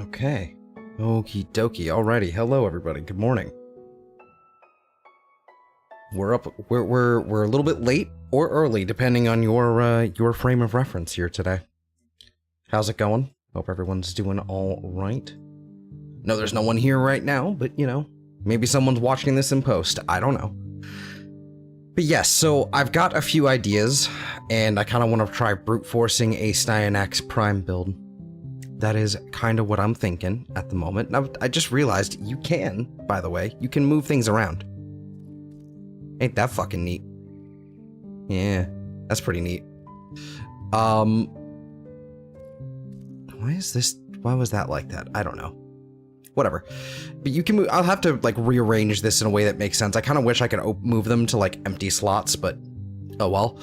Okay. Okie dokie. Alrighty. Hello, everybody. Good morning. We're up. We're a little bit late or early, depending on your frame of reference here today. How's it going? Hope everyone's doing all right. No, there's no one here right now, but you know, maybe someone's watching this in post. I don't know. But yes, so I've got a few ideas, and I kind of want to try brute forcing a Styanax Prime build. That is kind of what I'm thinking at the moment. Now, I just realized you can, by the way, you can move things around. Ain't that fucking neat? Yeah, that's pretty neat. Why was that like that? I don't know. Whatever. But you can move, I'll have to like rearrange this in a way that makes sense. I kind of wish I could move them to like empty slots, but oh well.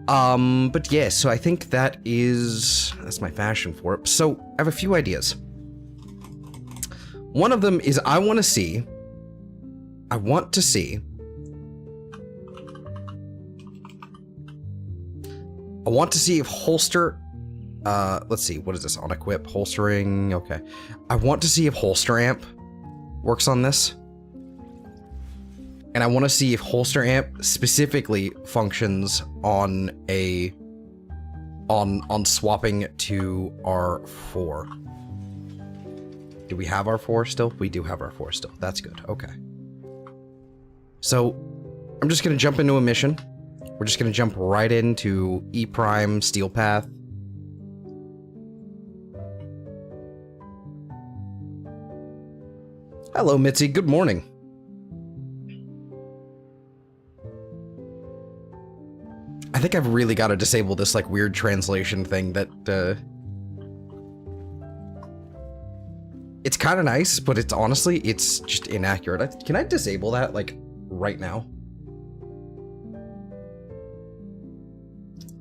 But yeah, so I think that's my fashion for it. So I have a few ideas. One of them is I want to see if holster, let's see, what is this, on equip, holstering, okay. I want to see if holster amp works on this. And I want to see if holster amp specifically functions on on swapping to R4. Do we have R4 still? We do have R4 still. That's good. Okay. So I'm just going to jump into a mission. We're just going to jump right into E Prime Steel Path. Hello, Mitzi. Good morning. I think I've really got to disable this like weird translation thing that it's kind of nice, but it's honestly, it's just inaccurate. Can I disable that like right now?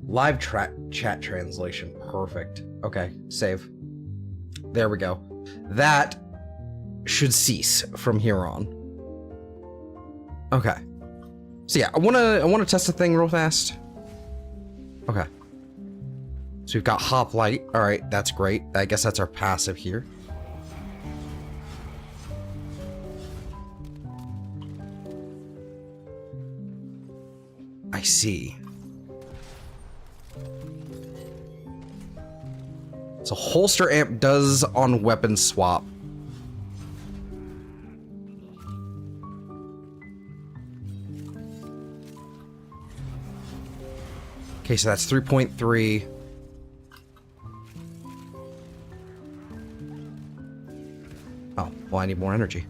Live chat translation. Perfect. Okay, save. There we go. That should cease from here on. Okay. So yeah, I wanna test the thing real fast. Okay. So we've got hoplite. All right, that's great. I guess that's our passive here. I see. So holster amp does on weapon swap. Okay, so that's 3.3. Oh, well, I need more energy.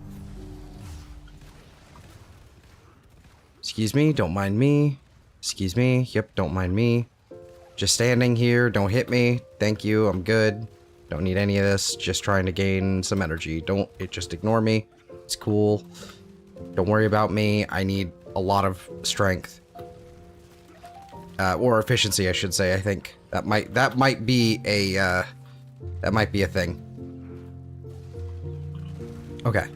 Excuse me, don't mind me. Excuse me, yep, don't mind me. Just standing here, don't hit me. Thank you, I'm good. Don't need any of this, just trying to gain some energy. Just ignore me. It's cool. Don't worry about me, I need a lot of strength. Or efficiency, I should say. I think that might be a thing. Okay,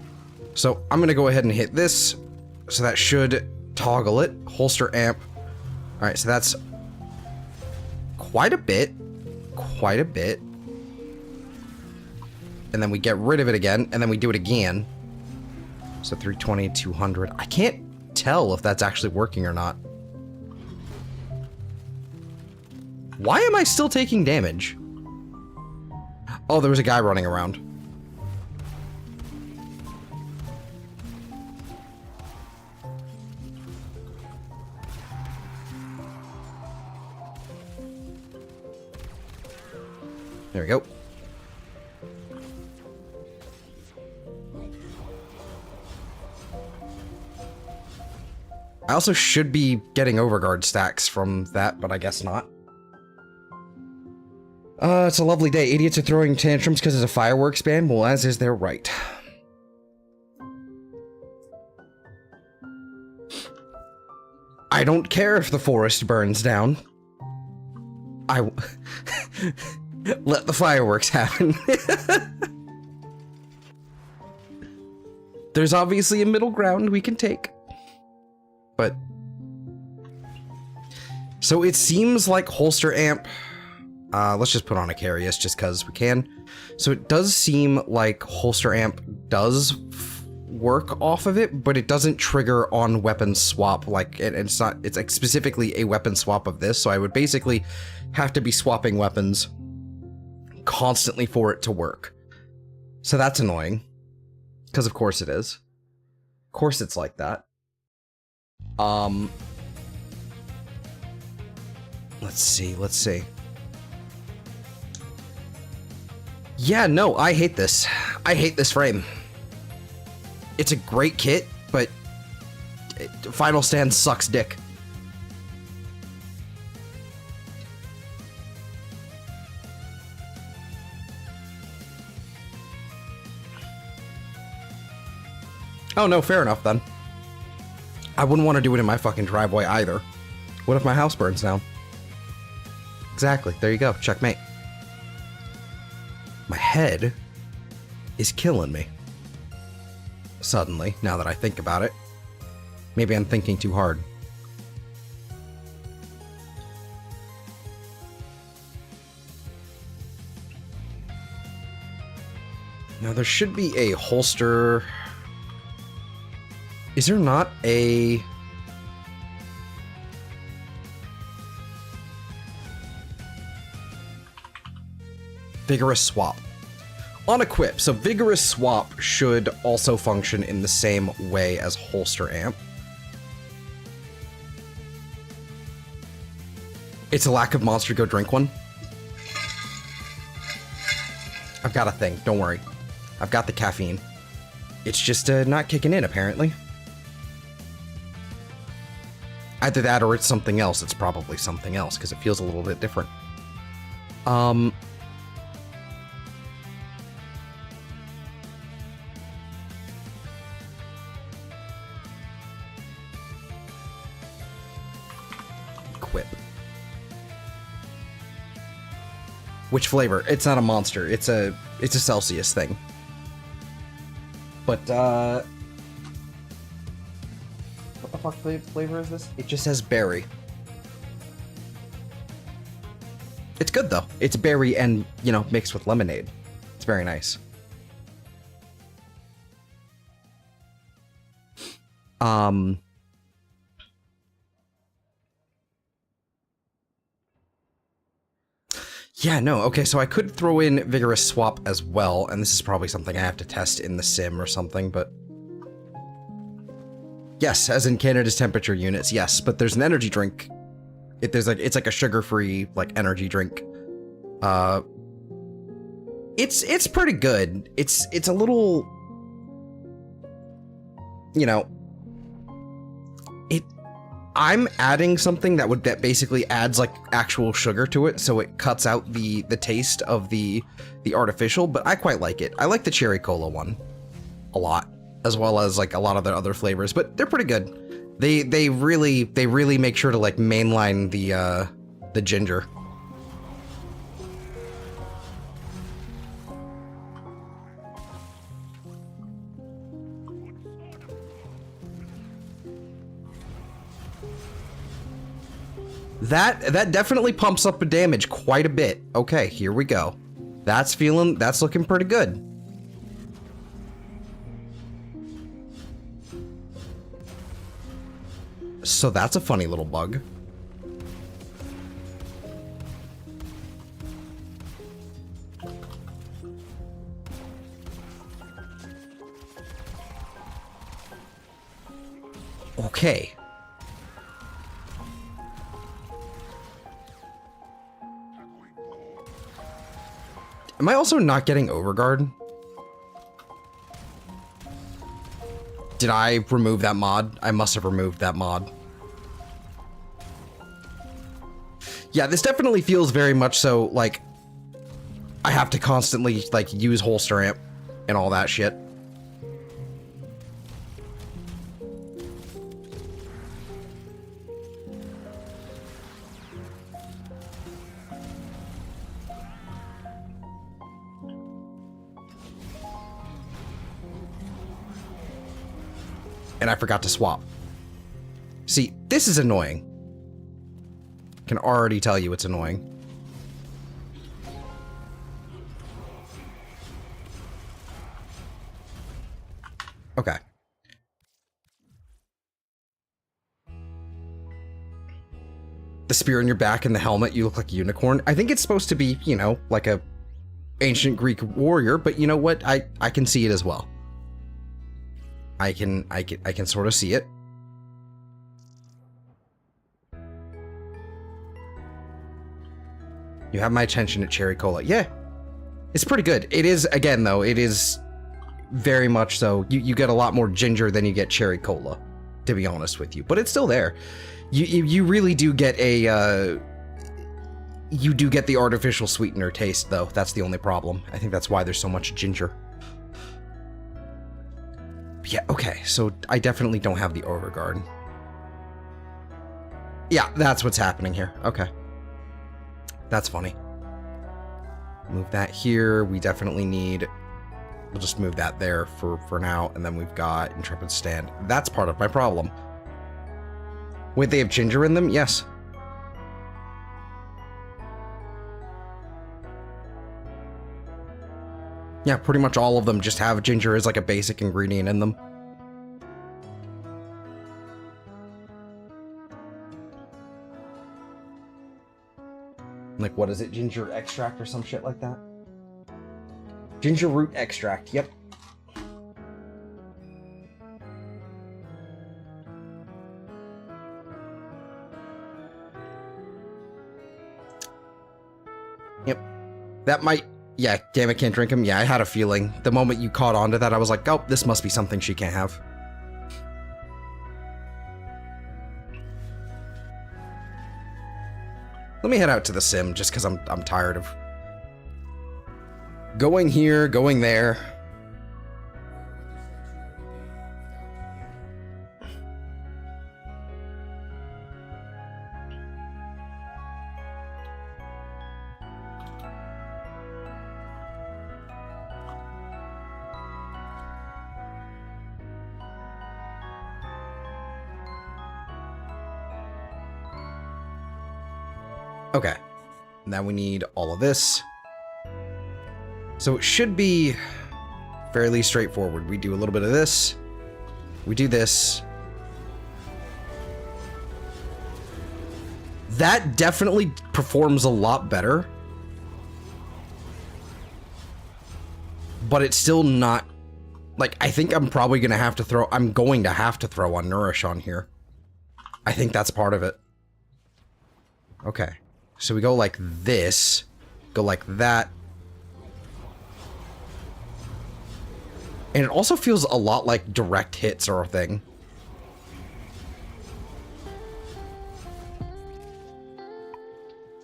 so I'm gonna go ahead and hit this, so that should toggle it. Holster amp. All right, so that's quite a bit, and then we get rid of it again, and then we do it again. So 320, 200. I can't tell if that's actually working or not. Why am I still taking damage? Oh, there was a guy running around. There we go. I also should be getting overguard stacks from that, but I guess not. It's a lovely day. Idiots are throwing tantrums because it's a fireworks ban. Well, as is their right. I don't care if the forest burns down. Let the fireworks happen. There's obviously a middle ground we can take. But so it seems like holster amp. Let's just put on a Carius just because we can. So it does seem like holster amp does work off of it, but it doesn't trigger on weapon swap. Like it's not, it's like specifically a weapon swap of this. So I would basically have to be swapping weapons constantly for it to work. So that's annoying. Because of course it is. Of course it's like that. Let's see. Yeah, no, I hate this. I hate this frame. It's a great kit, but Final Stand sucks dick. Oh no, fair enough then. I wouldn't want to do it in my fucking driveway either. What if my house burns down? Exactly, there you go, checkmate. My head is killing me. Suddenly, now that I think about it. Maybe I'm thinking too hard. Now there should be a holster. Is there not a... Vigorous swap? On equip, so Vigorous Swap should also function in the same way as Holster Amp. It's a lack of monster, go drink one. I've got a thing, don't worry. I've got the caffeine. It's just not kicking in, apparently. Either that or it's something else. It's probably something else, because it feels a little bit different. Which flavor? It's not a monster. It's a Celsius thing. But what the fuck flavor is this? It just says berry. It's good though. It's berry and, you know, mixed with lemonade. It's very nice. Yeah, no, okay, so I could throw in Vigorous Swap as well, and this is probably something I have to test in the sim or something, but... Yes, as in Canada's temperature units, yes, but there's an energy drink. It's like a sugar-free, like, energy drink. It's pretty good. It's a little... You know... I'm adding something that basically adds like actual sugar to it, so it cuts out the taste of the artificial, but I quite like it. I like the cherry cola one a lot, as well as like a lot of the other flavors, but they're pretty good. They really make sure to like mainline the ginger. That definitely pumps up the damage quite a bit. Okay, here we go. That's looking pretty good. So that's a funny little bug. Okay. Am I also not getting Overguard? Did I remove that mod? I must have removed that mod. Yeah, this definitely feels very much so like I have to constantly like use holster amp and all that shit. And I forgot to swap. See, this is annoying. I can already tell you it's annoying. Okay. The spear in your back and the helmet, you look like a unicorn. I think it's supposed to be, you know, like a ancient Greek warrior, but you know what? I can see it as well. I can sort of see it. You have my attention at Cherry Cola. Yeah. It's pretty good. It is, again, though, it is very much so. You get a lot more ginger than you get Cherry Cola, to be honest with you. But it's still there. You really do get a, you do get the artificial sweetener taste, though. That's the only problem. I think that's why there's so much ginger. But yeah, okay, so I definitely don't have the overguard. Yeah, that's what's happening here. Okay. That's funny. Move that here. We definitely need... We'll just move that there for now, and then we've got Intrepid Stand. That's part of my problem. Wait, they have ginger in them? Yes. Yeah, pretty much all of them just have ginger as like a basic ingredient in them. Like, what is it? Ginger extract or some shit like that? Ginger root extract, yep. Yep. That might... Yeah, damn it, can't drink them. Yeah, I had a feeling. The moment you caught on to that, I was like, oh, this must be something she can't have. Let me head out to the sim, just because I'm tired of going here, going there. Okay, now we need all of this. So it should be fairly straightforward. We do a little bit of this. We do this. That definitely performs a lot better. But it's still not... Like, I think I'm probably going to have to throw... I'm going to have to throw on Nourish on here. I think that's part of it. Okay. So we go like this, go like that. And it also feels a lot like direct hits or a thing.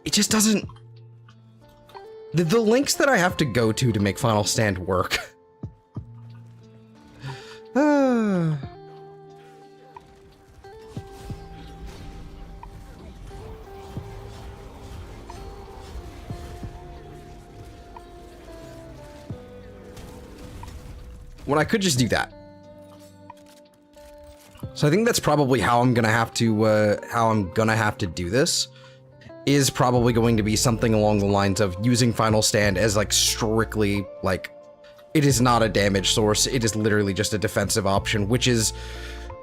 It just doesn't... The links that I have to go to make Final Stand work. When I could just do that. So I think that's probably how I'm gonna have to do this. Is probably going to be something along the lines of using Final Stand as like strictly like, it is not a damage source. It is literally just a defensive option, which is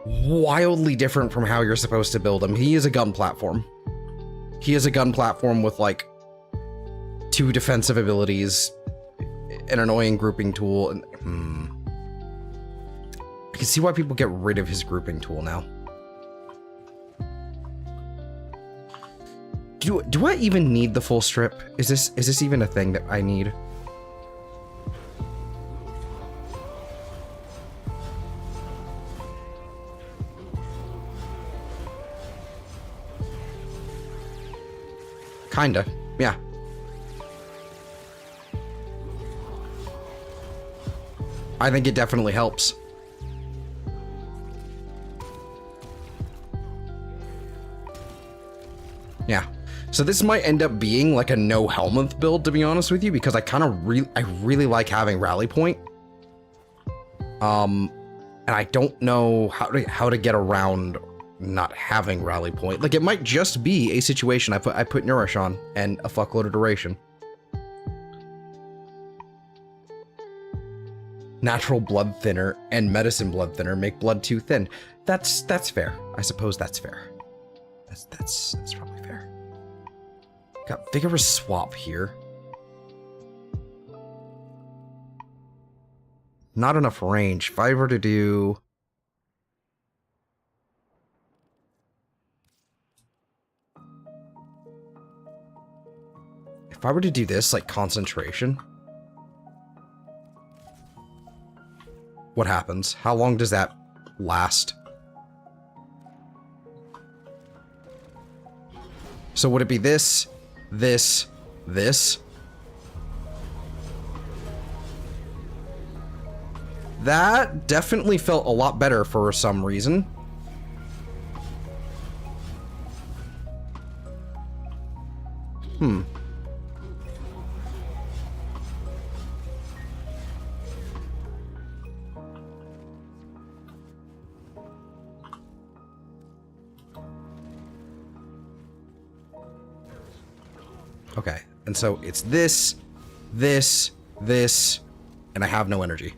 wildly different from how you're supposed to build him. He is a gun platform. He is a gun platform with like 2 defensive abilities, an annoying grouping tool, and I can see why people get rid of his grouping tool now. Do I even need the full strip? Is this even a thing that I need? Kinda, yeah. I think it definitely helps. Yeah. So this might end up being like a no Helmuth build, to be honest with you, because I really like having rally point. And I don't know how to get around not having rally point. Like, it might just be a situation I put Nourish on and a fuckload of duration. Natural blood thinner and medicine blood thinner make blood too thin. That's fair. I suppose that's fair. That's probably fair. Got vigorous swap here. Not enough range. If I were to do... If I were to do this, like concentration, what happens? How long does that last? So would it be this, this, this? That definitely felt a lot better for some reason. Okay, and so it's this, this, this, and I have no energy.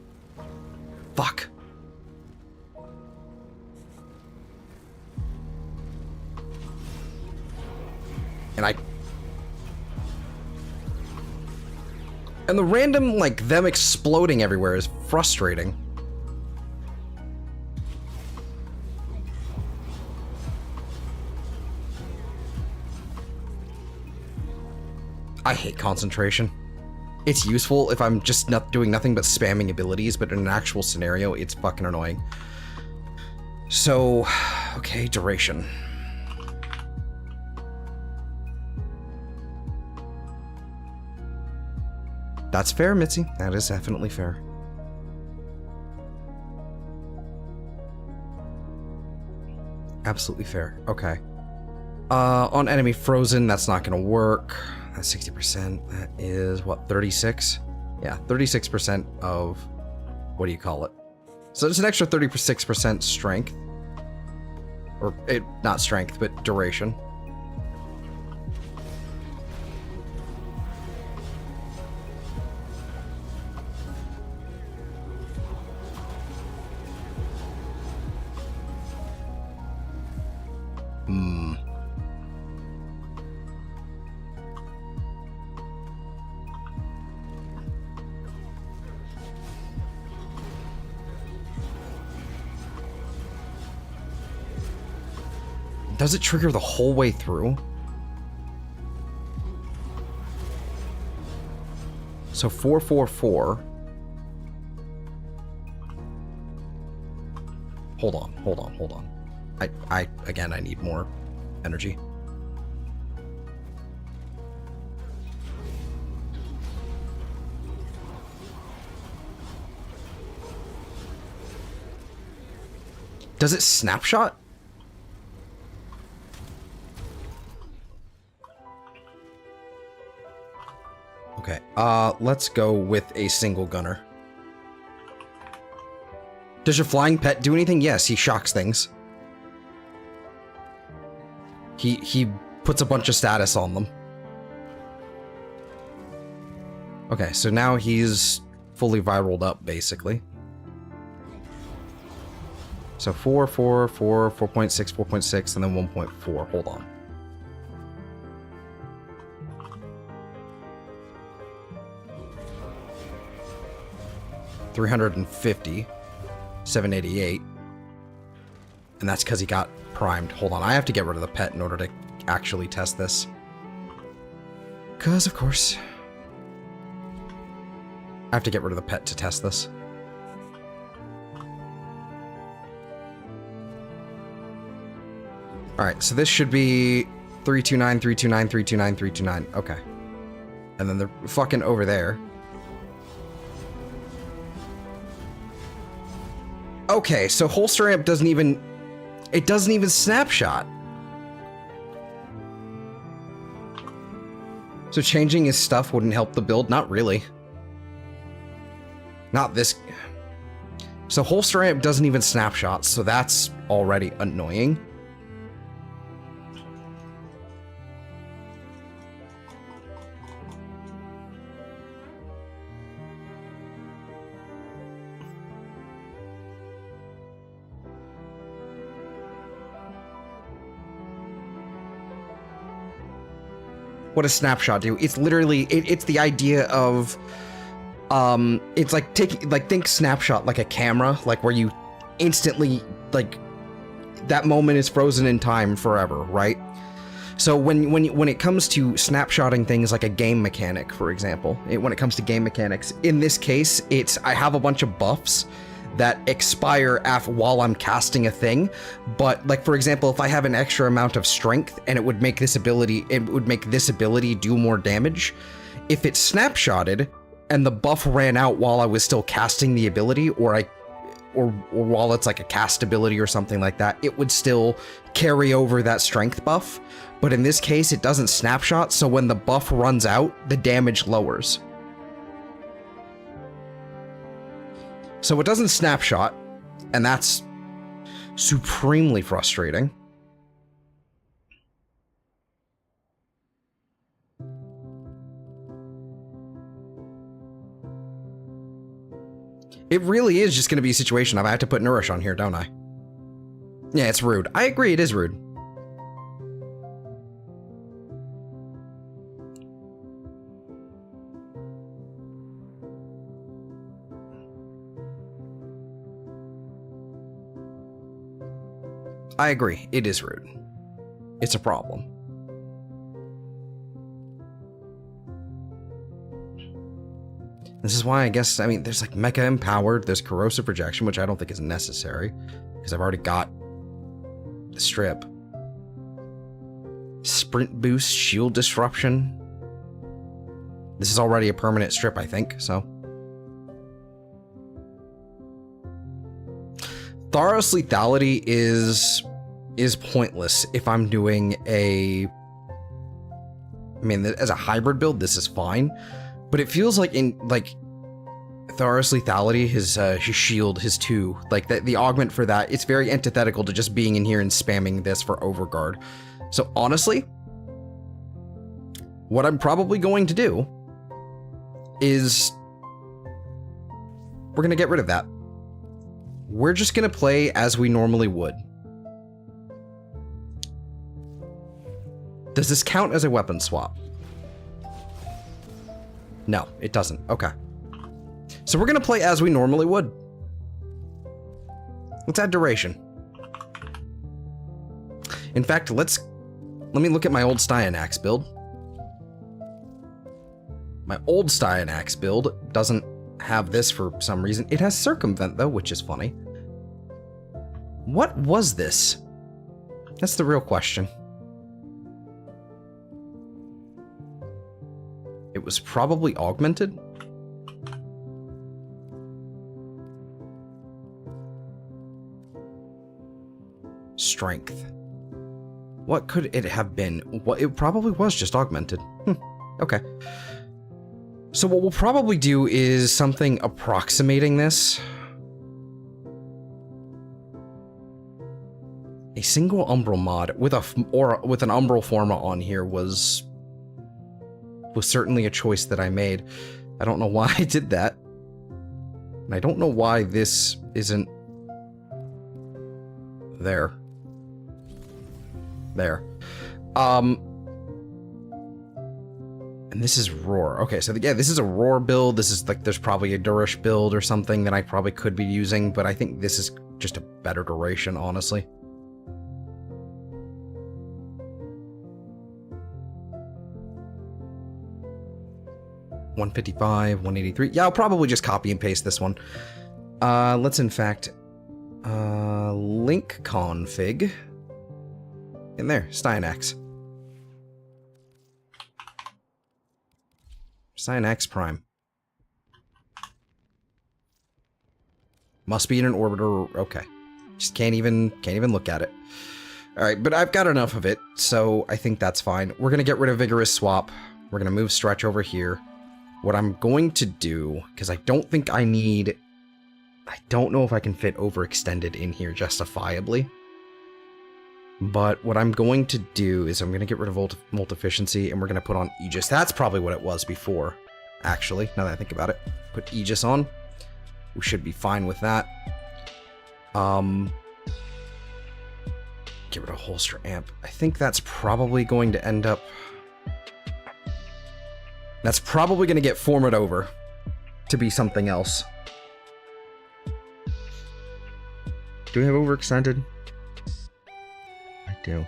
Fuck. And the random, like, them exploding everywhere is frustrating. I hate concentration. It's useful if I'm just not doing nothing but spamming abilities, but in an actual scenario, it's fucking annoying. So, okay, duration. That's fair, Mitzi. That is definitely fair. Absolutely fair. Okay. On enemy frozen, that's not gonna work. That's 60%. That is, what, 36? Yeah, 36% of, what do you call it? So there's an extra 36% strength. Or, not strength, but duration. Does it trigger the whole way through? So 444. Hold on. Again, I need more energy. Does it snapshot? Okay, let's go with a single gunner. Does your flying pet do anything? Yes, he shocks things. He puts a bunch of status on them. Okay, so now he's fully viraled up, basically. So 4, 4, 4, 4.6, 4.6, and then 1.4. Hold on. $350, 788, and that's because he got primed. Hold on, I have to get rid of the pet in order to actually test this. Because, of course, I have to get rid of the pet to test this. Alright, so this should be 329, 329, 329, 329. Okay. And then they're fucking over there. Okay, so holster amp doesn't even snapshot. So changing his stuff wouldn't help the build? Not really. Not this. So holster amp doesn't even snapshot, so that's already annoying. what a snapshot do. It's literally, it's the idea of, it's like think snapshot like a camera, like where you instantly, like, that moment is frozen in time forever, right? So when it comes to snapshotting things like a game mechanic, for example, when it comes to game mechanics, in this case, I have a bunch of buffs that expire while I'm casting a thing, but like, for example, if I have an extra amount of strength and it would make this ability do more damage, if it's snapshotted and the buff ran out while I was still casting the ability, or while it's like a cast ability or something like that, it would still carry over that strength buff. But in this case, it doesn't snapshot, so when the buff runs out, the damage lowers. So it doesn't snapshot, and that's supremely frustrating. It really is just going to be a situation of I have to put Nourish on here, don't I? Yeah, it's rude. I agree, it is rude. I agree, it is rude. It's a problem. This is why I guess, I mean, there's like Mecha Empowered, there's Corrosive Rejection, which I don't think is necessary, because I've already got the strip. Sprint Boost, Shield Disruption. This is already a permanent strip, I think, so. Tharos Lethality is pointless if I'm doing I mean, as a hybrid build, this is fine. But it feels like Tharos Lethality, his shield, his 2, like the augment for that, it's very antithetical to just being in here and spamming this for Overguard. So honestly, what I'm probably going to do is we're going to get rid of that. We're just going to play as we normally would. Does this count as a weapon swap? No, it doesn't. Okay. So we're going to play as we normally would. Let's add duration. In fact, let me look at my old Styanax build. My old Styanax build doesn't have this for some reason. It has Circumvent, though, which is funny. What was this? That's the real question. It was probably augmented. Strength. What could it have been? What, it probably was just augmented. Okay. So what we'll probably do is something approximating this. A single Umbral mod with an Umbral Forma on here was certainly a choice that I made. I don't know why I did that. And I don't know why this isn't there. There. And this is Roar. Okay, so yeah, this is a Roar build. This is like, there's probably a Durish build or something that I probably could be using, but I think this is just a better duration, honestly. $155, $183. Yeah, I'll probably just copy and paste this one. Let's in fact link config in there. Styanax. Styanax Prime. Must be in an orbiter. Okay. Just can't even look at it. Alright, but I've got enough of it, so I think that's fine. We're gonna get rid of Vigorous Swap. We're gonna move Stretch over here. What I'm going to do, because I don't think I need... I don't know if I can fit Overextended in here justifiably. But what I'm going to do is I'm going to get rid of Volt Efficiency, and we're going to put on Aegis. That's probably what it was before, actually, now that I think about it. Put Aegis on. We should be fine with that. Get rid of Holster Amp. I think that's probably going to end up... That's probably going to get formatted over to be something else. Do we have overextended? I do.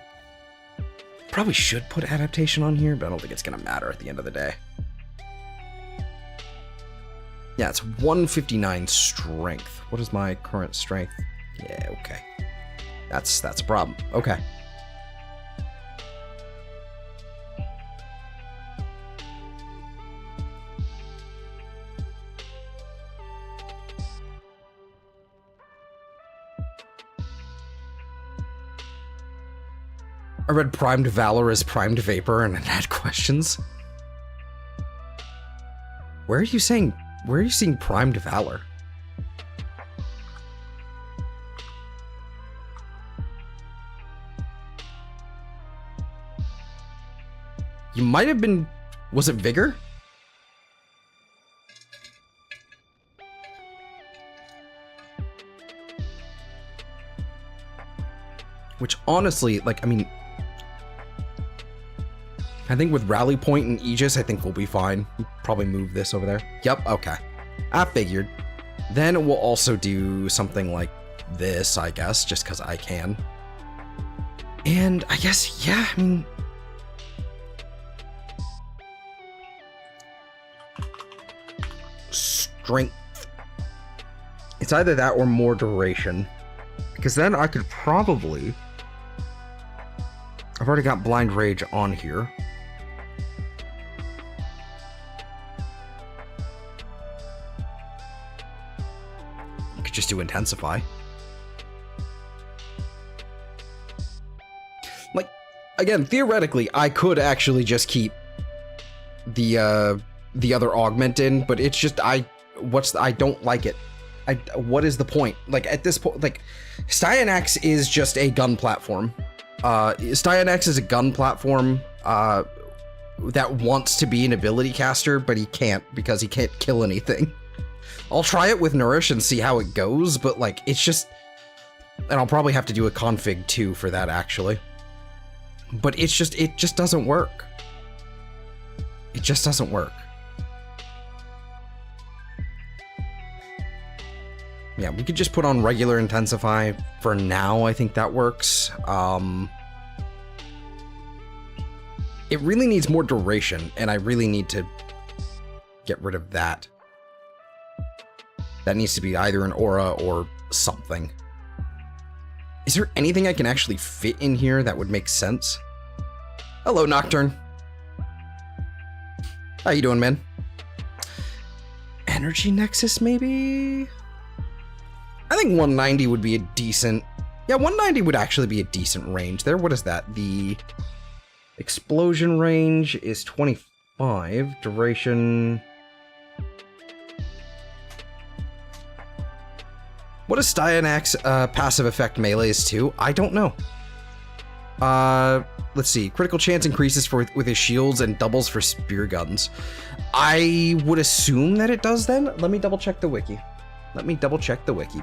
Probably should put adaptation on here, but I don't think it's going to matter at the end of the day. Yeah, it's 159 strength. What is my current strength? Yeah, okay. That's a problem. Okay. I read Primed Valor as Primed Vapor and it had questions. Where are you seeing Primed Valor? You might have been... Was it Vigor? Which honestly, like, I mean... I think with Rally Point and Aegis, I think we'll be fine. Probably move this over there. Yep, okay. I figured. Then we'll also do something like this, I guess, just because I can. And I guess, yeah, I mean... Strength. It's either that or more duration. Because then I could probably... I've already got Blind Rage on here. You could just do Intensify. Like, again, theoretically, I could actually just keep the other augment in, but it's just, I don't like it. What is the point? Like, at this point, like, Styanax is just a gun platform. Styanax is a gun platform that wants to be an ability caster, but he can't because he can't kill anything. I'll try it with Nourish and see how it goes, but like, it's just... And I'll probably have to do a config too for that, actually. But it just doesn't work. It just doesn't work. Yeah, we could just put on regular Intensify for now. I think that works. It really needs more duration, and I really need to get rid of that. That needs to be either an aura or something. Is there anything I can actually fit in here that would make sense? Hello, Nocturne. How you doing, man? Energy Nexus, maybe? I think 190 would be a decent... Yeah, 190 would actually be a decent range there. What is that? The explosion range is 25. Duration... What is Styanax passive effect melees to? I don't know. Let's see. Critical chance increases with his shields and doubles for spear guns. I would assume that it does then. Let me double check the wiki.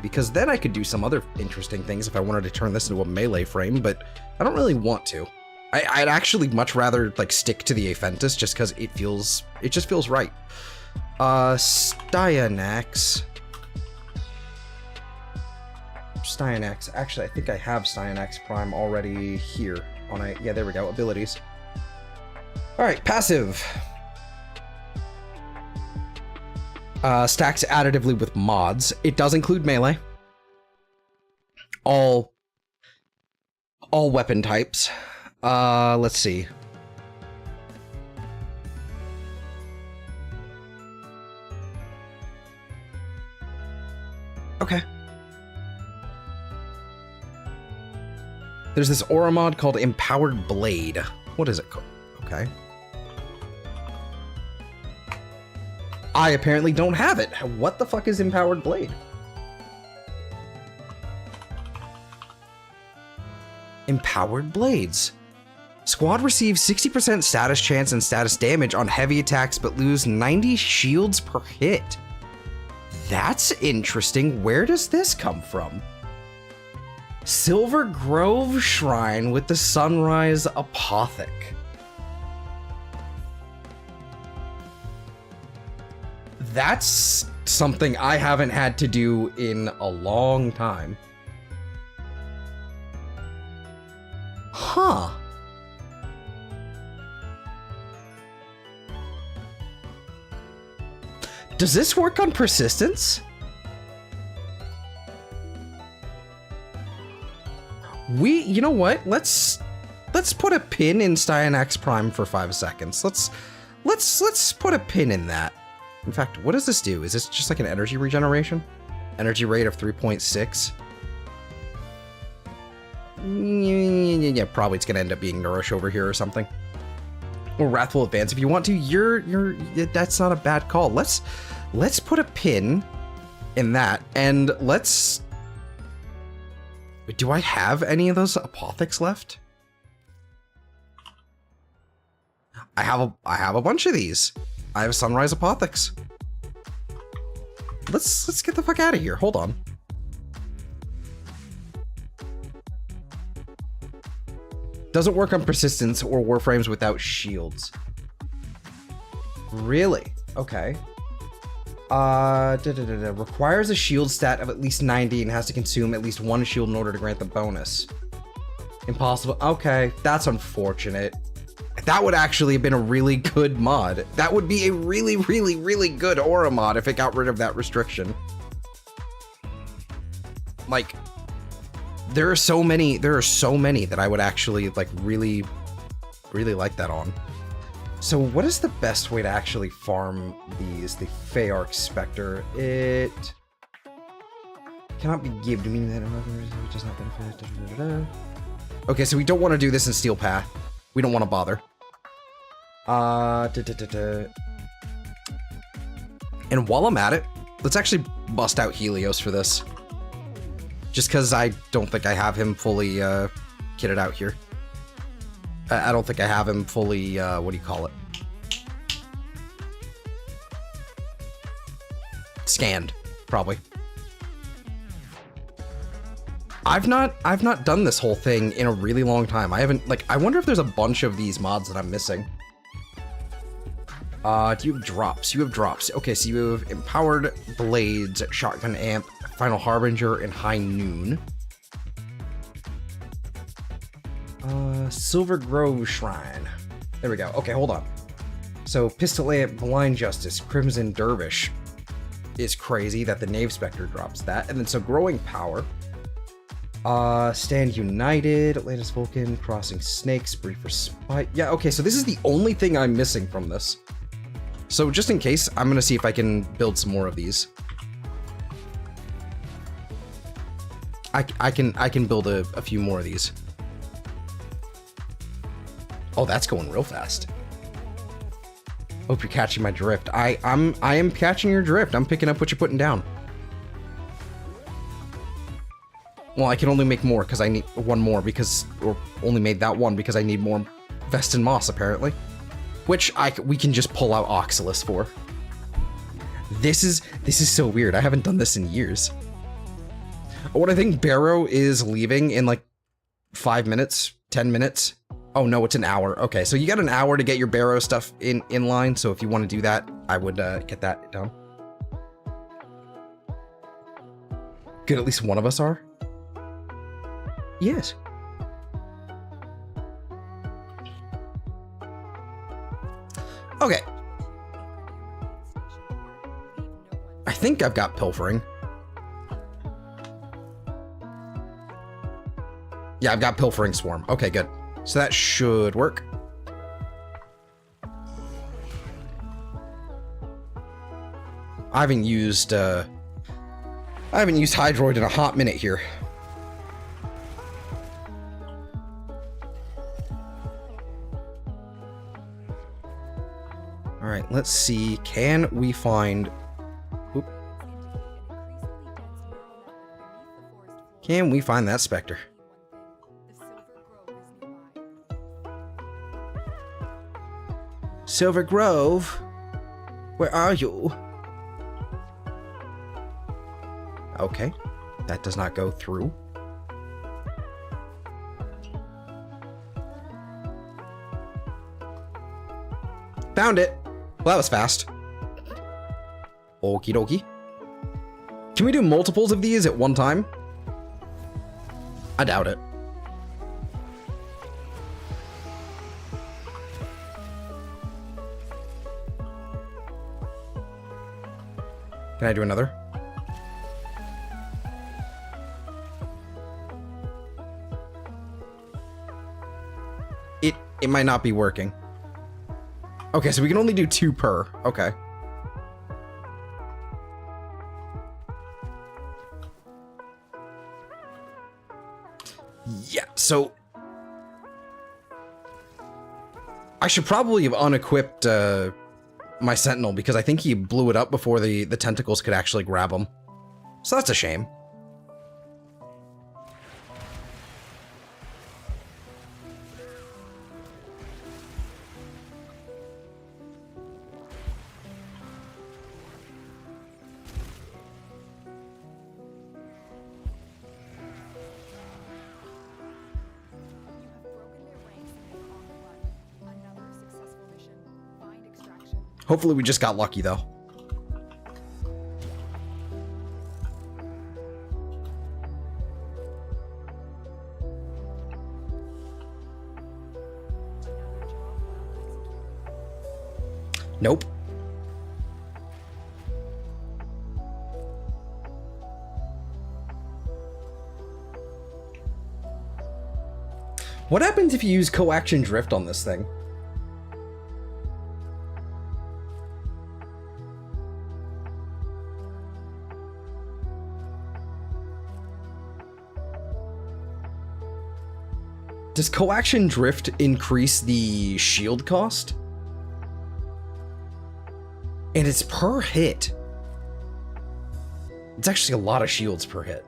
Because then I could do some other interesting things if I wanted to turn this into a melee frame, but I don't really want to. I'd actually much rather like stick to the Aphentus just because it just feels right. Styanax. Actually, I think I have Styanax Prime already here on yeah, there we go, abilities. All right, passive. Stacks additively with mods. It does include melee. All weapon types. Let's see. Okay. There's this aura mod called Empowered Blade. What is it called? Okay. I apparently don't have it. What the fuck is Empowered Blade? Empowered Blades. Squad receives 60% status chance and status damage on heavy attacks, but lose 90 shields per hit. That's interesting. Where does this come from? Silver Grove Shrine with the Sunrise Apothec. That's something I haven't had to do in a long time. Huh. Does this work on persistence? You know what? Let's put a pin in Styanax Prime for 5 seconds. Let's put a pin in that. In fact, what does this do? Is this just like an energy regeneration? Energy rate of 3.6. Yeah, probably it's gonna end up being Nourish over here or something. Or Wrathful Advance if you want to. That's not a bad call. Let's put a pin in that, and let's. Do I have any of those apothecs left? I have a bunch of these. I have Sunrise Apothecs. Let's get the fuck out of here. Hold on. Doesn't work on persistence or Warframes without shields. Really? Okay. Requires a shield stat of at least 90 and has to consume at least 1 shield in order to grant the bonus. Impossible. Okay, that's unfortunate. That would actually have been a really good mod. That would be a really, really, really good aura mod if it got rid of that restriction. Like, there are so many that I would actually like really, really like that on. So what is the best way to actually farm these? The Feyarch Spectre. It cannot be given, meaning that it does not benefit. Okay, so we don't want to do this in Steel Path. We don't want to bother. And while I'm at it, let's actually bust out Helios for this. Just because I don't think I have him fully kitted out here. I don't think I have him fully, what do you call it? Scanned, probably. I've not done this whole thing in a really long time. I haven't, like, I wonder if there's a bunch of these mods that I'm missing. Do you have drops? You have drops. Okay, so you have Empowered Blades, Shotgun Amp, Final Harbinger, and High Noon. Silver Grove Shrine. There we go. Okay, hold on. So Pistol Amp, Blind Justice, Crimson Dervish is crazy that the Knave Spectre drops that. And then so Growing Power. Stand United, Atlantis Vulcan, Crossing Snakes, Briefer Spite. Yeah, okay, so this is the only thing I'm missing from this. So just in case, I'm gonna see if I can build some more of these. I can build a few more of these. Oh, that's going real fast. Hope you're catching my drift. I am catching your drift. I'm picking up what you're putting down. Well, I can only make more because I need one more because, or only made that one because I need more Vest and Moss apparently, which we can just pull out Oxalis for. This is so weird. I haven't done this in years. What I think Barrow is leaving in like 5 minutes, 10 minutes. Oh no, it's an hour. Okay, so you got an hour to get your Barrow stuff in line. So if you want to do that, I would get that done. Good, at least one of us are. Yes. Okay. I think I've got Pilfering. Yeah, I've got Pilfering Swarm. Okay, good. So that should work. I haven't used Hydroid in a hot minute here. All right, let's see. Can we find? Oop. Can we find that Spectre? Silver Grove, where are you? Okay, that does not go through. Found it. Well, that was fast. Okie dokie. Can we do multiples of these at one time? I doubt it. Can I do another? It might not be working. Okay, so we can only do 2 per. Okay. Yeah, so I should probably have unequipped my Sentinel because I think he blew it up before the tentacles could actually grab him. So that's a shame. Hopefully we just got lucky, though. Nope. What happens if you use coaction drift on this thing? Does coaction drift increase the shield cost? And it's per hit. It's actually a lot of shields per hit.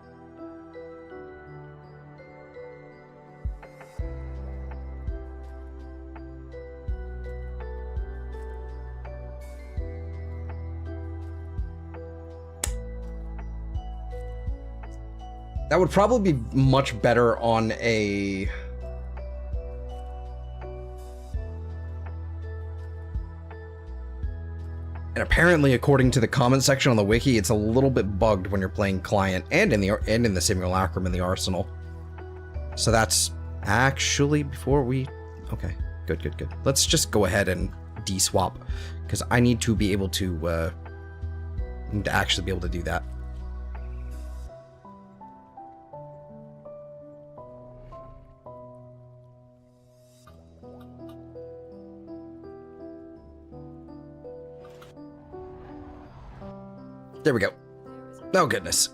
That would probably be much better on a... And apparently, according to the comment section on the wiki, it's a little bit bugged when you're playing client and in the simulacrum in the arsenal. So that's actually before we... Okay, good. Let's just go ahead and de-swap, because I need to be able to actually be able to do that. There we go. Oh, goodness.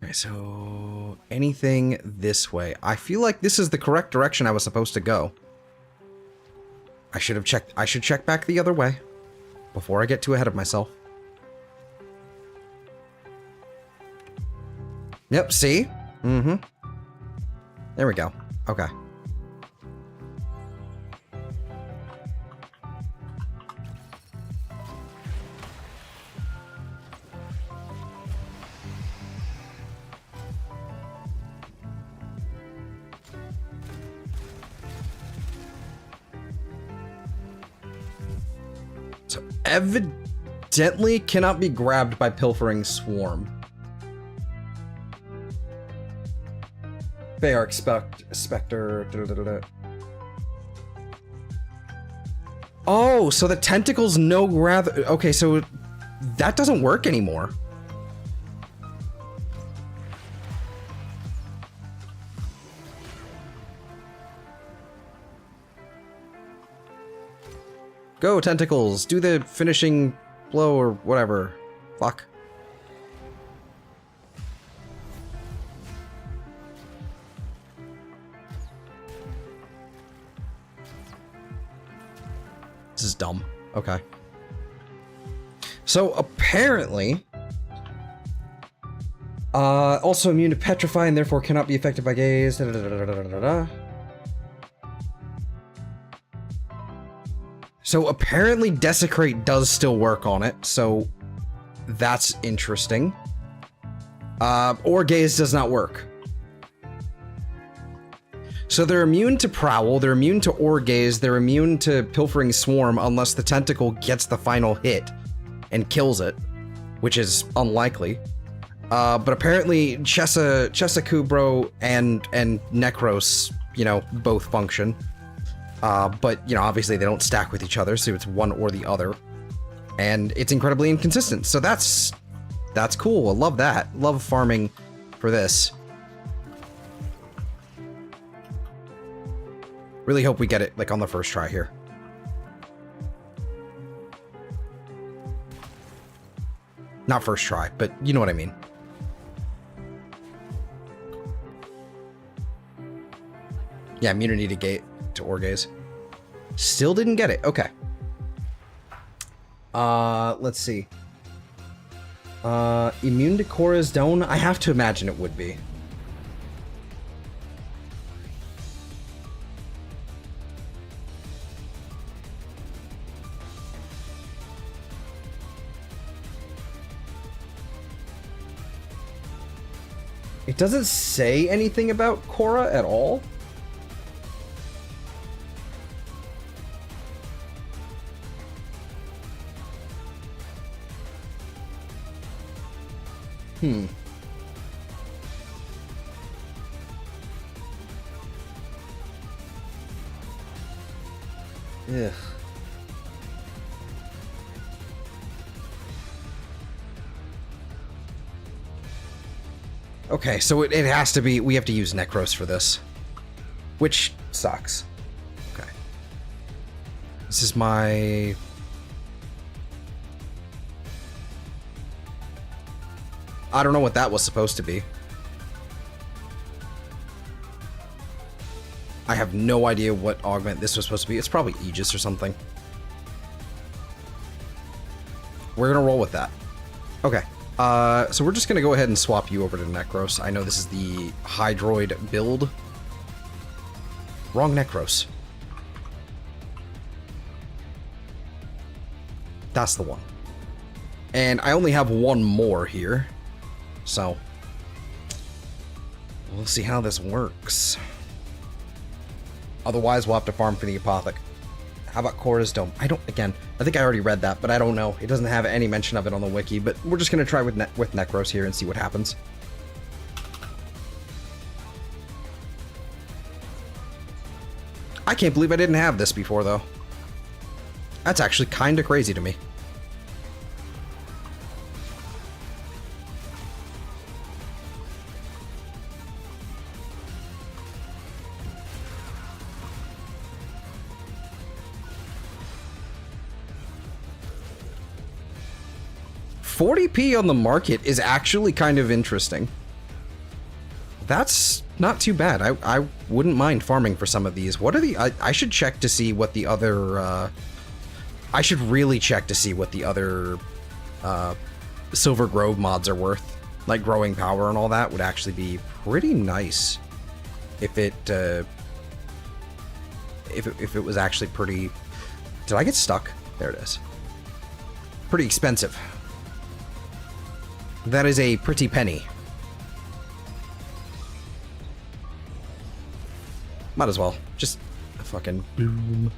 Okay, so anything this way. I feel like this is the correct direction I was supposed to go. I should have checked. I should check back the other way before I get too ahead of myself. Yep, see? Mm-hmm. There we go. Okay. So evidently cannot be grabbed by Pilfering Swarm. They are Spectre. Oh, so the tentacles no rather. Okay, so that doesn't work anymore. Go, tentacles! Do the finishing blow or whatever. Fuck. This is dumb. Okay. So apparently, also immune to petrify and therefore cannot be affected by gaze. So apparently Desecrate does still work on it, so that's interesting. Or Gaze does not work. So they're immune to Prowl, they're immune to Orgaze, they're immune to Pilfering Swarm unless the tentacle gets the final hit and kills it, which is unlikely. But apparently Chesa Kubro and Necros, you know, both function. But, you know, obviously they don't stack with each other, so it's one or the other. And it's incredibly inconsistent, so that's cool. I love that. Love farming for this. Really hope we get it, like, on the first try here. Not first try, but you know what I mean. Yeah, immunity to Gate, to Orgaze. Still didn't get it. Okay. Let's see. Immune to Korra's Dome? I have to imagine it would be. It doesn't say anything about Korra at all. Ugh. Okay, so it has to be, we have to use Necros for this, which sucks. Okay. This is my... I don't know what that was supposed to be. I have no idea what augment this was supposed to be. It's probably Aegis or something. We're gonna roll with that. Okay. So we're just gonna go ahead and swap you over to Necros. I know this is the Hydroid build. Wrong Necros. That's the one. And I only have one more here. So we'll see how this works. Otherwise, we'll have to farm for the Apothec. How about Korra's Dome? I think I already read that, but I don't know. It doesn't have any mention of it on the wiki, but we're just going to try with Necros here and see what happens. I can't believe I didn't have this before, though. That's actually kind of crazy to me. $40p on the market is actually kind of interesting. That's not too bad. I wouldn't mind farming for some of these. What are the... I should check to see what the other... I should really check to see what the other Silver Grove mods are worth. Like growing power and all that would actually be pretty nice if it if it was actually pretty... Did I get stuck? There it is. Pretty expensive. That is a pretty penny. Might as well. Just fucking boom.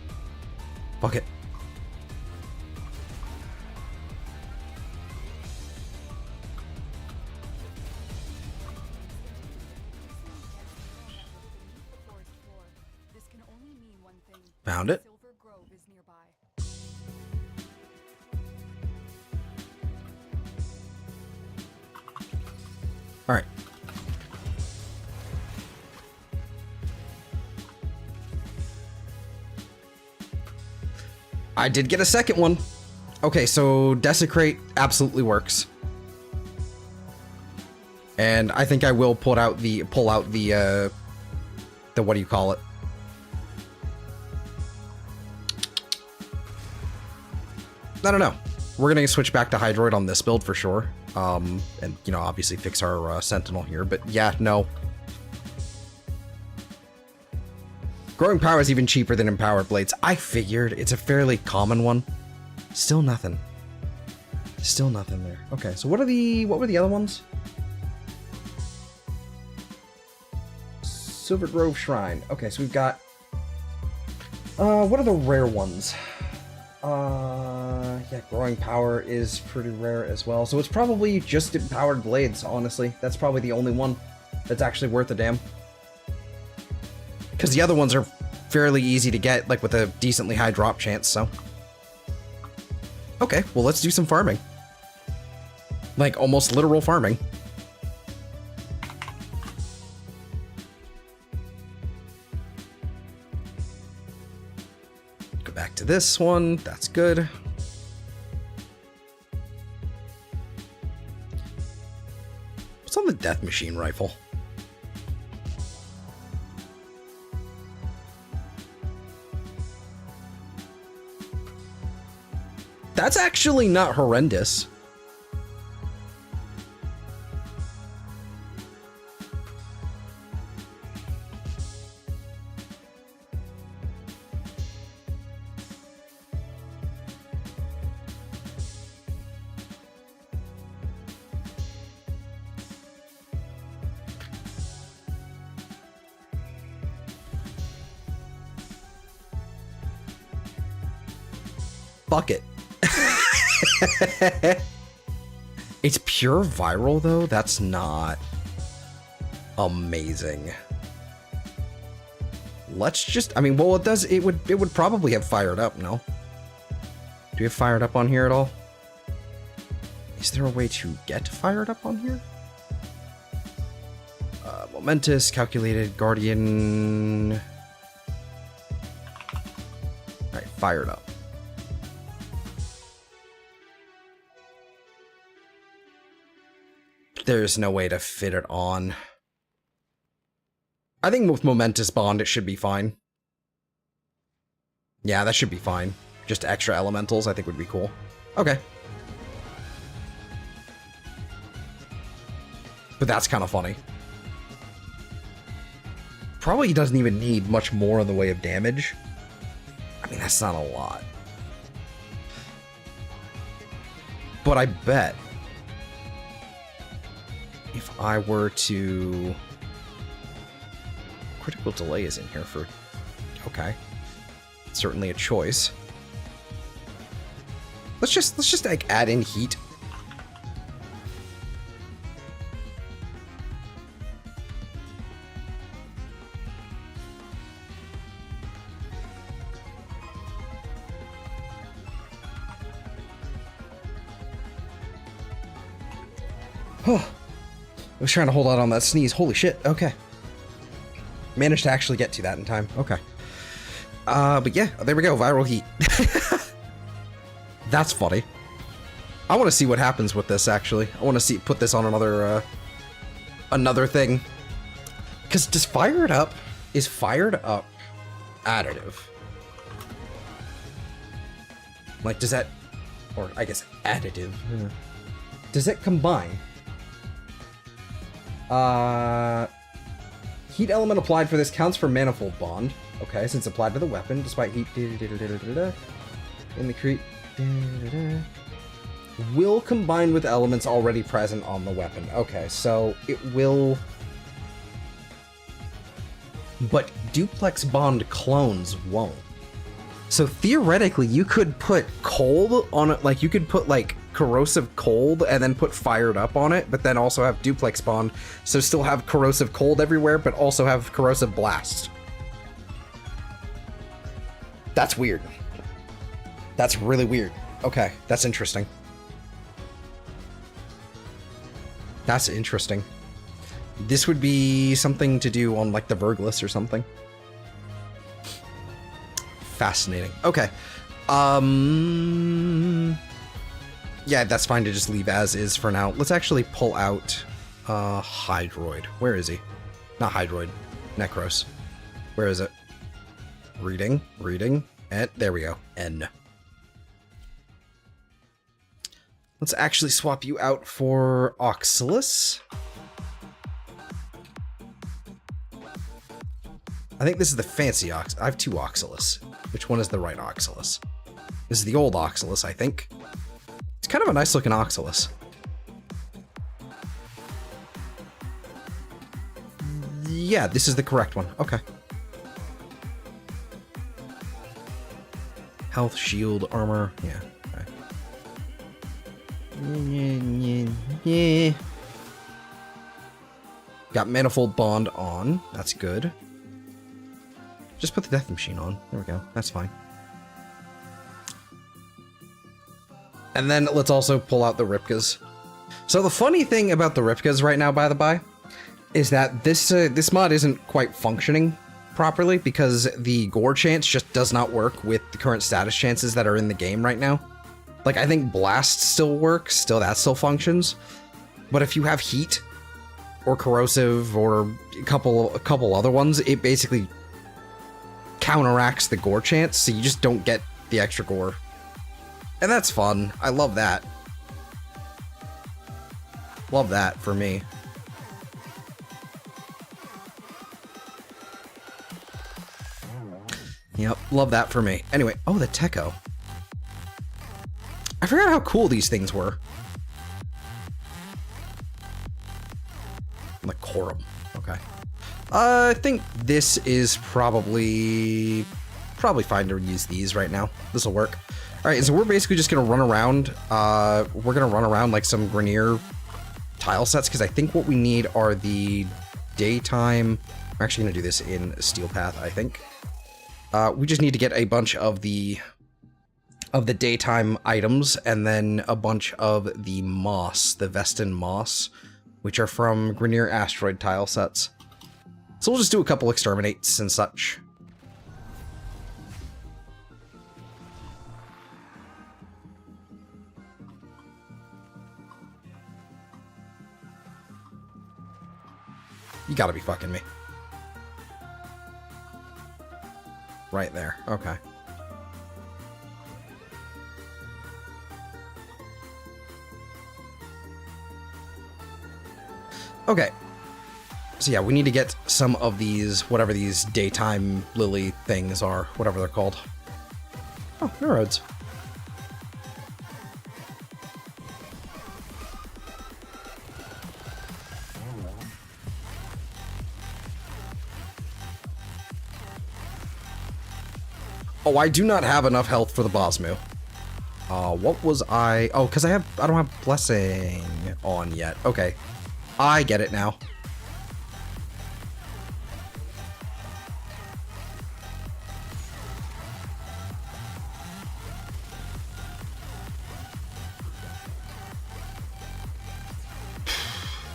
Fuck it. Found it. All right. I did get a second one. Okay, so Desecrate absolutely works. And I think I will pull out the what do you call it? I don't know. We're gonna switch back to Hydroid on this build for sure. And, you know, obviously fix our Sentinel here, but yeah, no. Growing power is even cheaper than empowered blades. I figured it's a fairly common one. Still nothing. Still nothing there. Okay, so what were the other ones? Silver Grove Shrine. Okay, so we've got what are the rare ones? Yeah, growing power is pretty rare as well. So it's probably just empowered blades, honestly. That's probably the only one that's actually worth a damn. Because the other ones are fairly easy to get, like with a decently high drop chance, so. Okay, well let's do some farming. Like almost literal farming. Go back to this one, that's good. What's on the death machine rifle? That's actually not horrendous. Fuck it. It's pure viral though. That's not amazing. Let's just, I mean, well, it does, it would probably have fired up, no? Do we have fired up on here at all? Is there a way to get fired up on here? Momentous, calculated, guardian. All right, fired up. There's no way to fit it on. I think with Momentous Bond, it should be fine. Yeah, that should be fine. Just extra elementals, I think would be cool. Okay. But that's kind of funny. Probably doesn't even need much more in the way of damage. I mean, that's not a lot. But I bet if I were to... Critical delay is in here for... Okay. Certainly a choice. Let's just like add in heat. I was trying to hold out on that sneeze. Holy shit. Okay. Managed to actually get to that in time. Okay. But yeah, there we go. Viral heat. That's funny. I want to see what happens with this, actually. I want to put this on another, another thing. Because is fired up additive? Like, does that, or I guess additive. Does it combine? Heat element applied for this counts for manifold bond. Okay, since applied to the weapon, despite heat in the create will combine with elements already present on the weapon. Okay, so it will, but duplex bond clones won't. So theoretically, you could put cold on it, like you could put like corrosive cold and then put fired up on it, but then also have duplex bond, so still have corrosive cold everywhere, but also have corrosive blast. That's weird. That's really weird. Okay, that's interesting. That's interesting. This would be something to do on like the Verglis or something. Fascinating. Okay. Yeah, that's fine to just leave as is for now. Let's actually pull out Hydroid. Where is he? Not Hydroid. Necros. Where is it? Reading. And there we go. N. Let's actually swap you out for Oxalis. I think this is the fancy I have two Oxalis. Which one is the right Oxalis? This is the old Oxalis, I think. It's kind of a nice looking Oxalis. Yeah, this is the correct one. Okay. Health, shield, armor. Yeah. Okay. Got manifold bond on. That's good. Just put the death machine on. There we go. That's fine. And then let's also pull out the Ripkas. So the funny thing about the Ripkas right now, by the by, is that this mod isn't quite functioning properly because the gore chance just does not work with the current status chances that are in the game right now. Like, I think blast still works, that still functions, but if you have heat or corrosive or a couple other ones, it basically counteracts the gore chance, so you just don't get the extra gore. And that's fun. I love that. Love that for me. Yep, love that for me. Anyway, oh, the Techo. I forgot how cool these things were. The Corum. Okay. I think this is probably fine to use these right now. This will work. All right, so we're basically just gonna run around. We're gonna run around like some Grineer tile sets because I think what we need are the daytime. I'm actually gonna do this in Steel Path, I think. We just need to get a bunch of the daytime items and then a bunch of the moss, the Vestin moss, which are from Grineer asteroid tile sets. So we'll just do a couple exterminates and such. You gotta be fucking me. Right there. Okay. Okay. So yeah, we need to get some of these, whatever these daytime lily things are, whatever they're called. Oh, neurodes. Oh, I do not have enough health for the Bosmu. What was I? Oh, because I don't have Blessing on yet. Okay. I get it now.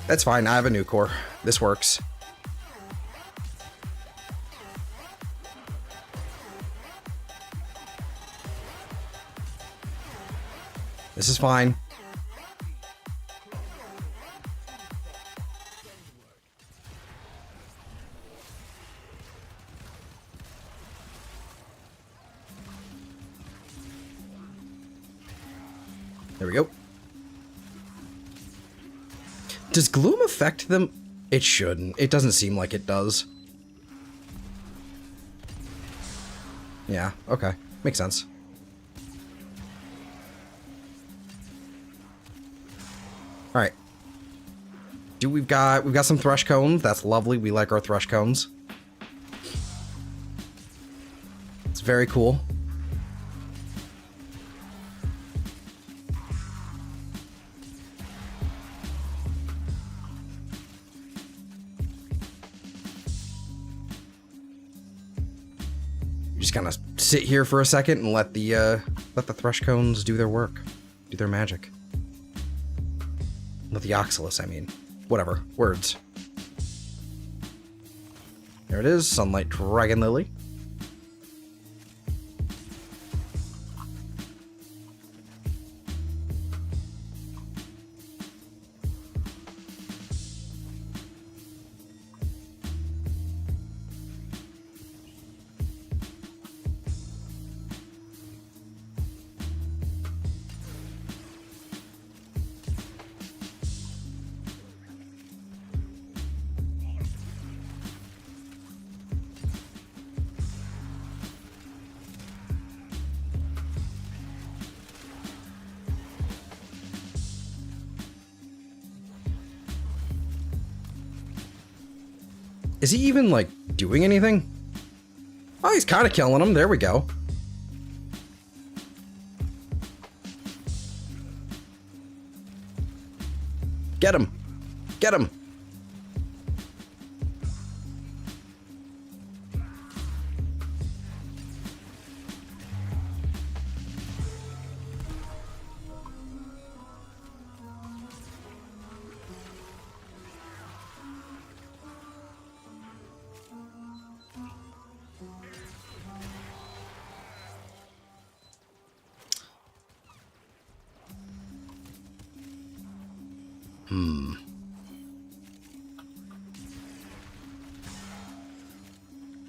That's fine, I have a new core. This works. This is fine. There we go. Does gloom affect them? It shouldn't. It doesn't seem like it does. Yeah, okay. Makes sense. Alright. We've got some thrush cones. That's lovely. We like our thrush cones. It's very cool. Just kind of sit here for a second and let the thrush cones do their work, do their magic. Let the Oxalis, I mean. Whatever. Words. There it is. Sunlight Dragon Lily. Is he even, like, doing anything? Oh, he's kind of killing him. There we go. Get him. Get him.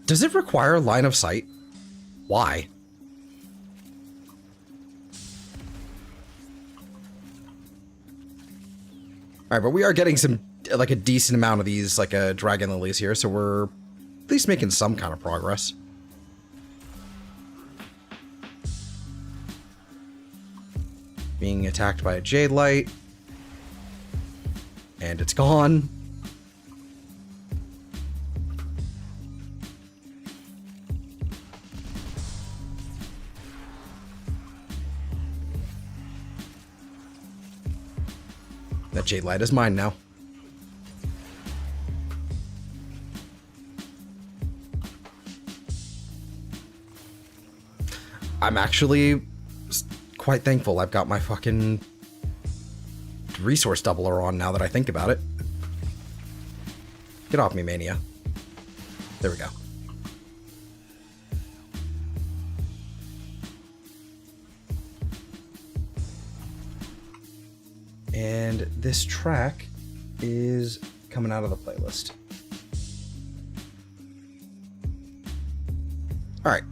Does it require line of sight? Why? Alright, but we are getting some, like, a decent amount of these, like, dragon lilies here, so we're at least making some kind of progress. Being attacked by a Jade light. And it's gone. That Jade light is mine now. I'm actually quite thankful I've got my fucking resource doubler on now that I think about it. Get off me, Mania. There we go. And this track is coming out of the playlist. All right.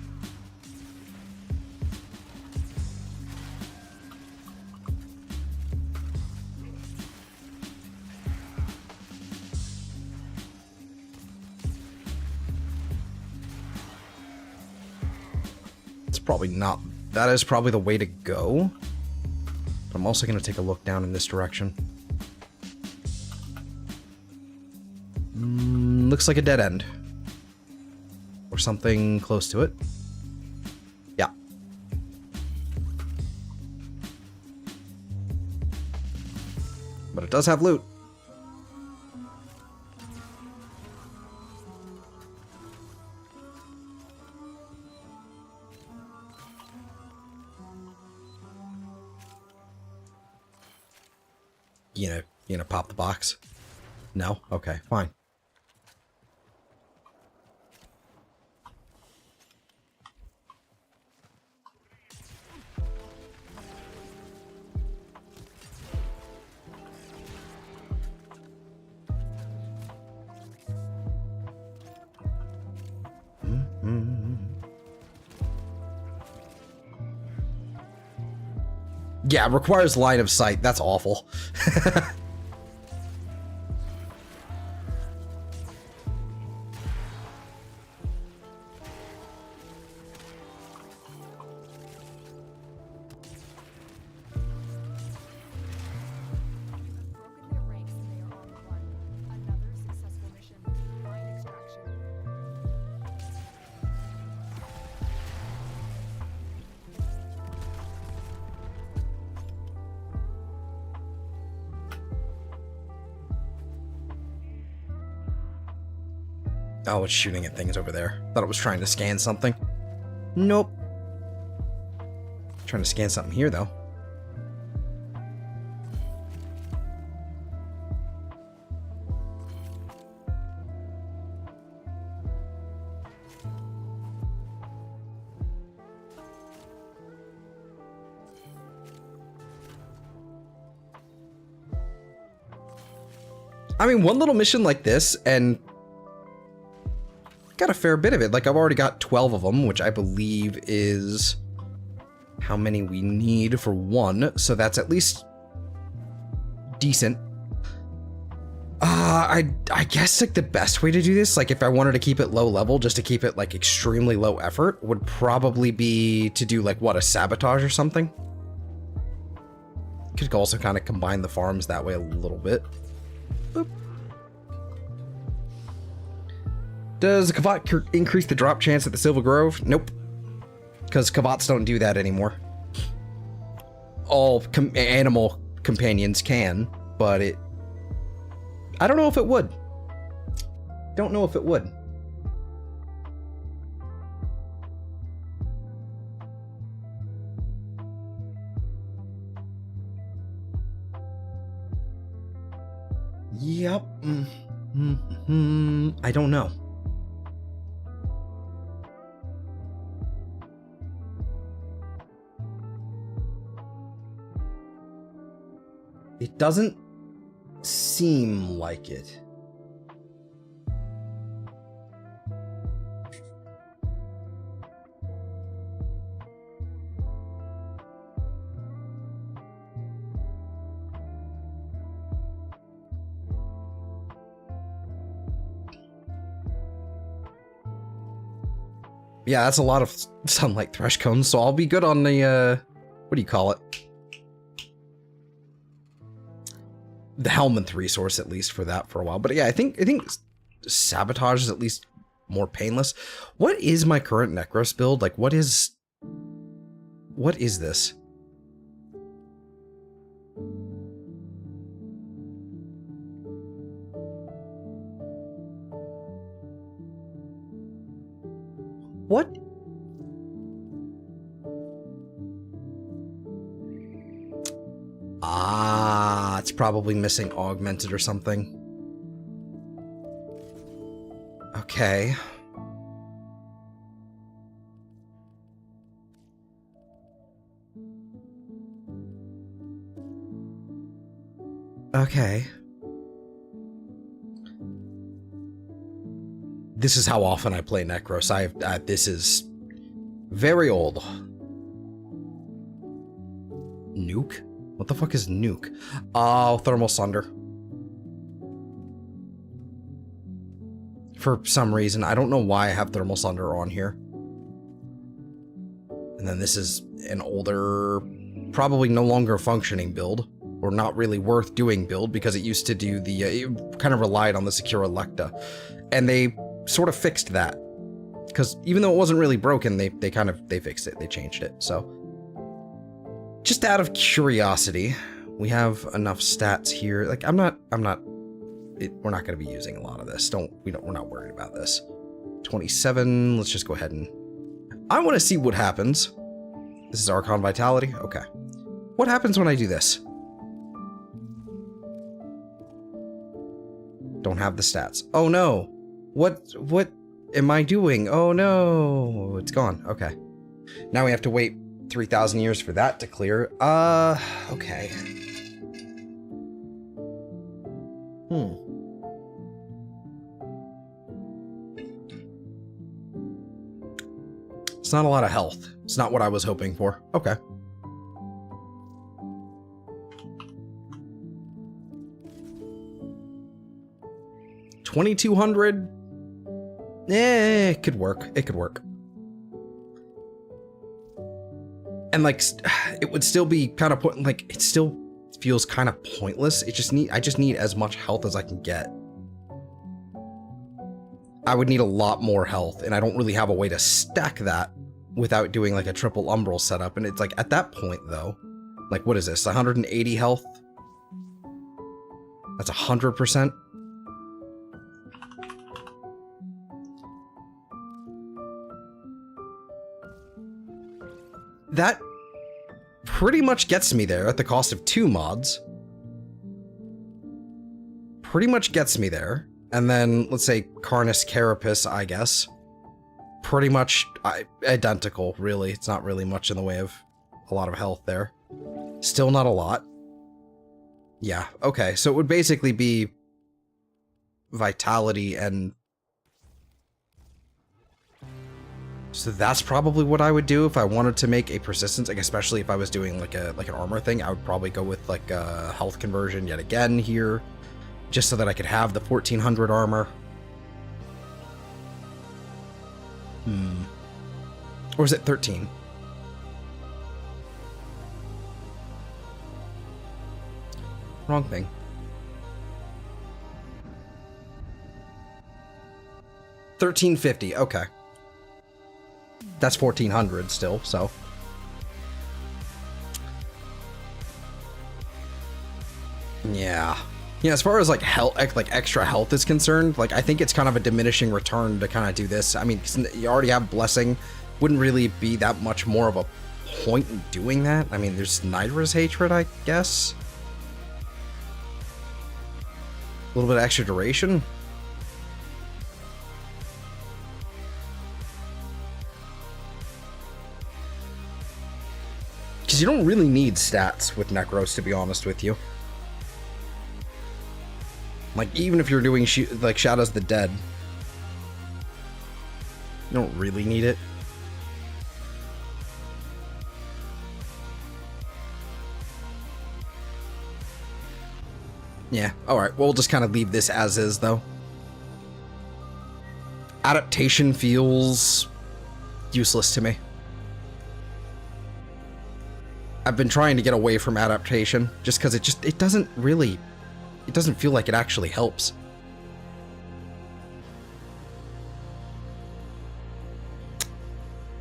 It's probably not, that is probably the way to go. But I'm also going to take a look down in this direction. Looks like a dead end. Or something close to it. Yeah. But it does have loot. You gonna pop the box? No? Okay, fine. Yeah, it requires line of sight. That's awful. Oh, it's shooting at things over there. Thought it was trying to scan something. Nope. Trying to scan something here, though. I mean, one little mission like this, and got a fair bit of it. Like, I've already got 12 of them, which I believe is how many we need for one, so that's at least decent. I guess, like, the best way to do this, like, if I wanted to keep it low level, just to keep it, like, extremely low effort, would probably be to do, like, what, a sabotage or something? Could also kind of combine the farms that way a little bit. Boop. Does Kavat increase the drop chance at the Silver Grove? Nope. Because Kavats don't do that anymore. All animal companions can, but it... I don't know if it would. Don't know if it would. Yep. I don't know. It doesn't seem like it. Yeah, that's a lot of sunlight thresh cones, so I'll be good on the, what do you call it? The Helminth resource, at least, for that for a while. But yeah, I think Sabotage is at least more painless. What is my current Necros build? Like, what is this? What? Ah, it's probably missing Augmented or something. Okay. Okay. This is how often I play Necros. This is very old. Nuke? What the fuck is nuke? Oh, Thermal Sunder. For some reason, I don't know why I have Thermal Sunder on here. And then this is an older, probably no longer functioning build, or not really worth doing build, because it used to do the, it kind of relied on the Secure Electa. And they sort of fixed that. Because even though it wasn't really broken, they fixed it, they changed it, so. Just out of curiosity, we have enough stats here. Like, we're not going to be using a lot of this. We're not worried about this. 27, let's just go ahead and... I want to see what happens. This is Archon Vitality, okay. What happens when I do this? Don't have the stats. Oh no! What am I doing? Oh no! It's gone, okay. Now we have to wait 3,000 years for that to clear. Okay. It's not a lot of health. It's not what I was hoping for. Okay. $2,200? It could work. It could work. And like, it would still be kind of like, it still feels kind of pointless. I just need as much health as I can get. I would need a lot more health, and I don't really have a way to stack that without doing like a triple umbral setup. And it's like, at that point though, like, what is this? 180 health? That's 100%. That pretty much gets me there at the cost of 2 mods. Pretty much gets me there. And then, let's say, Carnus Carapace, I guess. Pretty much identical, really. It's not really much in the way of a lot of health there. Still not a lot. Yeah, okay. So it would basically be Vitality and... So that's probably what I would do if I wanted to make a persistence, like especially if I was doing like an armor thing. I would probably go with like a health conversion yet again here, just so that I could have the 1400 armor. Or is it 13? Wrong thing. 1350, okay. That's 1400 still, so. Yeah. Yeah, as far as like health, like extra health is concerned, like I think it's kind of a diminishing return to kind of do this. I mean, you already have blessing, wouldn't really be that much more of a point in doing that. I mean, there's Nidra's hatred, I guess. A little bit of extra duration. Because you don't really need stats with Necros, to be honest with you. Like, even if you're doing like Shadows of the Dead, you don't really need it. Yeah, alright, we'll just kind of leave this as is, though. Adaptation feels useless to me. I've been trying to get away from adaptation, just because it doesn't really... It doesn't feel like it actually helps.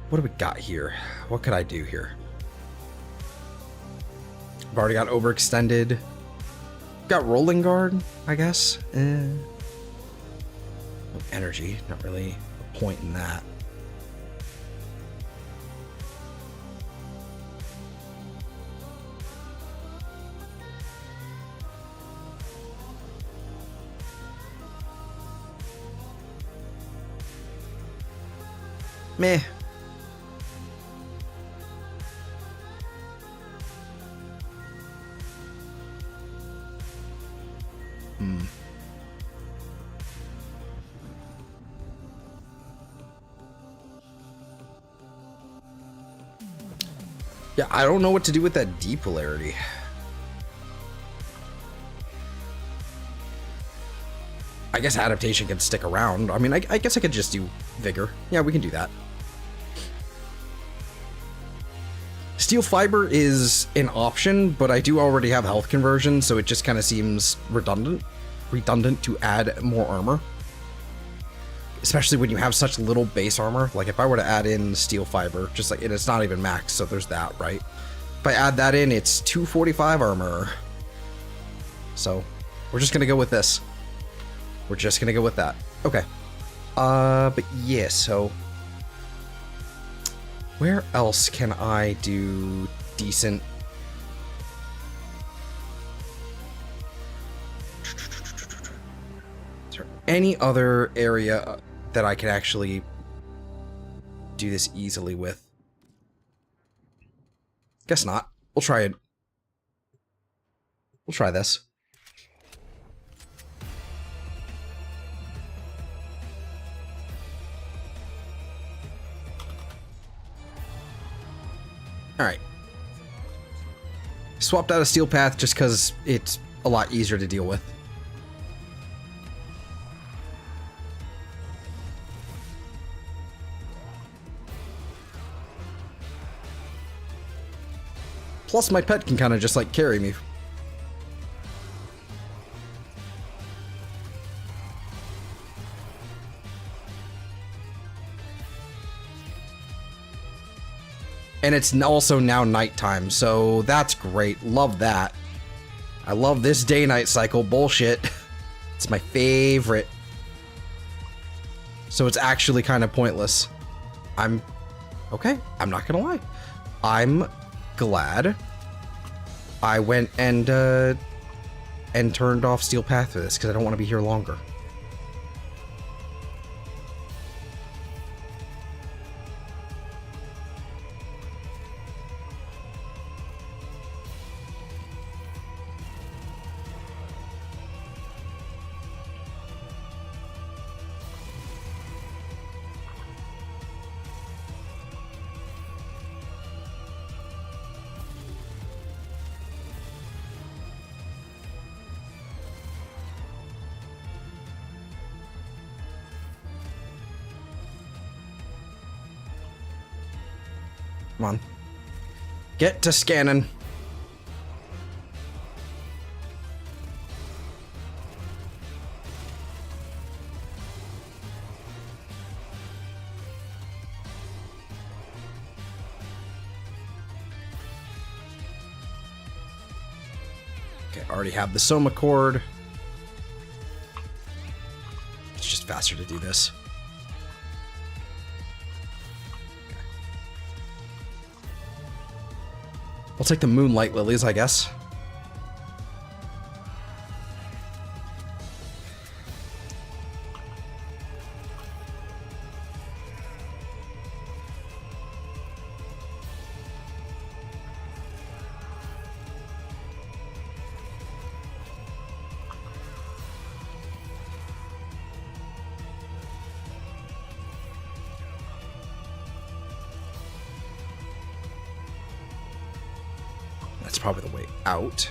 What do we got here? What could I do here? I've already got overextended. Got rolling guard, I guess. Energy, not really a point in that. Meh. Yeah, I don't know what to do with that D polarity. I guess adaptation can stick around. I mean, I guess I could just do vigor. Yeah, we can do that. Steel fiber is an option, but I do already have health conversion, so it just kind of seems redundant to add more armor. Especially when you have such little base armor. Like if I were to add in steel fiber, just like, and it's not even max, so there's that, right? If I add that in, it's 245 armor. So we're just gonna go with this. We're just gonna go with that. Okay. But yeah, so where else can I do decent? Is there any other area that I can actually do this easily with? Guess not. We'll try it. We'll try this. Alright. Swapped out a steel path just because it's a lot easier to deal with. Plus my pet can kind of just like carry me. And it's also now nighttime, so that's great. Love that. I love this day-night cycle bullshit. It's my favorite. So it's actually kind of pointless. Okay, I'm not gonna lie. I'm glad I went and turned off Steel Path for this, because I don't want to be here longer. Come on. Get to scanning. Okay, already have the Soma cord. It's just faster to do this. I'll take the Moonlight Lilies, I guess. That's probably the way out.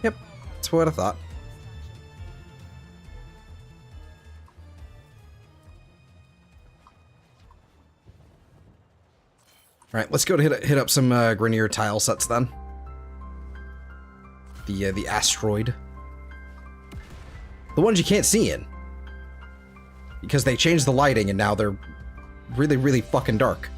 Yep, that's what I thought. All right, let's go to hit up some Grenier tile sets then. The asteroid, the ones you can't see in, because they changed the lighting and now they're really, really fucking dark.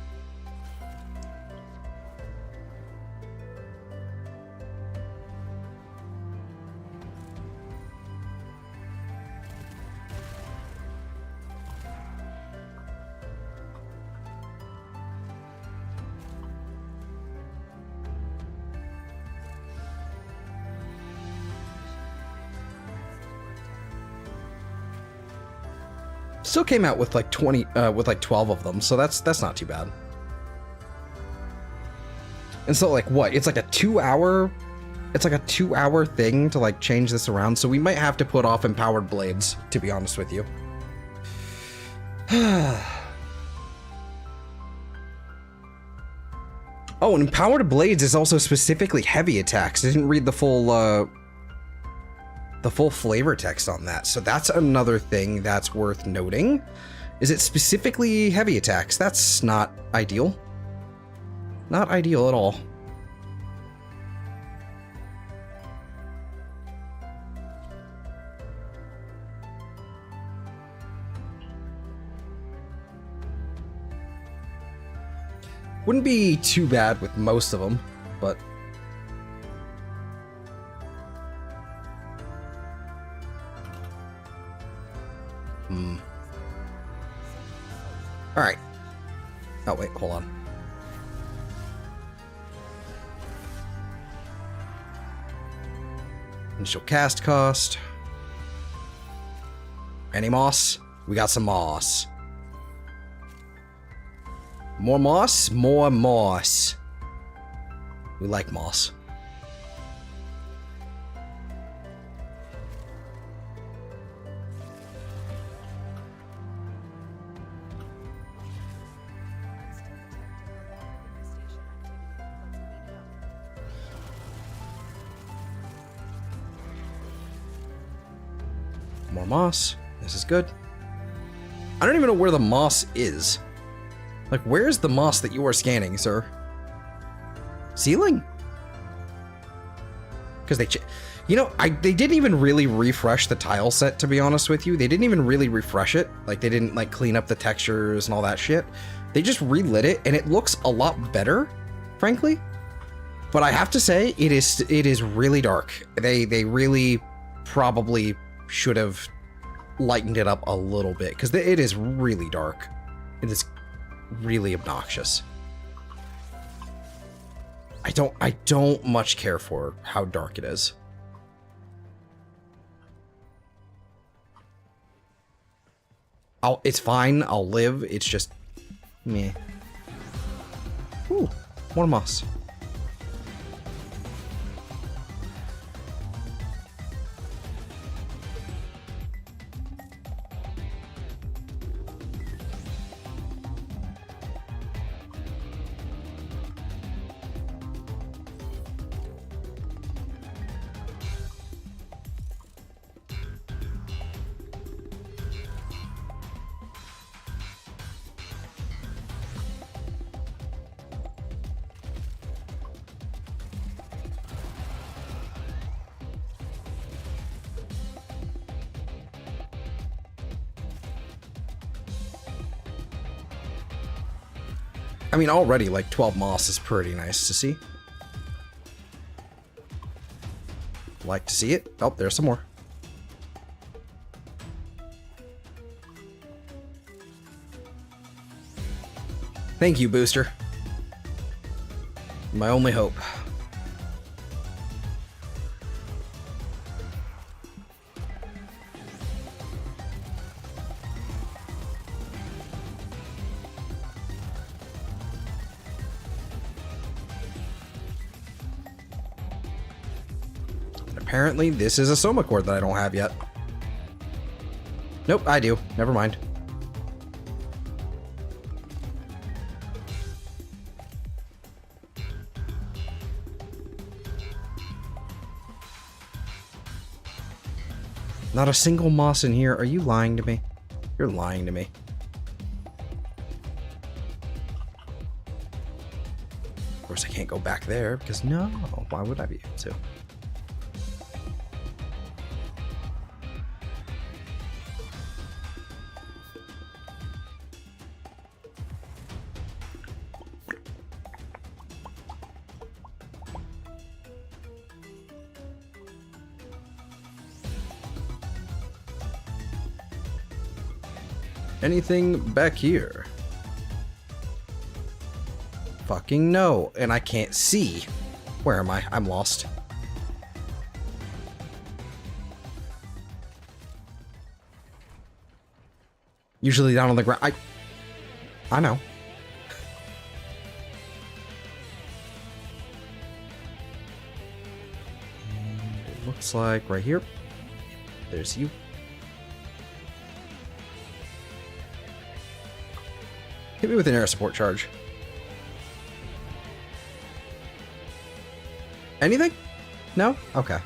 Still came out with like 20, with like 12 of them, so that's not too bad. And so like what? It's like a 2-hour, it's like a 2-hour thing to like change this around. So we might have to put off Empowered Blades, to be honest with you. Oh, and Empowered Blades is also specifically heavy attacks. I didn't read the full flavor text on that. So that's another thing that's worth noting. Is it specifically heavy attacks? That's not ideal. Not ideal at all. Wouldn't be too bad with most of them, but all right. Oh wait, hold on. Initial cast cost. Any moss? We got some moss. More moss? More moss. We like moss. More moss. This is good. I don't even know where the moss is. Like, where's the moss that you are scanning, sir? Ceiling? Because they, you know, they didn't even really refresh the tile set, to be honest with you. They didn't even really refresh it. Like, they didn't, like, clean up the textures and all that shit. They just relit it, and it looks a lot better, frankly. But I have to say, it is really dark. They really probably should have lightened it up a little bit, because it is really dark. It is really obnoxious. I don't much care for how dark it is. It's fine, I'll live, it's just meh. Ooh, more moss. I mean, already, like, 12 moss is pretty nice to see. Like to see it. Oh, there's some more. Thank you, Booster. My only hope. Apparently, this is a Soma cord that I don't have yet. Nope, I do. Never mind. Not a single moss in here. Are you lying to me? You're lying to me. Of course, I can't go back there because no. Why would I be able to? Anything back here? Fucking no, and I can't see. Where am I? I'm lost. Usually down on the ground. I know. And it looks like right here. There's you. Hit me with an air support charge. Anything? No? Okay.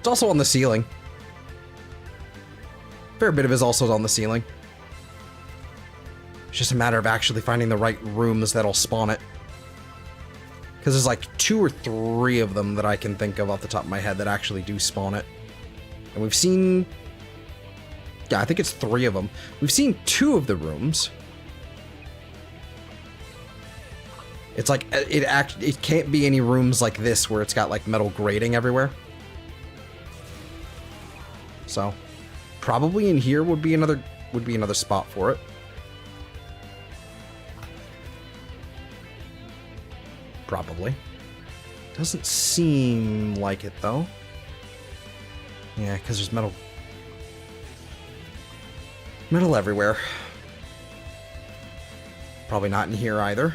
It's also on the ceiling. Fair bit of it is also on the ceiling. It's just a matter of actually finding the right rooms that'll spawn it. Because there's like 2 or 3 of them that I can think of off the top of my head that actually do spawn it. And we've seen... Yeah, I think it's 3 of them. We've seen 2 of the rooms. It's like, it can't be any rooms like this where it's got like metal grating everywhere. So, probably in here would be another spot for it. Probably. Doesn't seem like it though. Yeah, because there's metal everywhere. Probably not in here either.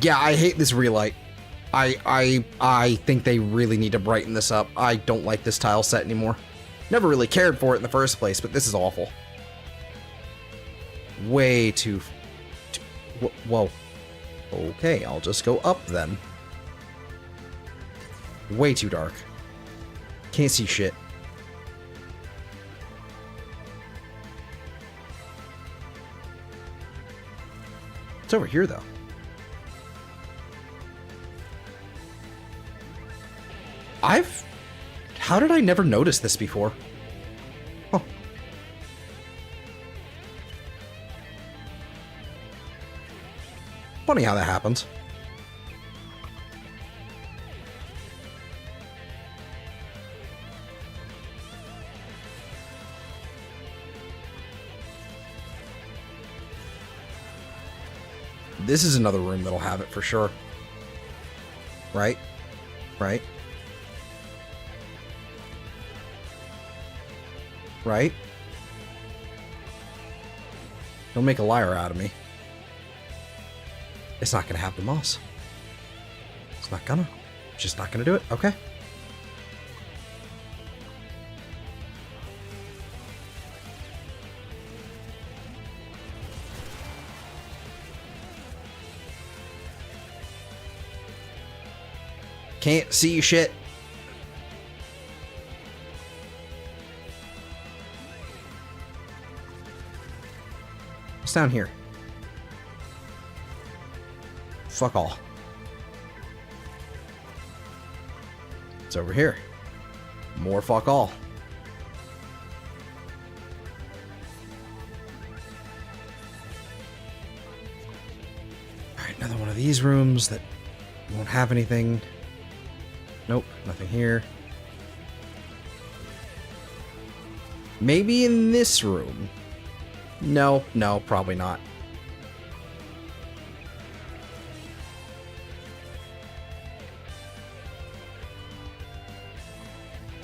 Yeah, I hate this relight. I think they really need to brighten this up. I don't like this tile set anymore. Never really cared for it in the first place, but this is awful. Way too... Whoa. Okay, I'll just go up then. Way too dark. Can't see shit. It's over here, though. How did I never notice this before? Huh. Funny how that happens. This is another room that'll have it for sure. Right? Right? Right? Don't make a liar out of me. It's not gonna have the moss. It's not gonna. It's just not gonna do it. Okay. Can't see shit. What's down here? Fuck all. It's over here. more fuck all. Alright, another one of these rooms that won't have anything. Nope, nothing here. Maybe in this room. No, probably not.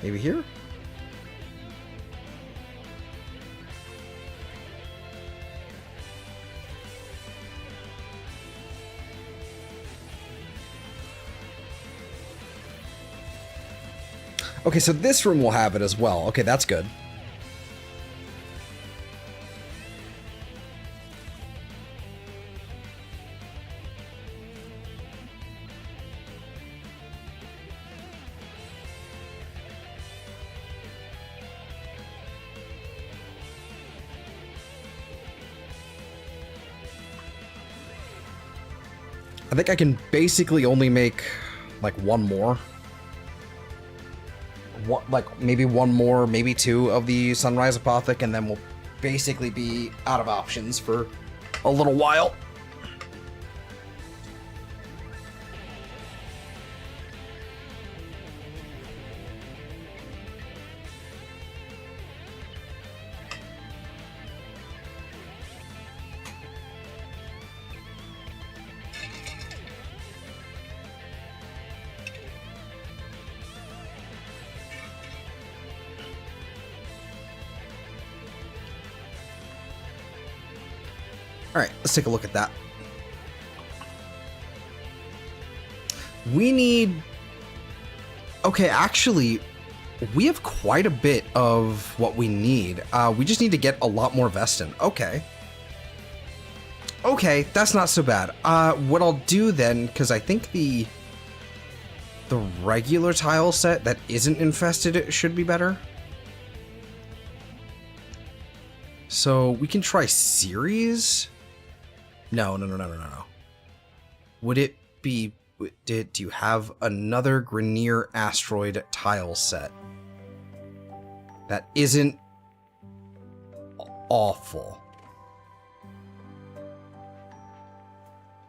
Maybe here? Okay, so this room will have it as well. Okay, that's good. I think I can basically only make like one more. Like maybe one more, maybe two of the Sunrise Apothic, and then we'll basically be out of options for a little while. Alright, let's take a look at that. We need... Okay, actually, we have quite a bit of what we need. We just need to get a lot more Vestin. Okay. Okay, that's not so bad. What I'll do then, because I think the regular tile set that isn't infested should be better. So we can try series. No. Would it be... do you have another Grineer Asteroid tile set that isn't awful?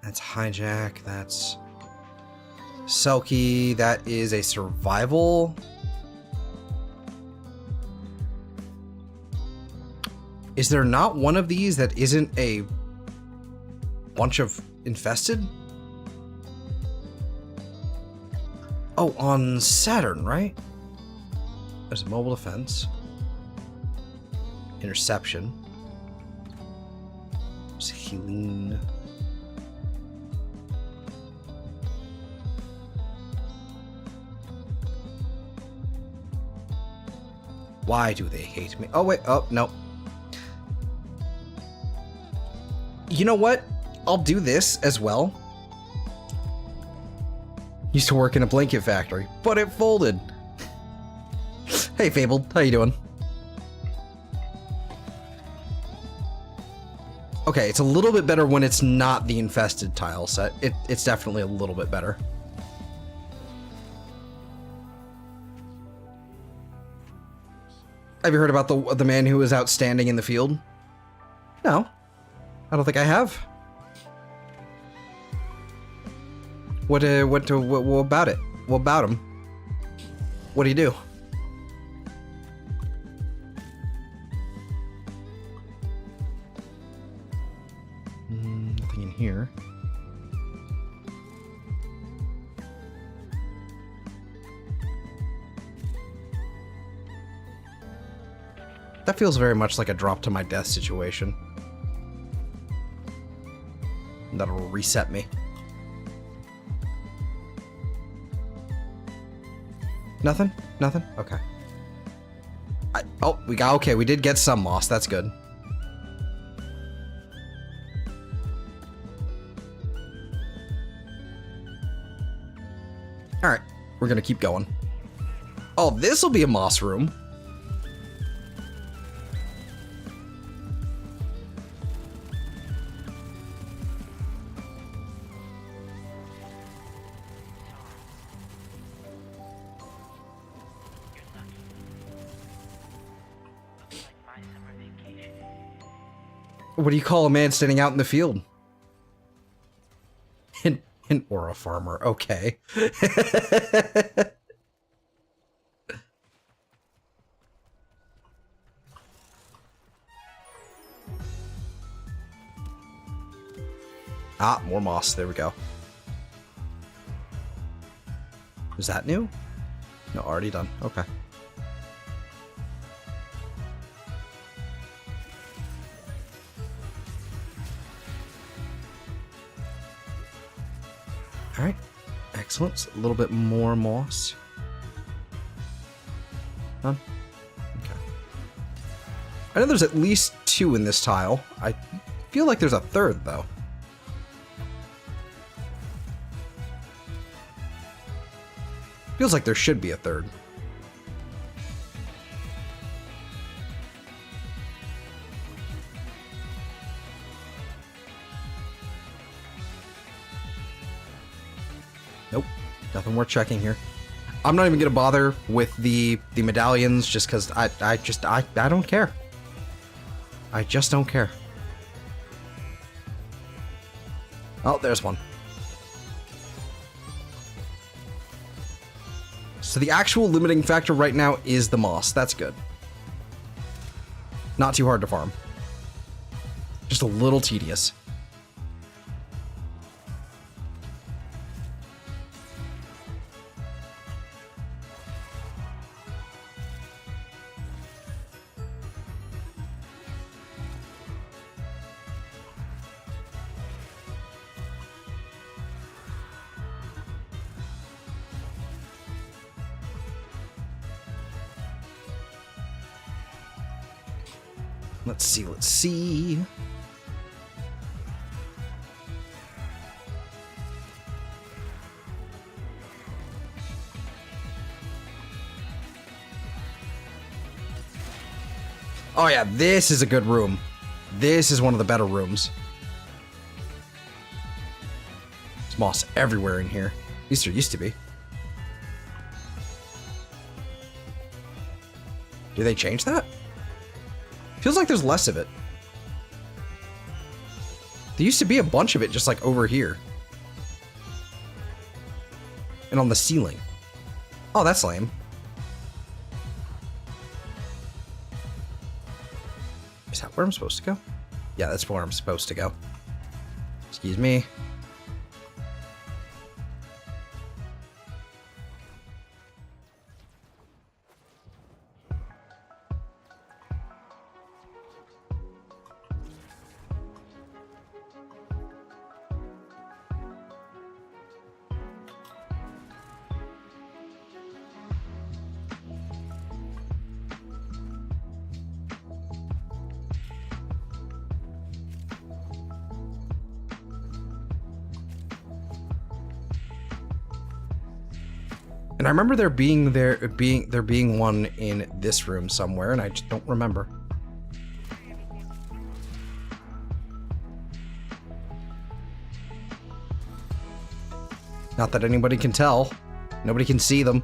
That's Hijack, that's Selkie, that is a survival. Is there not one of these that isn't a bunch of infested? Oh, on Saturn, right? There's mobile defense. Interception. There's healing. Why do they hate me? Oh, wait. Oh, no. You know what? I'll do this as well. Used to work in a blanket factory, but it folded. Hey, Fabled. How you doing? Okay, it's a little bit better when it's not the infested tile set. It's definitely a little bit better. Have you heard about the man who was outstanding in the field? No, I don't think I have. What about it? What about him? What do you do? Nothing in here. That feels very much like a drop to my death situation. That'll reset me. Nothing? Nothing? Okay. Okay, we did get some moss. That's good. Alright, we're gonna keep going. Oh, this'll be a moss room. What do you call a man standing out in the field? An aura farmer. Okay. Ah, more moss. There we go. Is that new? No, already done. Okay. Alright. Excellent. A little bit more moss. Done. Okay. I know there's at least 2 in this tile. I feel like there's a 3rd, though. Feels like there should be a 3rd. Nope. Nothing worth checking here. I'm not even gonna bother with the medallions just because I don't care. I just don't care. Oh, there's one. So the actual limiting factor right now is the moss. That's good. Not too hard to farm. Just a little tedious. Let's see. Oh yeah, this is a good room. This is one of the better rooms. There's moss everywhere in here. At least there used to be. Do they change that? Feels like there's less of it. There used to be a bunch of it just like over here. And on the ceiling. Oh, that's lame. Is that where I'm supposed to go? Yeah, that's where I'm supposed to go. Excuse me. And I remember there being one in this room somewhere, and I just don't remember. Not that anybody can tell. Nobody can see them.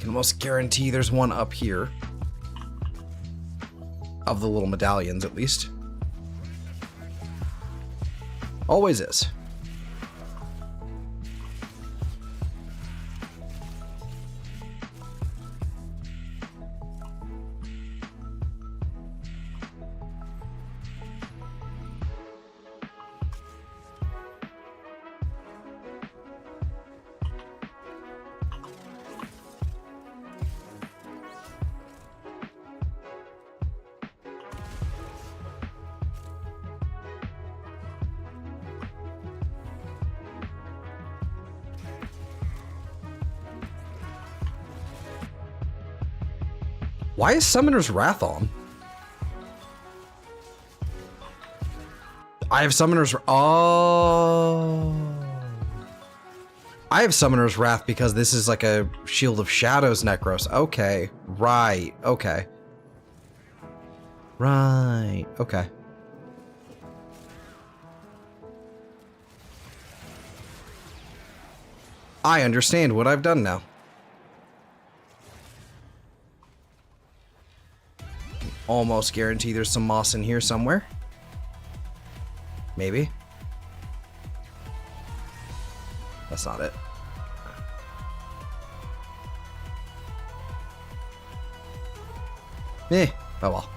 Can almost guarantee there's one up here. Of the little medallions, at least. Always is. Why is Summoner's Wrath on? I have Summoner's... Oh... I have Summoner's Wrath because this is like a Shield of Shadows Necros. Okay. Right. Okay. Right. Okay. I understand what I've done now. Almost guarantee there's some moss in here somewhere. Maybe. That's not it. Oh well.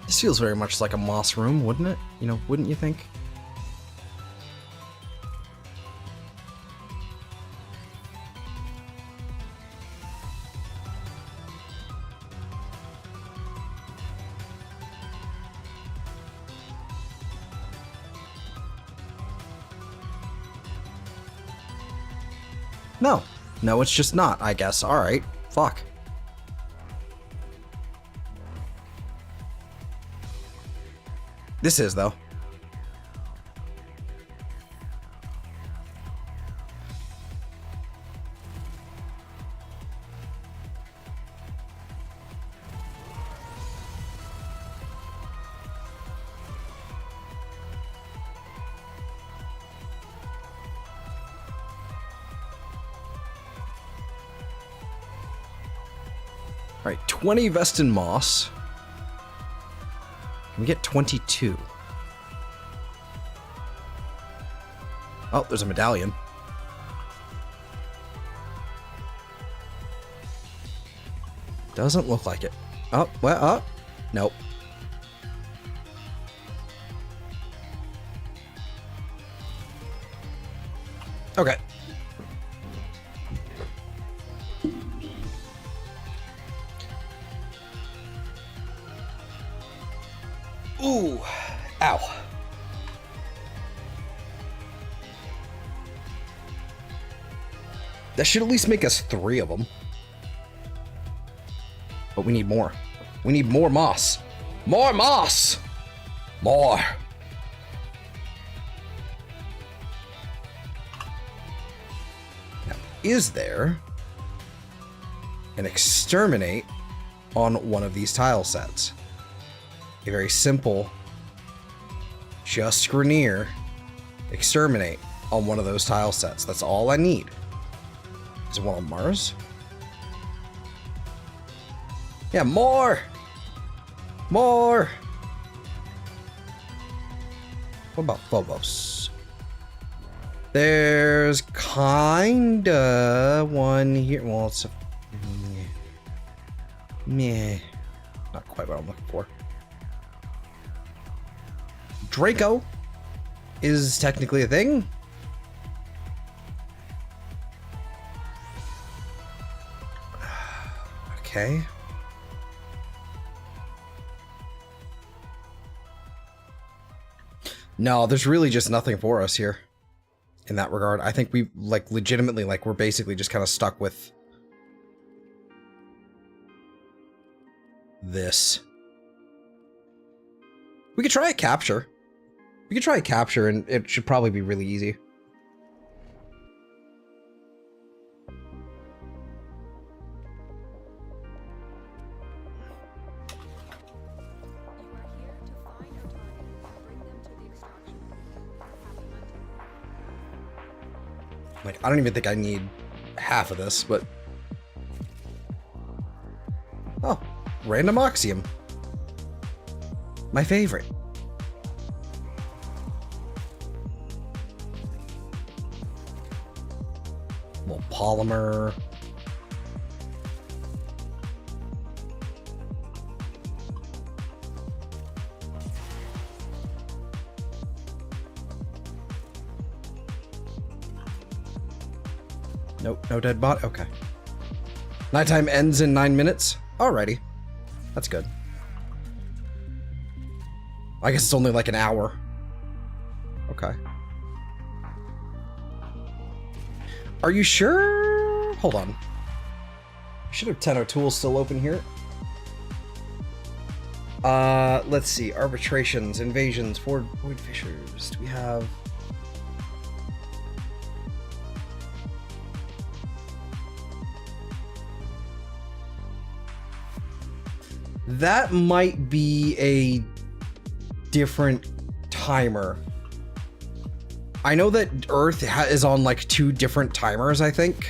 This feels very much like a moss room, wouldn't it? You know, wouldn't you think? No. No, it's just not, I guess. Alright. Fuck. This is, though. Alright, 20 Vestin Moss. Can we get 22? Oh, there's a medallion. Doesn't look like it. Oh, well, oh, nope. Okay. Ooh, ow. That should at least make us 3 of them. But we need more. We need more moss. More moss! More. Now, is there an exterminate on one of these tile sets? A very simple, just Grenier, exterminate on one of those tile sets. That's all I need. Is it one on Mars? Yeah, more! More! What about Phobos? There's kinda one here. Well, it's a... meh. Not quite what I'm looking for. Draco is technically a thing. Okay. No, there's really just nothing for us here in that regard. I think we, like, legitimately, like, we're basically just kind of stuck with this. We could try a capture. We could try a capture, and it should probably be really easy. Like, I don't even think I need half of this, but... Oh, random Oxium. My favorite. Little polymer. Nope, no dead bot. Okay. Nighttime ends in 9 minutes. Alrighty. That's good. I guess it's only like an hour. Okay. Are you sure? Hold on. Should have 10 tools still open here. Let's see. Arbitrations, invasions, void fissures. Do we have... That might be a different timer. I know that Earth is on like 2 different timers, I think.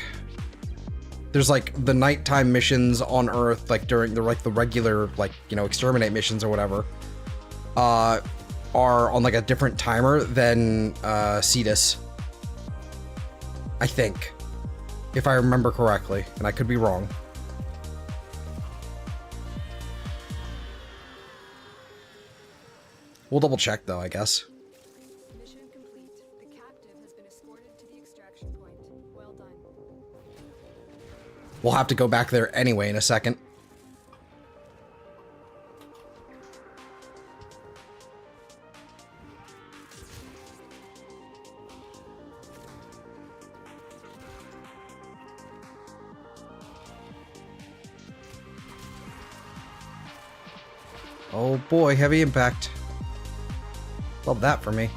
There's like the nighttime missions on Earth, like during the regular, like, you know, exterminate missions or whatever, are on like a different timer than Cetus. I think, if I remember correctly, and I could be wrong. We'll double check though, I guess. Mission complete. The captive has been escorted to the extraction point. Well done. We'll have to go back there anyway in a second. Oh boy, heavy impact. Love that for me.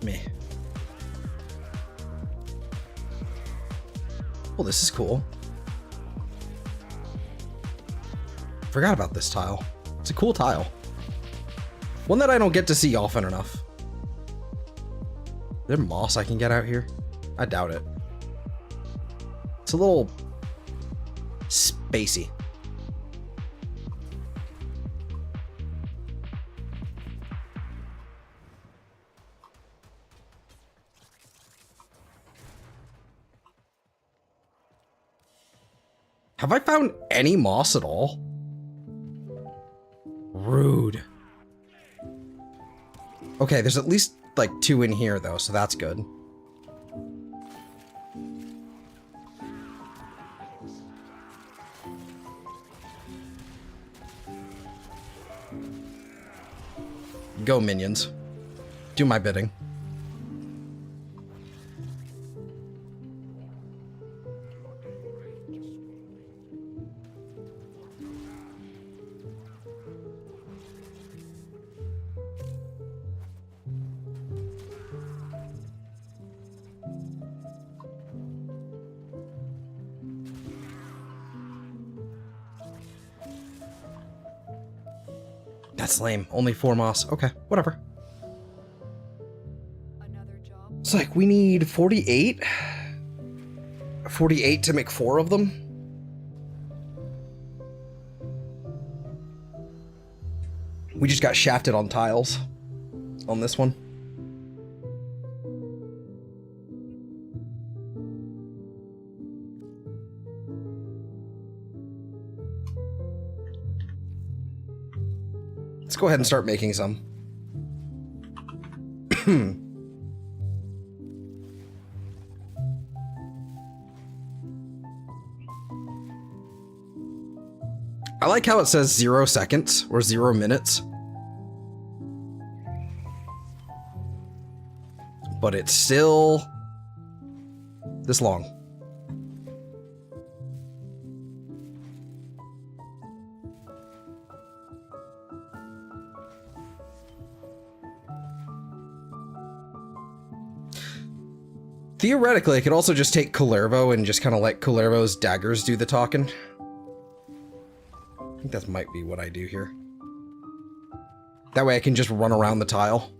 Meh. Well, this is cool. Forgot about this tile. It's a cool tile. One that I don't get to see often enough. Is there moss I can get out here? I doubt it. It's a little spacey. Have I found any moss at all? Rude. Okay, there's at least like 2 in here though, so that's good. Go, minions. Do my bidding. That's lame. Only 4 moss. Okay, whatever. Another job. It's like we need 48? 48 to make 4 of them? We just got shafted on tiles on this one. Let's go ahead and start making some. I like how it says 0 seconds or 0 minutes. But it's still this long. Theoretically, I could also just take Kullervo and just kind of let Kullervo's daggers do the talking. I think that might be what I do here. That way I can just run around the tile.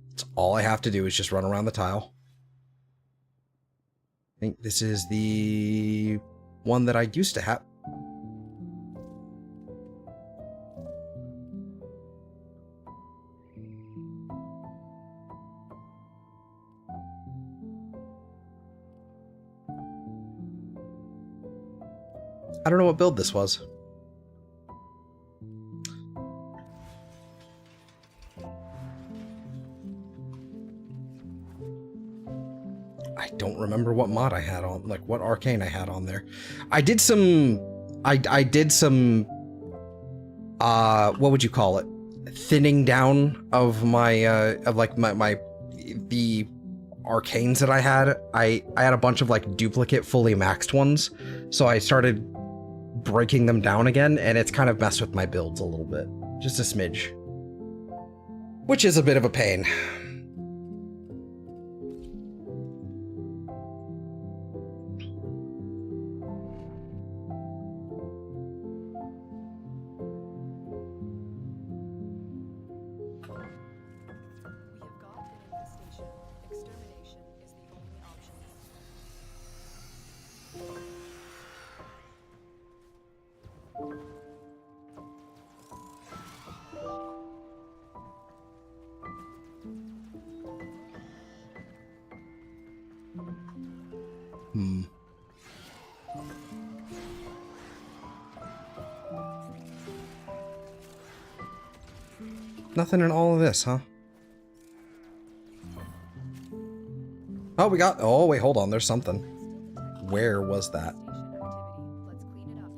That's all I have to do is just run around the tile. I think this is the one that I used to have. I don't know what build this was. I don't remember what mod I had on, like what arcane I had on there. I did some, I did some, what would you call it? Thinning down of my, the arcanes that I had. I had a bunch of like duplicate fully maxed ones. So I started breaking them down again, and it's kind of messed with my builds a little bit. Just a smidge. Which is a bit of a pain. We have got an infestation. Extermination is the only option. Nothing in all of this, huh? Oh, we got... Oh, wait, hold on. There's something. Where was that? Let's clean it up.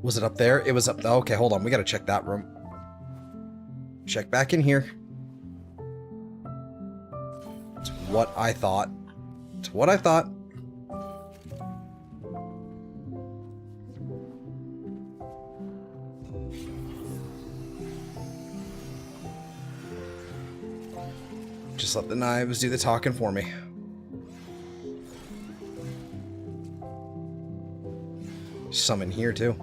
Was it up there? It was up... Okay, hold on. We gotta check that room. Check back in here. It's what I thought. It's what I thought. Just let the knives do the talking for me. Some in here, too.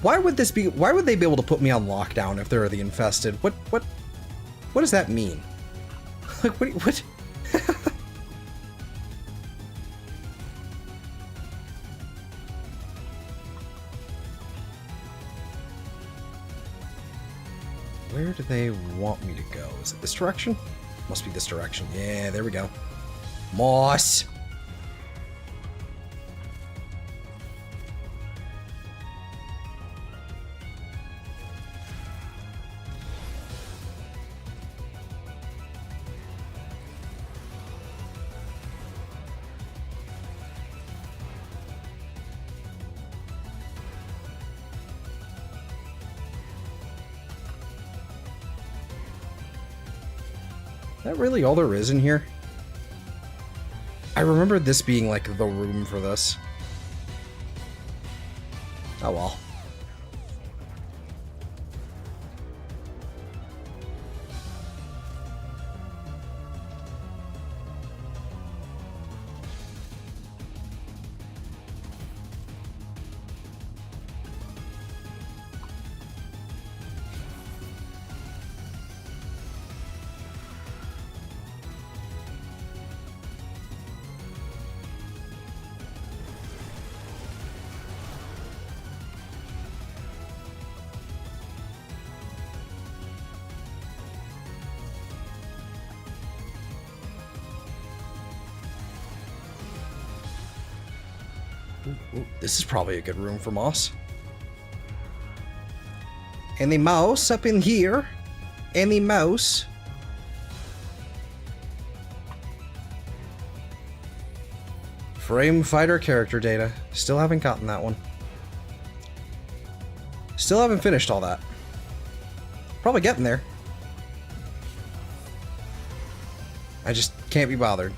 Why would this be? Why would they be able to put me on lockdown if they're the infested? What does that mean? Like, what? Where do they want me to go? Is it this direction? Must be this direction. Yeah, there we go. Moss! Is that really all there is in here? I remember this being like the room for this. Oh well. Ooh, this is probably a good room for Moss. And the mouse up in here. And the mouse. Frame fighter character data. Still haven't gotten that one. Still haven't finished all that. Probably getting there. I just can't be bothered.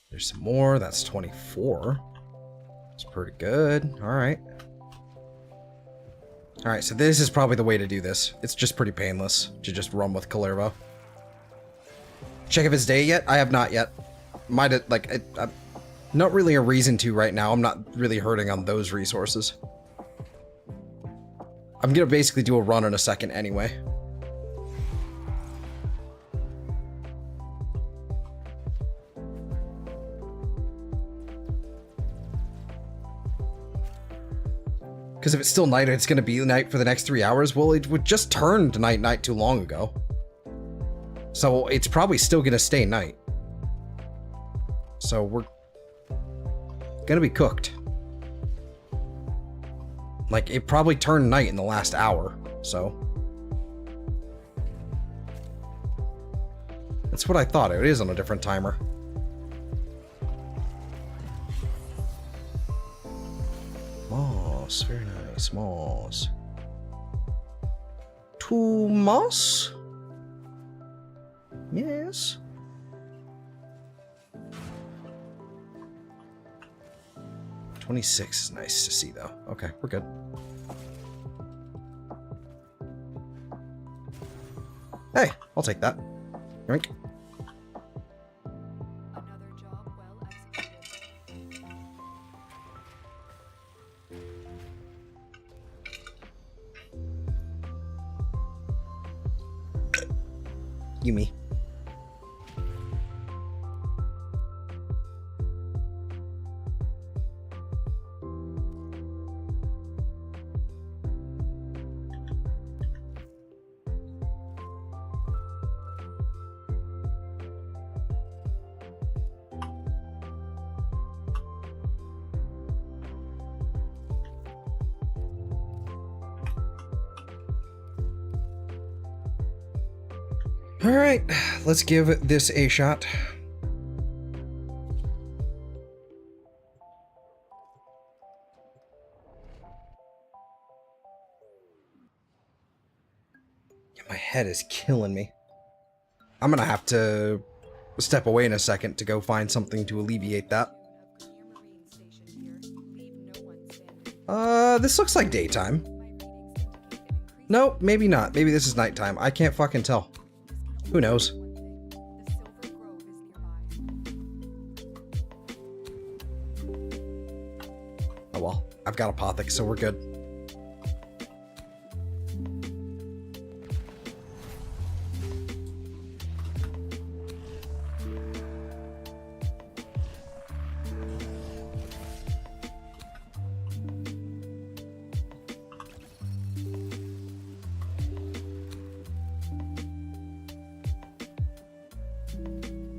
There's some more. That's 24. It's pretty good. Alright. Alright, so this is probably the way to do this. It's just pretty painless to just run with Kalervo. Check if it's day yet? I have not yet. Might have, like, not really a reason to right now. I'm not really hurting on those resources. I'm gonna basically do a run in a second anyway. Because if it's still night, it's going to be night for the next 3 hours. Well, it would just turn to night too long ago. So it's probably still going to stay night. So we're going to be cooked. Like, it probably turned night in the last hour. So that's what I thought. It is on a different timer. Moss, very nice. Moss. 2 moss? Yes. $26 is nice to see, though. Okay, we're good. Hey, I'll take that. Yoink. Another job well executed. Yumi. All right, let's give this a shot. My head is killing me. I'm gonna have to step away in a second to go find something to alleviate that. This looks like daytime. Nope, maybe not. Maybe this is nighttime. I can't fucking tell. Who knows? Oh well, I've got Apothic, so we're good.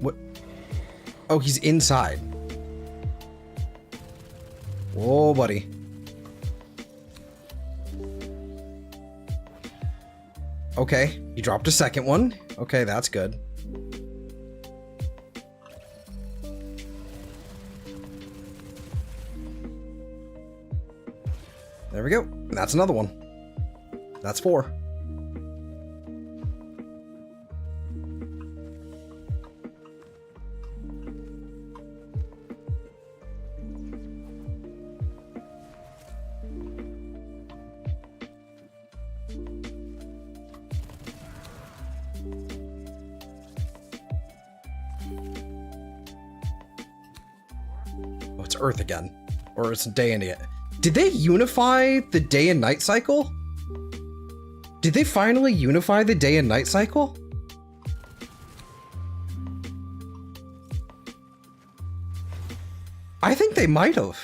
What? Oh, he's inside. Whoa, buddy. Okay, he dropped a second one. Okay, that's good. There we go. And that's another one. That's 4. Oh, it's Earth again. Or it's day into it. Did they unify the day and night cycle? Did they finally unify the day and night cycle? I think they might have.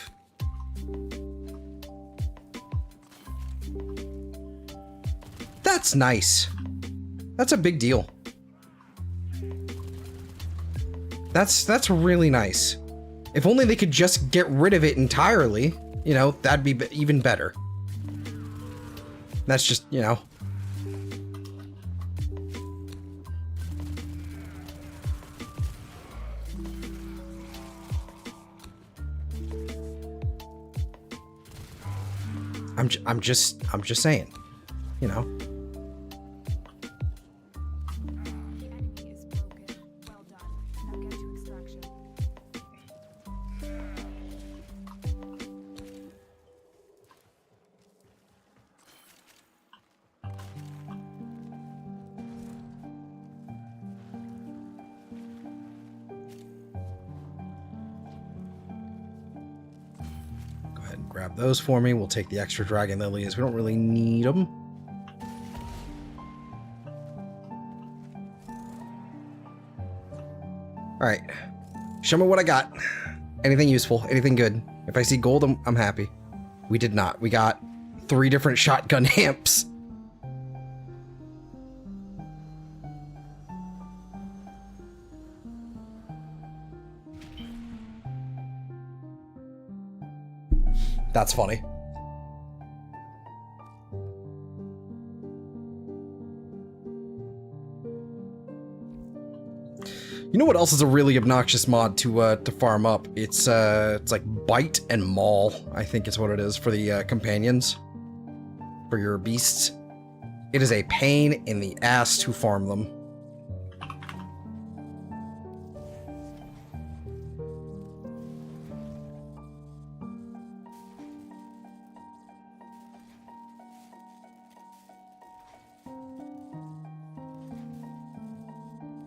That's nice. That's a big deal. That's really nice. If only they could just get rid of it entirely, you know, that'd be even better. That's just, you know. I'm just saying, you know. The enemy is broken. Well done. Now get to extraction. Go ahead and grab those for me. We'll take the extra dragon lilies. We don't really need them. Alright. Show me what I got. Anything useful, anything good. If I see gold, I'm happy. We did not. We got 3 different shotgun amps. That's funny. You know what else is a really obnoxious mod to farm up? It's like bite and maul, I think is what it is for the companions. For your beasts. It is a pain in the ass to farm them.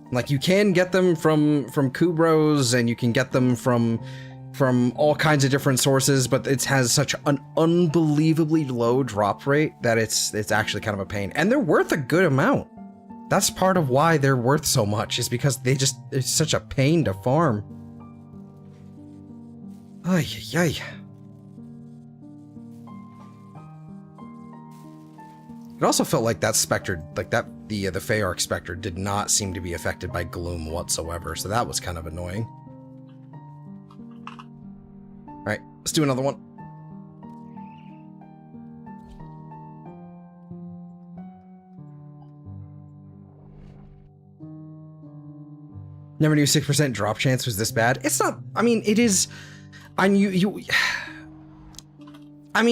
Like, you can get them from Kubros, and you can get them from all kinds of different sources, but it has such an unbelievably low drop rate that it's actually kind of a pain. And they're worth a good amount. That's part of why they're worth so much, is because it's such a pain to farm. Ay, ay, ay. It also felt like that Spectre, like that, the Feyarch Spectre did not seem to be affected by gloom whatsoever, so that was kind of annoying. Alright, let's do another one. Never knew 6% drop chance was this bad. It's not, I mean, it is, I mean,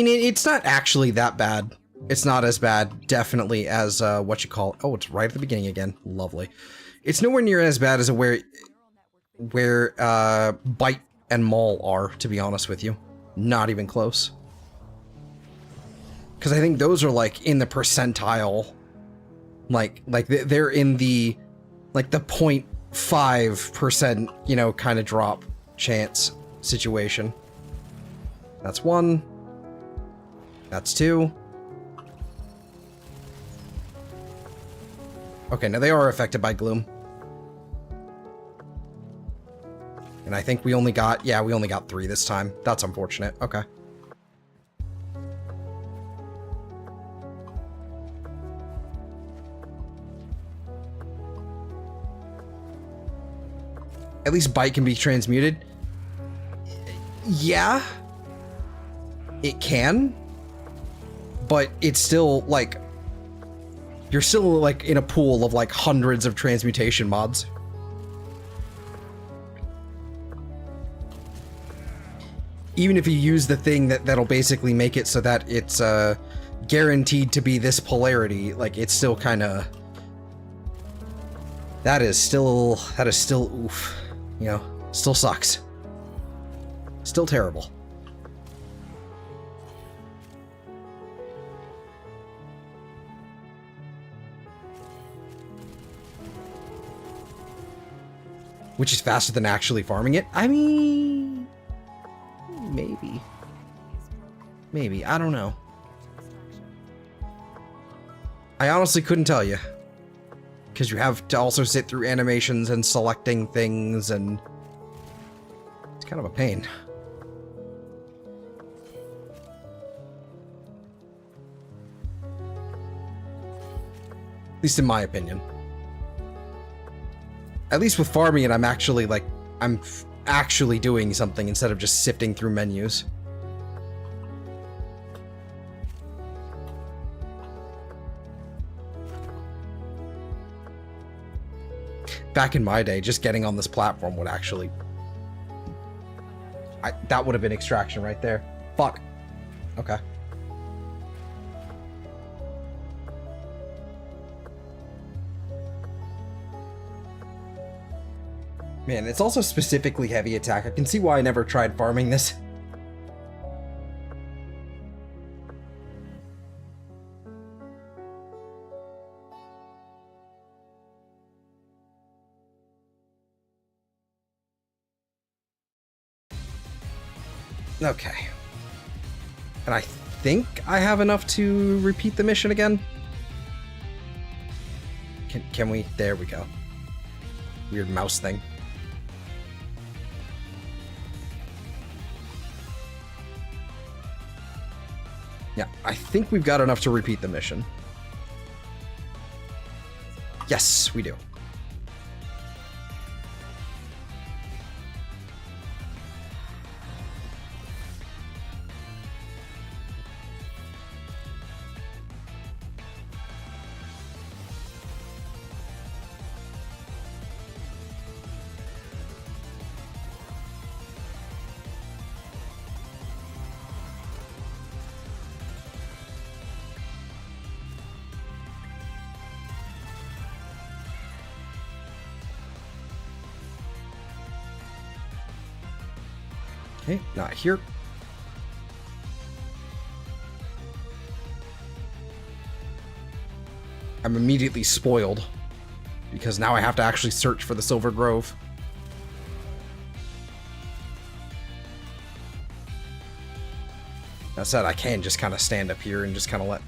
it's not actually that bad. It's not as bad, definitely, as, what you call it. Oh, it's right at the beginning again. Lovely. It's nowhere near as bad as where Bite and Maul are, to be honest with you. Not even close. Because I think those are, like, in the percentile. Like, they're in the, like, the 0.5%, you know, kind of drop chance situation. That's 1. That's 2. Okay, now they are affected by gloom. And I think we only got, yeah, we only got 3 this time. That's unfortunate. Okay. At least Bite can be transmuted. Yeah. It can. But it's still, like, you're still, like, in a pool of, like, hundreds of transmutation mods. Even if you use the thing that'll basically make it so that it's, guaranteed to be this polarity, like, it's still kind of... That is still oof. You know, still sucks. Still terrible. Which is faster than actually farming it? I mean... Maybe. Maybe. I don't know. Extraction. I honestly couldn't tell you. Because you have to also sit through animations and selecting things, and it's kind of a pain. At least in my opinion. At least with farming it, I'm actually, like, actually doing something instead of just sifting through menus. Back in my day, just getting on this platform would actually... that would have been extraction right there. Fuck. Okay. Man, it's also specifically heavy attack. I can see why I never tried farming this. Okay. And I think I have enough to repeat the mission again. Can we? There we go. Weird mouse thing. Yeah, I think we've got enough to repeat the mission. Yes, we do. Okay, not here. I'm immediately spoiled because now I have to actually search for the Silver Grove. That said, I can just kind of stand up here and just kind of let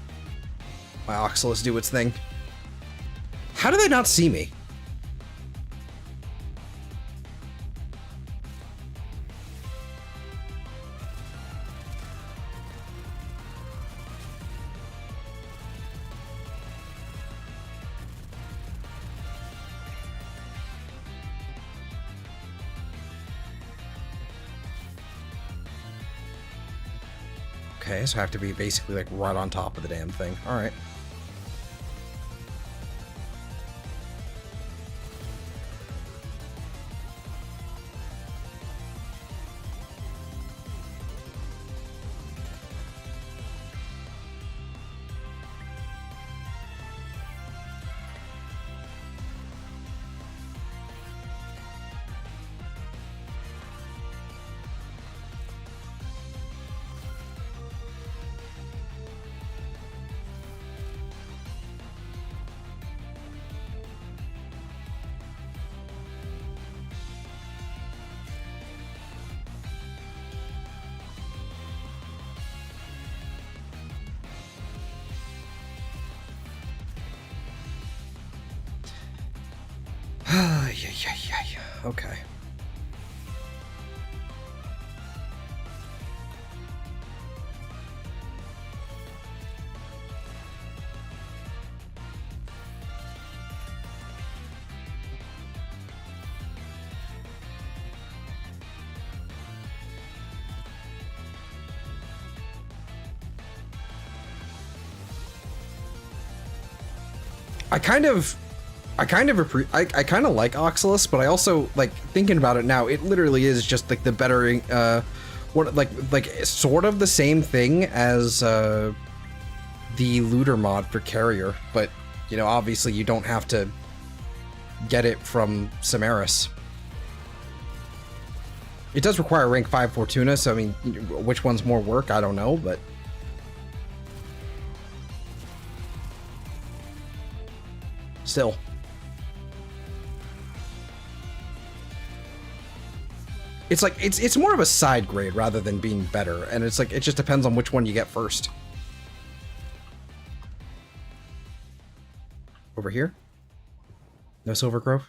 my Oxalis do its thing. How do they not see me? Okay, so I have to be basically like right on top of the damn thing. All right. Yeah. Okay. I kind of like Oxalis, but I also like thinking about it now. It literally is just like the bettering, like sort of the same thing as the looter mod for Carrier, but you know, obviously you don't have to get it from Samaris. It does require rank 5 Fortuna, so I mean, which one's more work? I don't know, but. Still. It's like, it's more of a side grade rather than being better, and it's like, it just depends on which one you get first. Over here? No Silver Grove?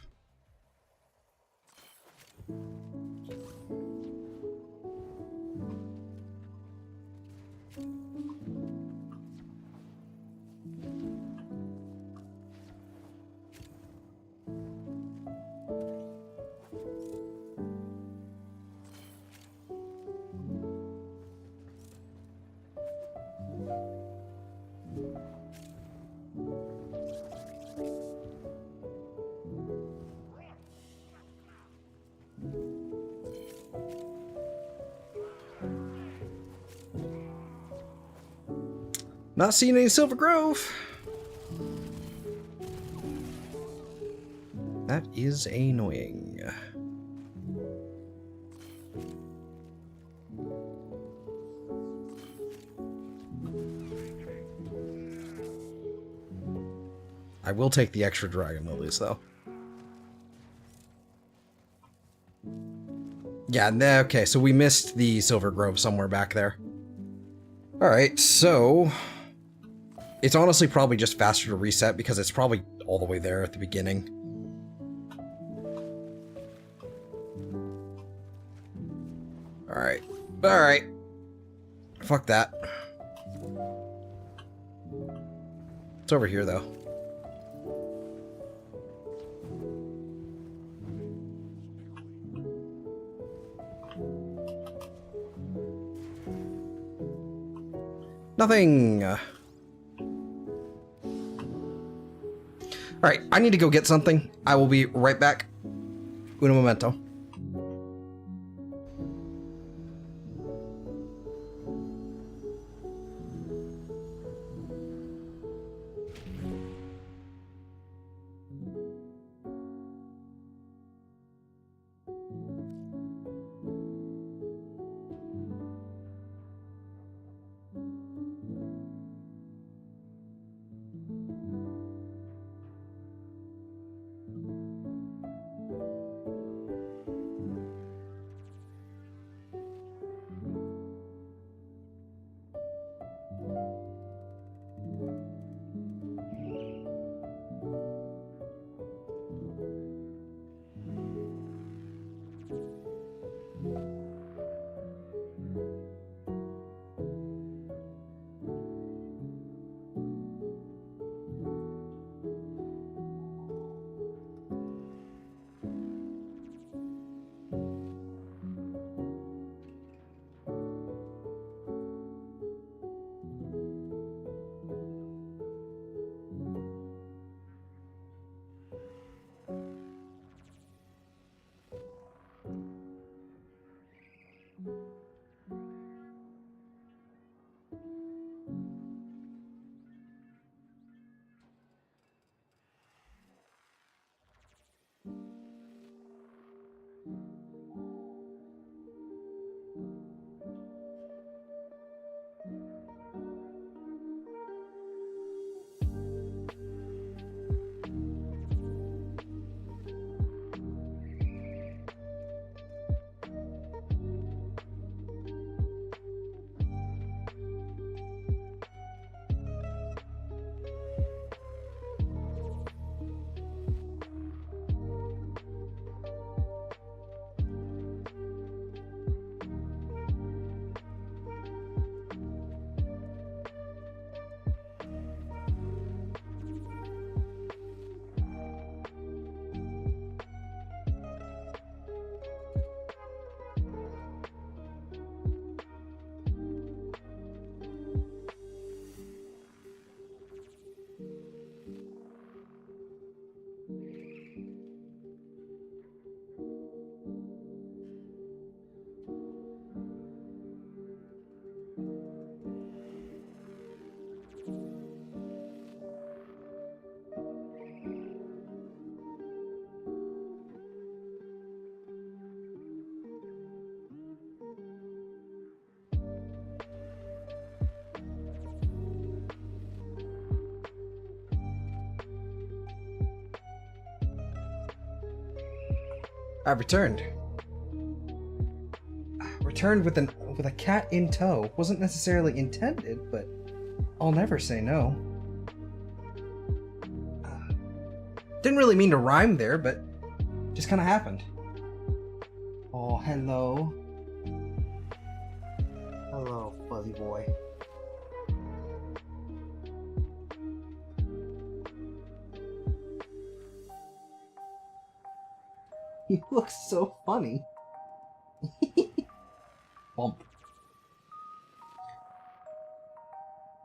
Not seeing any Silver Grove. That is annoying. I will take the extra dragon lilies, though. Yeah, okay, so we missed the Silver Grove somewhere back there. Alright, so... It's honestly probably just faster to reset because it's probably all the way there at the beginning. Alright. Alright. Fuck that. It's over here, though. Nothing. Alright, I need to go get something. I will be right back. Uno momento. I've returned. returned with a cat in tow. Wasn't necessarily intended, but I'll never say no. Didn't really mean to rhyme there, but just kind of happened. Oh, hello. Hello, fuzzy boy. He looks so funny. Bump.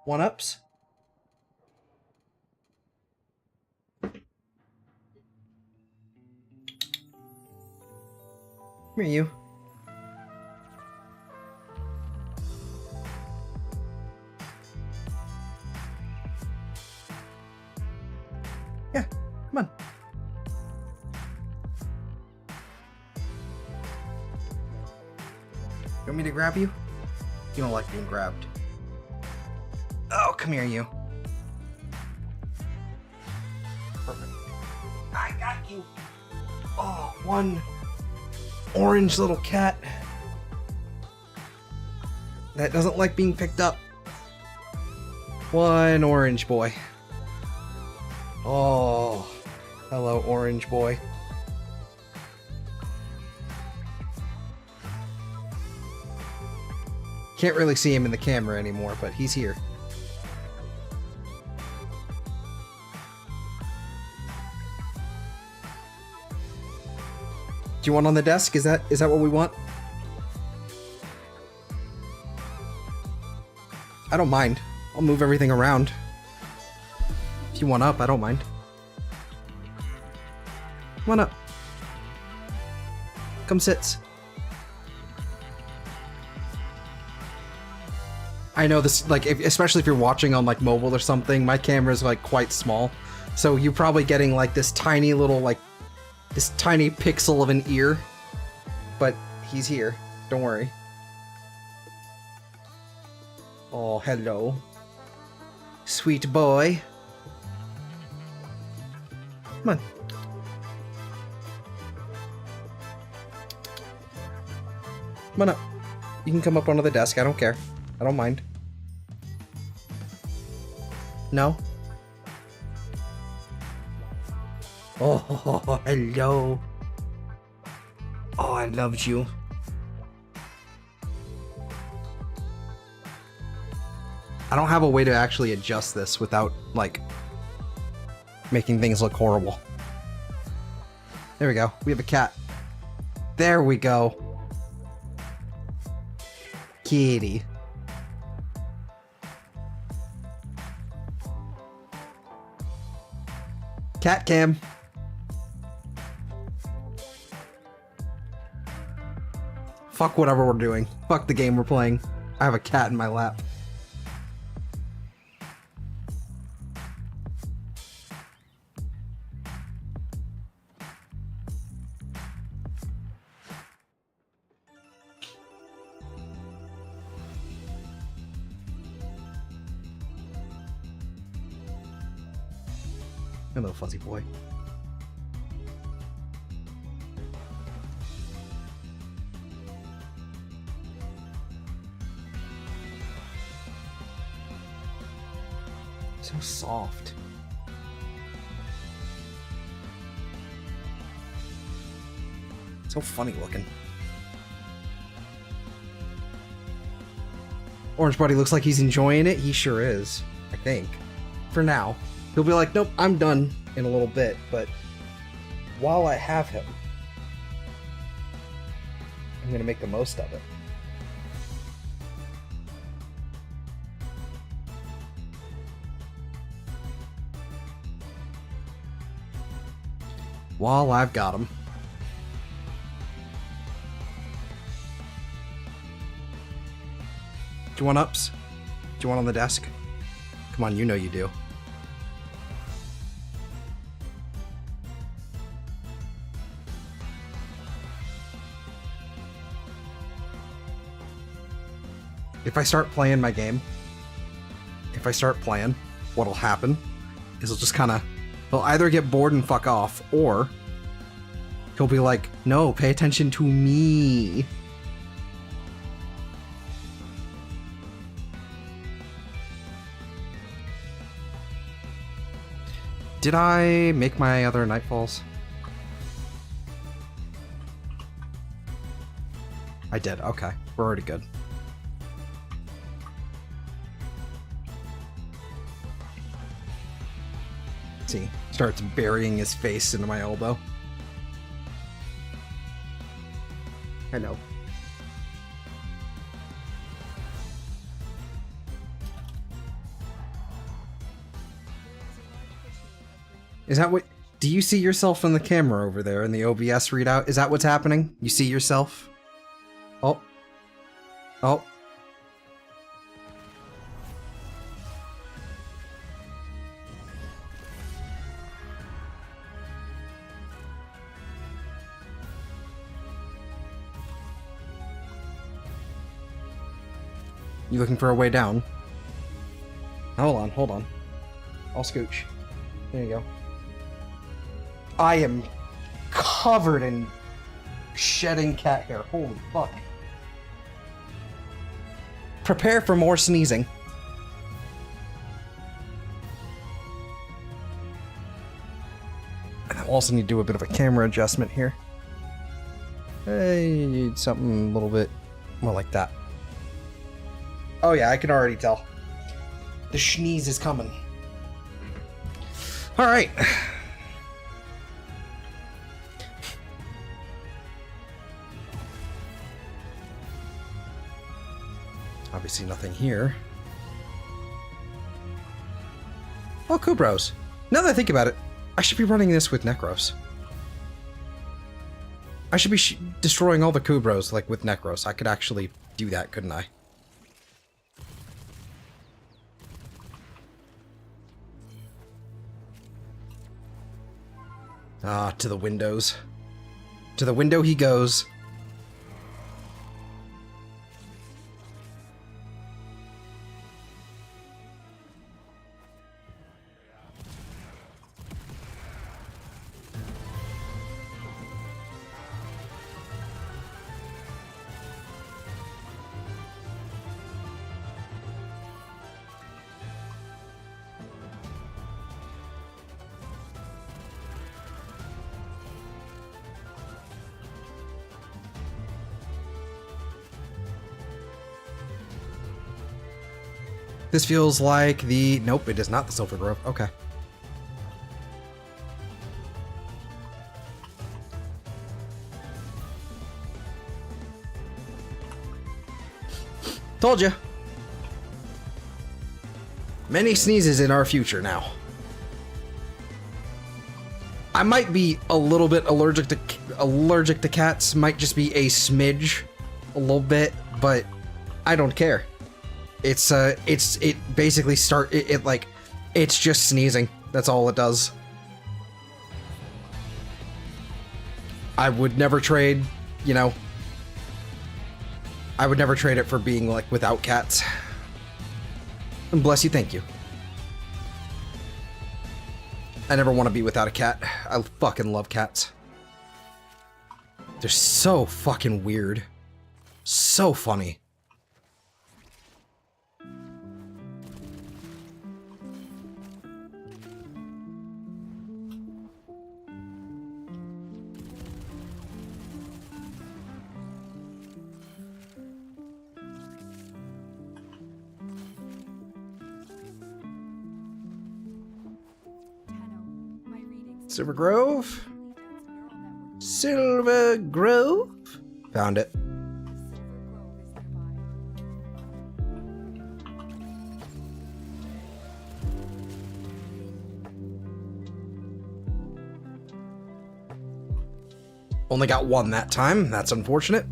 One-ups? Come here, you. Yeah, come on. You want me to grab you? You don't like being grabbed. Oh, come here, you. Perfect. I got you. Oh, one orange little cat that doesn't like being picked up. One orange boy. Oh, hello, orange boy. Can't really see him in the camera anymore, but he's here. Do you want on the desk? Is that what we want? I don't mind. I'll move everything around. If you want up, I don't mind. Come on up. Come sit. I know this, like, especially if you're watching on, like, mobile or something, my camera's, like, quite small. So you're probably getting, like, this tiny little, like, this tiny pixel of an ear. But he's here. Don't worry. Oh, hello. Sweet boy. Come on. Come on up. You can come up onto the desk, I don't care. I don't mind. No? Oh, hello. Oh, I loved you. I don't have a way to actually adjust this without, like, making things look horrible. There we go. We have a cat. There we go. Kitty. Cat cam. Fuck whatever we're doing. Fuck the game we're playing. I have a cat in my lap. Hello, fuzzy boy. So soft. So funny looking. Orange Buddy looks like he's enjoying it. He sure is, I think. For now. He'll be like, nope, I'm done in a little bit, but while I have him, I'm gonna make the most of it. While I've got him. Do you want ups? Do you want on the desk? Come on, you know you do. If I start playing my game, what'll happen is he'll just kind of, he'll either get bored and fuck off, or he'll be like, no, pay attention to me. Did I make my other nightfalls? I did. Okay. We're already good. See, starts burying his face into my elbow. I know. Is that what... Do you see yourself in the camera over there in the OBS readout? Is that what's happening? You see yourself? Oh. Oh. You looking for a way down? Hold on, hold on. I'll scooch. There you go. I am covered in shedding cat hair. Holy fuck. Prepare for more sneezing. And I also need to do a bit of a camera adjustment here. Hey, something a little bit more like that. Oh yeah, I can already tell. The schneeze is coming. Alright. Obviously nothing here. Oh, Kubros. Now that I think about it, I should be running this with Necros. I should be destroying all the Kubros, like, with Necros. I could actually do that, couldn't I? Ah, to the windows. To the window he goes. This feels like the... Nope, it is not the Silver Grove. Okay. Told you. Many sneezes in our future now. I might be a little bit allergic to cats. Might just be a smidge, a little bit, but I don't care. It basically it's just sneezing. That's all it does. I would never trade, you know. I would never trade it for being, like, without cats. And bless you, thank you. I never want to be without a cat. I fucking love cats. They're so fucking weird. So funny. Silver Grove? Silver Grove? Found it. Only got one that time. That's unfortunate.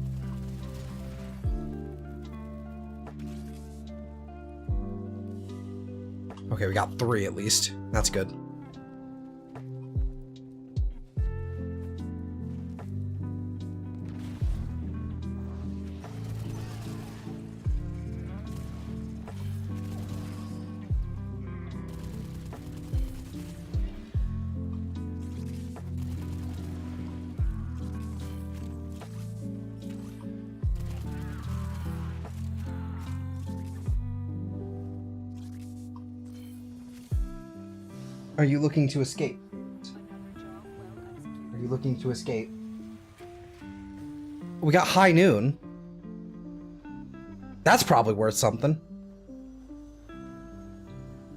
Okay, we got 3 at least. That's good. Are you looking to escape? Are you looking to escape? We got high noon. That's probably worth something.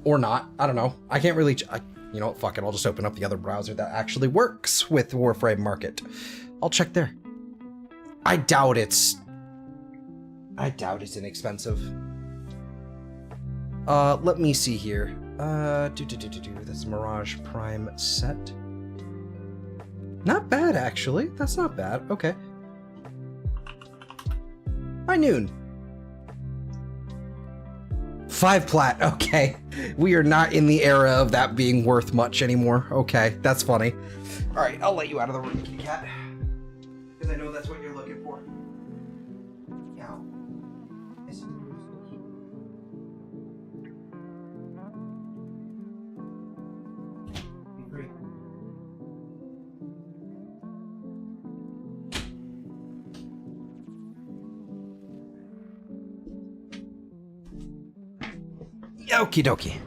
Or not. I don't know. I can't really... you know what? Fuck it. I'll just open up the other browser that actually works with Warframe Market. I'll check there. I doubt it's inexpensive. Let me see here. That's Mirage Prime set. Not bad, actually. That's not bad. Okay. High noon. 5 plat. Okay. We are not in the era of that being worth much anymore. Okay. That's funny. Alright, I'll let you out of the room, kitty cat. Because I know that's what you're looking for. Meow. Be free. Okie dokie.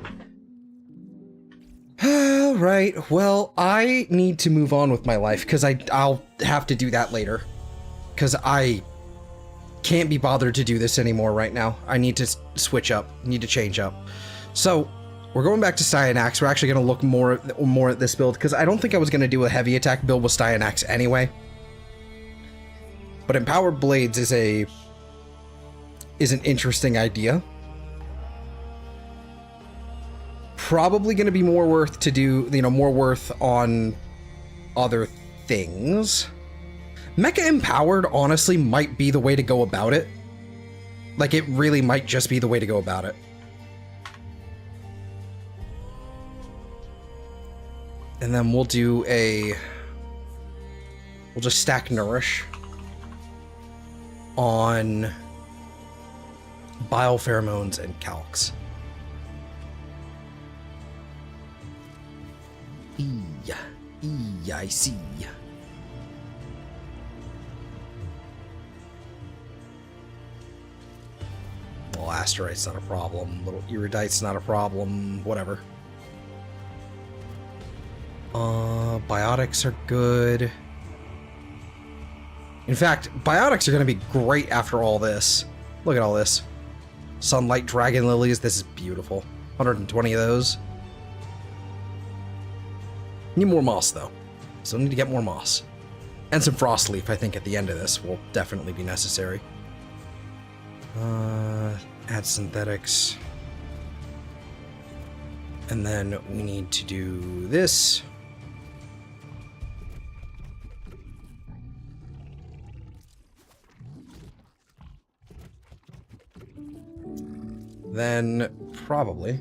Alright, well, I need to move on with my life, because I'll have to do that later. Because I can't be bothered to do this anymore right now. I need to switch up, need to change up. So, we're going back to Styanax. We're actually going to look more at this build, because I don't think I was going to do a heavy attack build with Styanax anyway. But Empowered Blades is an interesting idea. Probably going to be more worth to do, you know, more worth on other things. Mecha Empowered, honestly, might be the way to go about it. Like, it really might just be the way to go about it. And then we'll do we'll just stack Nourish on Biopheromones and Calx. I see. Well, Asteroid's not a problem. Little Erudite's not a problem. Whatever. Biotics are good. In fact, biotics are going to be great after all this. Look at all this. Sunlight Dragon Lilies. This is beautiful. 120 of those. Need more moss, though. Still need to get more moss. And some frost leaf, I think, at the end of this will definitely be necessary. Add synthetics. And then we need to do this. Then, probably.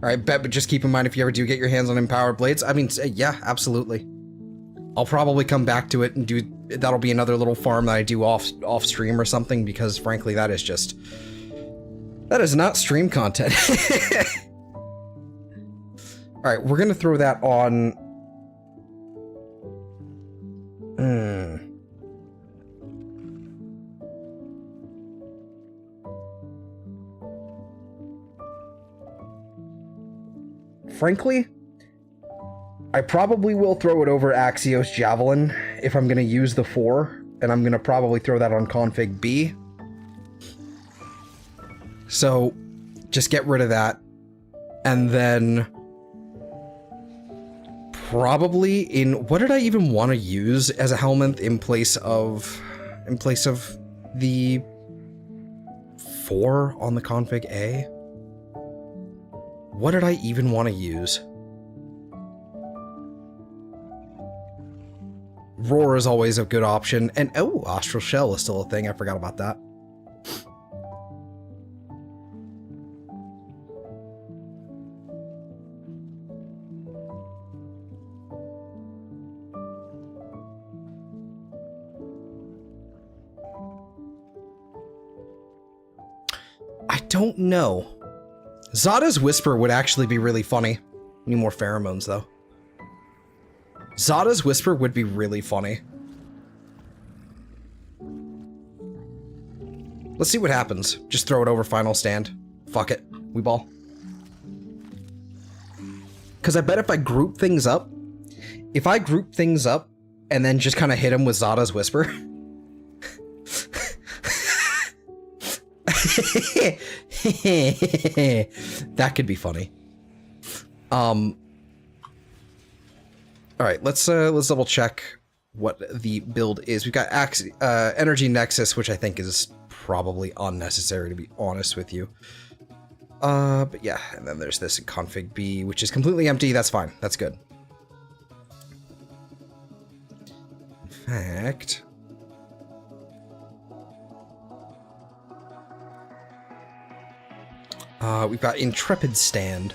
Alright, but just keep in mind if you ever do get your hands on Empowered Blades. I mean, yeah, absolutely. I'll probably come back to it and do... That'll be another little farm that I do off stream or something, because frankly, that is just... That is not stream content. Alright, we're gonna throw that on... Frankly, I probably will throw it over Axios Javelin if I'm going to use the 4, and I'm going to probably throw that on config B. So, just get rid of that, and then probably in... What did I even want to use as a helmet in place of the 4 on the config A? What did I even want to use? Roar is always a good option. And, oh, Astral Shell is still a thing. I forgot about that. I don't know. Zada's Whisper would actually be really funny. Need more pheromones, though. Zada's Whisper would be really funny. Let's see what happens. Just throw it over Final Stand. Fuck it. We ball. Because I bet if I group things up, and then just kind of hit him with Zada's Whisper, that could be funny. All right, let's double check what the build is. We've got Energy Nexus, which I think is probably unnecessary, to be honest with you. But yeah, and then there's this config B, which is completely empty. That's fine. That's good. In fact, we've got Intrepid Stand,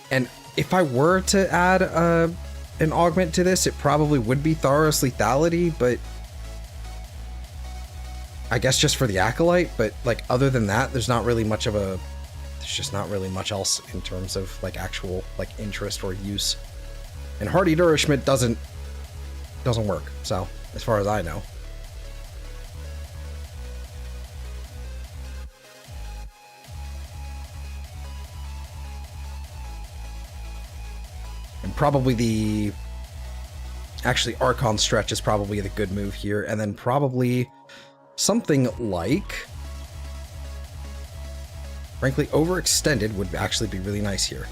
and if I were to add an augment to this, it probably would be Tharos Lethality, but I guess just for the Acolyte. But like other than that, there's not really much of a, there's just not really much else in terms of like actual like interest or use. And Hearty Nourishment doesn't work, so as far as I know. And probably the, actually Archon Stretch is probably the good move here, and then probably something like, frankly, Overextended would actually be really nice here.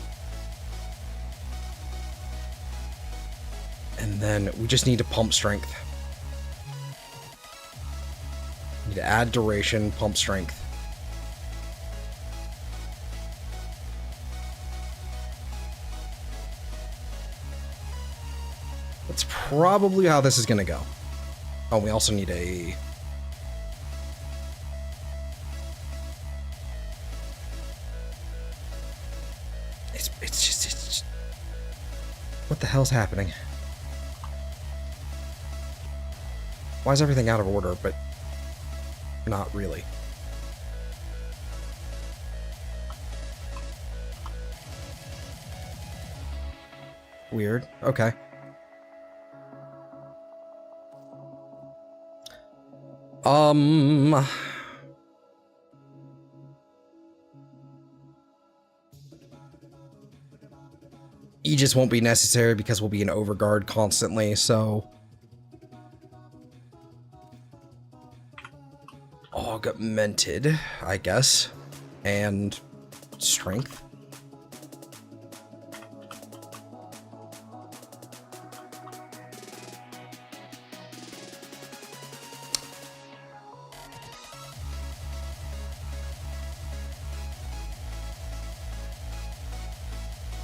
And then we just need to pump strength. Need to add duration, pump strength. That's probably how this is going to go. Oh, we also need a... It's just... What the hell's happening? Why is everything out of order, but not really? Weird. Okay. Aegis won't be necessary because we'll be in overguard constantly, so... Augmented, I guess. And strength.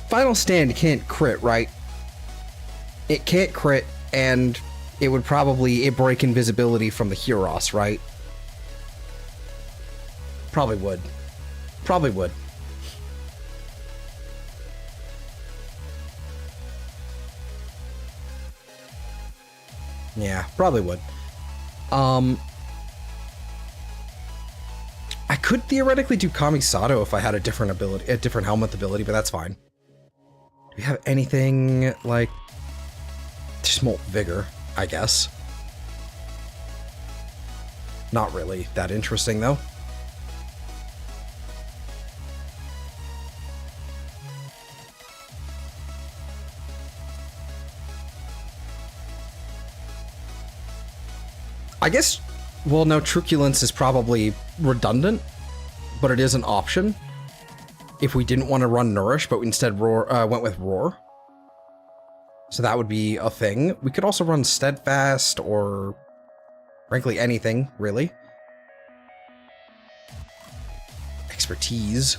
Final Stand can't crit, right? It can't crit, and it would probably break invisibility from the Huros, right? Probably would. Probably would. Yeah, probably would. I could theoretically do Kamisato if I had a different ability, a different helmet ability, but that's fine. Do we have anything like just Molt Vigor, I guess? Not really that interesting though. I guess, well, no, Truculence is probably redundant, but it is an option if we didn't want to run Nourish, but we instead went with Roar. So that would be a thing. We could also run Steadfast or, frankly, anything, really. Expertise.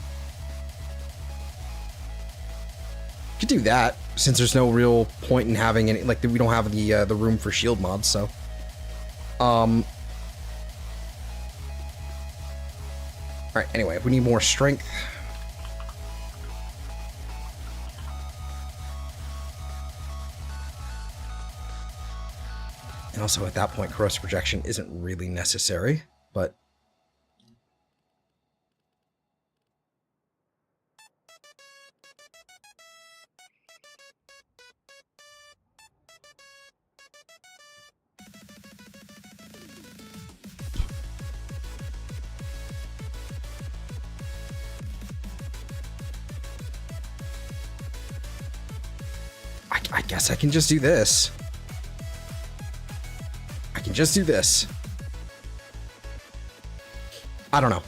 Could do that, since there's no real point in having any, like, we don't have the room for shield mods, so... Alright, anyway, we need more strength. And also at that point, corrosive projection isn't really necessary, but... I guess I can just do this. I can just do this. I don't know.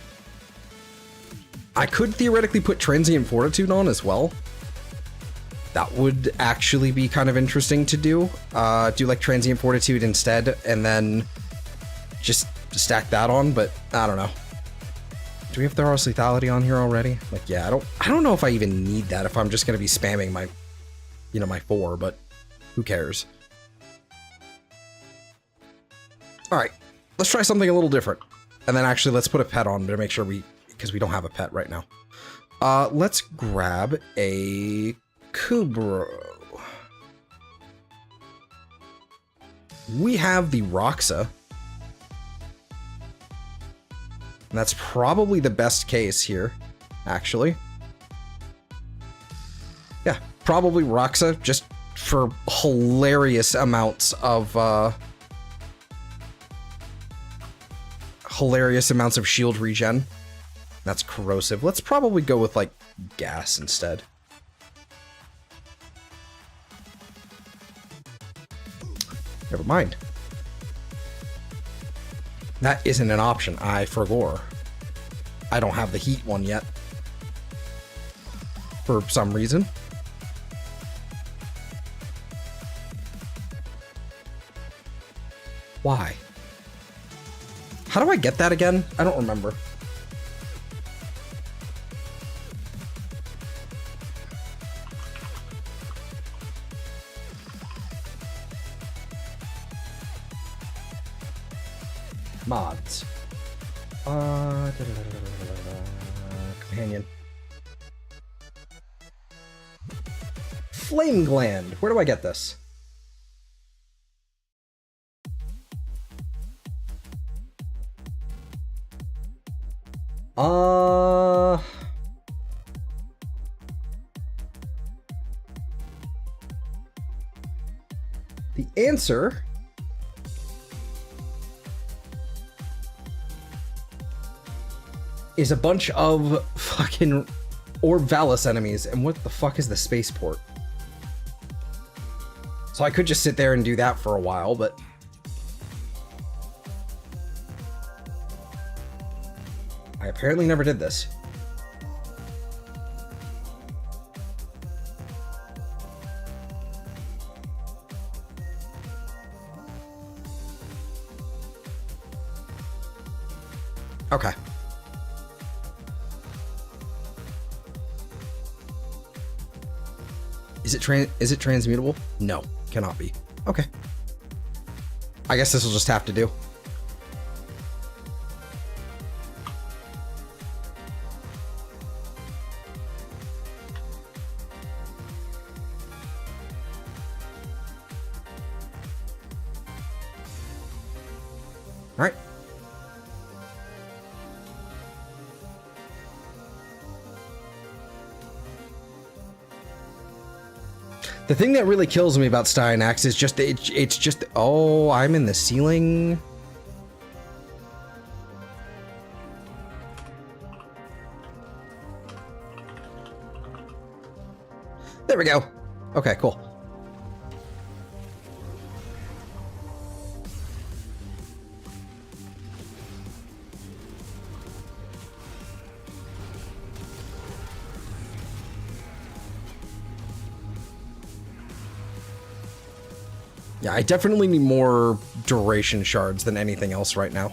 I could theoretically put Transient Fortitude on as well. That would actually be kind of interesting to do. Do like Transient Fortitude instead, and then just stack that on, but I don't know. Do we have Thoros Lethality on here already? Like, yeah, I don't know if I even need that if I'm just going to be spamming my, you know, my 4, but who cares? All right, let's try something a little different. And then actually let's put a pet on to make sure because we don't have a pet right now. Let's grab a Kubro. We have the Roxa. And that's probably the best case here, actually. Yeah, probably Roxa, just for hilarious amounts of shield regen. That's corrosive. Let's probably go with like gas instead. Never mind. That isn't an option. I forgot. I don't have the heat one yet. For some reason. Why? How do I get that again? I don't remember. Mods. Companion. Flame Gland. Where do I get this? The answer is a bunch of fucking Orb Valis enemies. And what the fuck is the spaceport? So I could just sit there and do that for a while, but I apparently never did this. Okay. Is it transmutable? No, cannot be. Okay. I guess this will just have to do. All right. The thing that really kills me about Styanax is just, it's just, oh, I'm in the ceiling. There we go. Okay, cool. Yeah, I definitely need more duration shards than anything else right now.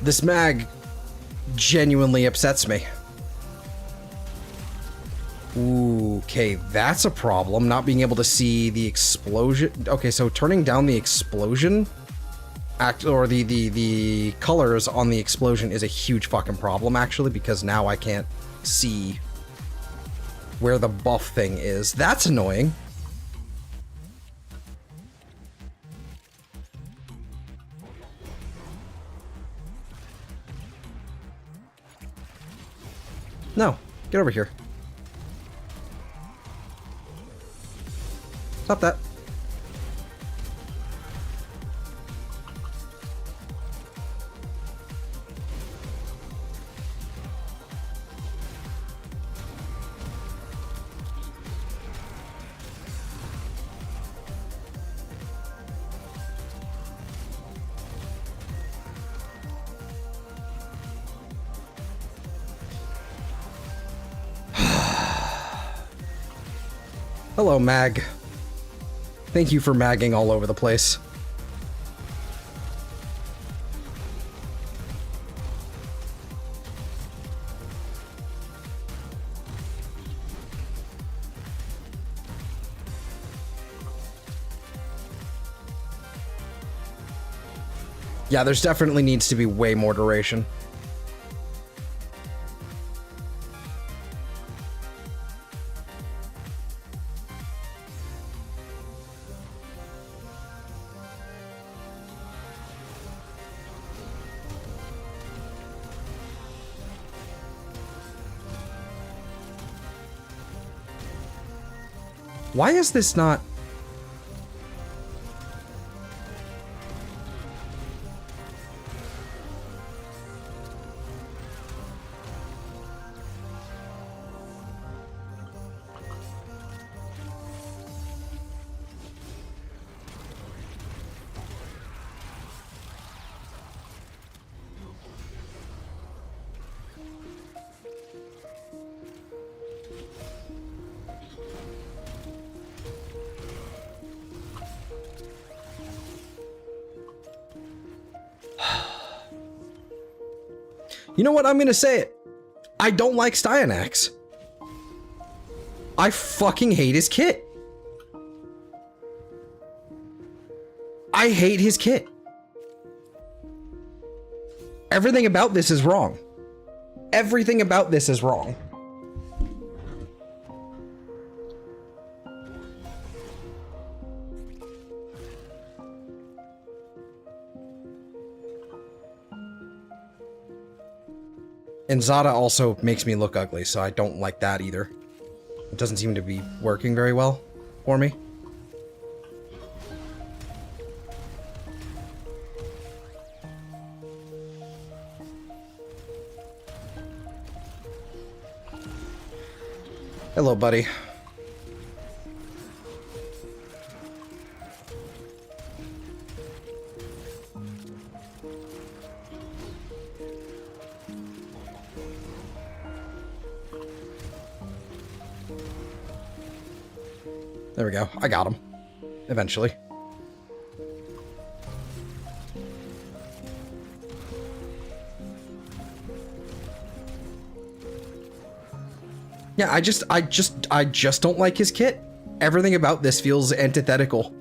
This mag genuinely upsets me. Ooh, okay, that's a problem. Not being able to see the explosion. Okay, so turning down the explosion or the colors on the explosion is a huge fucking problem, actually, because now I can't see where the buff thing is. That's annoying. No, get over here. Stop that. Hello, Mag. Thank you for magging all over the place. Yeah, there's definitely needs to be way more duration. Why is this not... You know what? I'm gonna say it. I don't like Styanax. I fucking hate his kit. I hate his kit. Everything about this is wrong. Everything about this is wrong. And Zada also makes me look ugly, so I don't like that either. It doesn't seem to be working very well for me. Hello, buddy. There we go. I got him. Eventually. Yeah, I just don't like his kit. Everything about this feels antithetical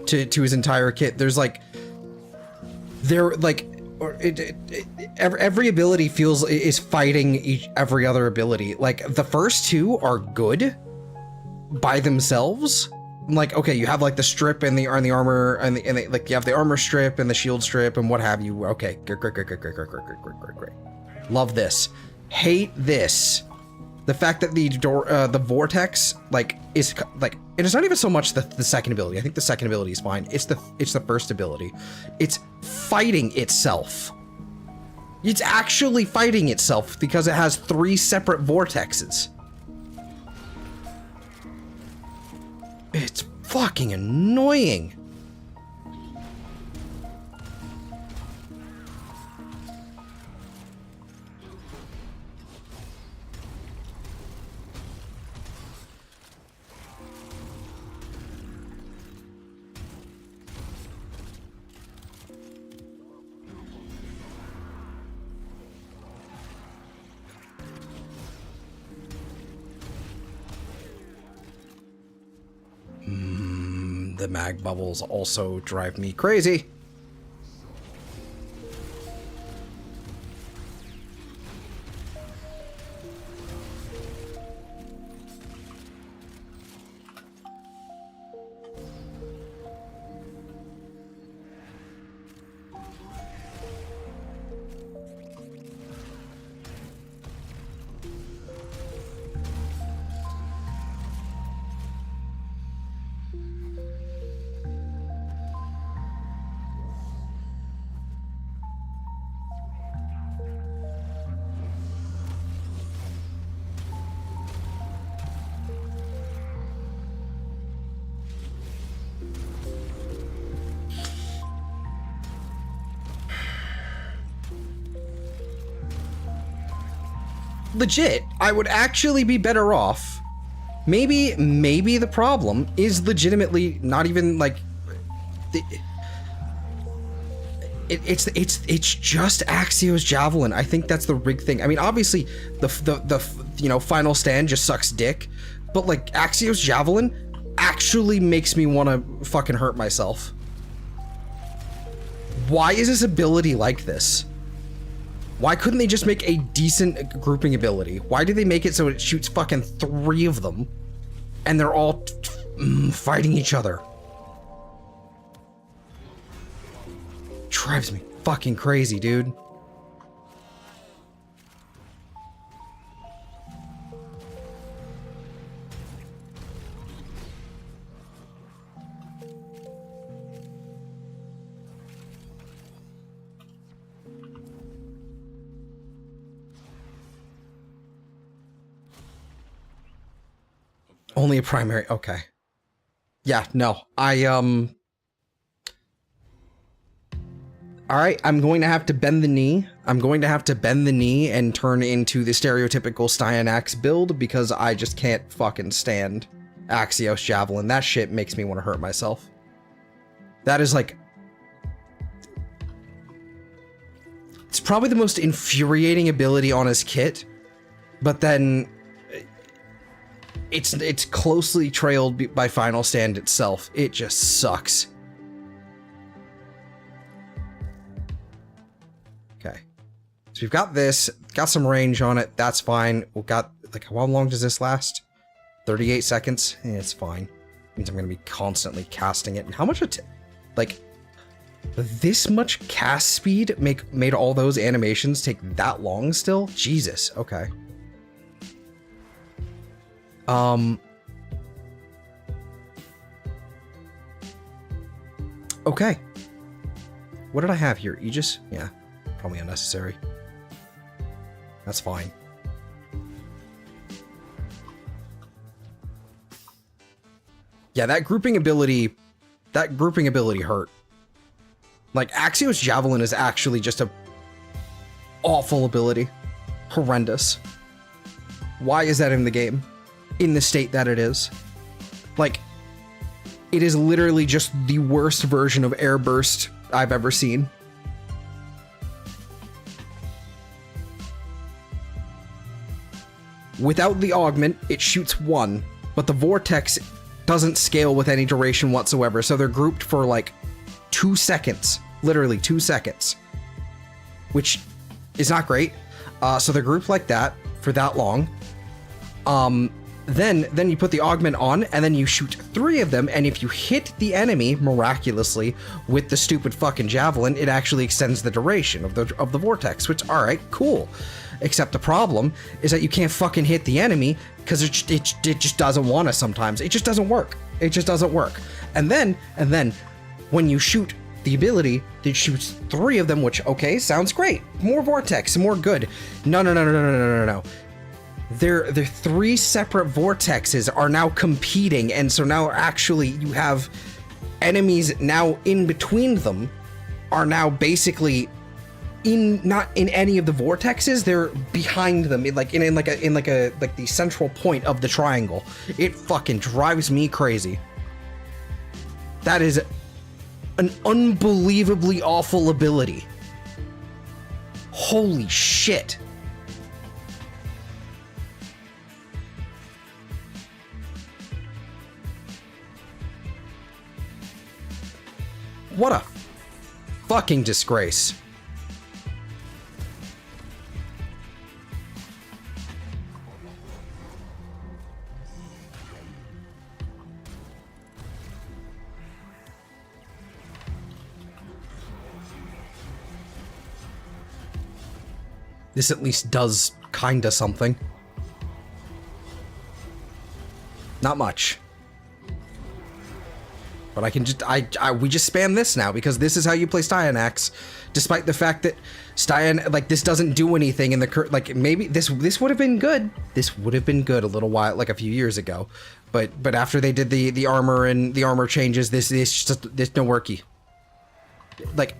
to his entire kit. There's like, every ability is fighting every other ability. Like the first two are good by themselves. Like, okay, you have like the strip and the armor and like you have the armor strip and the shield strip and what have you. Okay, great. Love this. Hate this. The fact that the vortex like is like, and it's not even so much the second ability. I think the second ability is fine. It's the first ability. It's fighting itself. It's actually fighting itself because it has 3 separate vortexes. It's fucking annoying. The mag bubbles also drive me crazy. legit, I would actually be better off. Maybe the problem is legitimately not even like it's just Axio's Javelin. I think that's the big thing. I mean, obviously the final stand just sucks dick, but like Axio's Javelin actually makes me want to fucking hurt myself. Why is this ability like this? Why couldn't they just make a decent grouping ability? Why did they make it so it shoots fucking 3 of them and they're all fighting each other? Drives me fucking crazy, dude. Only a primary, okay. Yeah, no, alright, I'm going to have to bend the knee. I'm going to have to bend the knee and turn into the stereotypical Styanax build because I just can't fucking stand Axios Javelin. That shit makes me want to hurt myself. That is like... It's probably the most infuriating ability on his kit, but then... It's closely trailed by Final Stand itself. It just sucks. Okay. So we've got this, got some range on it, that's fine. We've got, like, how long does this last? 38 seconds? It's fine. Means I'm gonna be constantly casting it. And how much like, this much cast speed made all those animations take that long still? Jesus, okay. Okay. What did I have here? Aegis? Yeah, probably unnecessary. That's fine. Yeah, that grouping ability hurt. Like, Axios Javelin is actually just a awful ability. Horrendous. Why is that in the game? In the state that it is. Like, it is literally just the worst version of Air Burst I've ever seen. Without the augment, it shoots 1, but the vortex doesn't scale with any duration whatsoever, so they're grouped for like 2 seconds. Literally 2 seconds. Which is not great. So they're grouped like that for that long. Then you put the augment on, and then you shoot 3 of them, and if you hit the enemy, miraculously, with the stupid fucking javelin, it actually extends the duration of the vortex, which, alright, cool. Except the problem is that you can't fucking hit the enemy, because it just doesn't want to sometimes. It just doesn't work. It just doesn't work. And then, when you shoot the ability, it shoots 3 of them, which, okay, sounds great. More vortex, more good. No. Their 3 separate vortexes are now competing, and so now actually you have enemies now in between them are now basically not in any of the vortexes, they're behind them in the central point of the triangle. It fucking drives me crazy. That is an unbelievably awful ability. Holy shit. What a fucking disgrace. This at least does kinda something. Not much. But I can just, we just spam this now, because this is how you play Styanax, despite the fact that this doesn't do anything in the like, maybe this would have been good. This would have been good a little while, like a few years ago. But after they did the armor and the armor changes, this no worky. Like,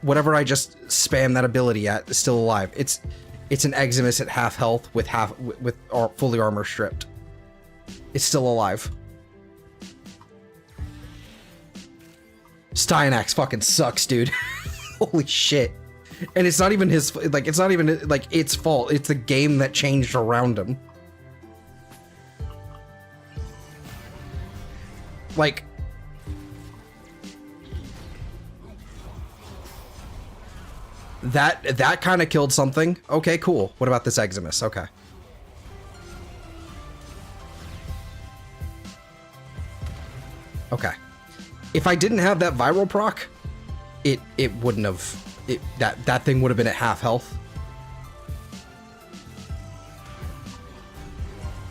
whatever I just spam that ability at is still alive. It's It's an Eximus at half health with fully armor stripped. It's still alive. Styanax fucking sucks, dude. Holy shit. And it's not even his, like, it's not even, like, its fault. It's the game that changed around him. Like... That kind of killed something. Okay, cool. What about this Eximus? Okay. Okay. If I didn't have that viral proc, it wouldn't have... that thing would have been at half health.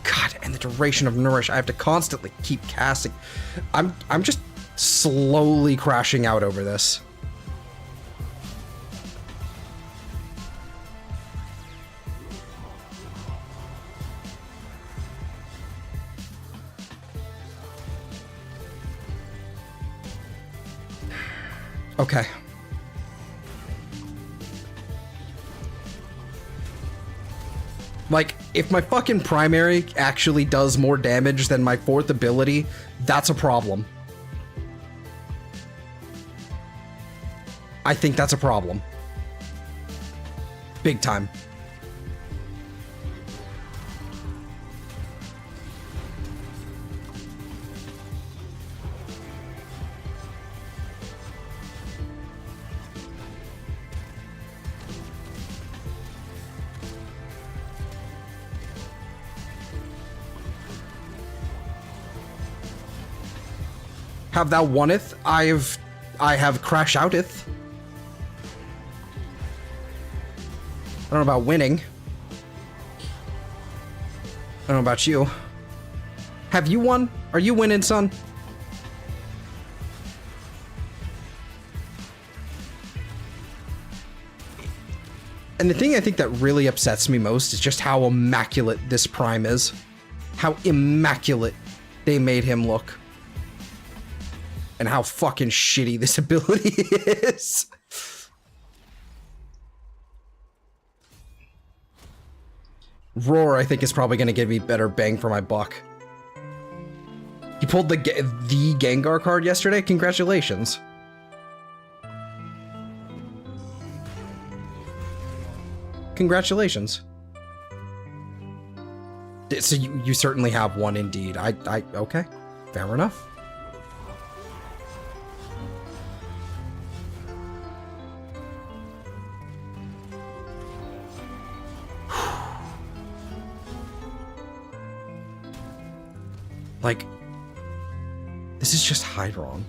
God, and the duration of Nourish, I have to constantly keep casting. I'm just slowly crashing out over this. Okay. Like, if my fucking primary actually does more damage than my fourth ability, that's a problem. I think that's a problem. Big time. Have thou wonneth? I have crash outeth. I don't know about winning. I don't know about you. Have you won? Are you winning, son? And the thing I think that really upsets me most is just how immaculate this Prime is. How immaculate they made him look. And how fucking shitty this ability is. Roar, I think, is probably going to give me better bang for my buck. You pulled the Gengar card yesterday? Congratulations. Congratulations. So you certainly have one indeed. Okay. Fair enough. Like, this is just Hydron.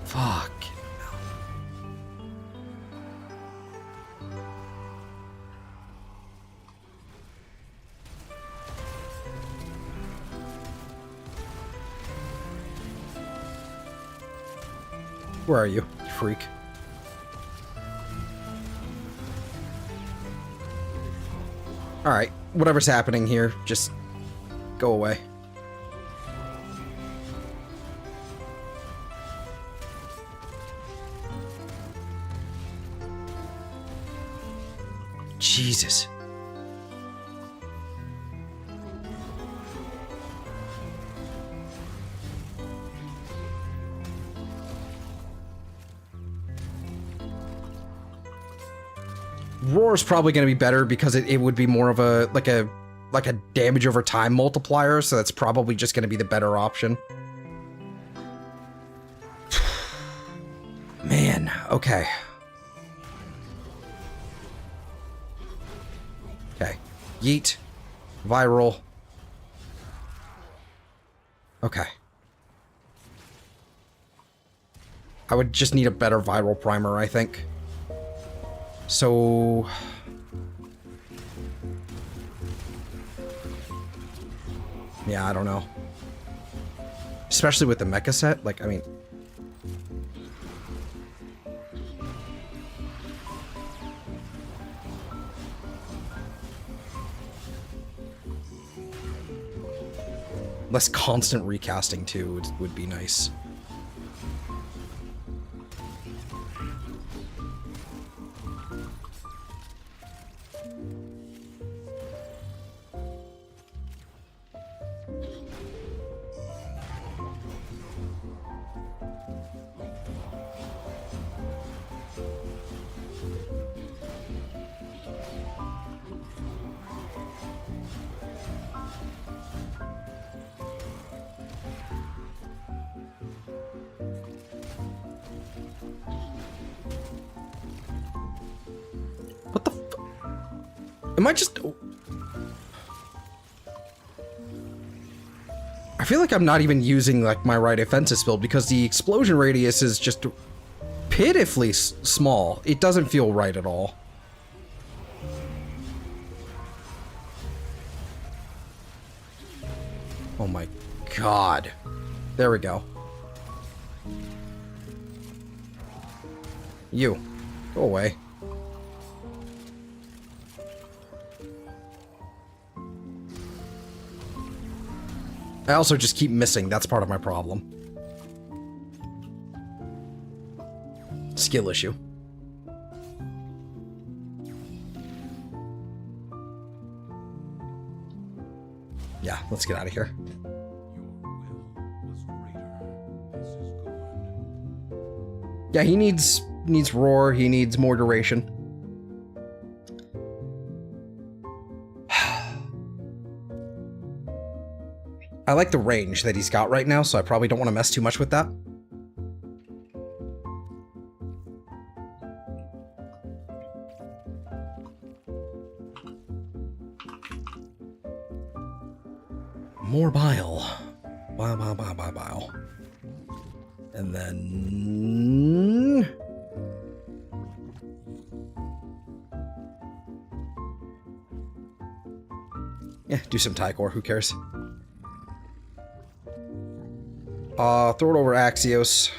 Fuck. Where are you, freak? Alright, whatever's happening here, just go away. Jesus. Roar's probably going to be better because it would be more of a like a damage over time multiplier, so that's probably just going to be the better option. Man, okay. Okay. Yeet. Viral. Okay. I would just need a better viral primer, I think. So... yeah, I don't know. Especially with the mecha set, like, I mean... less constant recasting, too, would be nice. Am I just... I feel like I'm not even using like my right offensive build because the explosion radius is just pitifully small. It doesn't feel right at all. Oh my god. There we go. You. Go away. I also just keep missing. That's part of my problem. Skill issue. Yeah, let's get out of here. Yeah, he needs roar, he needs more duration. I like the range that he's got right now, so I probably don't want to mess too much with that. More bile. Bile. And then... yeah, do some Tycor, who cares? Throw it over Axios.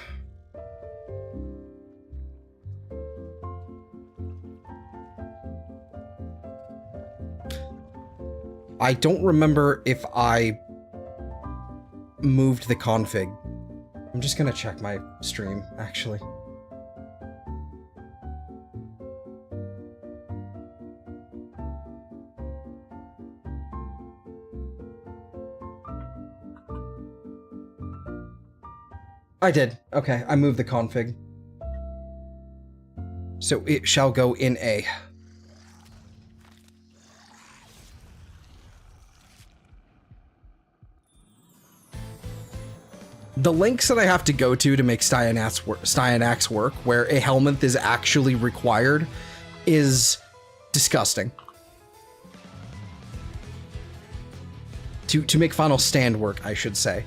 I don't remember if I moved the config. I'm just gonna check my stream, actually. I did. Okay, I moved the config. So it shall go in A. The links that I have to go to make Styanax work, where a helmet is actually required, is disgusting. To make Final Stand work, I should say.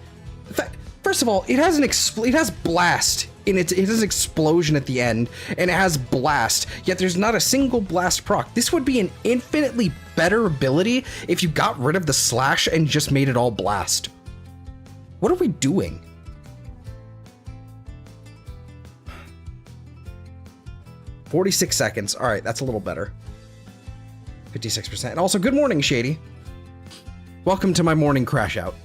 In fact, first of all, it has it has blast in it. It has explosion at the end, and it has blast. Yet there's not a single blast proc. This would be an infinitely better ability if you got rid of the slash and just made it all blast. What are we doing? $46 seconds. All right, that's a little better. 56%. And also, good morning, Shady. Welcome to my morning crash out.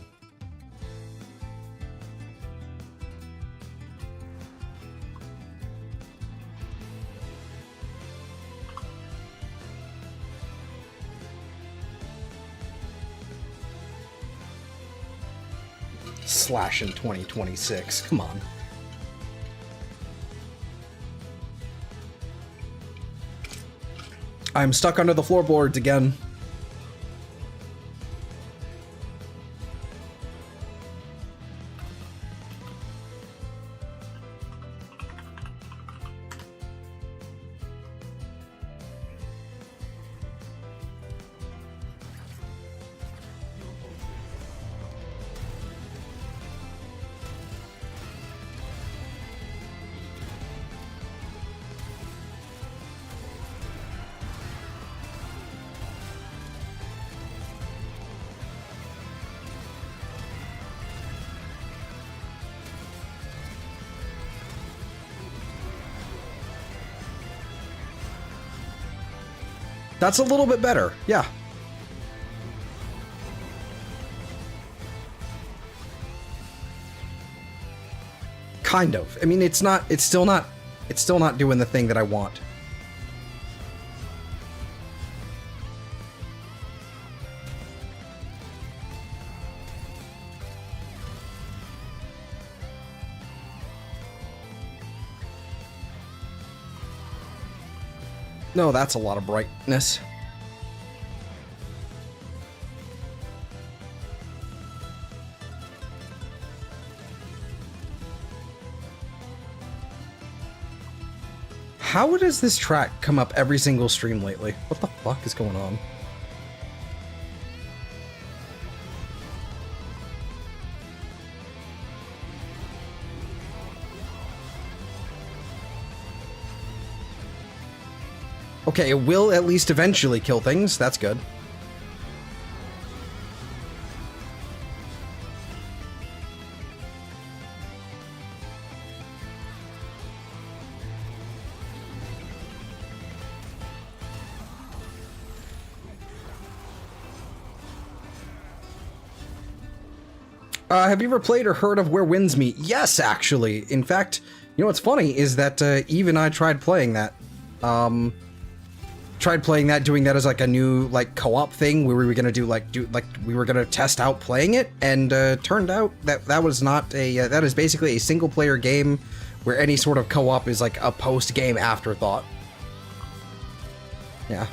Slash in 2026. Come on. I'm stuck under the floorboards again. That's a little bit better, yeah. Kind of. I mean, it's still not doing the thing that I want. No, that's a lot of brightness. How does this track come up every single stream lately? What the fuck is going on? Okay, it will at least eventually kill things. That's good. Have you ever played or heard of Where Winds Meet? Yes, actually. In fact, you know what's funny is that Eve and I tried playing that. Doing that as like a new like co-op thing where we were gonna we were gonna test out playing it, and turned out that that was not a that is basically a single player game where any sort of co-op is like a post game afterthought. Yeah.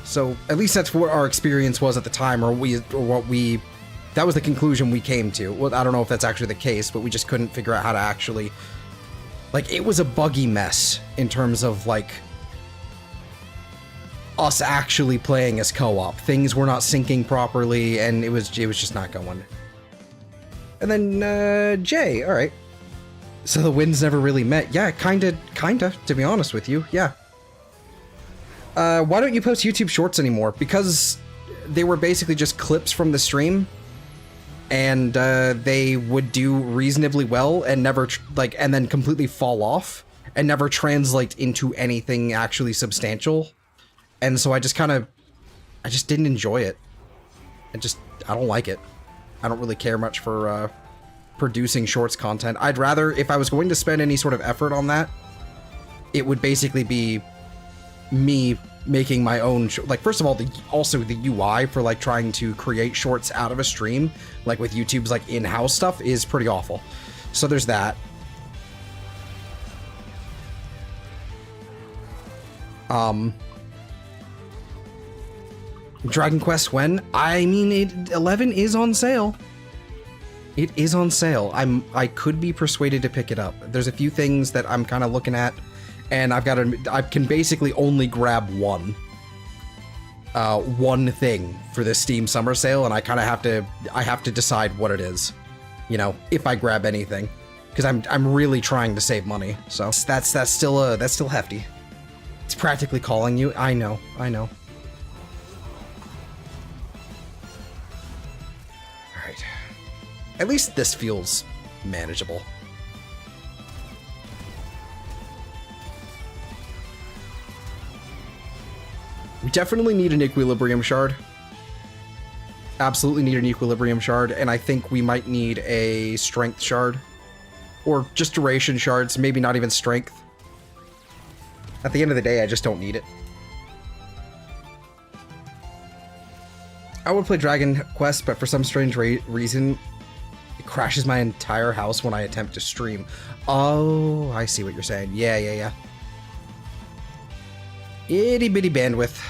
So at least that's what our experience was at the time, that was the conclusion we came to. Well, I don't know if that's actually the case, but we just couldn't figure out how to actually, like, it was a buggy mess in terms of like us actually playing as co-op. Things were not syncing properly, and it was just not going. And then Jay, all right. So the winds never really met. Yeah, kinda, to be honest with you. Yeah. Why don't you post YouTube shorts anymore? Because they were basically just clips from the stream, and they would do reasonably well and never and then completely fall off and never translate into anything actually substantial. And so I just didn't enjoy it. I don't like it. I don't really care much for producing shorts content. I'd rather, if I was going to spend any sort of effort on that, it would basically be me making my own like, first of all, also the UI for like trying to create shorts out of a stream, like with YouTube's like in-house stuff, is pretty awful. So there's that. Dragon Quest when? I mean, 11 is on sale. It is on sale. I could be persuaded to pick it up. There's a few things that I'm kind of looking at, and I can basically only grab one thing for this Steam summer sale, and I have to decide what it is, you know, if I grab anything, because I'm really trying to save money. So that's still hefty. It's practically calling you. I know. All right. At least this feels manageable. We definitely need an Equilibrium Shard. Absolutely need an Equilibrium Shard, and I think we might need a Strength Shard. Or just Duration Shards, maybe not even Strength. At the end of the day, I just don't need it. I would play Dragon Quest, but for some strange reason, it crashes my entire house when I attempt to stream. Oh, I see what you're saying. Yeah. Itty bitty bandwidth.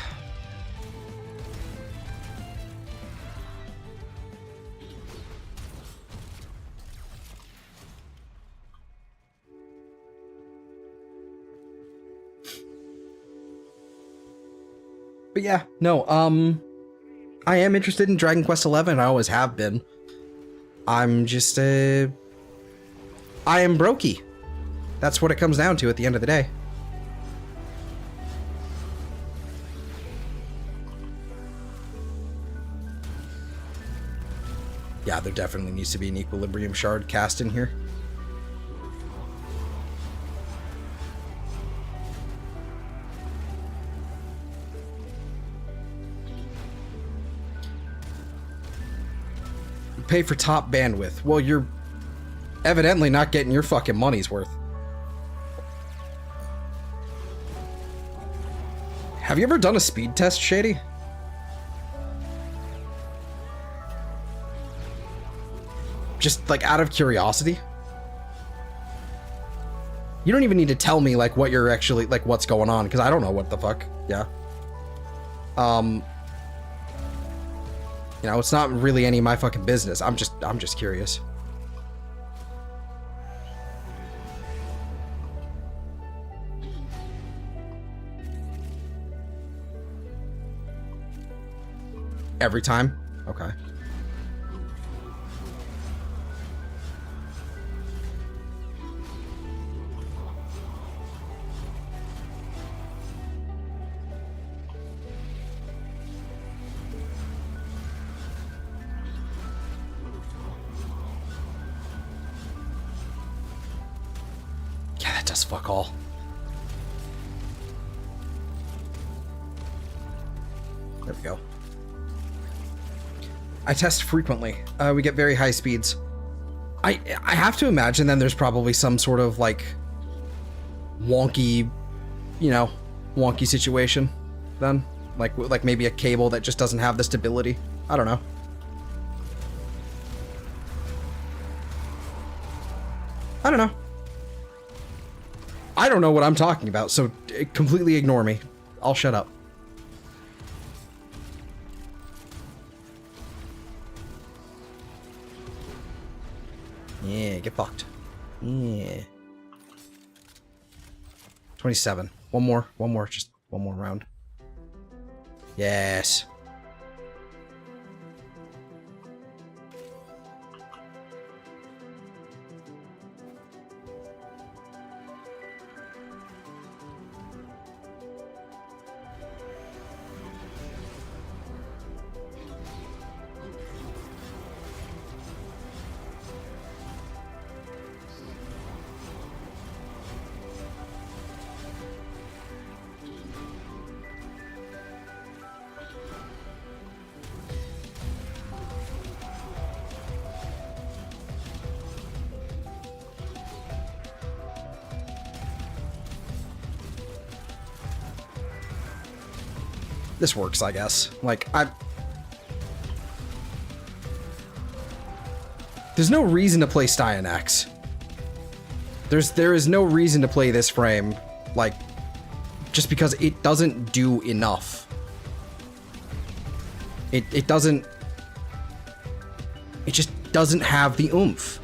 But yeah, no, I am interested in Dragon Quest XI. I always have been. I'm just, I am brokey. That's what it comes down to at the end of the day. Yeah, there definitely needs to be an Equilibrium Shard cast in here. Pay for top bandwidth. Well, you're evidently not getting your fucking money's worth. Have you ever done a speed test, Shady? Just like out of curiosity? You don't even need to tell me like what you're actually like what's going on, because I don't know what the fuck. Yeah. You know, it's not really any of my fucking business. I'm just curious. Every time? Okay. does fuck all. There we go. I test frequently. We get very high speeds. I have to imagine then there's probably some sort of like wonky, you know, wonky situation then. Like maybe a cable that just doesn't have the stability. I don't know. I don't know. I don't know what I'm talking about, so completely ignore me. I'll shut up. Yeah, get fucked. Yeah. 27. One more, just one more round. Yes. This works, I guess. Like, there's no reason to play Styanax. There is no reason to play this frame, like, just because it doesn't do enough. It doesn't... It just doesn't have the oomph.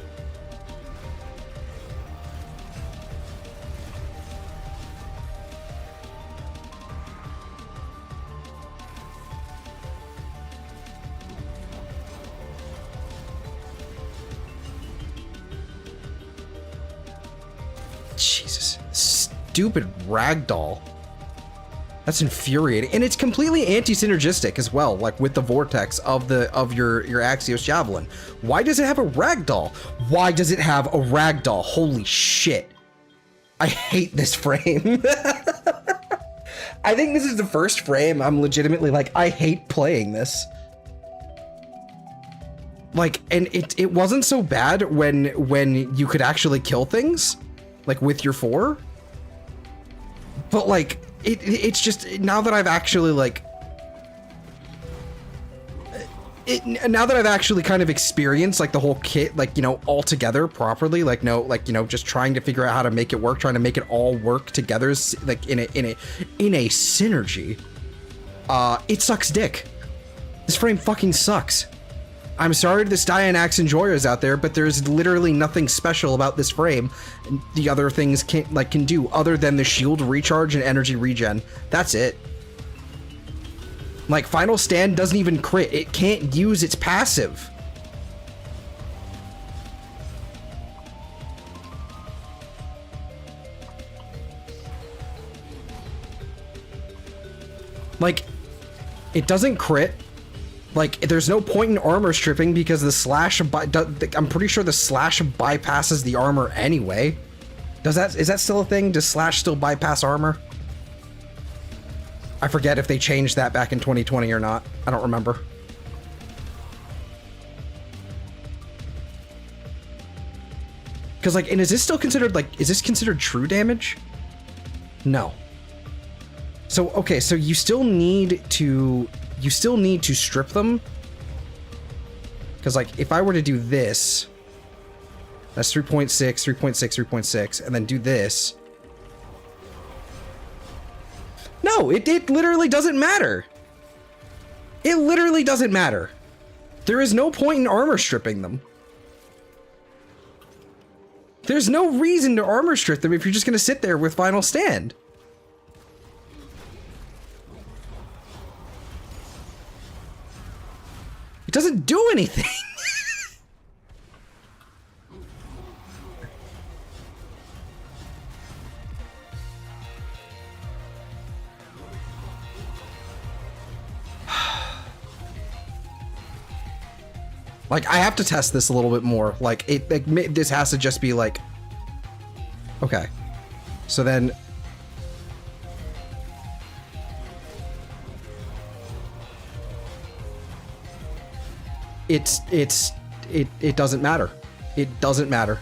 Jesus, stupid ragdoll. That's infuriating, and it's completely anti-synergistic as well. Like with the vortex of your Axios javelin. Why does it have a ragdoll? Why does it have a ragdoll? Holy shit! I hate this frame. I think this is the first frame I'm legitimately like, I hate playing this. Like, and it wasn't so bad when you could actually kill things. Like with your 4, but like it's just now that I've actually like now that I've actually kind of experienced like the whole kit, like, you know, all together properly, like no, like, you know, just trying to figure out how to make it work, trying to make it all work together, like in a synergy. It sucks dick. This frame fucking sucks. I'm sorry to the Styanax enjoyers out there, but there's literally nothing special about this frame the other things can do other than the shield recharge and energy regen. That's it. Like, Final Stand doesn't even crit. It can't use its passive. Like, it doesn't crit. Like, there's no point in armor stripping because the slash, I'm pretty sure the slash bypasses the armor anyway. Is that still a thing? Does slash still bypass armor? I forget if they changed that back in 2020 or not. I don't remember. Because, like, and is this still considered, like, is this considered true damage? No. So, okay, so you still need to strip them. Because, like, if I were to do this, that's 3.6, 3.6, 3.6, and then do this. No, it literally doesn't matter. It literally doesn't matter. There is no point in armor stripping them. There's no reason to armor strip them if you're just going to sit there with Final Stand. It doesn't do anything. Like, I have to test this a little bit more. Like, this has to just be like, okay. So then... It doesn't matter. It doesn't matter.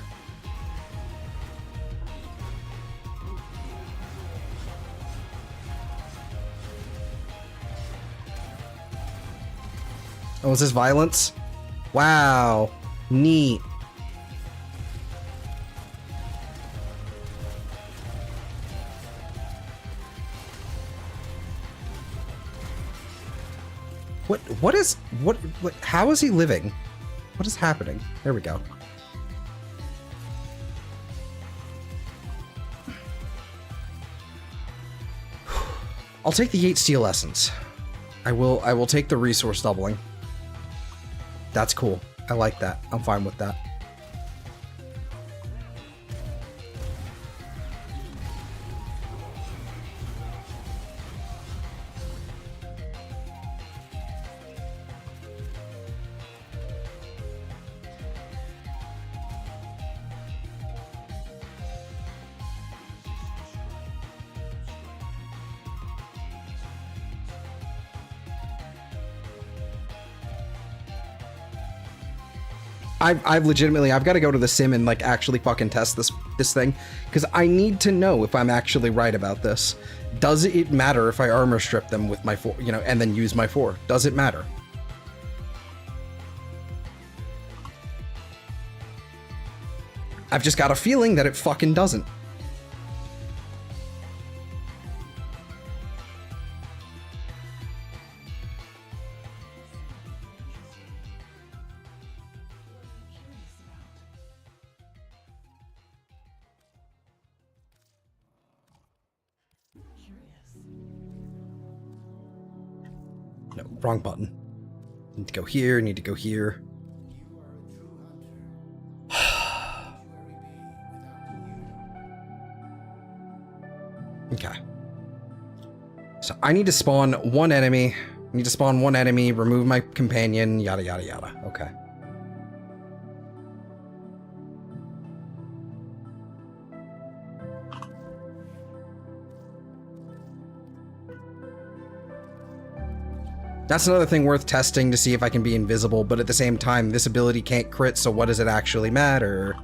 Oh, is this violence? Wow. Neat. What, how is he living? What is happening? There we go. I'll take the 8 steel essence. I will take the resource doubling. That's cool. I like that. I'm fine with that. I've legitimately, I've got to go to the sim and like actually fucking test this thing, because I need to know if I'm actually right about this. Does it matter if I armor strip them with my 4, you know, and then use my 4? Does it matter? I've just got a feeling that it fucking doesn't. No, wrong button. Need to go here, need to go here. Okay. So I need to spawn one enemy. I need to spawn one enemy, remove my companion, yada yada yada. Okay. That's another thing worth testing to see if I can be invisible, but at the same time, this ability can't crit, so what does it actually matter?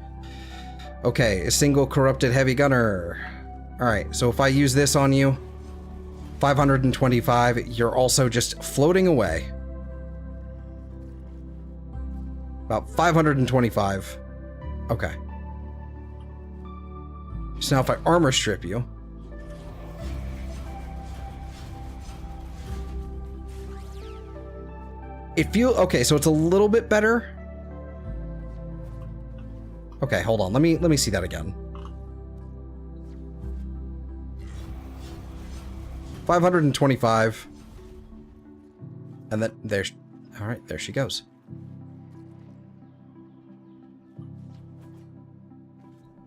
Okay, a single corrupted heavy gunner. Alright, so if I use this on you, 525, you're also just floating away. About 525. Okay. So now if I armor strip you, it feels okay, so it's a little bit better. Okay, hold on. Let me see that again. 525. And then there's all right, there she goes.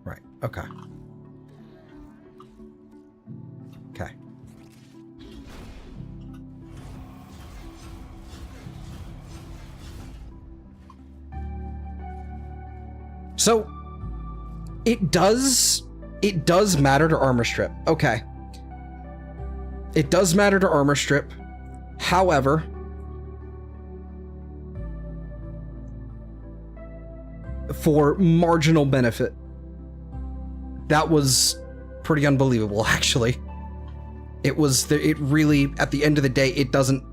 Right. Okay. Okay. So it does matter to armor strip. Okay. It does matter to armor strip. However, for marginal benefit, that was pretty unbelievable, actually. It really, at the end of the day, it doesn't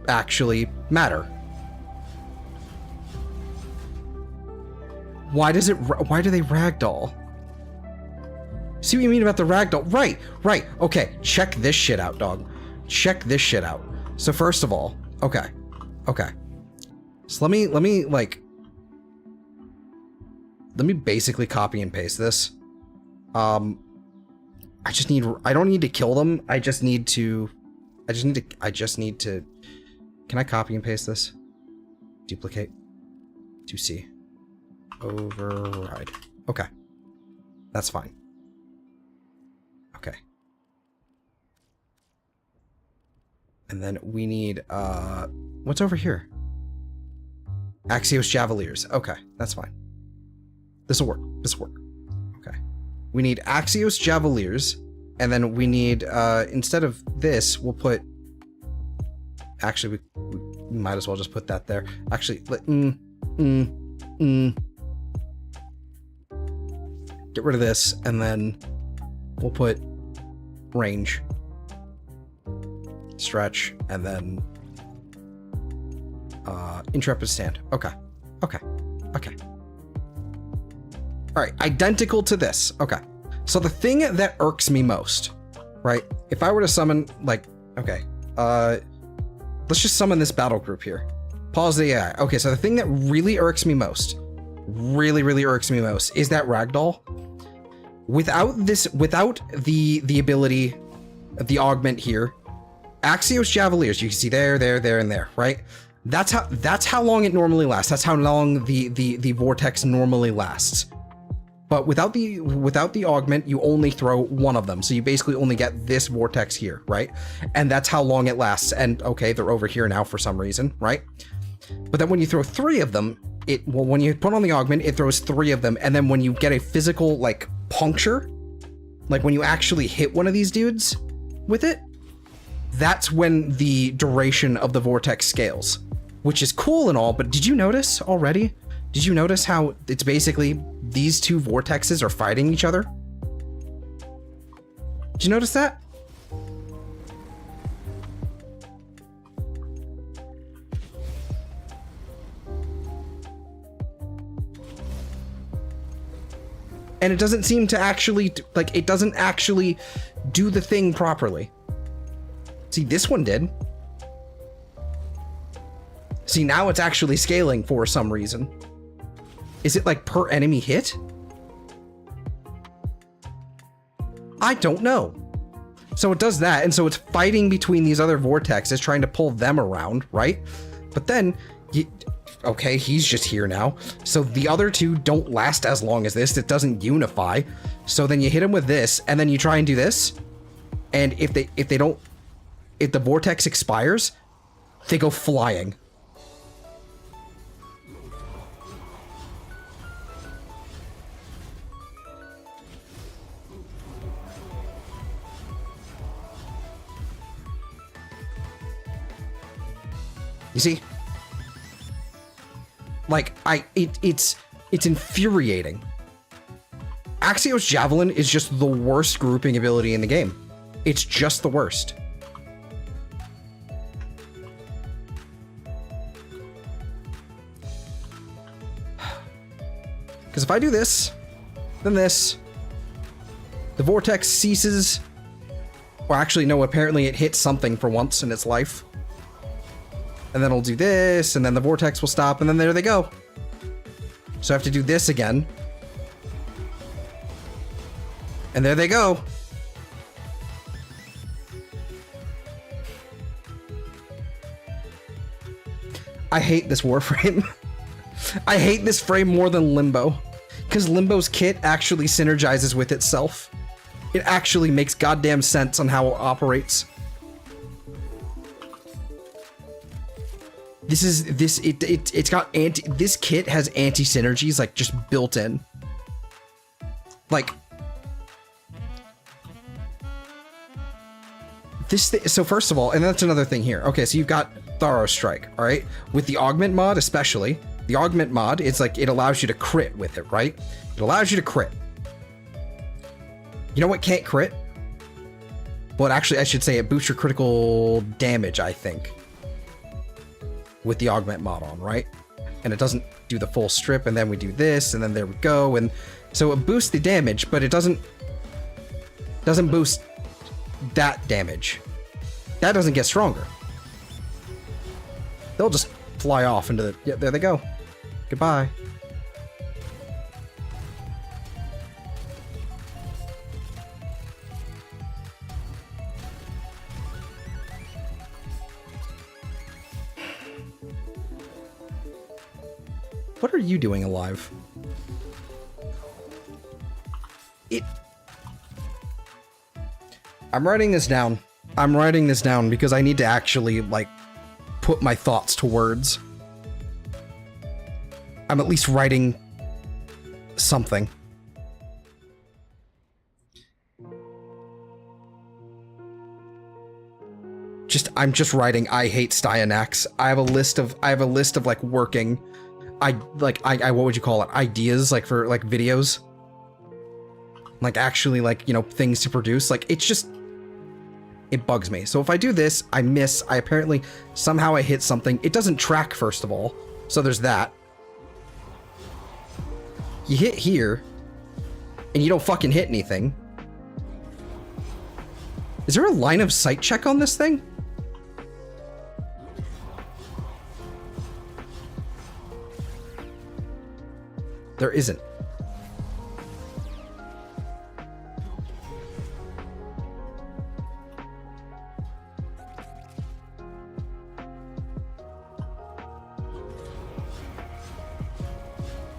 actually matter. Why do they ragdoll? See what you mean about the ragdoll? Right. Okay, check this shit out, dog. Check this shit out. So first of all, okay. So let me basically copy and paste this. I don't need to kill them. I just need to, can I copy and paste this? Duplicate. 2C. Override. Okay. That's fine. Okay. And then we need, what's over here? Axios Javeliers. Okay, that's fine. This'll work. Okay. We need Axios Javeliers, and then we need, instead of this, we'll put... Actually, we might as well just put that there. Actually, get rid of this, and then we'll put range, stretch, and then intrepid stand. Okay. All right, identical to this. Okay. So the thing that irks me most, right? If I were to summon, like, okay, let's just summon this battle group here. Pause the AI. Okay, so the thing that really irks me most, really irks me most, is that ragdoll. Without the ability, the augment here, Axios Javeliers, you can see there, and there, right? That's how long it normally lasts. That's how long the vortex normally lasts. But without the augment, you only throw one of them. So you basically only get this vortex here, right? And that's how long it lasts. And okay, they're over here now for some reason, right? But then when you throw 3 of them, when you put on the augment, it throws 3 of them. And then when you get a physical, like, puncture, like when you actually hit one of these dudes with it, that's when the duration of the vortex scales, which is cool and all. But did you notice already? Did you notice how it's basically these 2 vortexes are fighting each other? Did you notice that? And it doesn't seem to actually, like, it doesn't actually do the thing properly. See, this one did. See, now it's actually scaling for some reason. Is it like per enemy hit? I don't know. So it does that, and so it's fighting between these other vortexes, trying to pull them around, right? But then, okay, he's just here now. So the other 2 don't last as long as this. It doesn't unify. So then you hit him with this, and then you try and do this. And if the vortex expires, they go flying. You see? Like, it's infuriating. Axios Javelin is just the worst grouping ability in the game. It's just the worst. Because if I do this, then this, the vortex ceases. Or actually, no, apparently it hits something for once in its life. And then it'll do this, and then the vortex will stop, and then there they go. So I have to do this again. And there they go. I hate this Warframe. I hate this frame more than Limbo. Because Limbo's kit actually synergizes with itself. It actually makes goddamn sense on how it operates. It's got this kit has anti-synergies, like, just built in. Like, so first of all, and that's another thing here. Okay, so you've got Thorough Strike, all right? With the augment mod, especially, the augment mod, it's like, it allows you to crit with it, right? It allows you to crit. You know what can't crit? Well, actually, I should say it boosts your critical damage, I think, with the augment mod on, right? And it doesn't do the full strip, and then we do this, and then there we go, and so it boosts the damage, but it doesn't boost that damage. That doesn't get stronger. They'll just fly off into the... Yeah, there they go. Goodbye. What are you doing alive? I'm writing this down. I'm writing this down because I need to actually, like, put my thoughts to words. I'm at least writing something. I'm just writing I hate Styanax. I have a list of like working what would you call it? Ideas like for like videos. Like actually like, you know, things to produce. Like it's just it bugs me. So if I do this, I miss. I apparently somehow I hit something. It doesn't track first of all. So there's that. You hit here and you don't fucking hit anything. Is there a line of sight check on this thing? There isn't.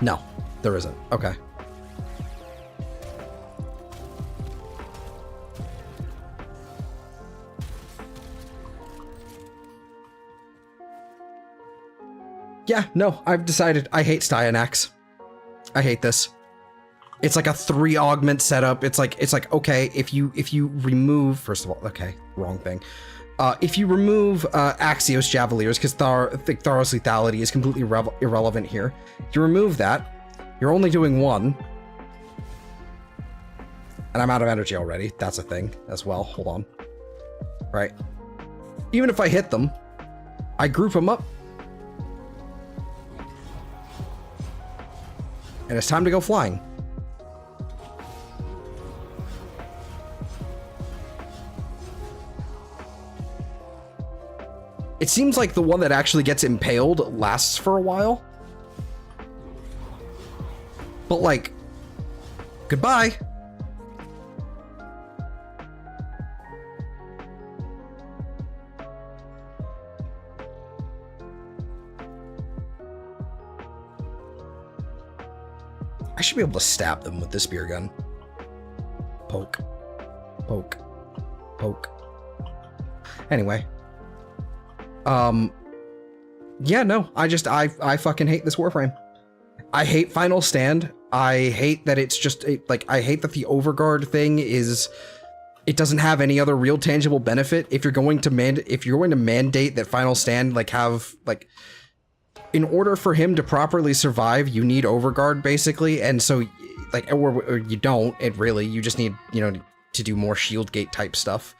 No, there isn't. Okay. Yeah, no, I've decided I hate Styanax. I hate this. It's like a 3 augment setup. It's like okay, if you remove, first of all, okay, wrong thing. If you remove Axios Javeliers, because Tharos lethality is completely irrelevant here. If you remove that, you're only doing 1. And I'm out of energy already. That's a thing as well. Hold on. Right. Even if I hit them, I group them up. And it's time to go flying. It seems like the one that actually gets impaled lasts for a while. But like, goodbye. I should be able to stab them with this spear gun. Poke. Poke. Poke. Anyway. Yeah, no, I fucking hate this Warframe. I hate Final Stand. I hate that it's just, I hate that the Overguard thing is, it doesn't have any other real tangible benefit. If you're going to mandate that Final Stand, in order for him to properly survive, you need Overguard, basically, and so, or you don't, you just need, to do more Shieldgate type stuff.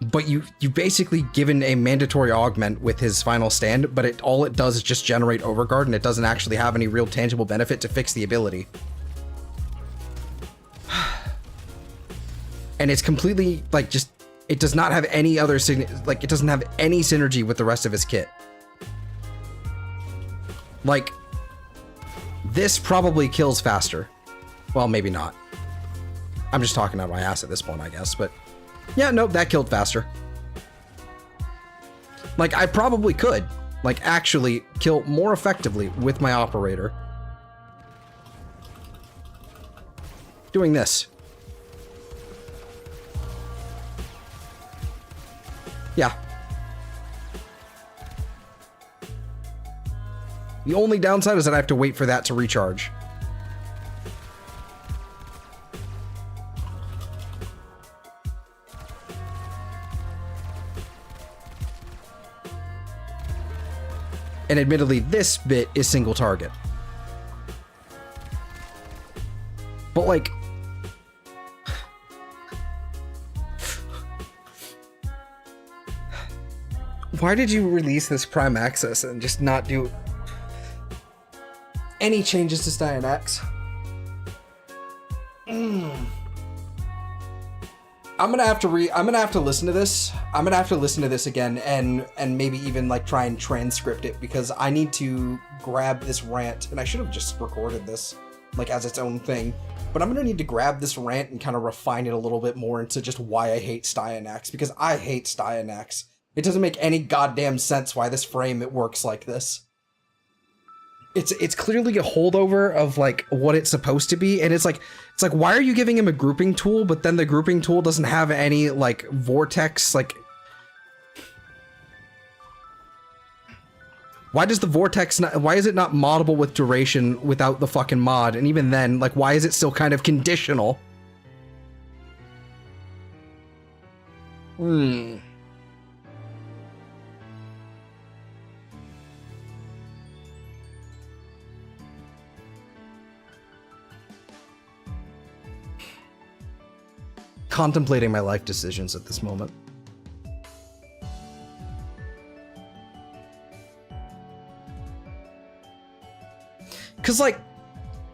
But you basically given a mandatory augment with his Final Stand, but all it does is just generate Overguard, and it doesn't actually have any real tangible benefit to fix the ability. And it's completely, it does not have any other, it doesn't have any synergy with the rest of his kit. This probably kills faster. Well, maybe not. I'm just talking out my ass at this point, I guess, but yeah, nope, that killed faster. I probably could, actually kill more effectively with my operator. Doing this. Yeah. The only downside is that I have to wait for that to recharge. And admittedly, this bit is single target. But why did you release this Prime Access and just not do any changes to Styanax? I'm gonna have to listen to this. I'm gonna have to listen to this again and maybe even try and transcript it, because I need to grab this rant, and I should have just recorded this as its own thing. But I'm gonna need to grab this rant and kind of refine it a little bit more into just why I hate Styanax, because I hate Styanax. It doesn't make any goddamn sense why this frame it works like this. It's clearly a holdover of what it's supposed to be, and it's like why are you giving him a grouping tool, but then the grouping tool doesn't have any vortex why does the vortex not, why is it not moddable with duration without the fucking mod? And even then, why is it still kind of conditional? Hmm. Contemplating my life decisions at this moment. Because, like,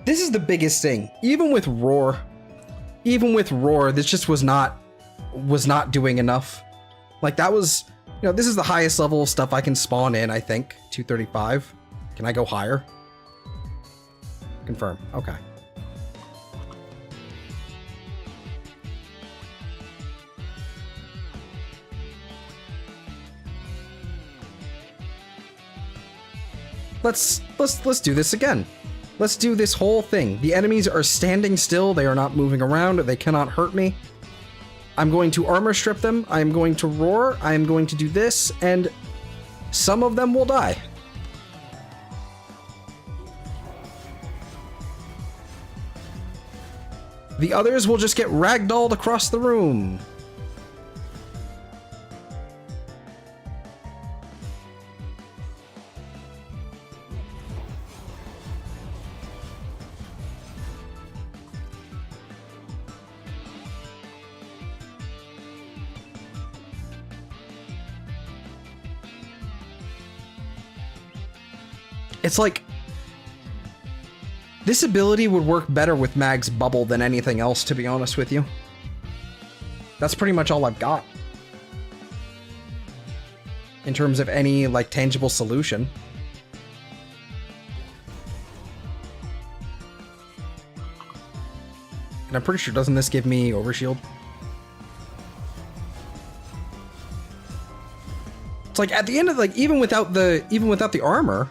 this is the biggest thing. Even with Roar, this just was not doing enough. Like, that was, you know, this is the highest level of stuff I can spawn in, I think. 235. Can I go higher? Confirm. Okay. Let's do this again. Let's do this whole thing. The enemies are standing still. They are not moving around. They cannot hurt me. I'm going to armor strip them. I am going to roar. I am going to do this, and some of them will die. The others will just get ragdolled across the room. It's like, this ability would work better with Mag's bubble than anything else, to be honest with you. That's pretty much all I've got in terms of any, like, tangible solution. And I'm pretty sure, doesn't this give me overshield? It's like, at the end of, like, even without the armor,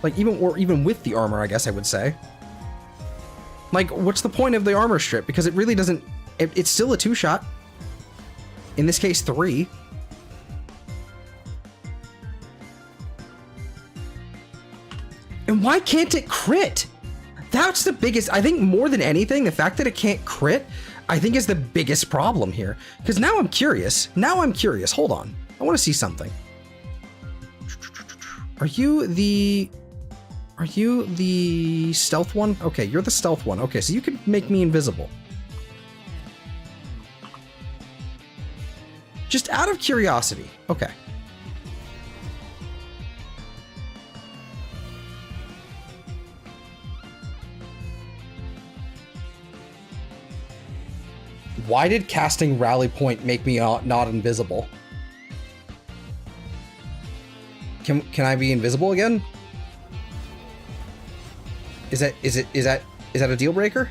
like, even with the armor, I guess I would say. Like, what's the point of the armor strip? Because it really doesn't... It's still a 2-shot. In this case, 3. And why can't it crit? That's the biggest... I think more than anything, the fact that it can't crit, I think is the biggest problem here. Because now I'm curious. Hold on. I want to see something. Are you the stealth one? Okay, you're the stealth one. Okay, so you can make me invisible. Just out of curiosity. Okay. Why did casting Rally Point make me not invisible? Can I be invisible again? Is that a deal breaker?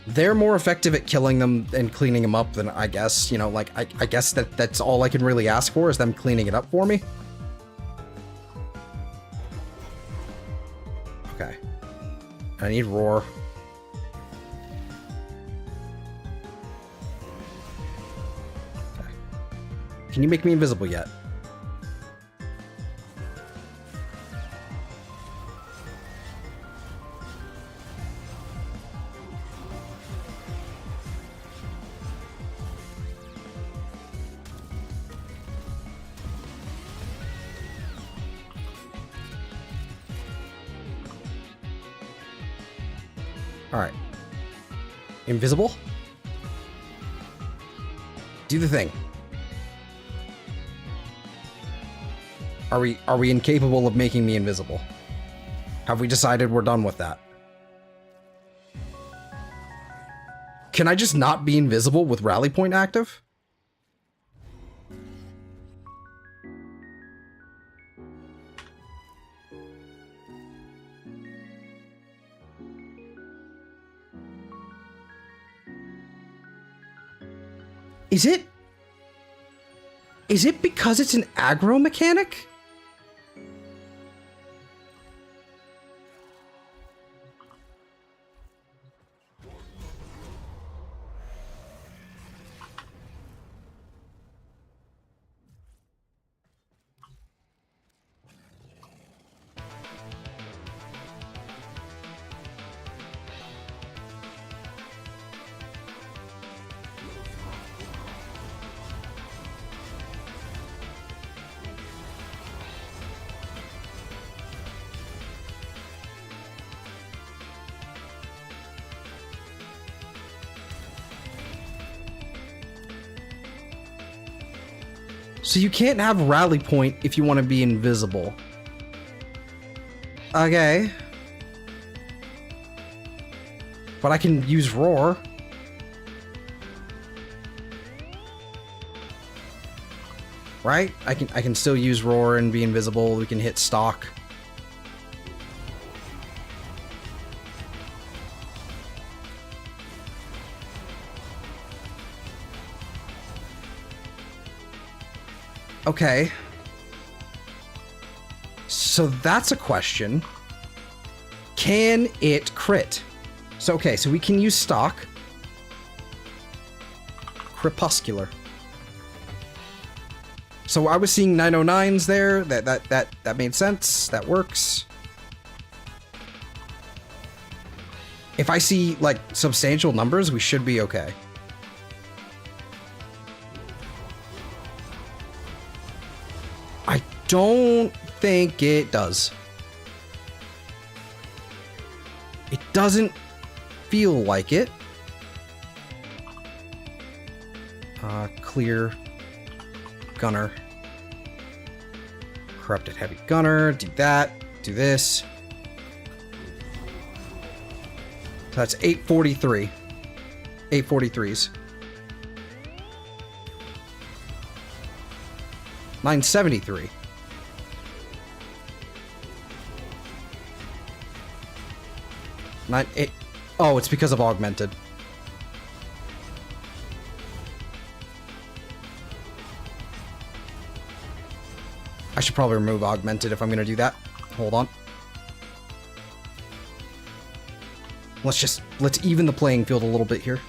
They're more effective at killing them and cleaning them up than I guess, you know, like, I guess that's all I can really ask for is them cleaning it up for me. Okay. I need roar. Okay. Can you make me invisible yet? All right. Invisible? Do the thing. Are we incapable of making me invisible? Have we decided we're done with that? Can I just not be invisible with Rally Point active? Is it because it's an aggro mechanic? So you can't have rally point if you want to be invisible. Okay. But I can use roar. Right? I can still use roar and be invisible. We can hit stock. Okay. So that's a question. Can it crit? So, okay, so we can use stock. Crepuscular. So I was seeing 909s there. That made sense. That works. If I see, like, substantial numbers, we should be okay. I don't think it does. It doesn't feel like it. Clear. Gunner. Corrupted heavy gunner. Do that. Do this. So that's 843. 843s. 973. Oh, it's because of augmented. I should probably remove augmented if I'm gonna do that. Hold on. Let's even the playing field a little bit here.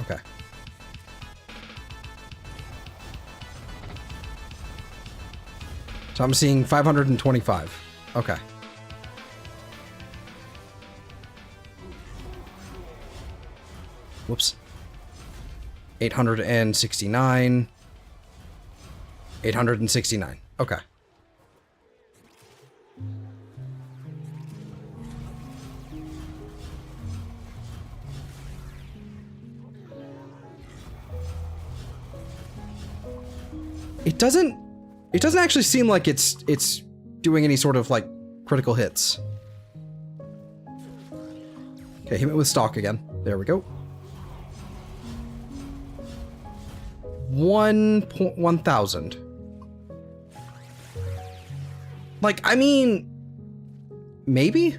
Okay. So I'm seeing 525. Okay. Whoops. 869. 869. Okay. It doesn't actually seem like it's doing any sort of like critical hits. Okay, hit it with stock again. There we go. 1,000. Like, I mean, maybe?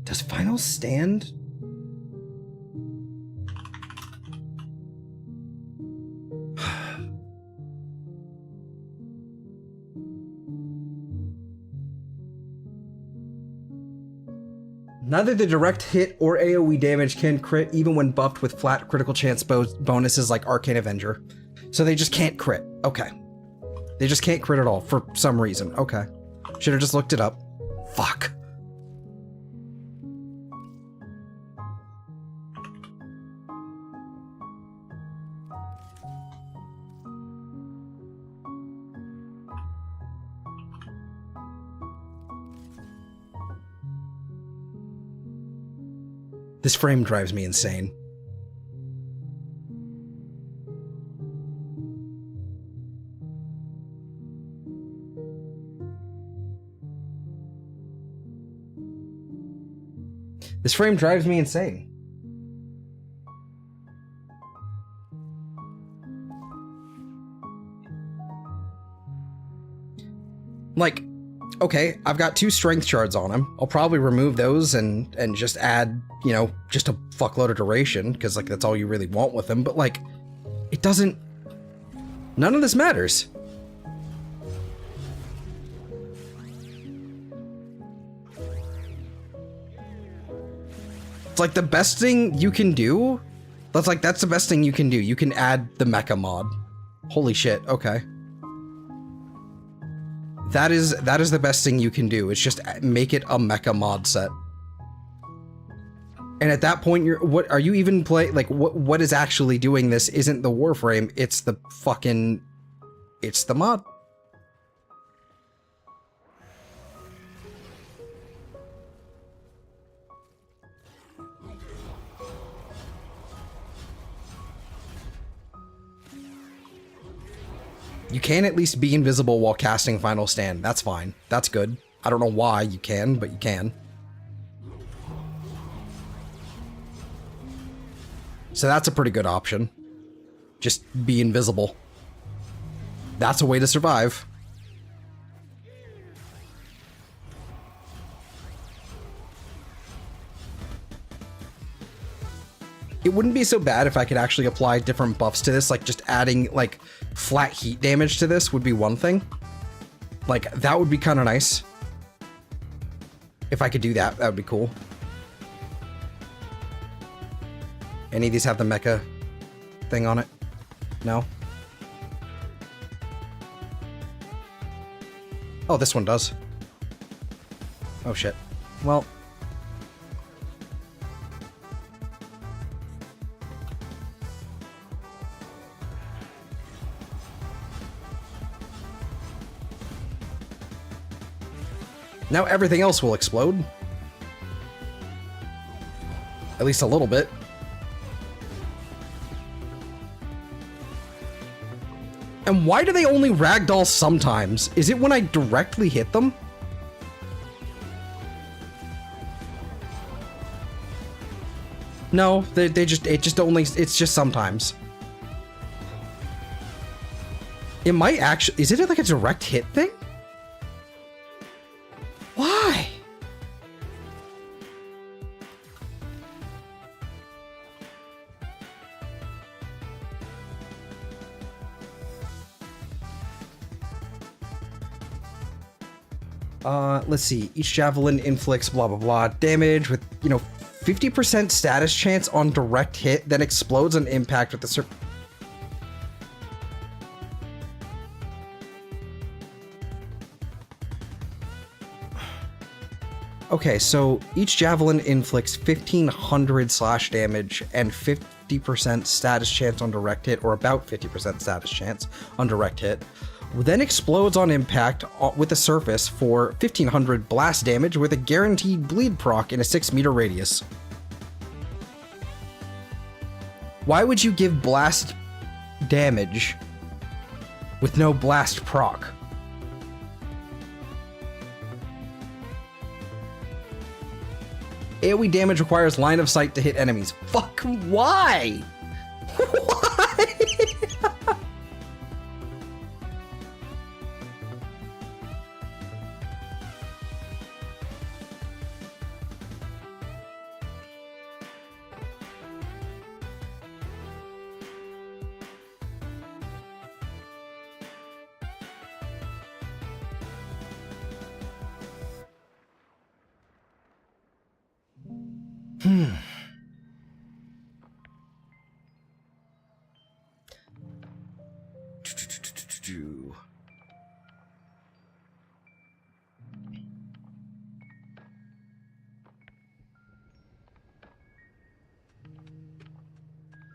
Does final stand? Neither the direct hit or AoE damage can crit, even when buffed with flat critical chance bonuses like Arcane Avenger. So they just can't crit. Okay. They just can't crit at all for some reason. Okay. Should have just looked it up. Fuck. This frame drives me insane. This frame drives me insane. Like, okay, I've got 2 strength shards on him. I'll probably remove those and just add, you know, just a fuckload of duration, because, like, that's all you really want with him. But, like, it doesn't... None of this matters. It's like the best thing you can do. That's the best thing you can do. You can add the mecha mod. Holy shit, okay. That is the best thing you can do. It's just make it a mecha mod set. And at that point, what are you even play? Like, what is actually doing this isn't the Warframe, it's the fucking... It's the mod. You can at least be invisible while casting Final Stand. That's fine. That's good. I don't know why you can, but you can. So that's a pretty good option. Just be invisible. That's a way to survive. It wouldn't be so bad if I could actually apply different buffs to this, like just adding like flat heat damage to this would be one thing. Like that would be kind of nice. If I could do that, that would be cool. Any of these have the mecha thing on it? No? Oh, this one does. Oh shit. Well. Now everything else will explode. At least a little bit. And why do they only ragdoll sometimes? Is it when I directly hit them? No, it's just sometimes. It might actually, is it like a direct hit thing? Why? Let's see. Each javelin inflicts blah blah blah damage with, 50% status chance on direct hit, then explodes on impact with the Okay, so each javelin inflicts 1500 slash damage and 50% status chance on direct hit, or about 50% status chance on direct hit, then explodes on impact with the surface for 1500 blast damage with a guaranteed bleed proc in a 6-meter radius. Why would you give blast damage with no blast proc? AoE damage requires line of sight to hit enemies. Fuck, why? Why?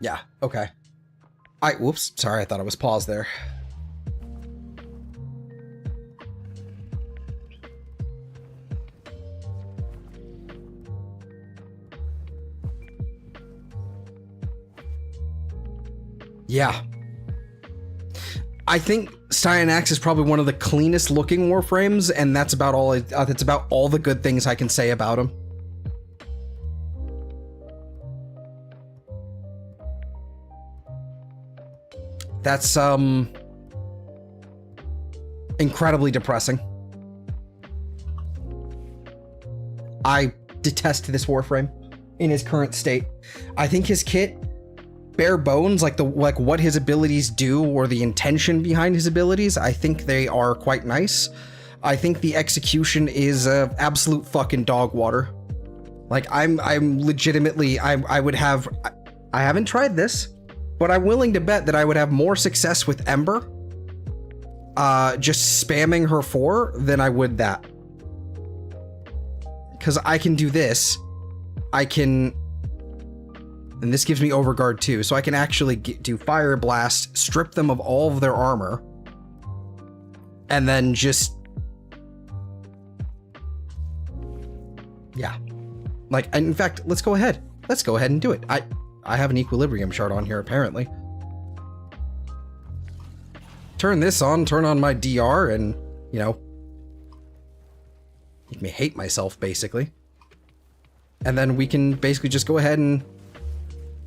Yeah, okay. Whoops, sorry, I thought I was paused there. Yeah. I think Styanax is probably one of the cleanest looking Warframes, and that's about all that's about all the good things I can say about him. That's incredibly depressing. I detest this Warframe in his current state. I think his kit, bare bones, like what his abilities do or the intention behind his abilities, I think they are quite nice. I think the execution is absolute fucking dog water. Like I'm legitimately, I would have, I haven't tried this, but I'm willing to bet that I would have more success with Ember just spamming her 4 than I would that. Because I can do this. I can... And this gives me Overguard too, so I can actually do Fire Blast, strip them of all of their armor, and then just... Yeah. Like, in fact, let's go ahead. Let's go ahead and do it. I have an Equilibrium shard on here, apparently. turn this on, turn on my DR, and, you know, make me hate myself, basically. And then we can basically just go ahead and...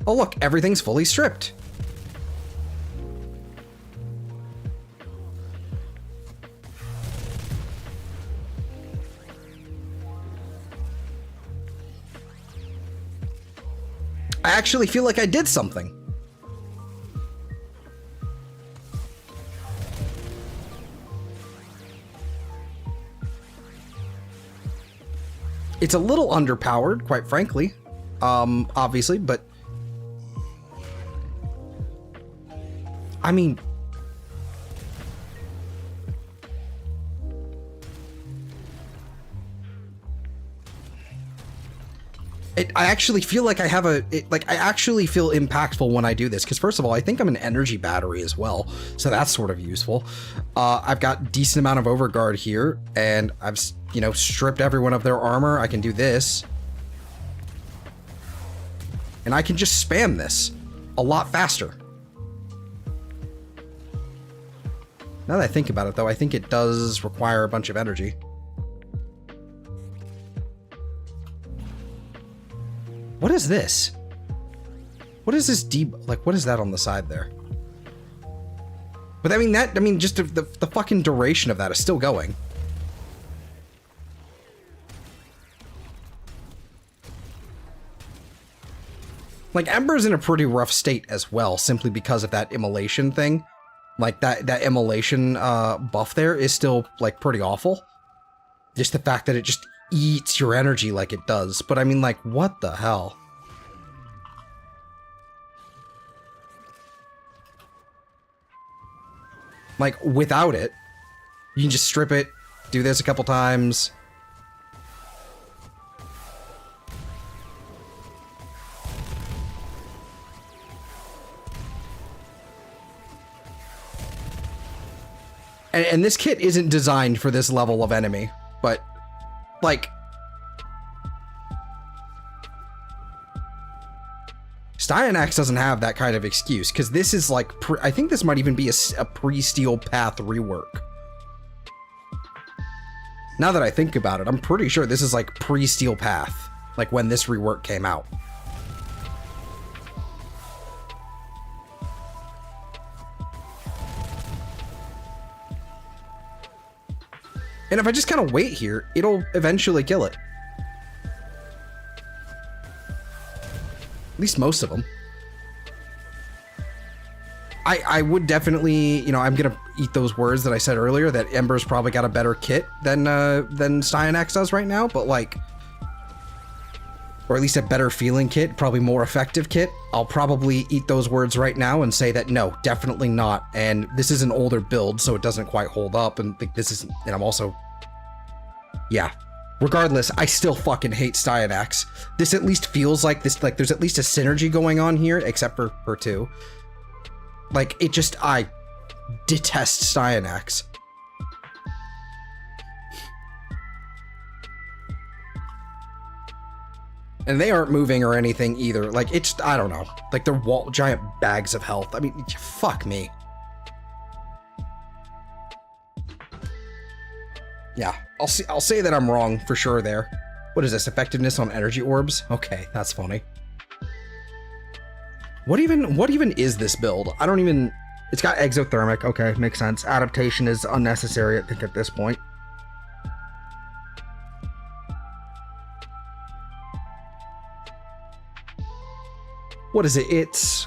Oh, look, everything's fully stripped. I actually feel like I did something. It's a little underpowered, quite frankly, obviously, but I mean, I actually feel like I have I actually feel impactful when I do this, because first of all, I think I'm an energy battery as well, so that's sort of useful. I've got decent amount of overguard here, and I've, you know, stripped everyone of their armor. I can do this. And I can just spam this a lot faster. Now that I think about it, though, I think it does require a bunch of energy. What is this? What is this what is that on the side there? But I mean, just the fucking duration of that is still going. Like, Ember's in a pretty rough state as well, simply because of that immolation thing. Like, that immolation buff there is still, like, pretty awful. Just the fact that it just eats your energy like it does. But I mean, like, what the hell? Like, without it, you can just strip it, do this a couple times. And this kit isn't designed for this level of enemy, but, like, Styanax doesn't have that kind of excuse, because this is like, I think this might even be a pre-Steel Path rework. Now that I think about it, I'm pretty sure this is like pre-Steel Path, like when this rework came out. And if I just kind of wait here, it'll eventually kill it. At least most of them. I would definitely, you know, I'm gonna eat those words that I said earlier, that Ember's probably got a better kit than Styanax does right now, but like, or at least a better feeling kit, probably more effective kit. I'll probably eat those words right now and say that no, definitely not. And this is an older build, so it doesn't quite hold up. And think this is, and I'm also, yeah. Regardless, I still fucking hate Styanax. This at least feels like this, like there's at least a synergy going on here, except for her two. Like, it just, I detest Styanax. And they aren't moving or anything either. Like, it's, I don't know. Like, they're giant bags of health. I mean, fuck me. Yeah, I'll say that I'm wrong for sure there. What is this? Effectiveness on energy orbs? Okay, that's funny. What even is this build? I don't even... It's got exothermic. Okay, makes sense. Adaptation is unnecessary, I think, at this point. What is it? It's...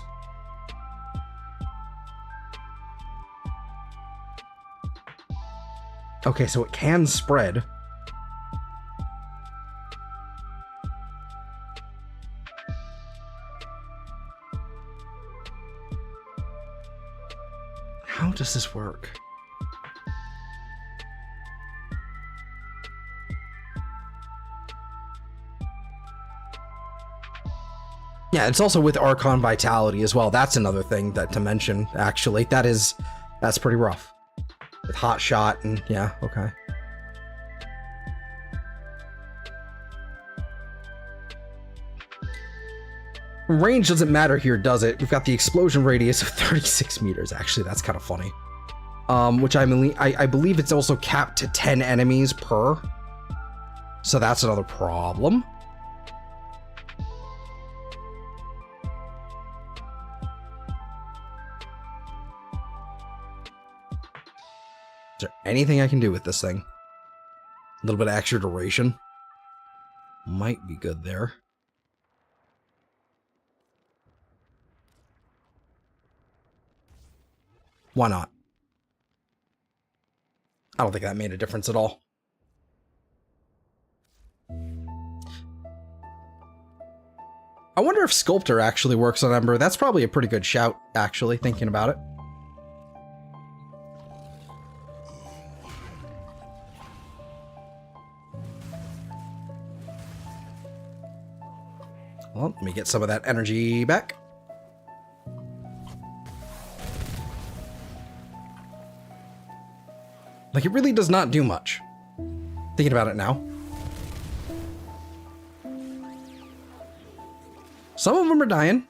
Okay, so it can spread. How does this work? Yeah, it's also with Archon Vitality as well. That's another thing that to mention, actually. That's pretty rough. With Hot Shot and, yeah, okay. Range doesn't matter here, does it? We've got the explosion radius of 36 meters. Actually, that's kind of funny. which I believe it's also capped to 10 enemies per. So that's another problem. Is there anything I can do with this thing? A little bit of extra duration might be good there. Why not? I don't think that made a difference at all. I wonder if Sculptor actually works on Ember. That's probably a pretty good shout, actually, thinking about it. Well, let me get some of that energy back. Like, it really does not do much. Thinking about it now. Some of them are dying.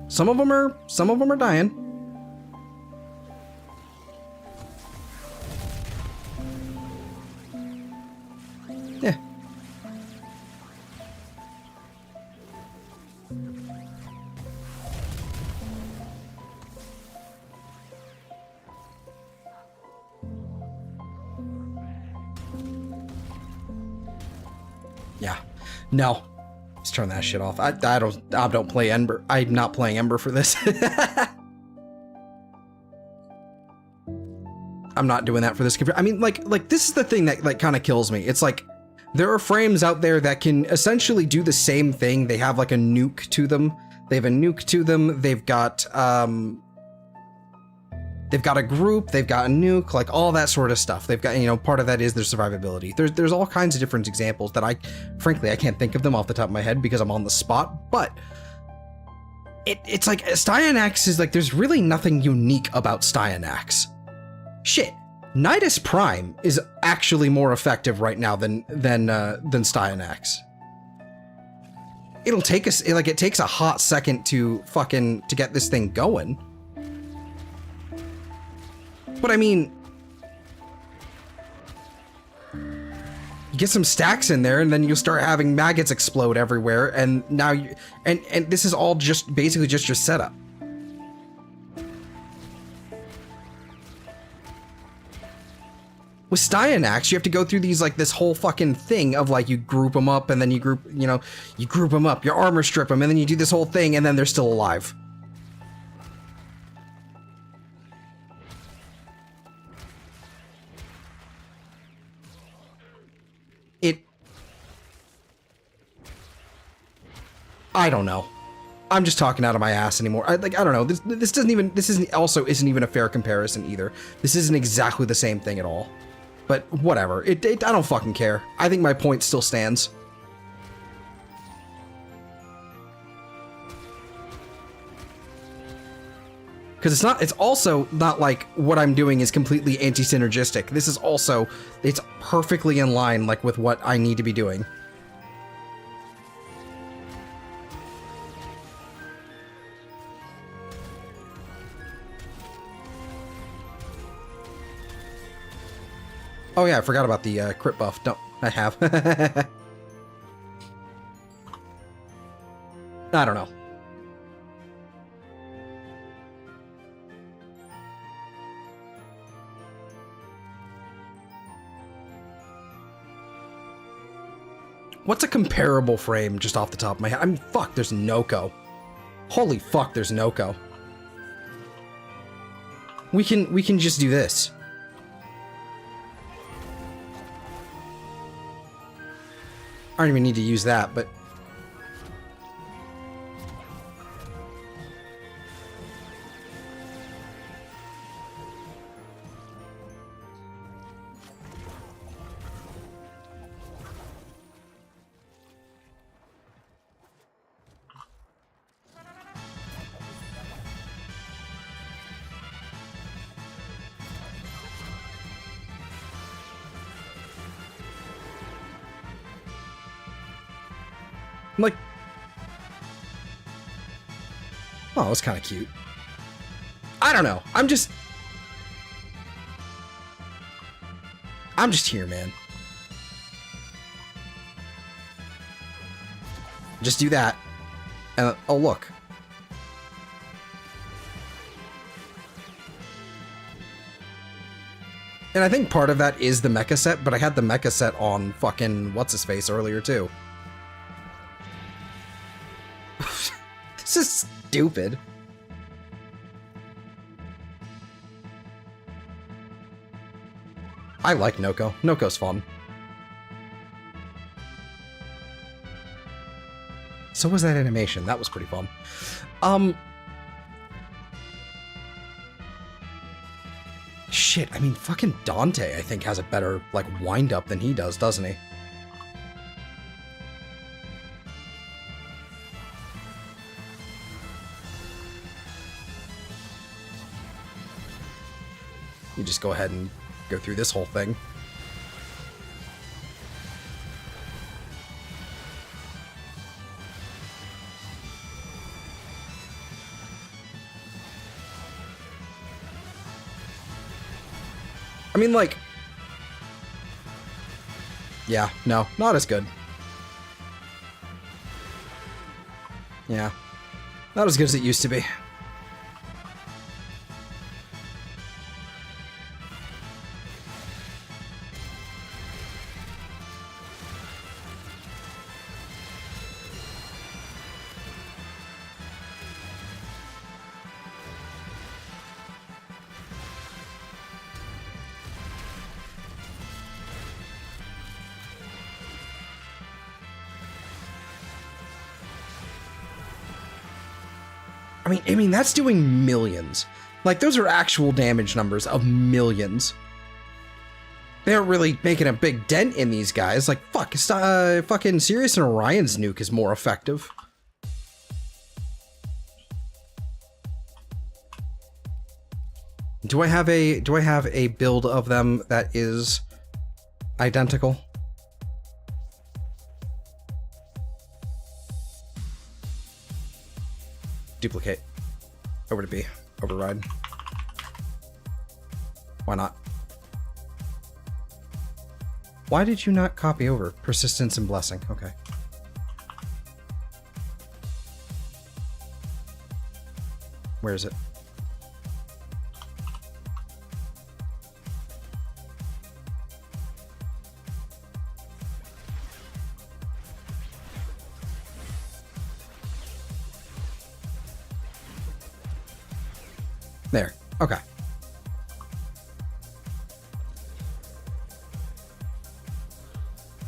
Some of them are dying. Yeah. Yeah. No. Let's turn that shit off. I don't play Ember. I'm not playing Ember for this. I'm not doing that for this. I mean, like this is the thing that like kind of kills me. It's like there are frames out there that can essentially do the same thing. They have like a nuke to them. They have a nuke to them. They've got a group, they've got a nuke, like all that sort of stuff. They've got, you know, part of that is their survivability. There's all kinds of different examples that frankly, I can't think of them off the top of my head because I'm on the spot, but it's like Styanax is like, there's really nothing unique about Styanax. Shit. Nidus Prime is actually more effective right now than Styanax. It'll take us, like, it takes a hot second to get this thing going. But I mean, you get some stacks in there and then you'll start having maggots explode everywhere, and now you, and this is all just basically just your setup. With Styanax, you have to go through these, like, this whole fucking thing of, like, you group them up and then you group them up, your armor strip them, and then you do this whole thing and then they're still alive. I don't know. I'm just talking out of my ass anymore. I don't know. This isn't even a fair comparison either. This isn't exactly the same thing at all. But whatever. I don't fucking care. I think my point still stands. Because it's also not like what I'm doing is completely anti-synergistic. This is also, it's perfectly in line, like, with what I need to be doing. Oh yeah, I forgot about the crit buff. No, I have. I don't know. What's a comparable frame just off the top of my head? I mean, fuck, there's Noko. Holy fuck, there's Noko. We can just do this. I don't even need to use that, but... I'm like, oh, it was kind of cute. I don't know. I'm just... I'm just here, man. Just do that. And, oh, look. And I think part of that is the mecha set, but I had the mecha set on fucking what's-his-face earlier, too. This is stupid. I like Noko. Noko's fun. So was that animation. That was pretty fun. Shit, I mean, fucking Dante, I think, has a better, like, wind-up than he does, doesn't he? You just go ahead and go through this whole thing. I mean, like... Yeah, no, not as good. Yeah. Not as good as it used to be. I mean, that's doing millions. Like, those are actual damage numbers of millions. They aren't really making a big dent in these guys. Like, fuck, fucking Sirius and Orion's nuke is more effective. Do I have a build of them that is identical? Duplicate. Over to B. Override. Why not? Why did you not copy over? Persistence and Blessing. Okay. Where is it? There. Okay.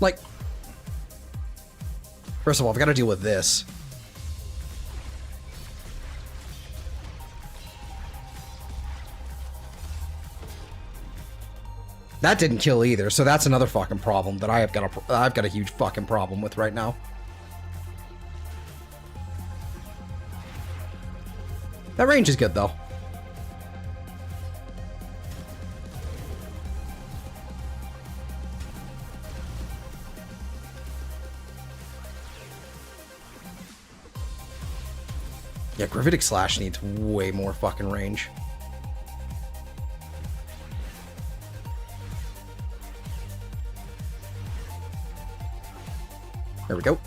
Like, first of all, I've got to deal with this. That didn't kill either, so that's another fucking problem that I've got a huge fucking problem with right now. That range is good though. Yeah, Gravitic Slash needs way more fucking range. There we go.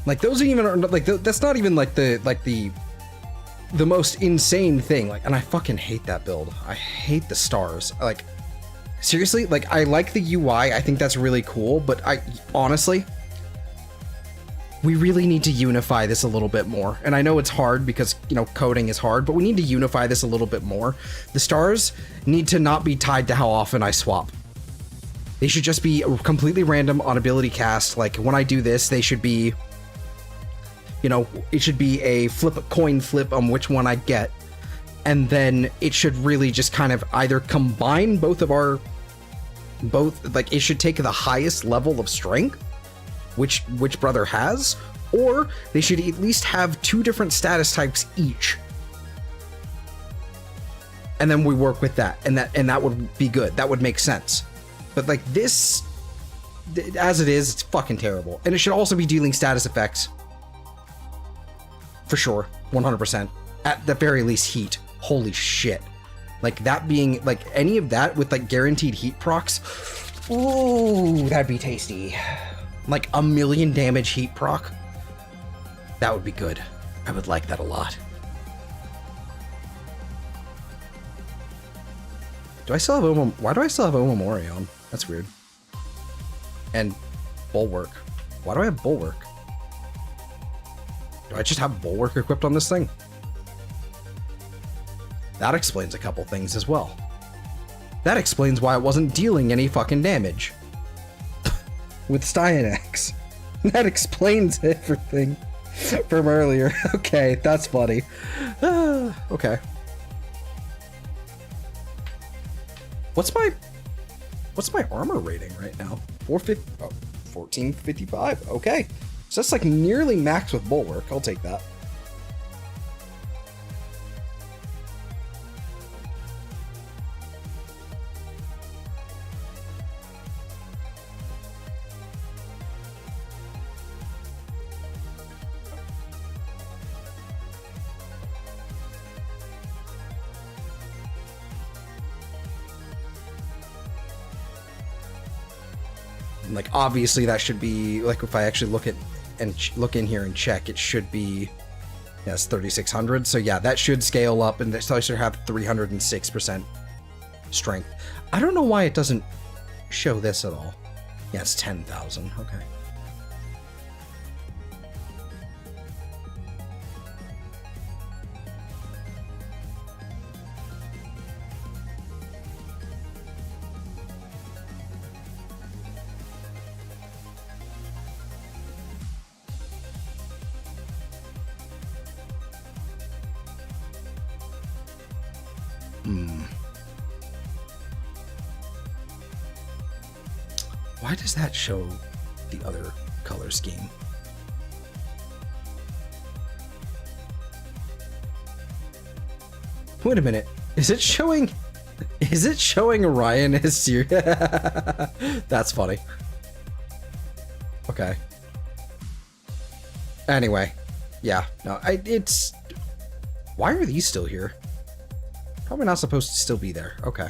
Like, those are even, like, that's not even, like, the most insane thing. Like, and I fucking hate that build. I hate the stars. Like, seriously, like, I like the UI. I think that's really cool, but honestly, we really need to unify this a little bit more. And I know it's hard because, you know, coding is hard, but we need to unify this a little bit more. The stars need to not be tied to how often I swap. They should just be completely random on ability cast. Like, when I do this, they should be... You know, it should be a coin flip on which one I get. And then it should really just kind of either combine both, like, it should take the highest level of strength, which brother has, Or they should at least have 2 different status types each. And then we work with that, and that would be good. That would make sense. But like this, as it is, it's fucking terrible. And it should also be dealing status effects. For sure, 100%. At the very least, heat. Holy shit. Like that being, like any of that with like guaranteed heat procs. Ooh, that'd be tasty. Like 1,000,000 damage heat proc. That would be good. I would like that a lot. Do I still have why do I still have Omamori on? That's weird. And Bulwark. Why do I have Bulwark? Do I just have Bulwark equipped on this thing? That explains a couple things as well. That explains why it wasn't dealing any fucking damage. With Styanax. That explains everything from earlier. Okay, that's funny. Okay. What's my armor rating right now? 1455. Okay. So that's like nearly max with Bulwark. I'll take that. Like obviously that should be like if I actually look at and look in here and check, it should be yes 3600. So yeah, that should scale up, and so I should have 306% strength. I don't know why it doesn't show this at all. Yeah, it's 10,000. Okay. Why does that show the other color scheme? Wait a minute. Is it showing Orion as Sirius? That's funny. Okay. Anyway. Yeah. No, it's... Why are these still here? Probably not supposed to still be there. Okay.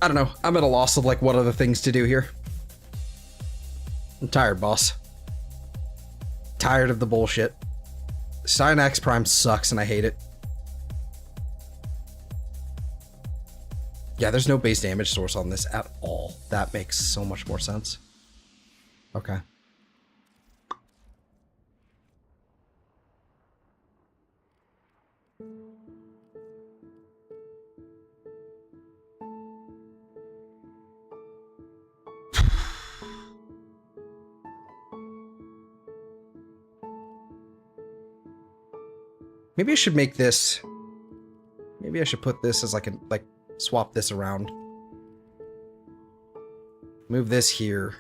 I don't know. I'm at a loss of like what other things to do here. I'm tired, boss. Tired of the bullshit. Styanax Prime sucks and I hate it. Yeah, there's no base damage source on this at all. That makes so much more sense. Okay. Maybe I should make this... Maybe I should put this as like a... Like, swap this around. Move this here.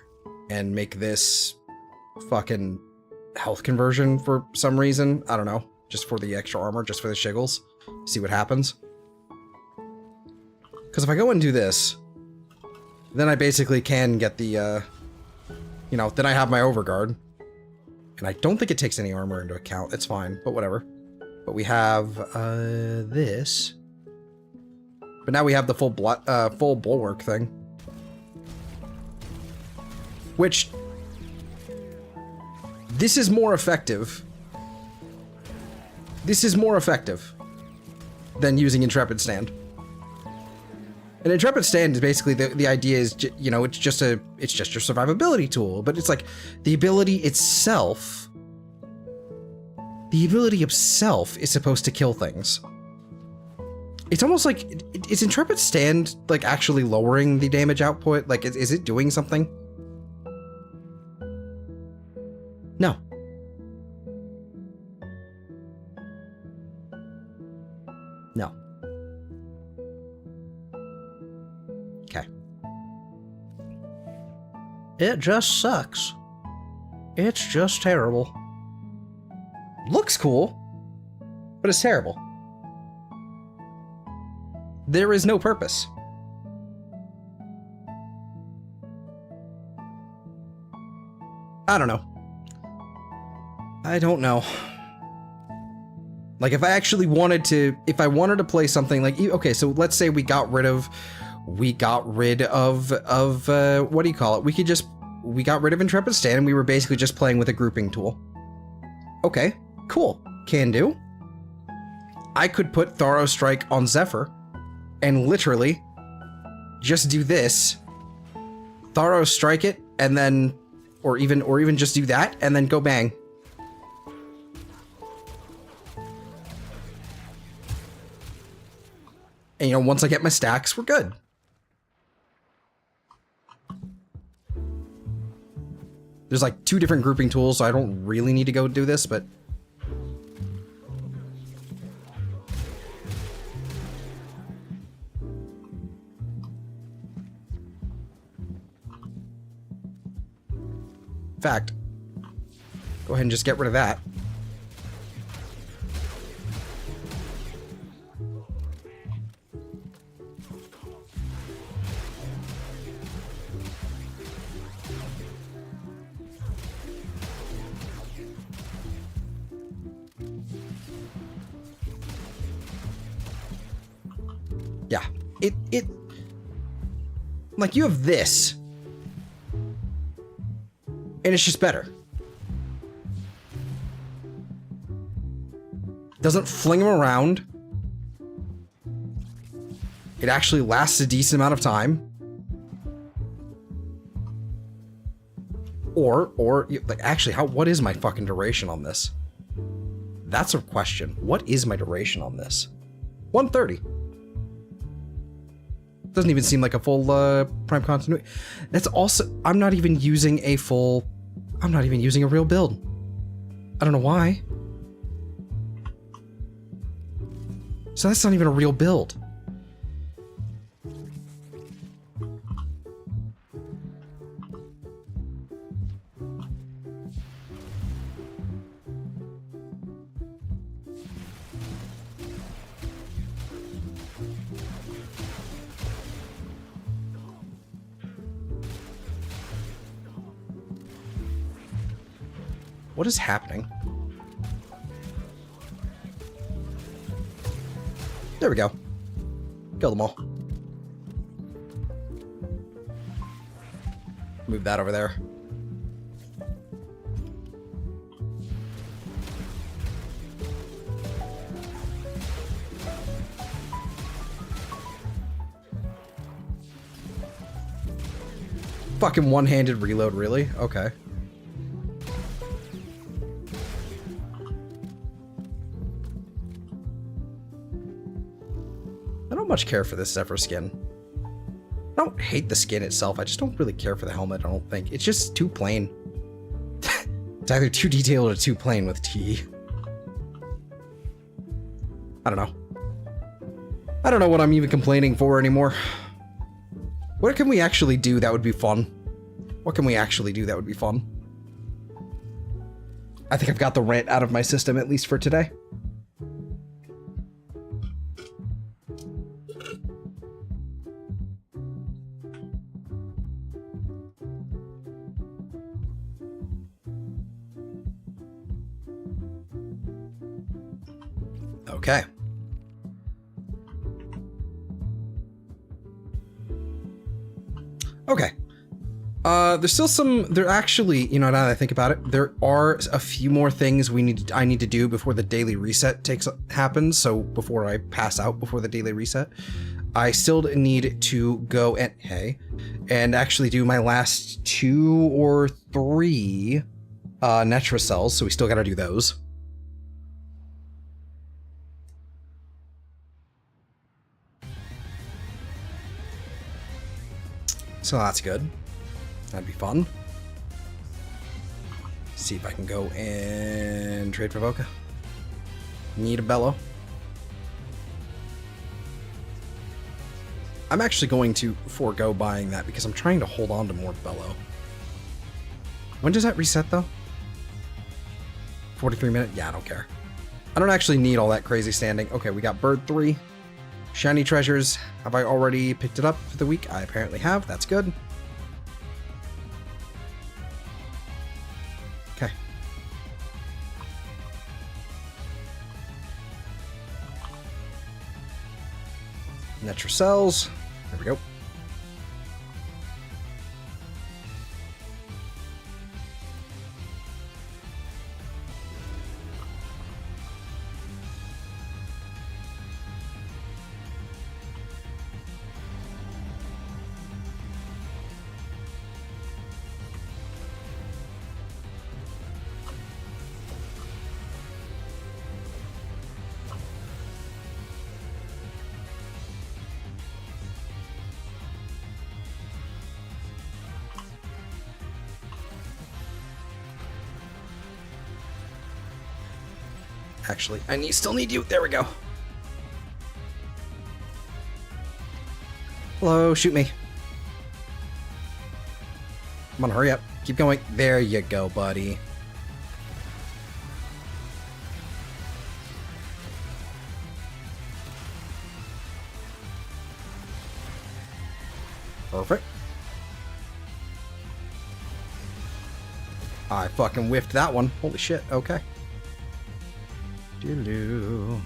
And make this... fucking... health conversion for some reason. I don't know. Just for the extra armor. Just for the shiggles. See what happens. Because if I go and do this... Then I basically can get the, you know, then I have my overguard. And I don't think it takes any armor into account. It's fine, but whatever. But we have this. But now we have the full bulwark thing. Which this is more effective. This is more effective than using Intrepid Stand. And Intrepid Stand is basically the idea is, you know, it's just your survivability tool, but it's like the ability itself. The ability itself is supposed to kill things. It's almost like, is Intrepid Stand like actually lowering the damage output? Like, is it doing something? No. No. Okay. It just sucks. It's just terrible. Looks cool, but it's terrible. There is no purpose. I don't know. I don't know. Like, if I actually wanted to, if I wanted to play something like, okay, so let's say we got rid of, what do you call it? We got rid of Intrepid Stand and we were basically just playing with a grouping tool. Okay, cool. Can do. I could put Thorough Strike on Zephyr and literally just do this. Thorough Strike it and then, or even just do that and then go bang. And, you know, once I get my stacks, we're good. There's like 2 different grouping tools, so I don't really need to go do this, but... In fact, go ahead and just get rid of that. Yeah, it like, you have this and it's just better. Doesn't fling them around. It actually lasts a decent amount of time. Or like, actually, what is my fucking duration on this? That's a question. What is my duration on this? 130. Doesn't even seem like a full prime continuity. That's also, I'm not even using a real build. I don't know why. So that's not even a real build. What is happening? There we go. Kill them all. Move that over there. Fucking one-handed reload, really? Okay. I don't much care for this Zephyr skin. I don't hate the skin itself, I just don't really care for the helmet, I don't think. It's just too plain. It's either too detailed or too plain with T. I don't know. I don't know what I'm even complaining for anymore. What can we actually do that would be fun? What can we actually do that would be fun? I think I've got the rant out of my system, at least for today. Okay. Okay. There's still some, there actually, you know, now that I think about it, there are a few more things I need to do before the daily reset happens. So before I pass out before the daily reset, I still need to go and actually do my last 2 or 3 Netra cells. So we still got to do those. So that's good. That'd be fun. See if I can go and trade for Voka. Need a bellow. I'm actually going to forego buying that because I'm trying to hold on to more bellow. When does that reset, though? 43 minutes? Yeah, I don't care. I don't actually need all that crazy standing. Okay, we got Bird 3. Shiny Treasures. Have I already picked it up for the week? I apparently have. That's good. Okay. Netra Cells. There we go. Actually, still need you. There we go. Hello, shoot me. Come on, hurry up. Keep going. There you go, buddy. Perfect. I fucking whiffed that one. Holy shit. Okay. Doo-doo.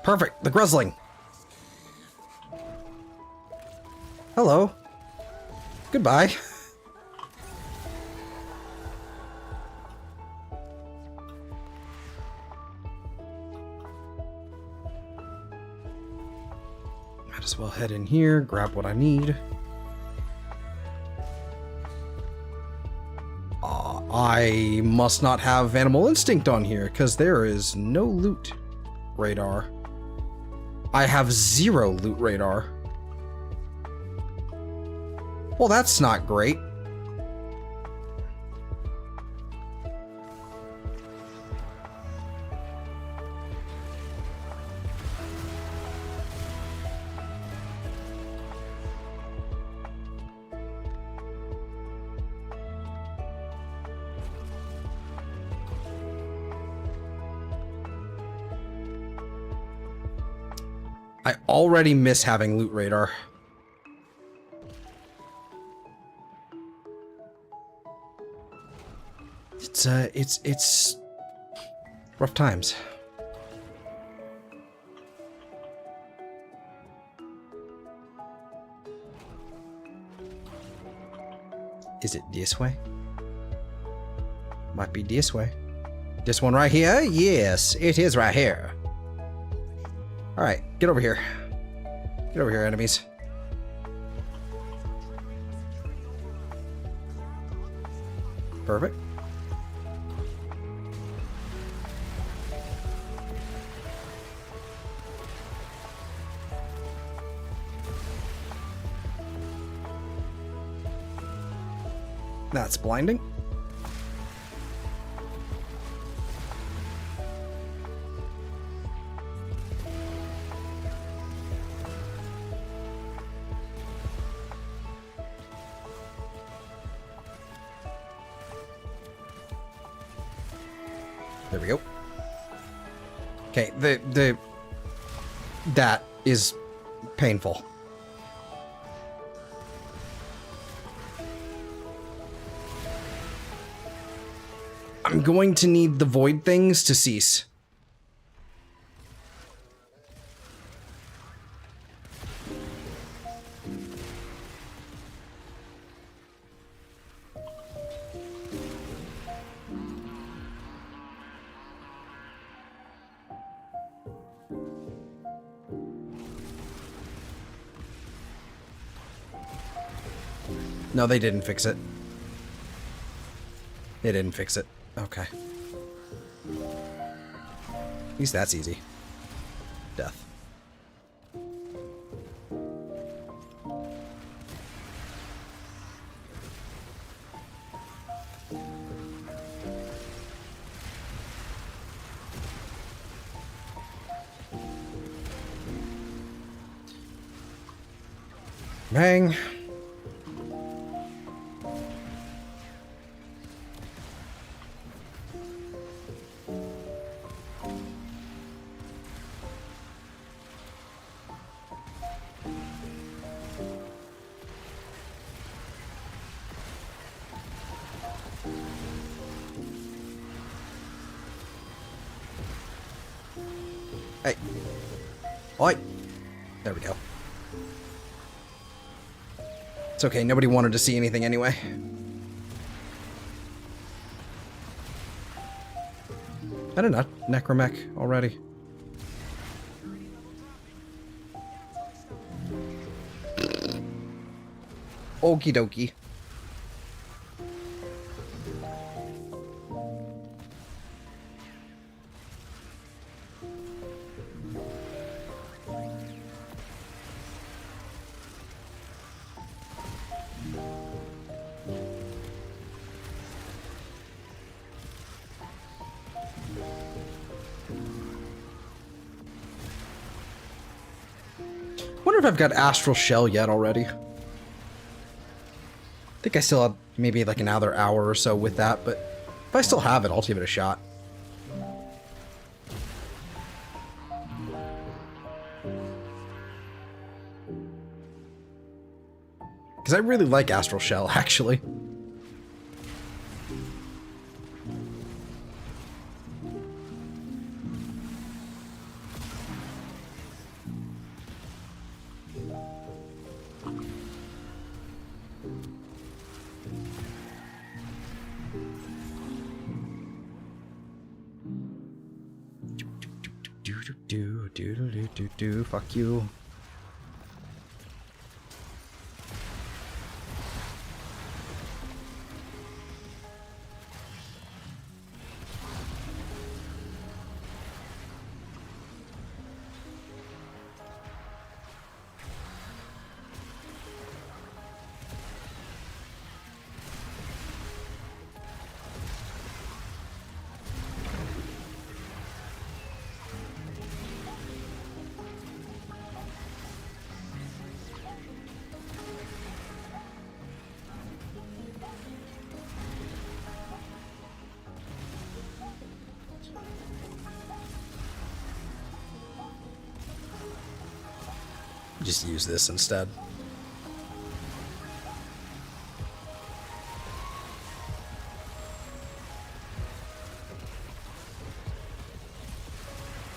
Perfect. The Gruzzling. Hello. Goodbye. Might as well head in here, grab what I need. I must not have Animal Instinct on here, because there is no loot radar. I have 0 loot radar. Well, that's not great. I already miss having loot radar. It's rough times. Is it this way? Might be this way. This one right here? Yes, it is right here. Alright, get over here. Get over here, enemies. Perfect. That's blinding. There we go. Okay, that is painful. I'm going to need the void things to cease. No, they didn't fix it. It didn't fix it. Okay. At least that's easy. Death. Bang. Hey. Oi. There we go. It's okay, nobody wanted to see anything anyway. I don't know, Necromech already. Okie dokie. Wonder if I've got Astral Shell yet already. I think I still have maybe like another hour or so with that, but if I still have it, I'll give it a shot. Because I really like Astral Shell, actually. Fuck you. Just use this instead.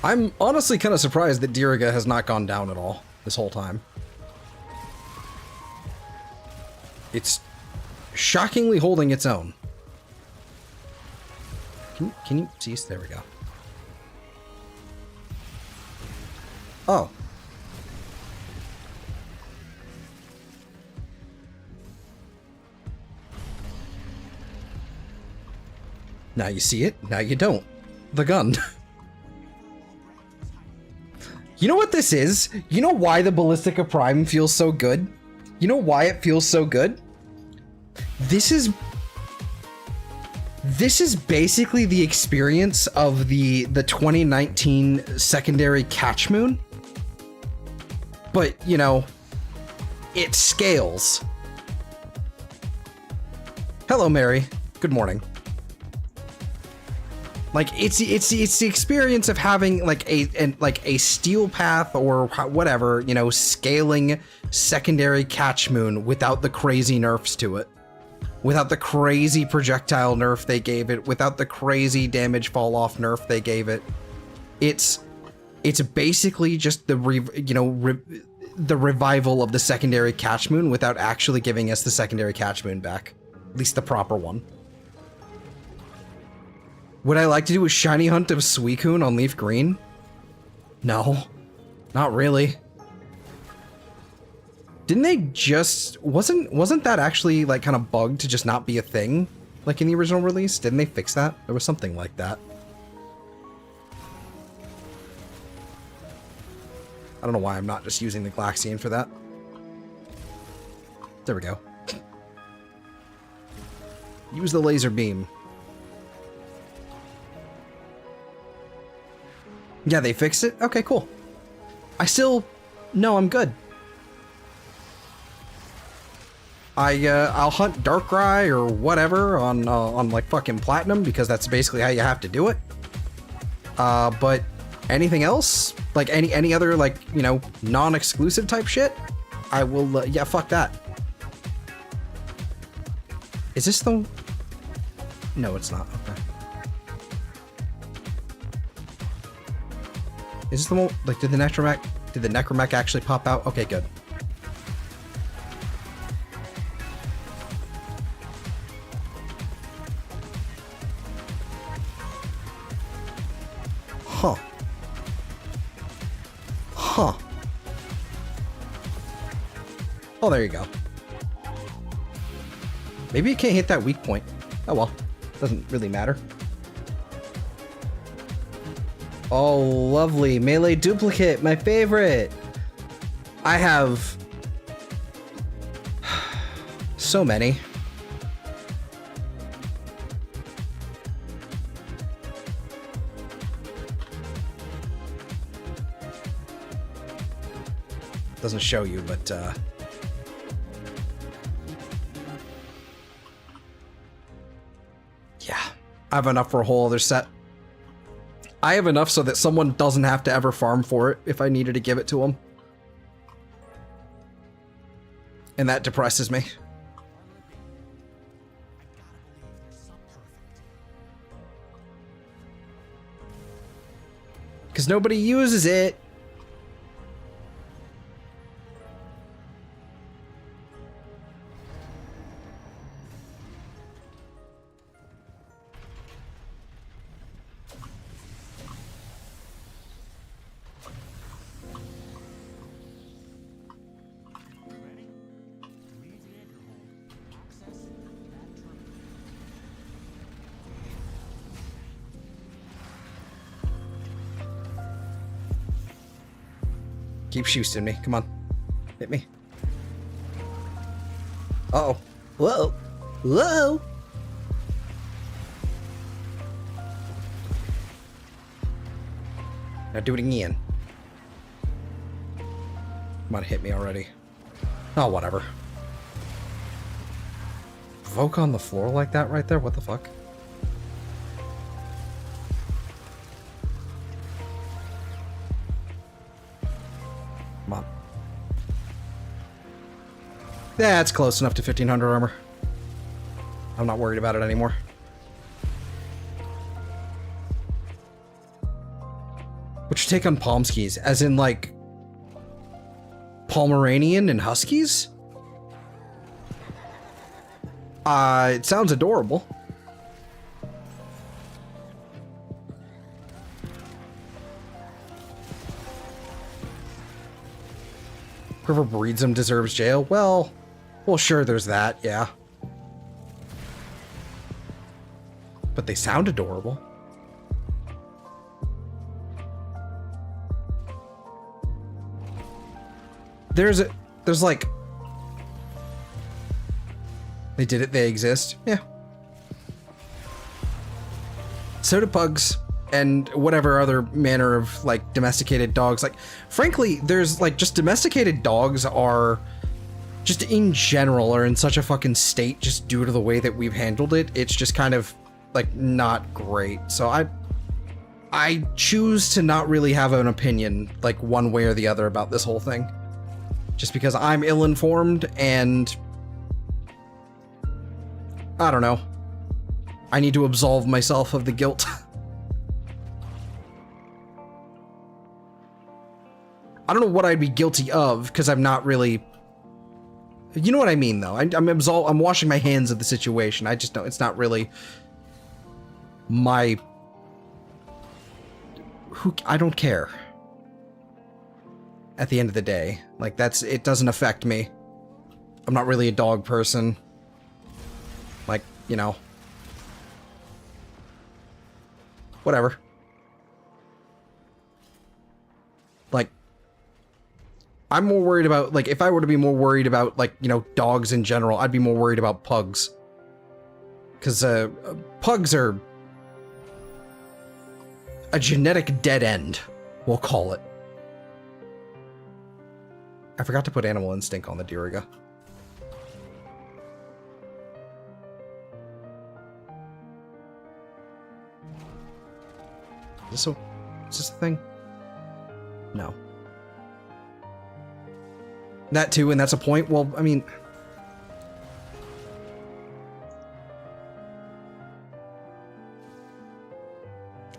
I'm honestly kind of surprised that Diriga has not gone down at all this whole time. It's shockingly holding its own. Can you see? There we go. Oh. Now you see it, now you don't. The gun. You know what this is? You know why the Ballistica Prime feels so good? You know why it feels so good? This is basically the experience of the 2019 secondary Catch Moon. But, you know, it scales. Hello, Mary. Good morning. Like it's the experience of having like a steel path or whatever, you know, scaling secondary Catch Moon without the crazy nerfs to it, without the crazy projectile nerf they gave it, without the crazy damage fall off nerf they gave it. It's basically just the revival of the secondary Catch Moon without actually giving us the secondary Catch Moon back, at least the proper one. Would I like to do a shiny hunt of Suicune on Leaf Green? No, not really. Didn't they just wasn't that actually like kind of bugged to just not be a thing? Like in the original release? Didn't they fix that? There was something like that. I don't know why I'm not just using the Glaxian for that. There we go. Use the laser beam. Yeah, they fixed it? Okay, cool. No, I'm good. I'll hunt Darkrai or whatever on like fucking Platinum because that's basically how you have to do it. But anything else, like any other like, you know, non-exclusive type shit, I will, yeah, fuck that. Is this the... No, it's not. Okay. Is this the one, like, did the Necromech actually pop out? Okay, good. Huh. Huh. Oh, there you go. Maybe you can't hit that weak point. Oh well. Doesn't really matter. Oh, lovely. Melee duplicate. My favorite. I have... so many. Doesn't show you, but yeah, I have enough for a whole other set. I have enough so that someone doesn't have to ever farm for it if I needed to give it to them. And that depresses me. Because nobody uses it. Keep shooting me. Come on. Hit me. Uh-oh. Whoa. Whoa. Now do it again. Come on, hit me already. Oh, whatever. Provoke on the floor like that right there? What the fuck? Come on. Yeah, it's close enough to 1500 armor. I'm not worried about it anymore. What's your take on Pomskis? As in, like, Pomeranian and Huskies? It sounds adorable. Whoever breeds them deserves jail. Well, sure, there's that, yeah. But they sound adorable. There's like... They did it, they exist. Yeah. So do pugs. And whatever other manner of, like, domesticated dogs. Like, frankly, there's, like, just domesticated dogs are, just in general, are in such a fucking state just due to the way that we've handled it. It's just kind of, like, not great. So I choose to not really have an opinion, like, one way or the other about this whole thing. Just because I'm ill-informed and... I don't know. I need to absolve myself of the guilt. I don't know what I'd be guilty of, because I'm not really... You know what I mean, though. I'm washing my hands of the situation. I just don't... It's not really... my... I don't care. At the end of the day. Like, it doesn't affect me. I'm not really a dog person. Like, you know... whatever. Like, I'm more worried about, like, if I were to be more worried about, like, you know, dogs in general, I'd be more worried about pugs. Because, pugs are a genetic dead end, we'll call it. I forgot to put Animal Instinct on the Diriga. Is this a thing? No. That too, and that's a point? Well, I mean...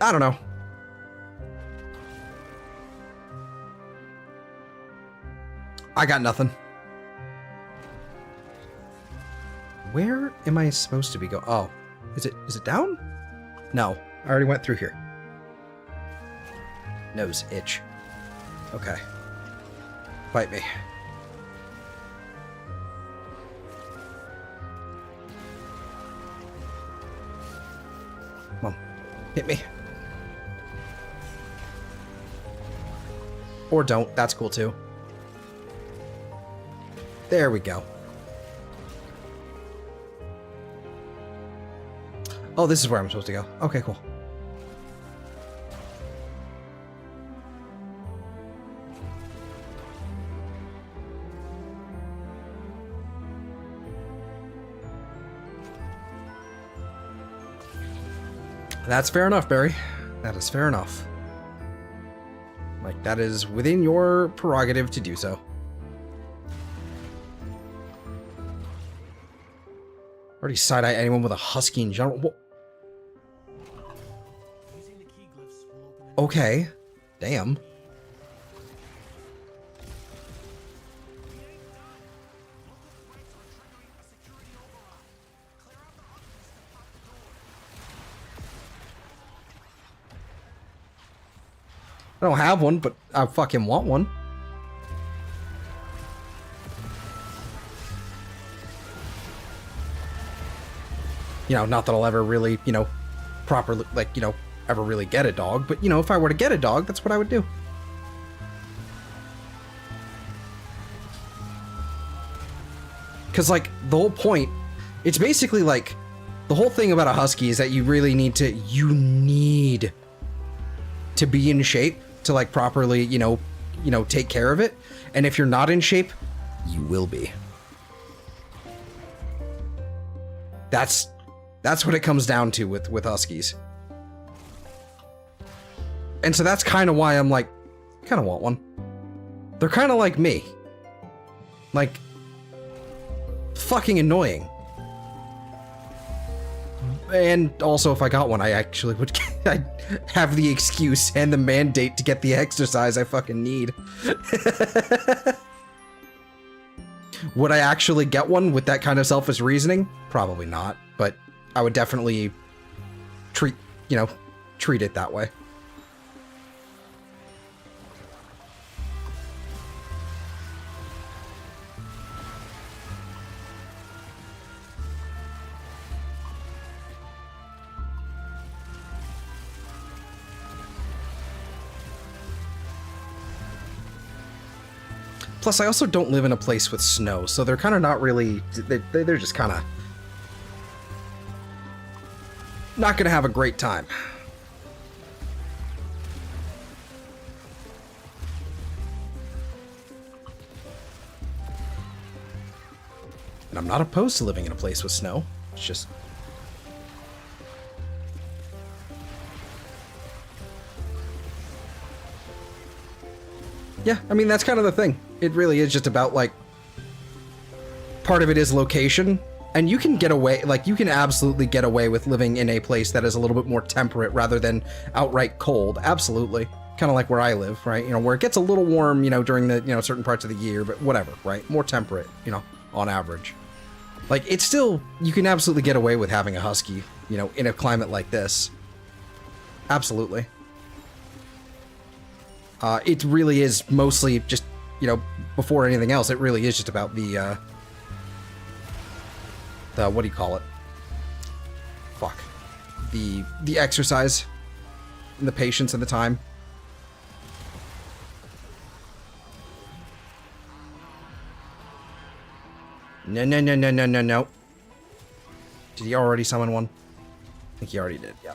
I don't know. I got nothing. Where am I supposed to be going? Oh, is it down? No, I already went through here. Nose itch. Okay. Bite me. Come on. Hit me. Or don't. That's cool too. There we go. Oh, this is where I'm supposed to go. Okay, cool. That's fair enough, Barry. That is fair enough. Like, that is within your prerogative to do so. Already side-eye anyone with a husky in general. Okay. Damn. I don't have one, but I fucking want one. You know, not that I'll ever really, you know, properly, like, you know, ever really get a dog, but, you know, if I were to get a dog, that's what I would do. Because, like, the whole point, it's basically like, the whole thing about a husky is that you really need to, be in shape to, like, properly, you know, take care of it. And if you're not in shape, you will be. That's what it comes down to with huskies. And so that's kind of why I'm like, I kind of want one. They're kind of like me. Like, fucking annoying. And also, if I got one, I actually would I'd have the excuse and the mandate to get the exercise I fucking need. Would I actually get one with that kind of selfish reasoning? Probably not, but I would definitely treat it that way. Plus, I also don't live in a place with snow, so they're kind of not really... They're just kind of... not gonna have a great time. And I'm not opposed to living in a place with snow. It's just... yeah, I mean, that's kind of the thing. It really is just about, like, part of it is location, and you can get away, like, you can absolutely get away with living in a place that is a little bit more temperate rather than outright cold. Absolutely. Kind of like where I live, right? You know, where it gets a little warm, you know, during the, you know, certain parts of the year, but whatever, right? More temperate, you know, on average. Like, it's still, you can absolutely get away with having a husky, you know, in a climate like this. Absolutely. It really is mostly just, you know, before anything else, it really is just about the what do you call it? Fuck. The exercise. and the patience and the time. No, no, no, no, no, no, no. Did he already summon one? I think he already did, yeah.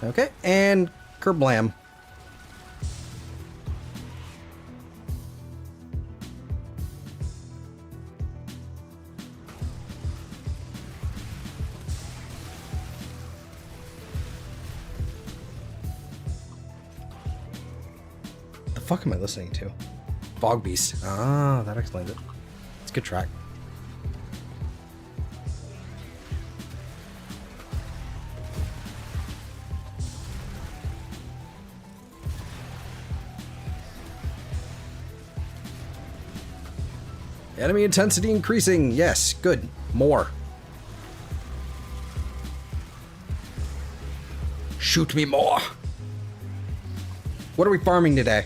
Okay, and kerblam. The fuck am I listening to? Fog Beast. Ah, that explains it. It's a good track. Enemy intensity increasing. Yes, good. More. Shoot me more. What are we farming today?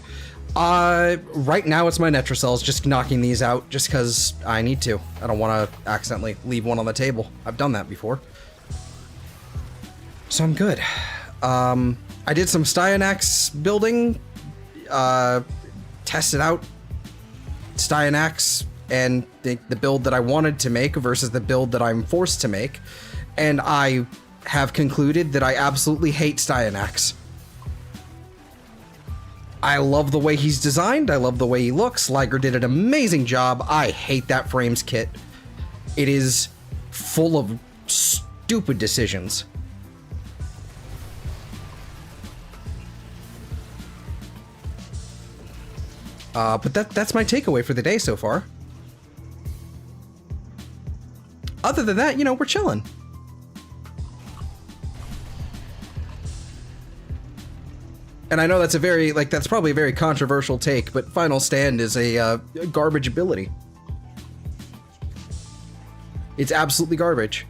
Right now it's my Netrocells, just knocking these out just because I need to. I don't want to accidentally leave one on the table. I've done that before. So I'm good. I did some Styanax building, tested out Styanax and the build that I wanted to make versus the build that I'm forced to make, and I have concluded that I absolutely hate Styanax. I love the way he's designed, I love the way he looks, Liger did an amazing job, I hate that Frames kit. It is full of stupid decisions. But that's my takeaway for the day so far. Other than that, you know, we're chilling. And I know that's a very, like, that's probably a very controversial take, but Final Stand is a garbage ability. It's absolutely garbage.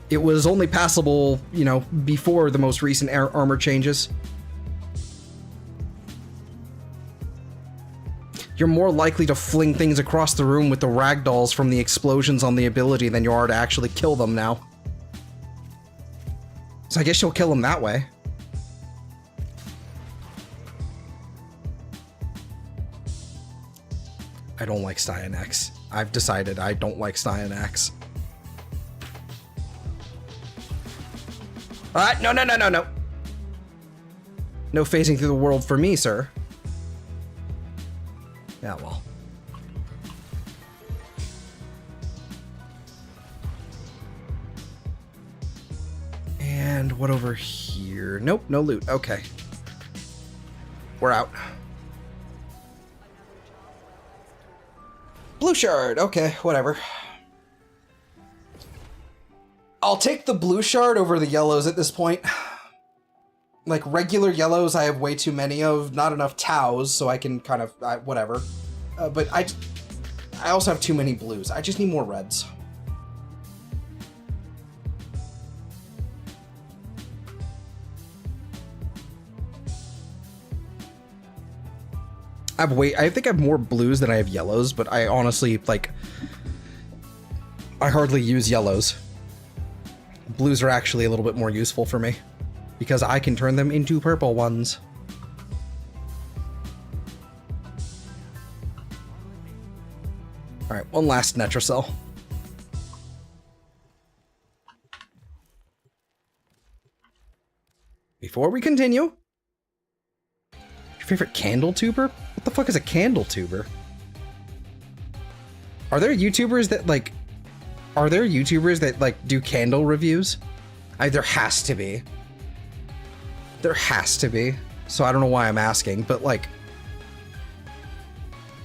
It was only passable, you know, before the most recent armor changes. You're more likely to fling things across the room with the ragdolls from the explosions on the ability than you are to actually kill them now. So I guess you'll kill them that way. I don't like Styanax. I've decided I don't like Styanax. No, no, no, no, no. No phasing through the world for me, sir. Yeah, well. And what over here? Nope, no loot. Okay. We're out. Blue shard. Okay, whatever. I'll take the blue shard over the yellows at this point. Like, regular yellows I have way too many of, not enough taus, so I can kind of, whatever. But I also have too many blues. I just need more reds. I think I have more blues than I have yellows, but I honestly, like, I hardly use yellows. Blues are actually a little bit more useful for me, because I can turn them into purple ones. Alright, one last Netrocell. Before we continue, your favorite candle tuber? What the fuck is a candle tuber? Are there YouTubers that, like, do candle reviews? There has to be. There has to be. So I don't know why I'm asking, but, like,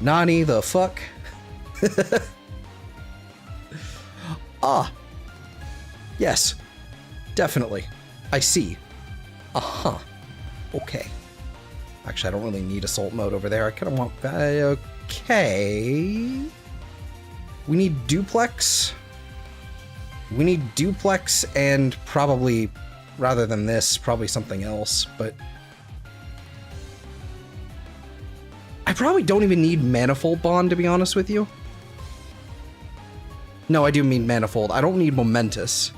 Nani the fuck? Ah. Yes. Definitely. I see. Uh-huh. Okay. Actually, I don't really need assault mode over there. I kind of want... okay. We need duplex. We need duplex and probably, rather than this, probably something else, but... I probably don't even need manifold bond, to be honest with you. No, I do mean manifold. I don't need momentous.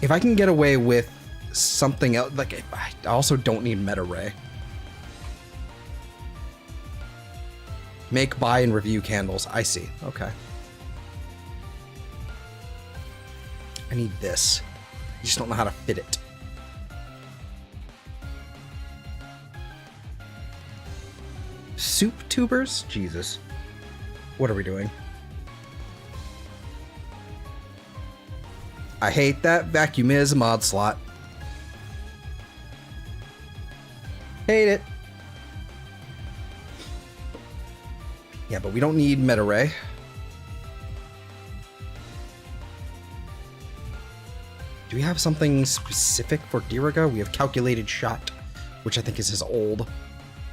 If I can get away with something else, like, I also don't need meta ray. Make, buy, and review candles. I see. Okay. I need this. I just don't know how to fit it. Soup tubers? Jesus. What are we doing? I hate that vacuum is a mod slot. Hate it. Yeah, but we don't need meta ray. Do we have something specific for Diriga? We have calculated shot, which I think is his old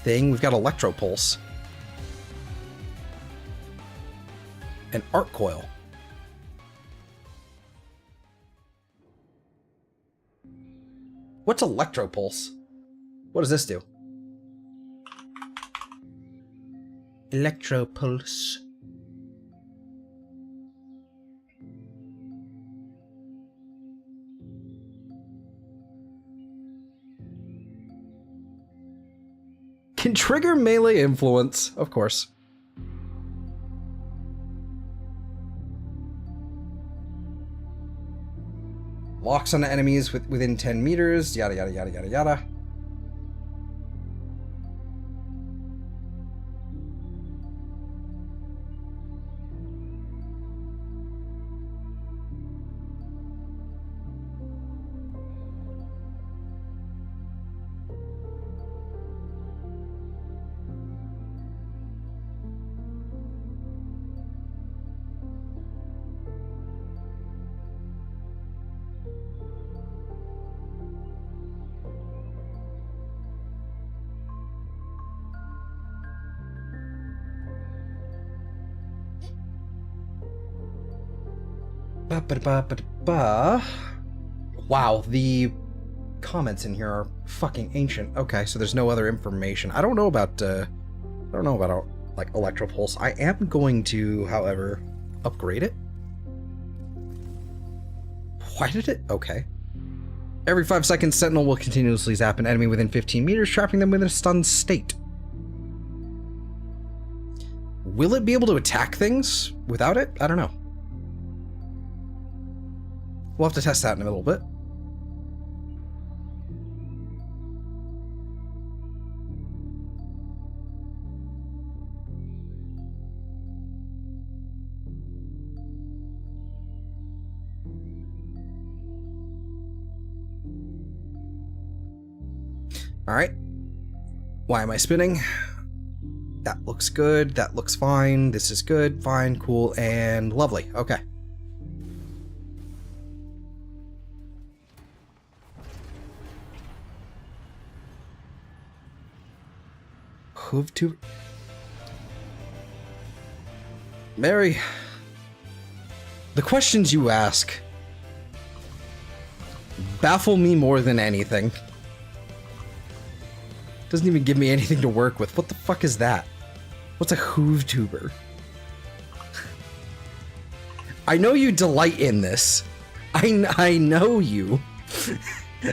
thing. We've got electro pulse. An arc coil. What's electro pulse? What does this do? Electro pulse. Can trigger melee influence, of course. Locks on enemies within 10 meters, yada yada yada yada yada. Wow, the comments in here are fucking ancient. Okay, so there's no other information. I don't know about like electro pulse. I am going to, however, upgrade it. Why did it? Okay. Every 5 seconds, Sentinel will continuously zap an enemy within 15 meters, trapping them within a stunned state. Will it be able to attack things without it? I don't know. We'll have to test that in a little bit. All right. Why am I spinning? That looks good. That looks fine. This is good. Fine, cool, and lovely. Okay. Hoof to Mary, the questions you ask baffle me more than anything. Doesn't even give me anything to work with. What the fuck is that? What's a hoof tuber? I know you delight in this. I know you.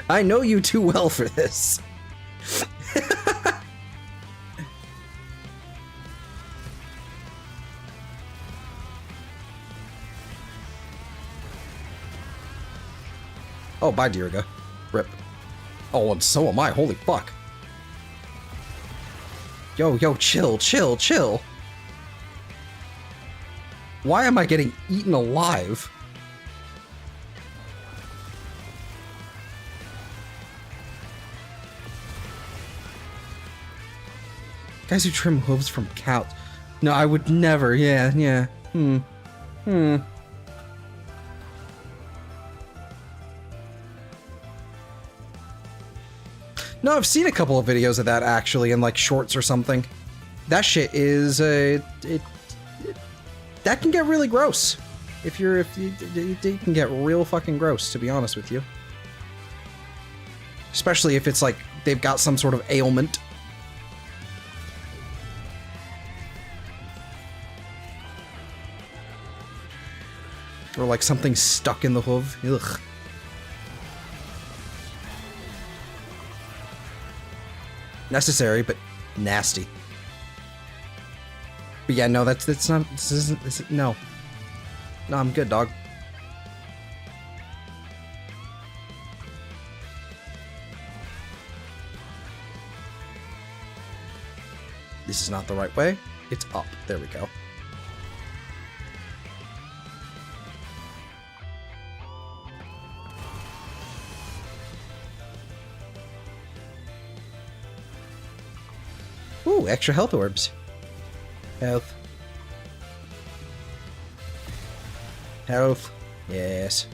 I know you too well for this. Oh, bye, Diriga. Rip. Oh, and so am I. Holy fuck. Yo, chill, chill, chill. Why am I getting eaten alive? Guys who trim hooves from cows. No, I would never. Yeah. No, I've seen a couple of videos of that actually in like shorts or something. That shit is that can get really gross. If you can get real fucking gross, to be honest with you. Especially if it's like they've got some sort of ailment. Or like something stuck in the hoof. Ugh. Necessary, but nasty. But yeah, no, that's not. This isn't. No. No, I'm good, dog. This is not the right way. It's up. There we go. Ooh, extra health orbs. Health. Health. Yes.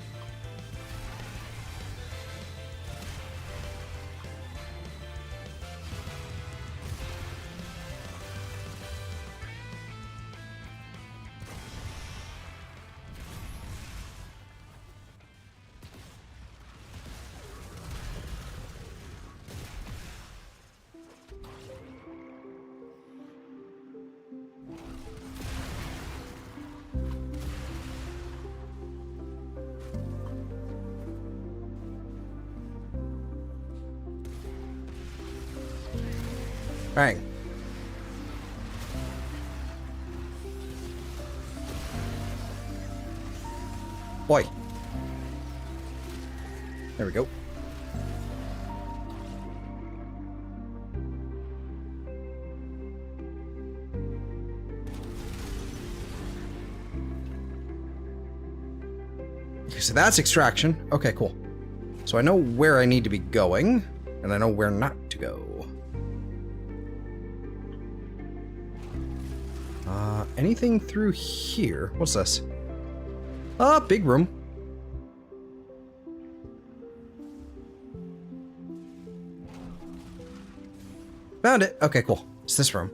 Bang. Boy. There we go. Okay, so that's extraction. Okay, cool. So I know where I need to be going, and I know where not to go. Anything through here? What's this? Big room. Found it. Okay, cool. It's this room.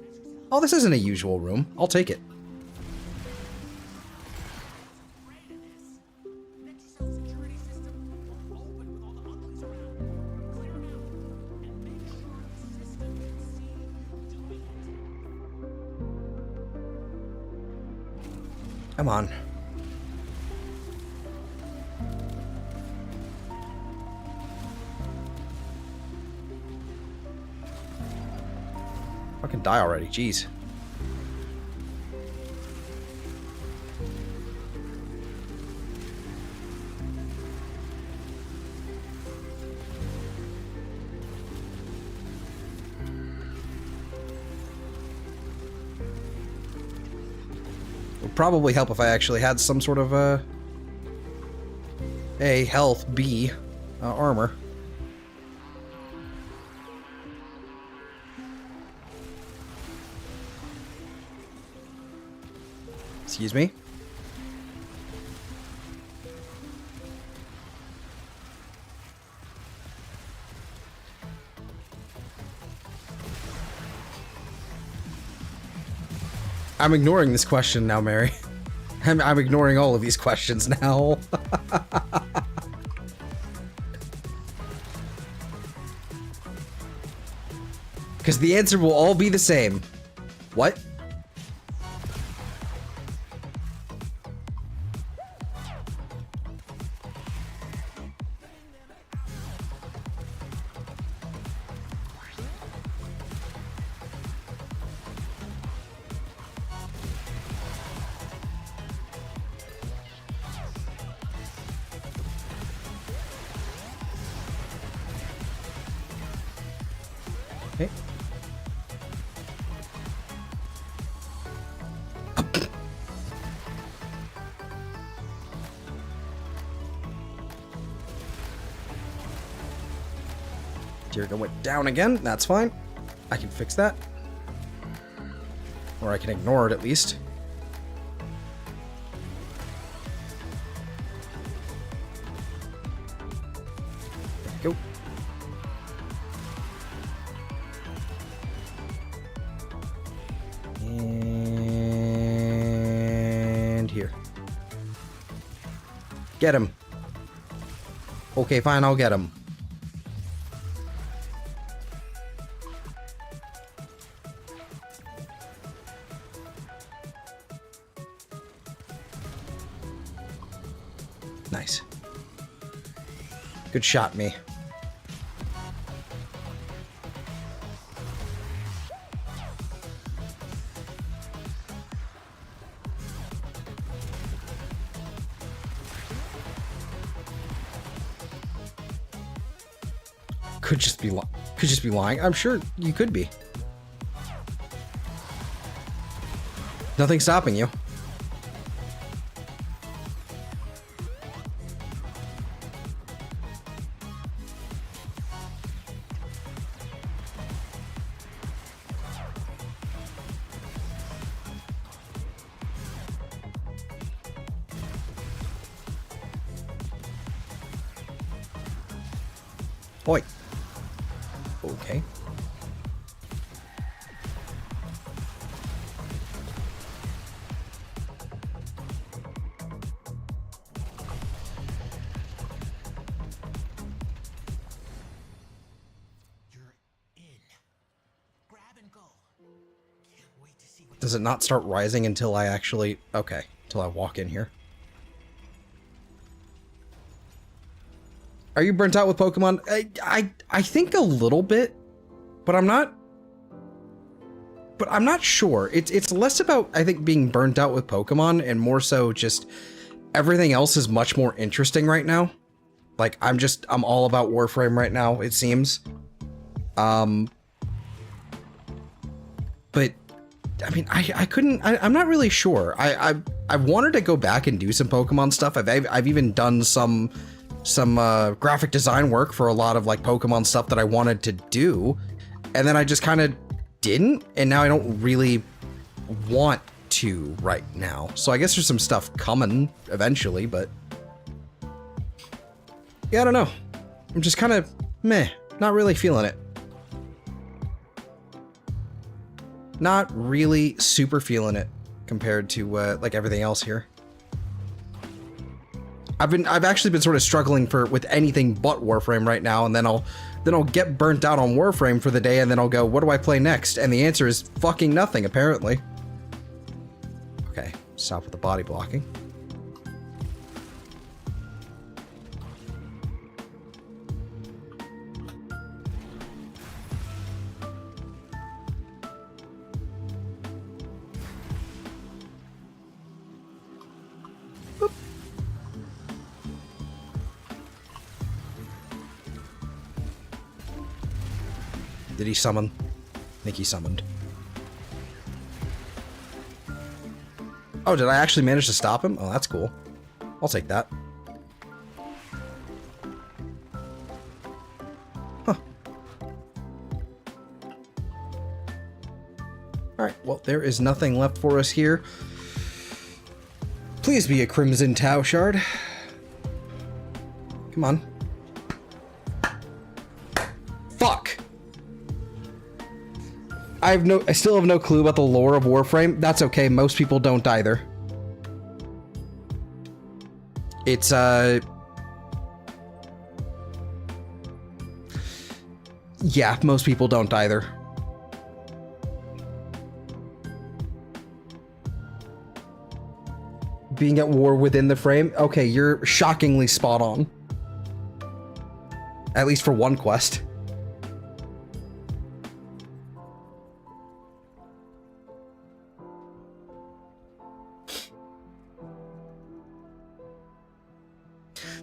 Oh, this isn't a usual room. I'll take it. Come on. Fucking die already, jeez. Would probably help if I actually had some sort of A, health, B, armor. Excuse me? I'm ignoring this question now, Mary. I'm ignoring all of these questions now. Because the answer will all be the same. What? Okay. Deer went down again. That's fine. I can fix that. Or I can ignore it at least. There we go. And here. Get him. Okay, fine, I'll get him. Nice. Good shot, me. Could just be lying. I'm sure you could be. Nothing's stopping you. Oi. Okay. Does it not start rising until I actually... Okay, until I walk in here. Are you burnt out with Pokemon? I think a little bit, but I'm not sure. It's less about, I think, being burnt out with Pokemon and more so just everything else is much more interesting right now. Like, I'm all about Warframe right now, it seems. But I mean, I'm not really sure. I wanted to go back and do some Pokemon stuff. I've even done some graphic design work for a lot of like Pokemon stuff that I wanted to do, and then I just kind of didn't, and now I don't really want to right now. So I guess there's some stuff coming eventually, but yeah, I don't know. I'm just kind of meh, not really feeling it. Not really super feeling it compared to like everything else here. I've actually been sort of struggling with anything but Warframe right now, and then I'll get burnt out on Warframe for the day, and then I'll go, what do I play next? And the answer is fucking nothing, apparently. Okay, stop with the body blocking. Did he summon? I think he summoned. Oh, did I actually manage to stop him? Oh, that's cool. I'll take that. Huh. Alright, well, there is nothing left for us here. Please be a Crimson Tau Shard. Come on. Fuck! I still have no clue about the lore of Warframe. That's okay, most people don't either. It's, yeah, most people don't either. Being at war within the frame? Okay, you're shockingly spot on. At least for one quest.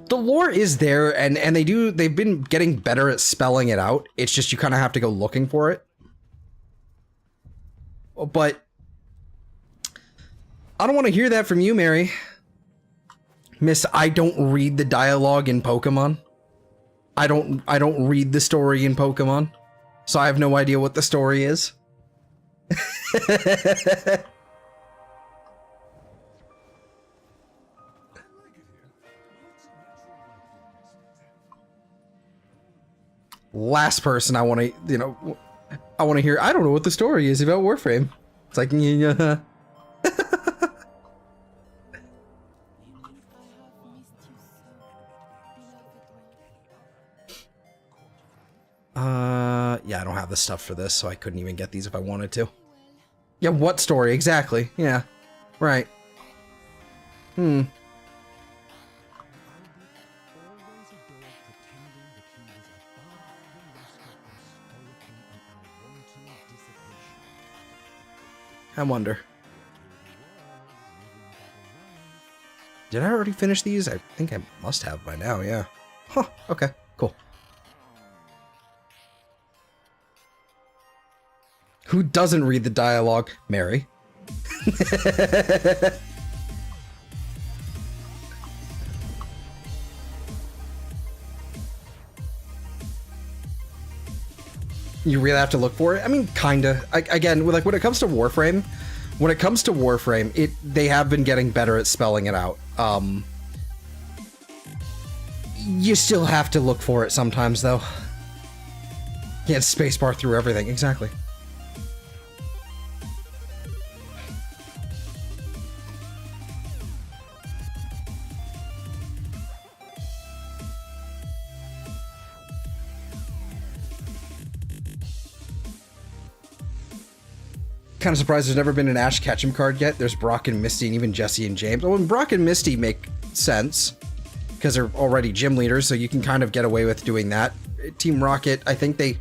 The lore is there, and they've been getting better at spelling it out. It's just you kind of have to go looking for it. But I don't want to hear that from you, Mary. Miss, I don't read the dialogue in Pokemon. I don't read the story in Pokemon. So I have no idea what the story is. Last person I want to, I want to hear, I don't know what the story is about Warframe. It's like, yeah. Yeah, I don't have the stuff for this, so I couldn't even get these if I wanted to. Yeah, what story? Exactly. Yeah. Right. I wonder. Did I already finish these? I think I must have by now, yeah. Huh, okay, cool. Who doesn't read the dialogue? Mary. You really have to look for it? I mean, kinda. Again, like when it comes to Warframe, they have been getting better at spelling it out. You still have to look for it sometimes, though. Can't spacebar through everything. Exactly. Kind of surprised there's never been an Ash Ketchum card yet. There's Brock and Misty and even Jesse and James. Well, Brock and Misty make sense because they're already gym leaders, so you can kind of get away with doing that. Team Rocket, I think they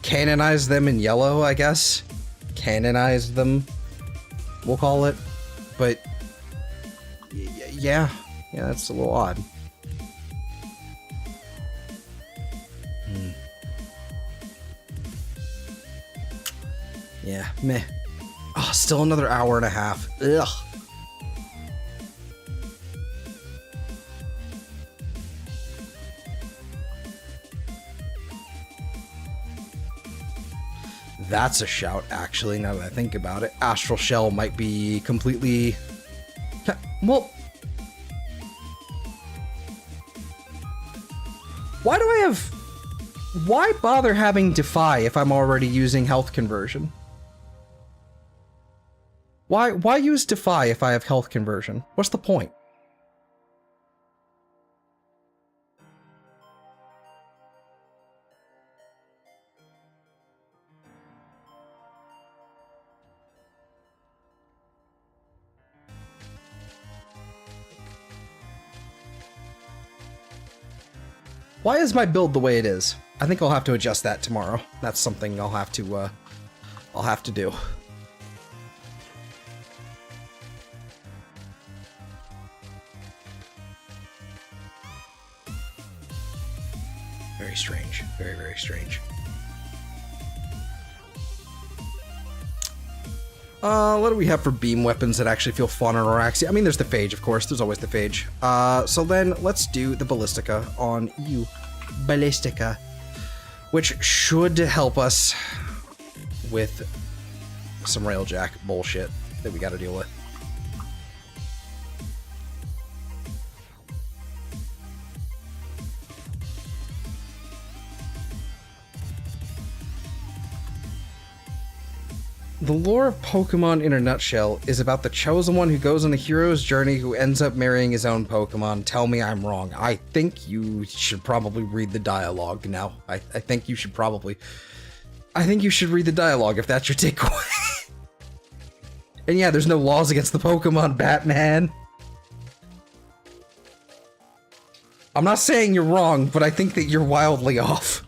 canonized them in yellow, I guess. Canonized them, we'll call it. But yeah, that's a little odd. Yeah, meh. Oh, still another hour and a half. Ugh. That's a shout, actually, now that I think about it. Astral Shell might be completely... Well... Why do I have... Why bother having Defy if I'm already using Health Conversion? Why use Defy if I have Health Conversion? What's the point? Why is my build the way it is? I think I'll have to adjust that tomorrow. That's something I'll have to do. Very strange. Very, very strange. What do we have for beam weapons that actually feel fun on Oraxia? I mean, there's the Phage, of course. There's always the Phage. So then let's do the Ballistica on you. Ballistica. Which should help us with some Railjack bullshit that we gotta deal with. The lore of Pokemon in a nutshell is about the chosen one who goes on a hero's journey who ends up marrying his own Pokemon. Tell me I'm wrong. I think you should probably read the dialogue now. I think you should probably... I think you should read the dialogue if that's your takeaway. And yeah, there's no laws against the Pokemon, Batman. I'm not saying you're wrong, but I think that you're wildly off.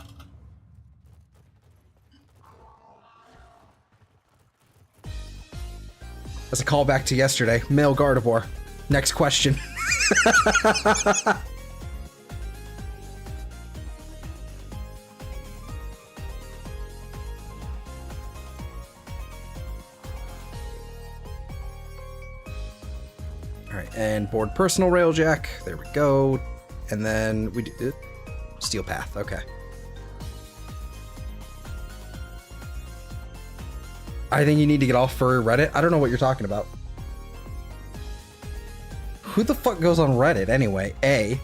As a callback to yesterday, male Gardevoir. Next question. Alright, and board personal Railjack. There we go. And then we do Steel Path, okay. I think you need to get off for Reddit. I don't know what you're talking about. Who the fuck goes on Reddit anyway? A.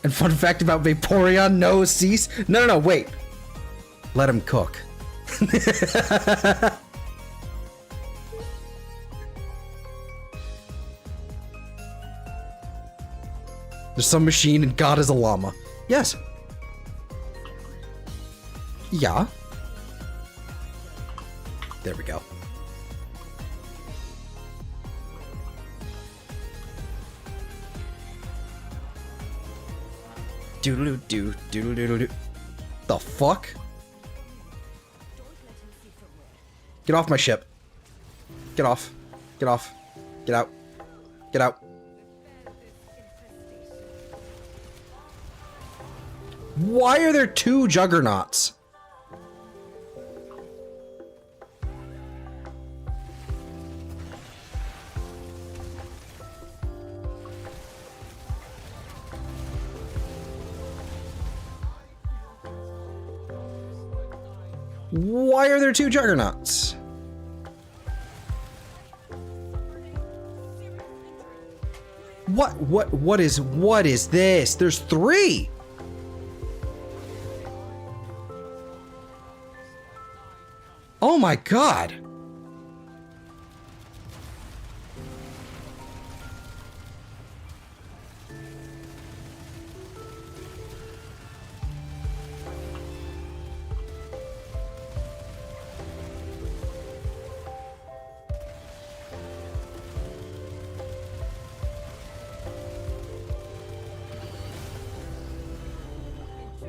And fun fact about Vaporeon, no, cease. No, wait. Let him cook. There's some machine and God is a llama. Yes. Yeah. There we go. Doodle-doo, doodle-doodle-doo. The fuck? Get off my ship. Get off. Get off. Get out. Get out. Why are there 2 juggernauts? Why are there 2 juggernauts? What is this? There's 3. Oh my god.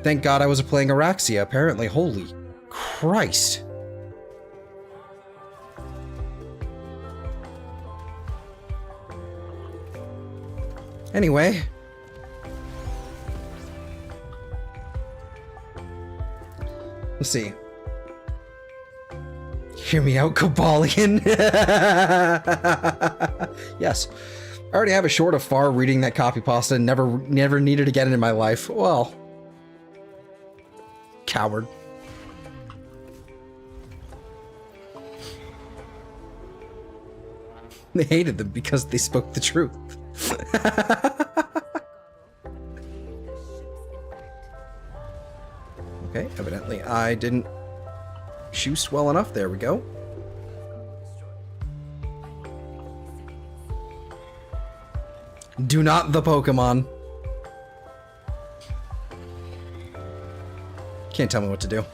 Thank God I was playing Araxia, apparently. Holy Christ. Anyway. Let's see. Hear me out, Cabalion. Yes. I already have a short of far reading that copy pasta and never needed to get it in my life. Well. Coward. They hated them because they spoke the truth. Okay, evidently I didn't shoot well enough. There we go. Do not the Pokemon. Can't tell me what to do.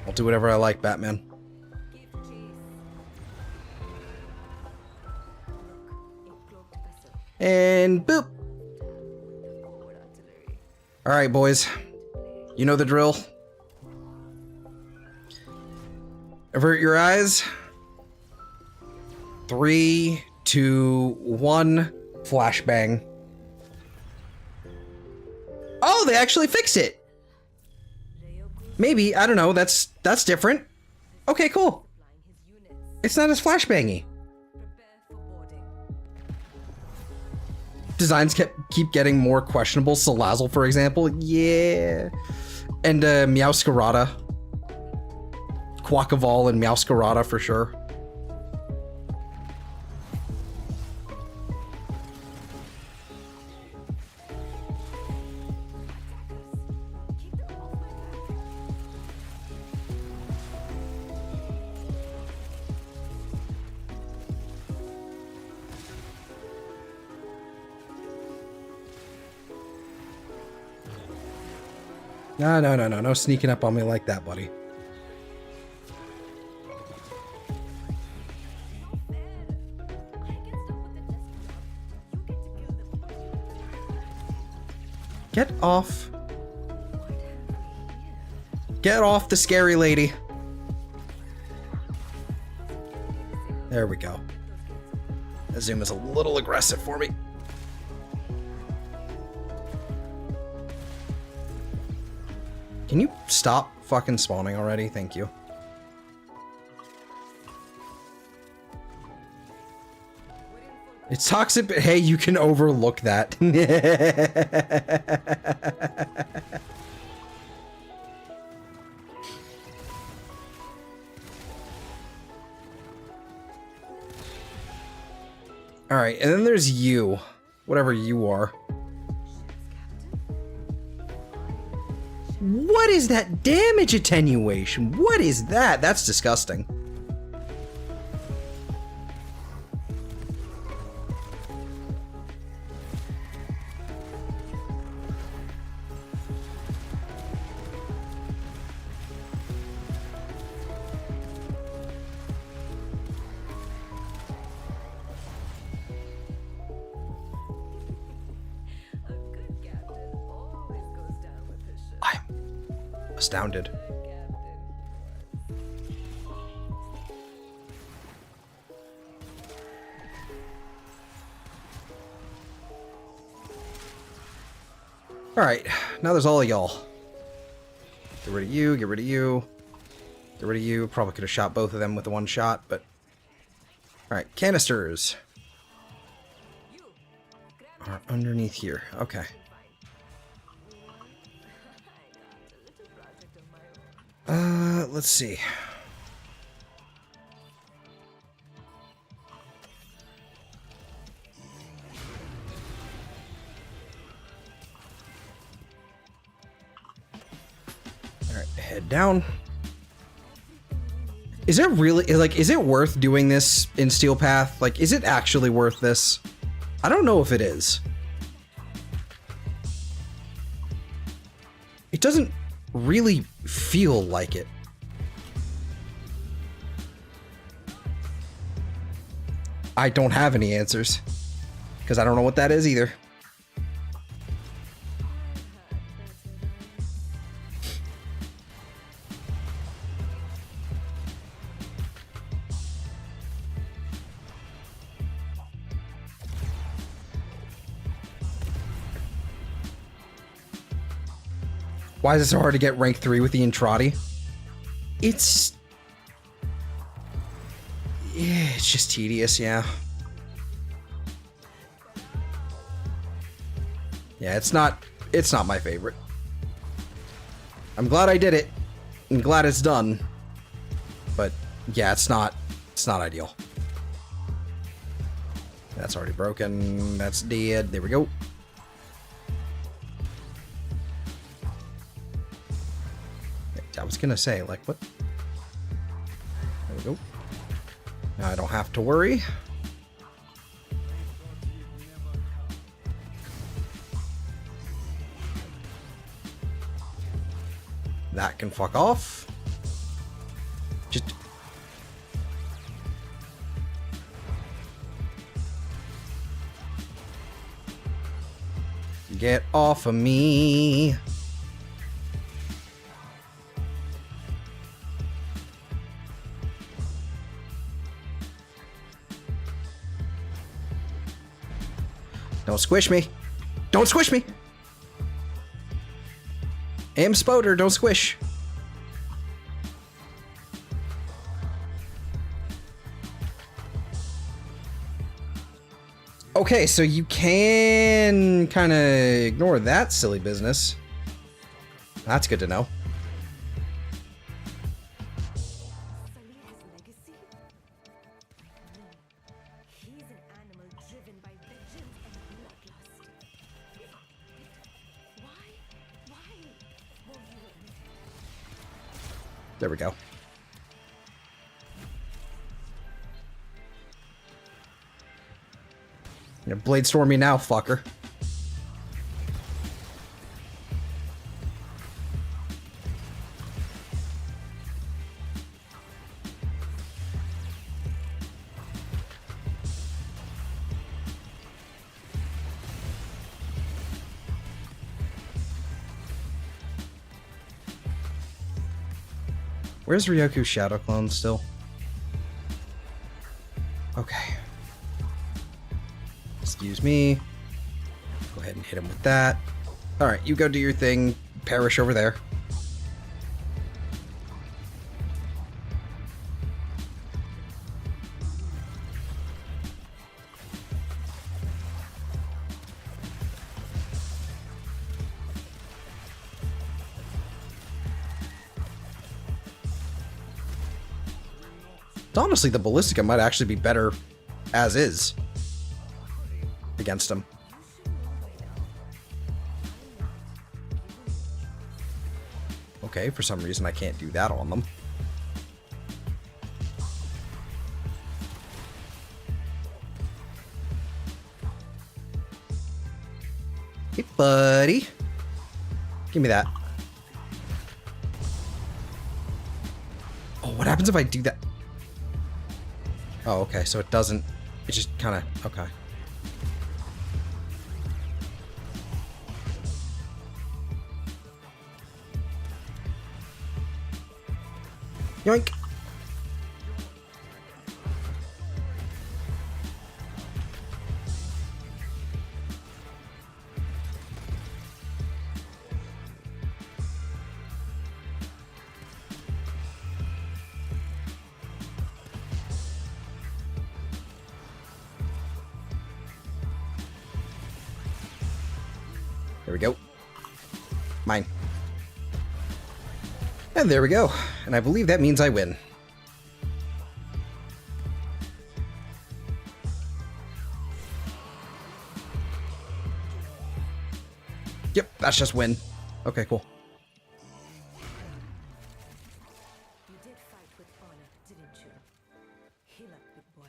I'll do whatever I like, Batman. And boop. Alright, boys. You know the drill. Avert your eyes. 3, 2, 1. Flashbang. Oh, they actually fixed it. Maybe, I don't know, that's different. Okay, cool. It's not as flashbangy. Designs keep getting more questionable. Salazzle, for example. Yeah. And Meowscarada. Quackavall and Meowscarada for sure. No sneaking up on me like that, buddy. Get off. Get off the scary lady. There we go. That zoom is a little aggressive for me. Can you stop fucking spawning already? Thank you. It's toxic, but hey, you can overlook that. Alright, and then there's you. Whatever you are. What is that damage attenuation? What is that? That's disgusting. I'm astounded. Alright, now there's all of y'all. Get rid of you, get rid of you. Get rid of you. Probably could have shot both of them with the one shot, but... Alright, canisters. Are underneath here. Okay. Let's see. Alright, head down. Is it really, like, is it worth doing this in Steel Path? Like, is it actually worth this? I don't know if it is. It doesn't really feel like it. I don't have any answers, because I don't know what that is either. Why is it so hard to get rank 3 with the Entrati? It's just tedious, yeah. Yeah, it's not my favorite. I'm glad I did it. I'm glad it's done. But yeah, it's not ideal. That's already broken. That's dead. There we go. I was gonna say, like, what? There we go. Now I don't have to worry. That can fuck off. Just... Get off of me. Don't squish me. Don't squish me. Am Spoder, don't squish. Okay, so you can kind of ignore that silly business. That's good to know. There we go. You know, blade storm me now, fucker. Where's Ryoku's shadow clone still? Okay. Excuse me. Go ahead and hit him with that. Alright, you go do your thing. Perish over there. Honestly, the Ballistica might actually be better as is against him. Okay, for some reason I can't do that on them. Hey, buddy. Give me that. Oh, what happens if I do that? Oh, okay, so it doesn't... It just kind of... Okay. Yoink! There we go. Mine. And there we go. And I believe that means I win. Yep, that's just win. Okay, cool. You did fight with honor, didn't you? Heal up, big boy.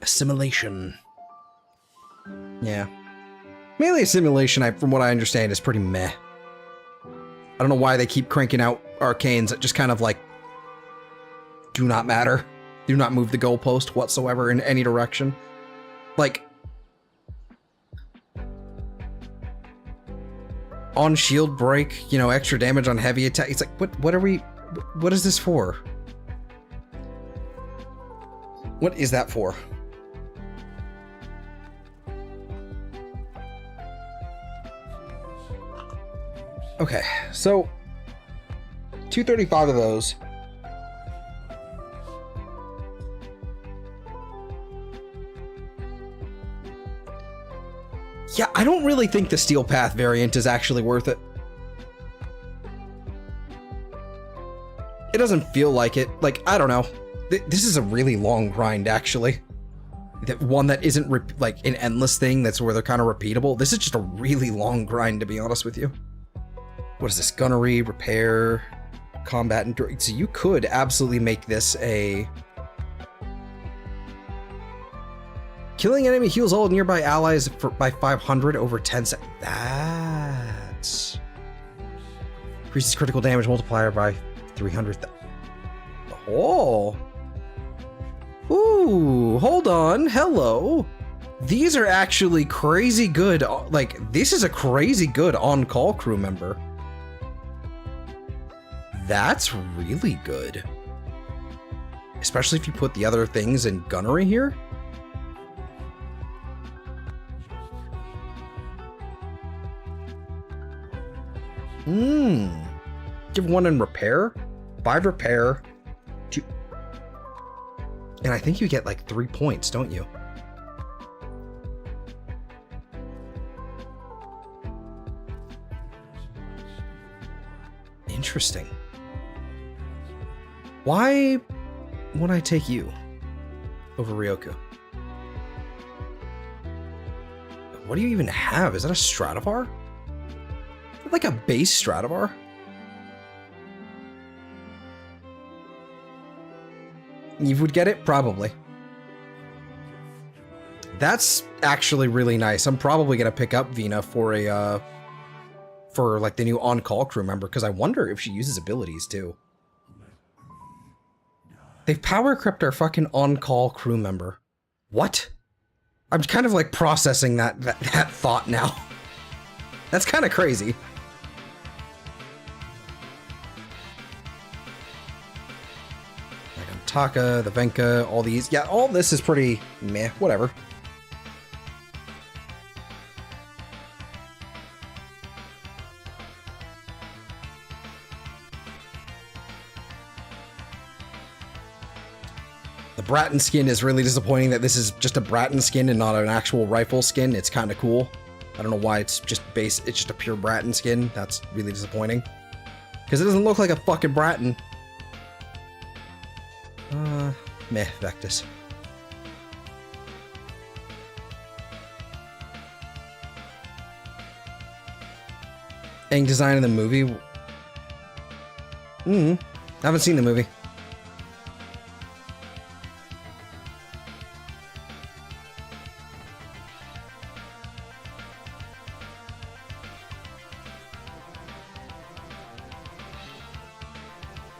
Assimilation. Yeah. Melee assimilation, from what I understand, is pretty meh. I don't know why they keep cranking out arcanes that just kind of like do not matter. Do not move the goalpost whatsoever in any direction. Like, on shield break, you know, extra damage on heavy attack. It's like, what is this for? What is that for? Okay, so 235 of those. Yeah, I don't really think the Steel Path variant is actually worth it. It doesn't feel like it. Like, I don't know. This is a really long grind, actually. One that isn't like an endless thing that's where they're kind of repeatable. This is just a really long grind, to be honest with you. What is this? Gunnery, repair, combat, and... So you could absolutely make this a... Killing enemy heals all nearby allies by 500 over 10 seconds. That's... Increases critical damage multiplier by 300. Oh! Ooh, hold on. Hello. These are actually crazy good. Like, this is a crazy good on-call crew member. That's really good. Especially if you put the other things in gunnery here. Give one in repair, 5 repair, 2. And I think you get like 3 points, don't you? Interesting. Why would I take you over Ryoku? What do you even have? Is that a Stradivar? Is that like a base Stradivar? You would get it? Probably. That's actually really nice. I'm probably going to pick up Vina for a, for like the new on-call crew member, because I wonder if she uses abilities too. They've power crept our fucking on-call crew member. What? I'm kind of like processing that thought now. That's kind of crazy. Like Taka, the Venka, all these. Yeah, all this is pretty meh, whatever. The Bratton skin is really disappointing that this is just a Bratton skin and not an actual rifle skin. It's kind of cool. I don't know why it's just it's just a pure Bratton skin. That's really disappointing. Because it doesn't look like a fucking Bratton. Meh, Vectus. Eng design in the movie? I haven't seen the movie.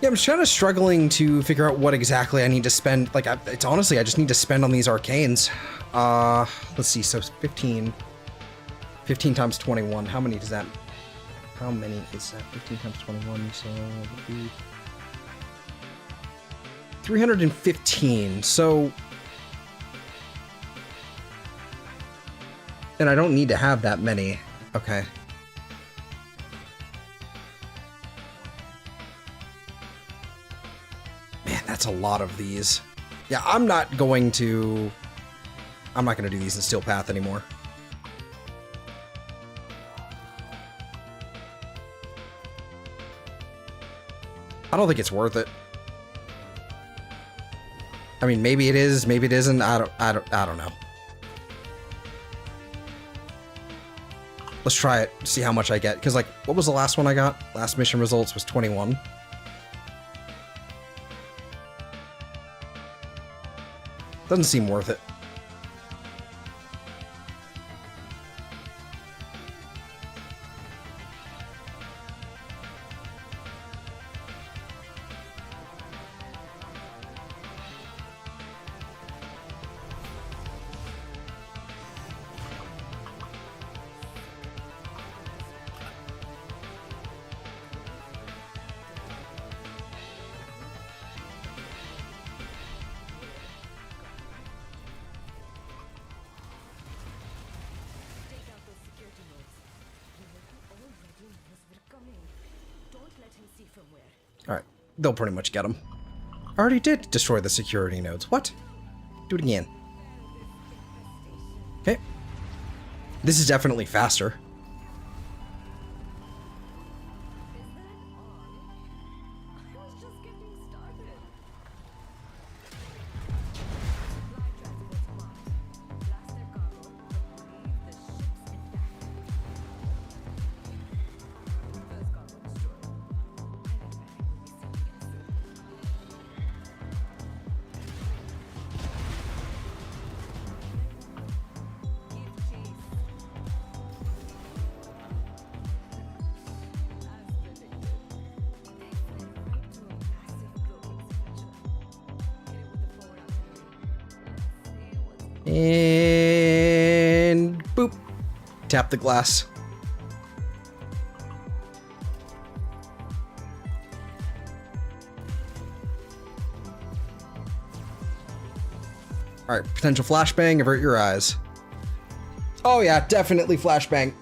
Yeah, I'm just kind of struggling to figure out what exactly I need to spend. Like, it's honestly, I just need to spend on these arcanes. Let's see, so 15 times 21. How many does that? How many is that? 15 times 21, so it would be 315. So, and I don't need to have that many. Okay. That's a lot of these. Yeah, I'm not going to do these in Steel Path anymore. I don't think it's worth it. I mean, maybe it is, maybe it isn't. I don't know. Let's try it, see how much I get. Because, like, what was the last one I got? Last mission results was 21. Doesn't seem worth it. Take out those security nodes. You already knows we're coming. Don't let him see from where. Alright, they'll pretty much get them. I already did destroy the security nodes. What? Do it again. Okay. This is definitely faster. I was just getting started. Blast their cargo, but leave the ships intact. First cargo destroyed. Give chase. As predicted. They fled right to a massive cloaking signature. Hit it with the forward artillery. Let's see what's And boop. Tap the glass. Alright, potential flashbang, avert your eyes. Oh yeah, definitely flashbang.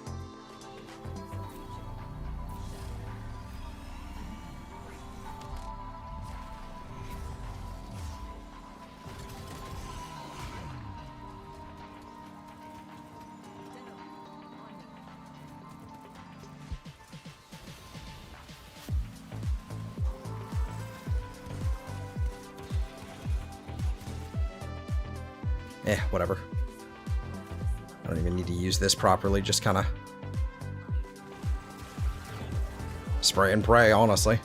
Whatever. I don't even need to use this properly, just kind of spray and pray, honestly.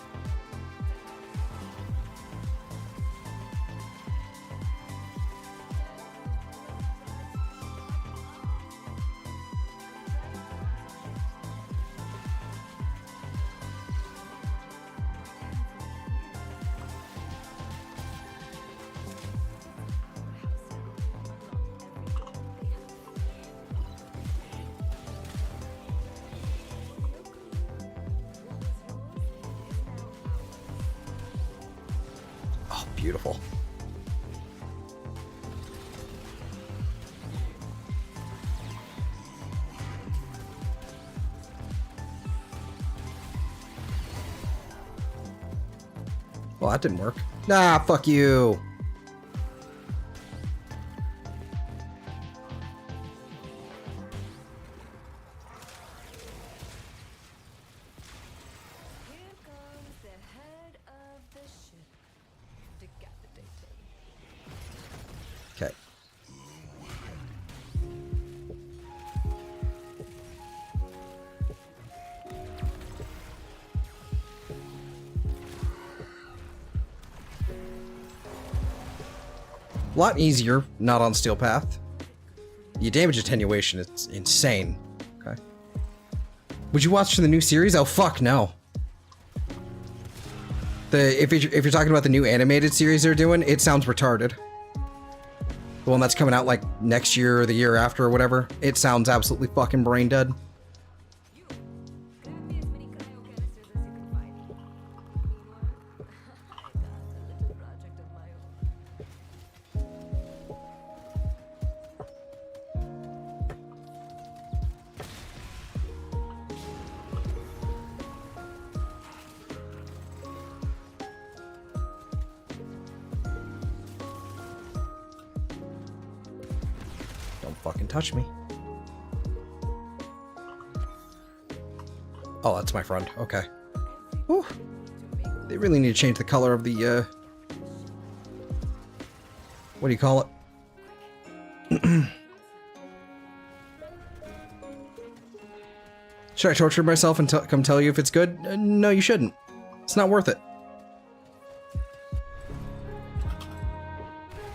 Oh, beautiful. Well, that didn't work. Nah, fuck you. Here comes the head of the ship. Decapitated. Okay. A lot easier, not on Steel Path. The damage attenuation is insane. Okay. Would you watch the new series? Oh fuck no. If you're talking about the new animated series they're doing, it sounds retarded. The one that's coming out like next year or the year after or whatever. It sounds absolutely fucking brain dead. Grab me as many cryo canisters as you can find. Meanwhile, I got a little project of my own. fucking touch me. Oh, that's my friend. Okay. Whew. They really need to change the color of the, what do you call it? Should I torture myself and come tell you if it's good? No, you shouldn't. It's not worth it.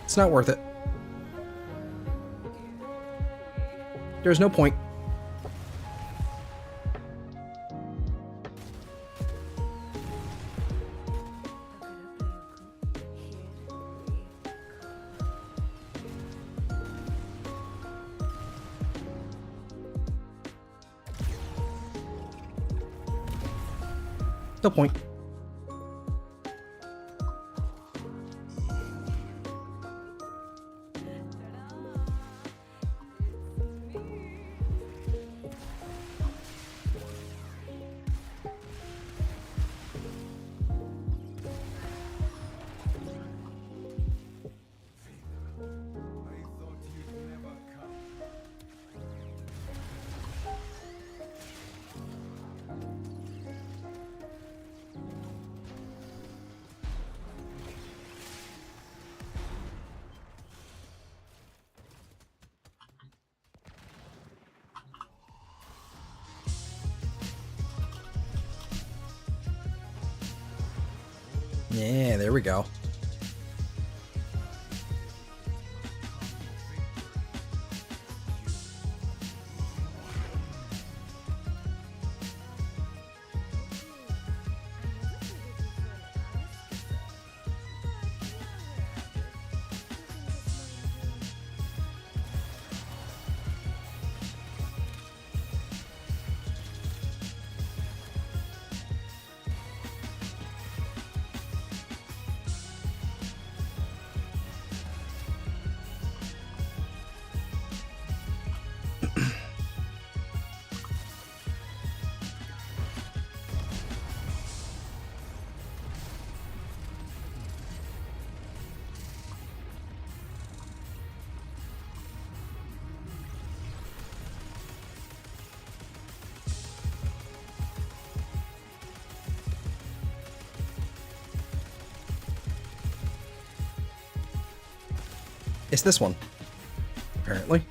It's not worth it. There's no point. No point. Yeah, there we go. It's this one, apparently.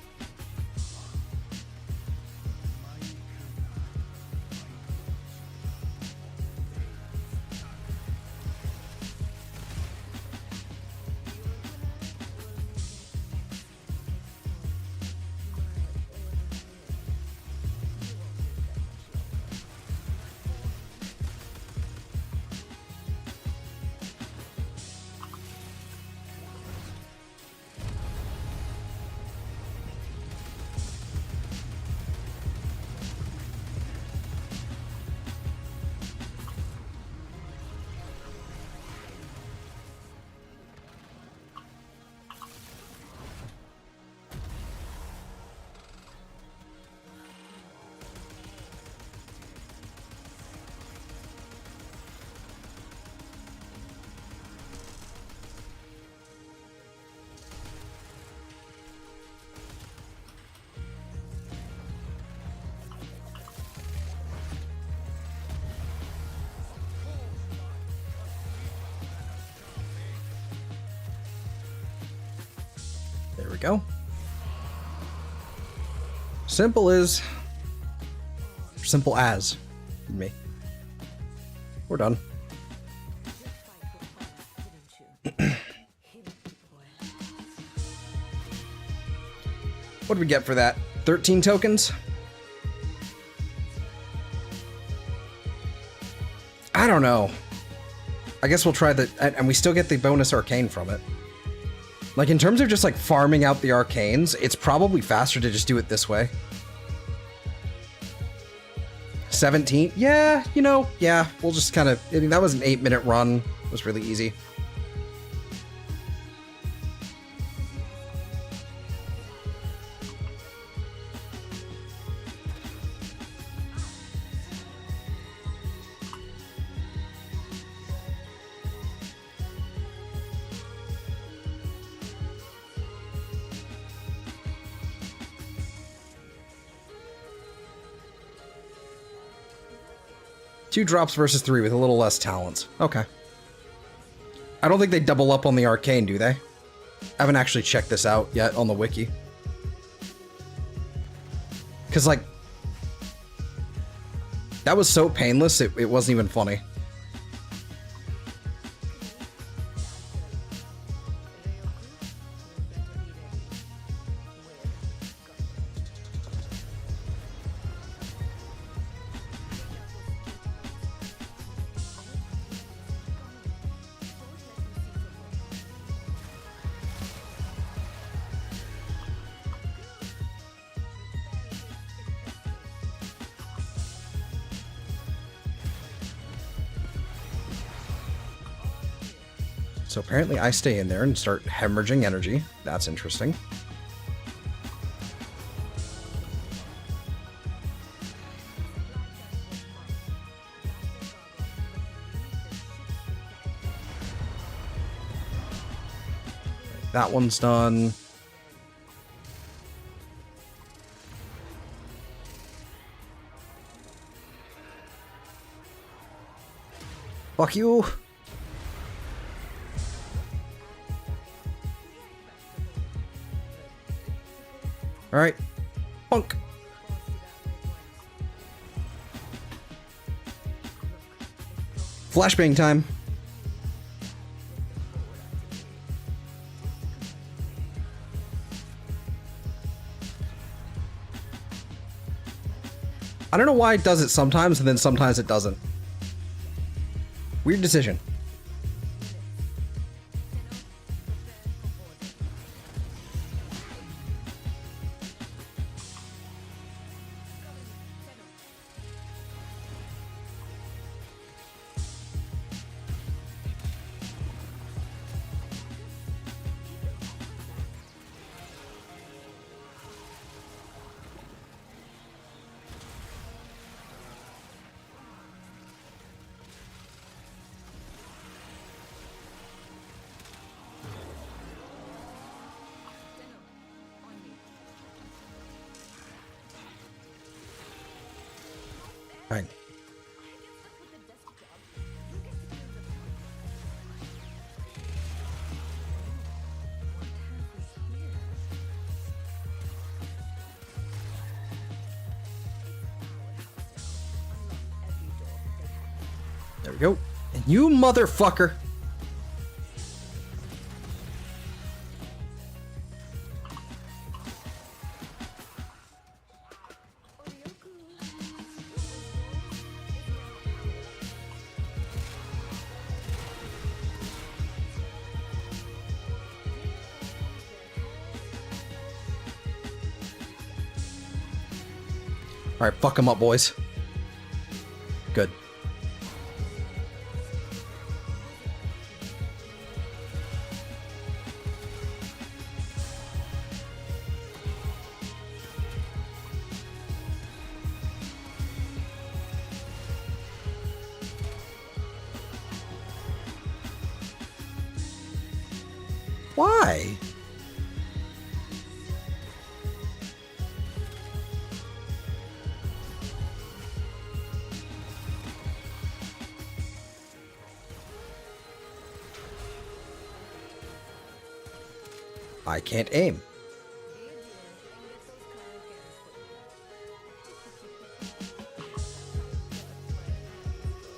There we go. Simple as me. We're done. What did we get for that? 13 tokens? I don't know. I guess we'll try the... And we still get the bonus arcane from it. Like, in terms of just, like, farming out the arcanes, it's probably faster to just do it this way. 17? Yeah, you know, yeah. We'll just kind of... I mean, that was an 8-minute run. It was really easy. 2 drops versus 3 with a little less talents. Okay. I don't think they double up on the arcane, do they? I haven't actually checked this out yet on the wiki. Because, like, that was so painless, it wasn't even funny. So apparently I stay in there and start hemorrhaging energy. That's interesting. That one's done. Fuck you. Alright. Punk. Flashbang time. I don't know why it does it sometimes and then sometimes it doesn't. Weird decision. Right. There we go. And you motherfucker. Alright, fuck them up, boys. Good. Why? I can't aim.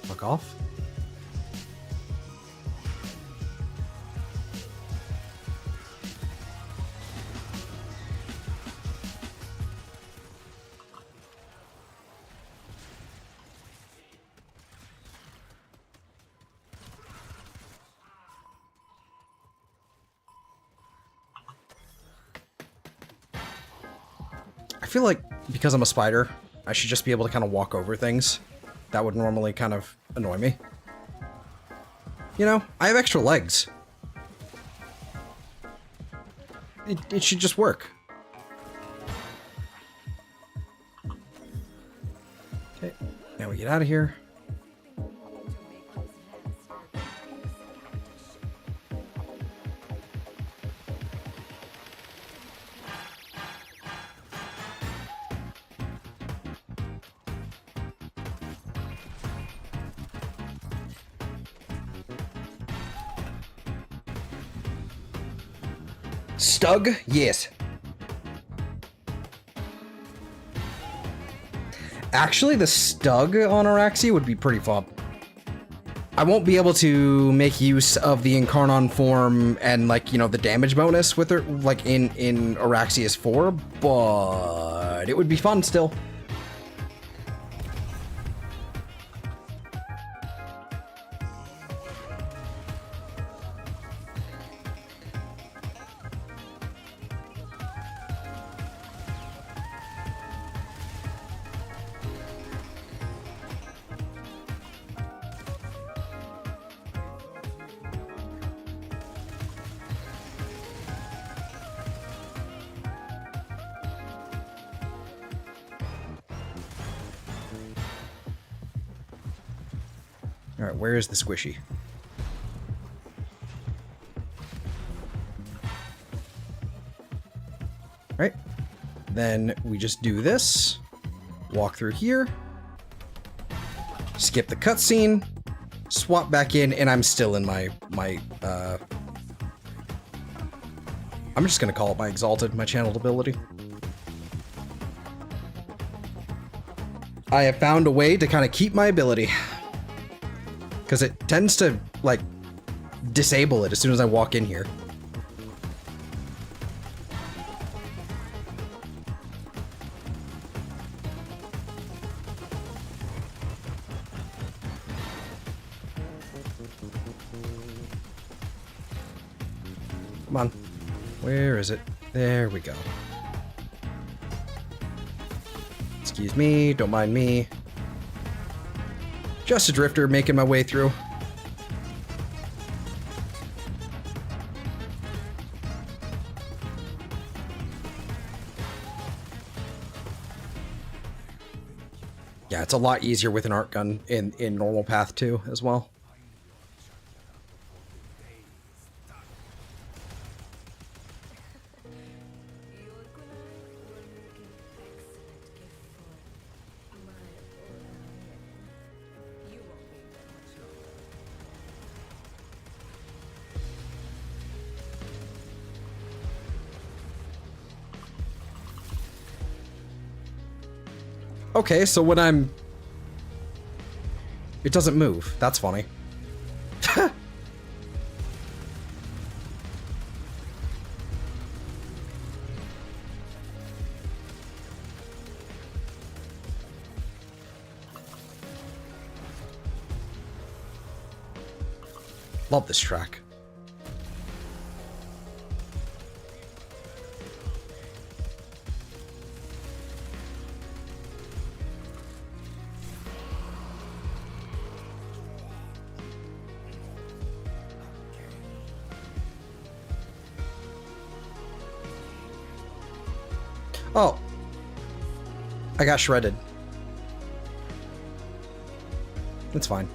Fuck off. I feel like because I'm a spider, I should just be able to kind of walk over things. That would normally kind of annoy me. You know, I have extra legs. It should just work. Okay, now we get out of here. Stug? Yes. Actually, the Stug on Araxia would be pretty fun. I won't be able to make use of the Incarnon form and, like, you know, the damage bonus with her, like, in Araxia's 4, but it would be fun still. Alright, where is the squishy? Right. Then we just do this. Walk through here. Skip the cutscene. Swap back in, and I'm still in my I'm just gonna call it my Exalted, my channeled ability. I have found a way to kind of keep my ability. Because it tends to, like, disable it as soon as I walk in here. Come on. Where is it? There we go. Excuse me, don't mind me. Just a drifter making my way through. Yeah, it's a lot easier with an art gun in normal path too, as well. Okay, so when I'm... It doesn't move. That's funny. Love this track. Oh. I got shredded. That's fine.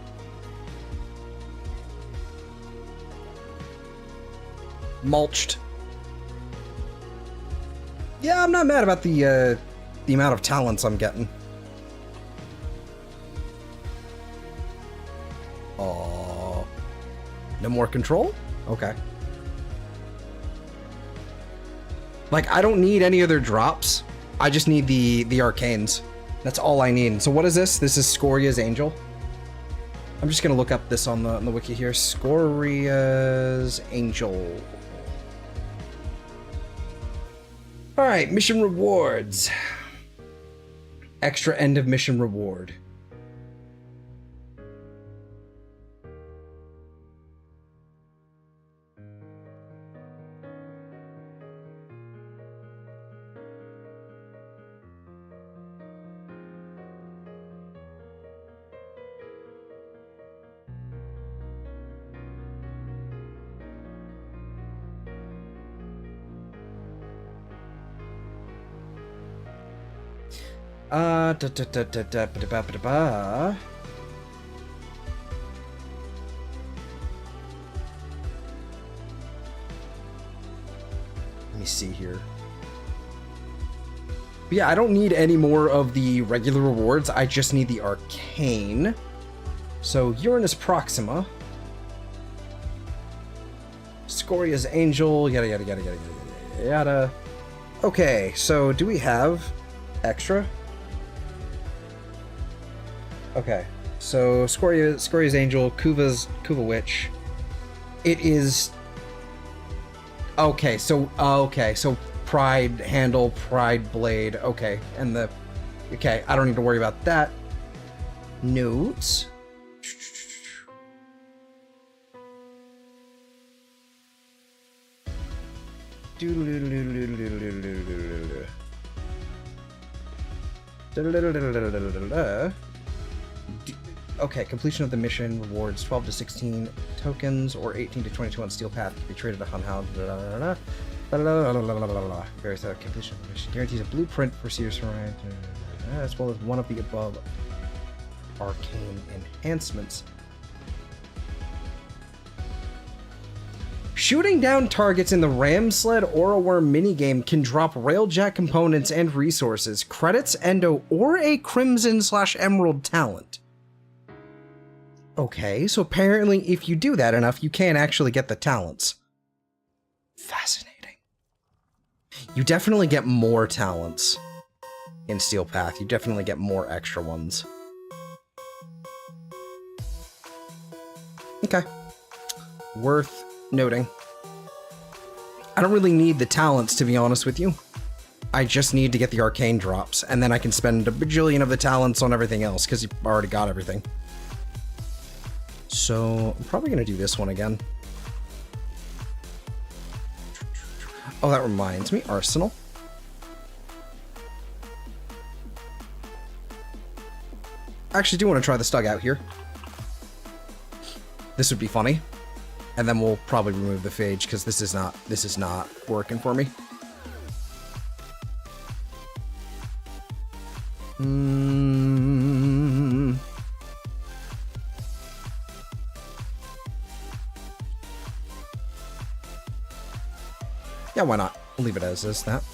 Mulched. Yeah, I'm not mad about the amount of talents I'm getting. Oh. No more control? Okay. Like, I don't need any other drops. I just need the arcanes. That's all I need. So what is this? This is Scoria's Angel. I'm just gonna look up this on the wiki here. Scoria's Angel. Alright, mission rewards. Extra end of mission reward. Ba-da-ba-da-ba. Let me see here. But yeah, I don't need any more of the regular rewards. I just need the arcane. So Uranus Proxima, Scoria's Angel, yada yada yada yada yada yada. yada. Okay, so do we have extra? Okay, so Scoria's Angel, Kuva Witch. It is... Okay, so Pride Handle, Pride Blade, okay, and the... Okay, I don't need to worry about that. Notes. Okay, completion of the mission rewards 12 to 16 tokens or 18 to 22 on Steel Path to be traded at Hunhound. Various completion of the mission guarantees a blueprint for Sears Ride, as well as one of the above arcane enhancements. Shooting down targets in the Ram Sled Aura Worm minigame can drop Railjack components and resources, credits, endo, or a Crimson/Emerald talent. Okay, so apparently if you do that enough, you can actually get the talents. Fascinating. You definitely get more talents in Steel Path. You definitely get more extra ones. Okay. Worth noting. I don't really need the talents, to be honest with you. I just need to get the arcane drops, and then I can spend a bajillion of the talents on everything else, because you've already got everything. So, I'm probably going to do this one again. Oh, that reminds me, Arsenal. I actually do want to try the Stug out here. This would be funny. And then we'll probably remove the phage because this is not working for me. Yeah, why not? We'll leave it as is that.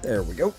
There we go.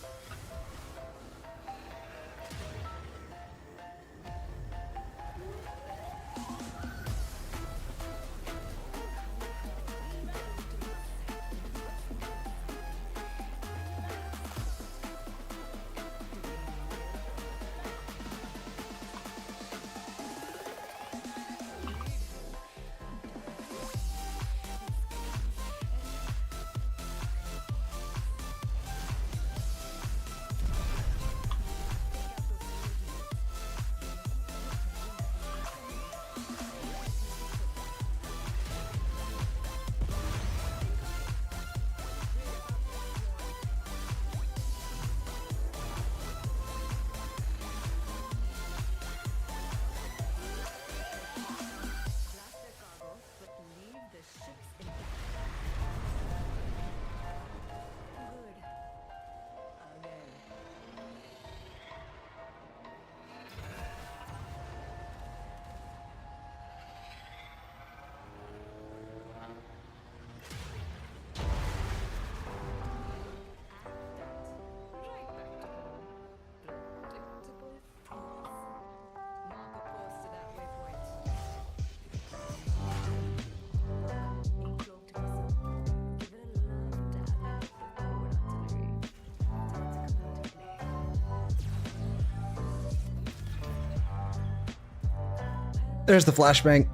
There's the flashbang.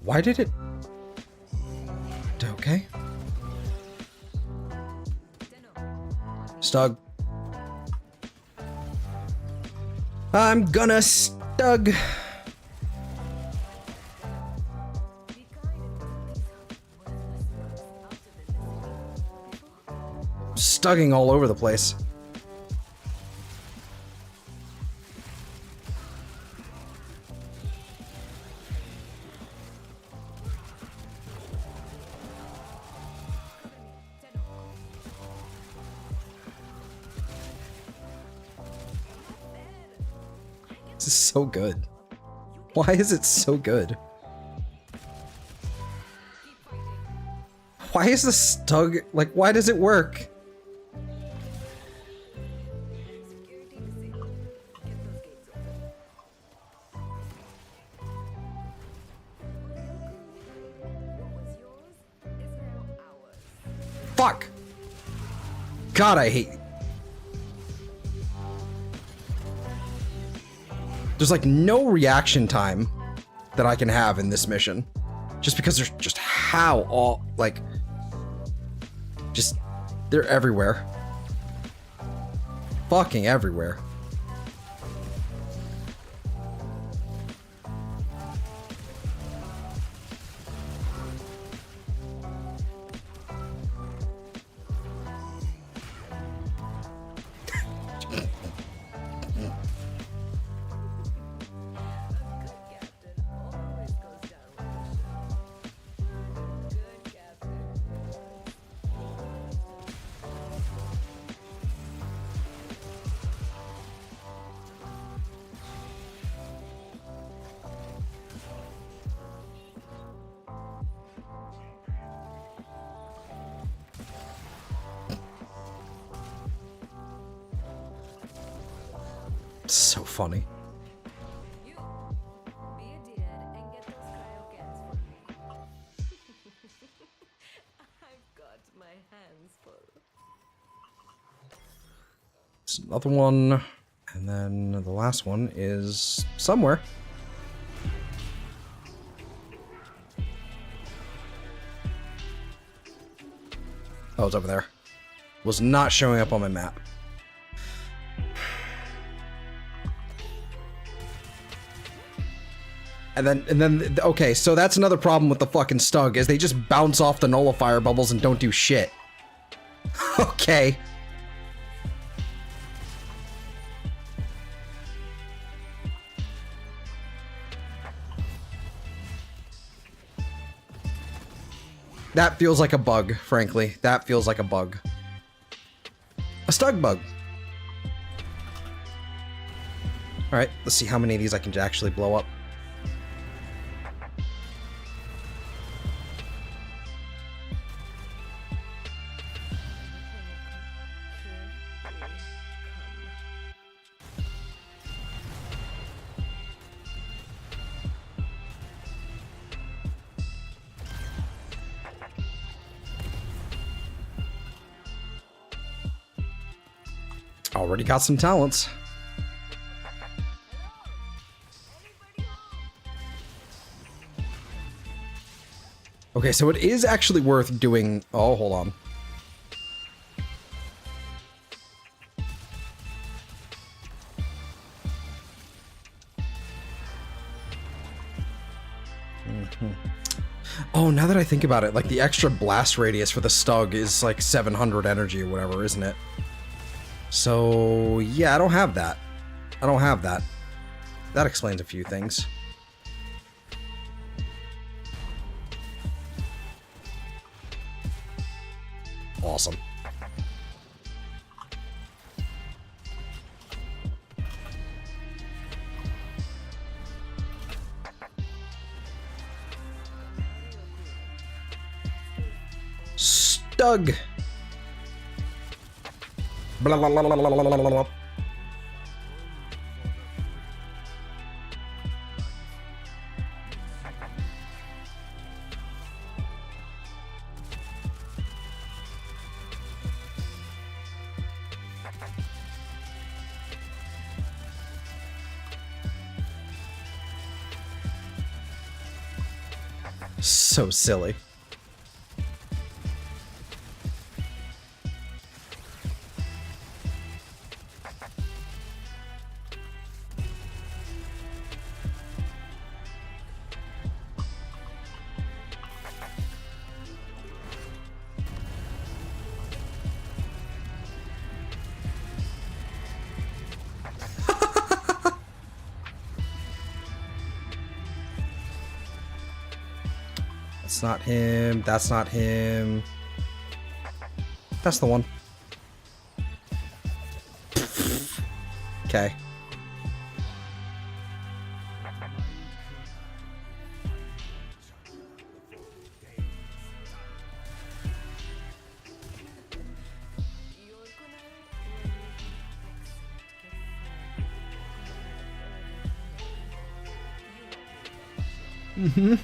Why did it? Okay. Stug. I'm gonna stug. stugging all over the place. This is so good. Why is it so good? Why is the stug, like, why does it work? Security disabled. Get those gates open. What was yours is now ours. Fuck! God, I hate... There's like no reaction time that I can have in this mission. Just because there's just how all, like... Just, they're everywhere. Fucking everywhere. Captain always goes down with the ship. Good captain. So funny. You be a dear and get those cryo cans for me. I've got my hands full. It's another one. And then the last one is somewhere. Oh, it's over there. Was not showing up on my map. And then, okay, so that's another problem with the fucking Stug, is they just bounce off the nullifier bubbles and don't do shit. Okay. That feels like a bug, frankly. That feels like a bug. A Stug bug. Alright, let's see how many of these I can actually blow up. Already got some talents. Okay, so it is actually worth doing... Oh, hold on. Oh, now that I think about it, like the extra blast radius for the Stug is like 700 energy or whatever, isn't it? So, yeah, I don't have that. I don't have that. That explains a few things. Awesome. Stug! Blah, blah, blah, blah, blah, blah, blah, blah. So silly. That's not him. That's not him. That's the one. Okay. Mm-hmm.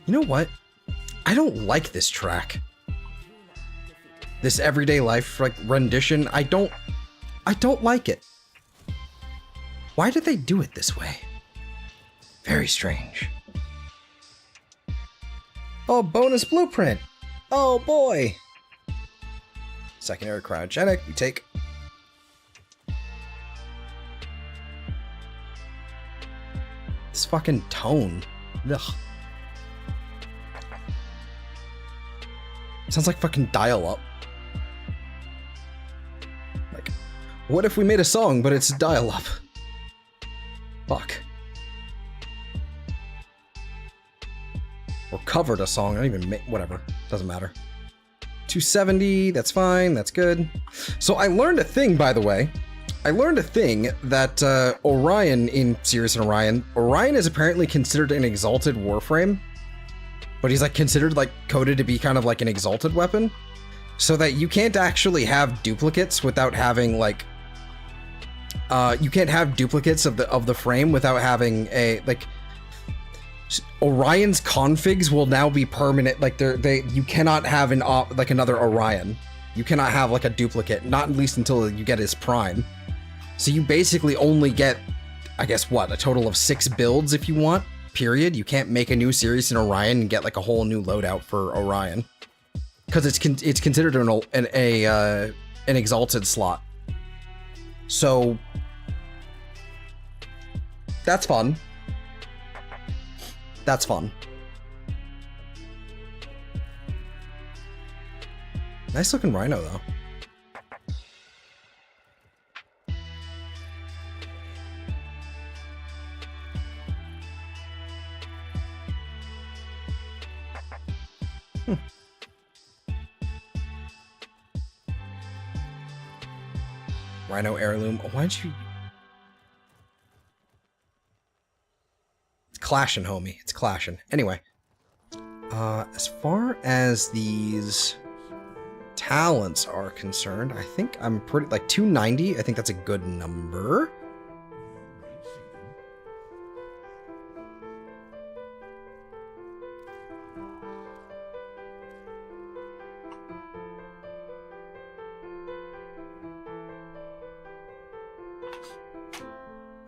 You know what? I don't like this track. This everyday life like rendition, I don't like it. Why did they do it this way? Very strange. Oh, bonus blueprint. Oh boy. Secondary cryogenic, we take. This fucking tone. Ugh. Sounds like fucking dial-up. Like, what if we made a song, but it's dial-up? Fuck. Or covered a song, I don't even make, whatever. Doesn't matter. 270, that's fine, that's good. So I learned a thing, by the way. I learned a thing that Orion in Sirius and Orion is apparently considered an exalted Warframe. But he's like considered like coded to be kind of like an exalted weapon, so that you can't actually have duplicates without having like you can't have duplicates of the frame without having a like Orion's configs will now be permanent. Like you cannot have an like another Orion. You cannot have like a duplicate, not at least until you get his prime. So you basically only get, I guess, what, a total of 6 builds if you want. Period. You can't make a new series in Orion and get like a whole new loadout for Orion, because it's considered an exalted slot. So that's fun. That's fun. Nice looking Rhino though. Rhino heirloom. Why'd you? It's clashing, homie. It's clashing. Anyway, as far as these talents are concerned, I think I'm pretty like 290. I think that's a good number.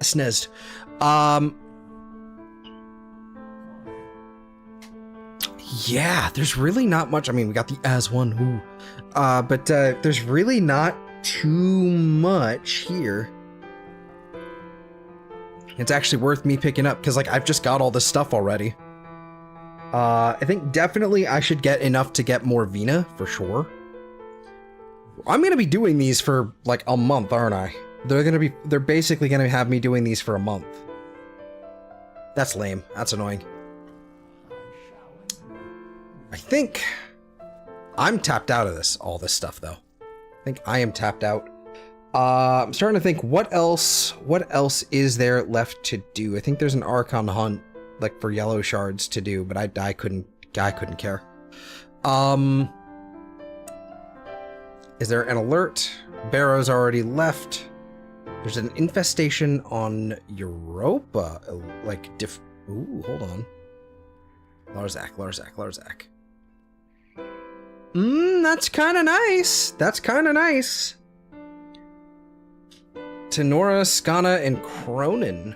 Snezzed. Yeah, there's really not much. I mean, we got the as one, ooh. But there's really not too much here. It's actually worth me picking up because like I've just got all this stuff already. I think definitely I should get enough to get more Vina for sure. I'm gonna be doing these for like a month, aren't I? They're basically gonna have me doing these for a month. That's lame. That's annoying. I think I'm tapped out of all this stuff though. I think I am tapped out. I'm starting to think what else is there left to do? I think there's an Archon hunt like for yellow shards to do, but I couldn't care. Is there an alert? Barrow's already left. There's an infestation on Europa. Like, ooh, hold on. Larzak. That's kind of nice. That's kind of nice. Tenora, Skana, and Cronin.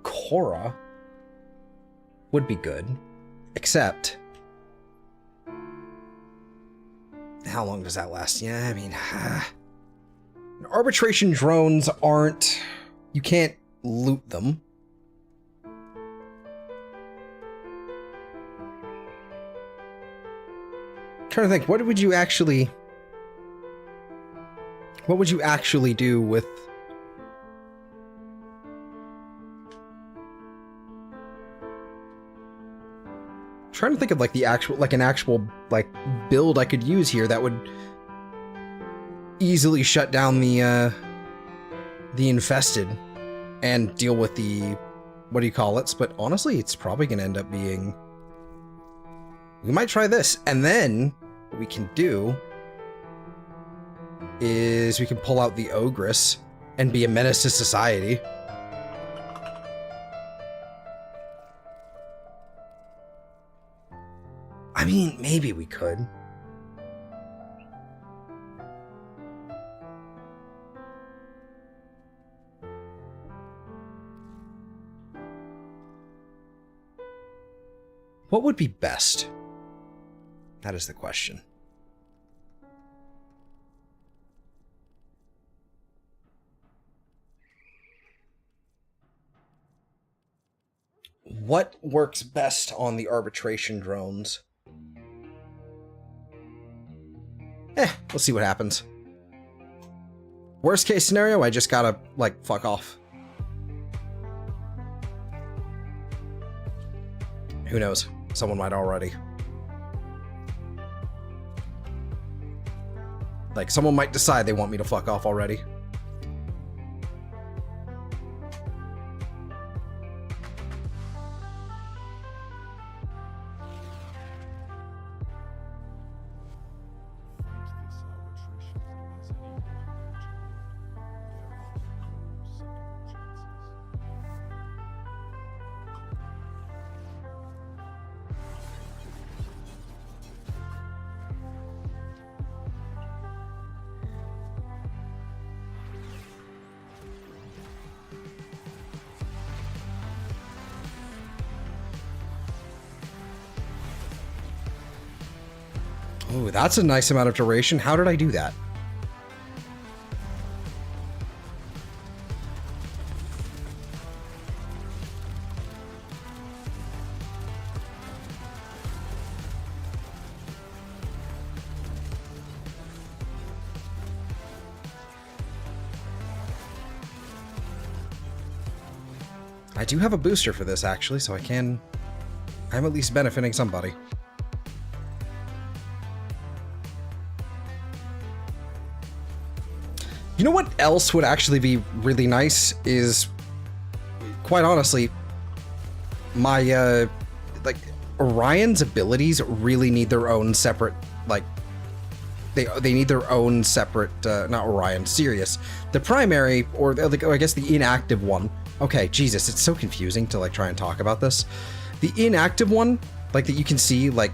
Cora would be good. Except... how long does that last? Yeah, I mean... arbitration drones aren't... you can't loot them. Trying to think, what would you actually do with trying to think of like the actual an actual like build I could use here that would easily shut down the infested and deal with the what do you call it? But honestly, it's probably gonna end up being we might try this, and then what we can do is we can pull out the Ogress and be a menace to society. I mean, maybe we could. What would be best? That is the question. What works best on the arbitration drones? We'll see what happens. Worst case scenario, I just gotta, like, fuck off. Who knows? Someone might already. Like, someone might decide they want me to fuck off already. Ooh, that's a nice amount of duration. How did I do that? I do have a booster for this, actually, so I'm at least benefiting somebody. You know what else would actually be really nice is, quite honestly, my, like, Orion's abilities really need their own separate, like, they need their own separate, not Orion, Sirius. The primary, or like, I guess the inactive one. Okay, Jesus, it's so confusing to, like, try and talk about this. The inactive one, like, that you can see, like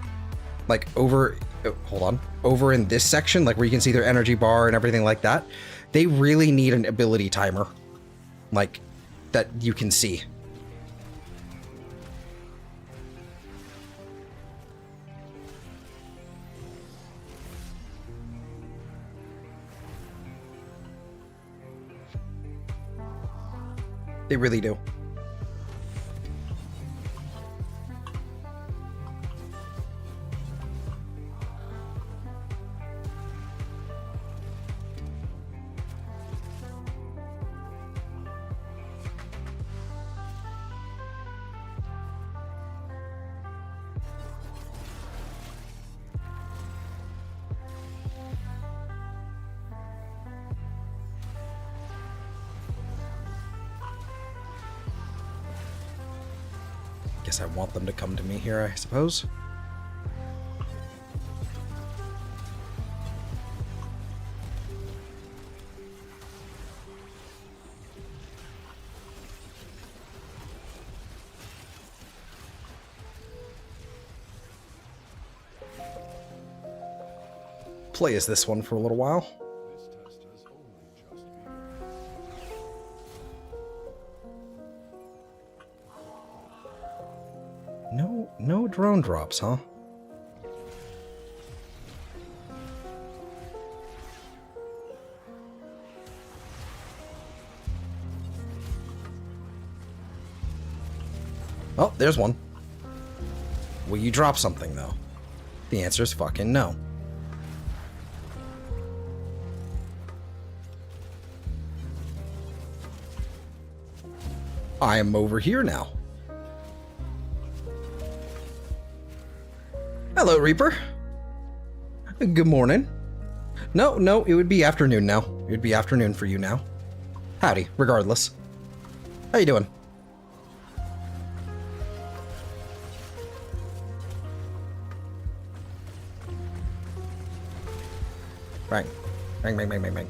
over, hold on, over in this section, like, where you can see their energy bar and everything like that. They really need an ability timer, like, that you can see. They really do. Guess I want them to come to me here, I suppose. play as this one for a little while. No drone drops, huh? Oh, there's one. Will you drop something, though? The answer is fucking no. I am over here now. Hello, Reaper. Good morning. No, it would be afternoon now. It would be afternoon for you now. Howdy, regardless. How you doing? Bang. Bang, bang, bang, bang, bang.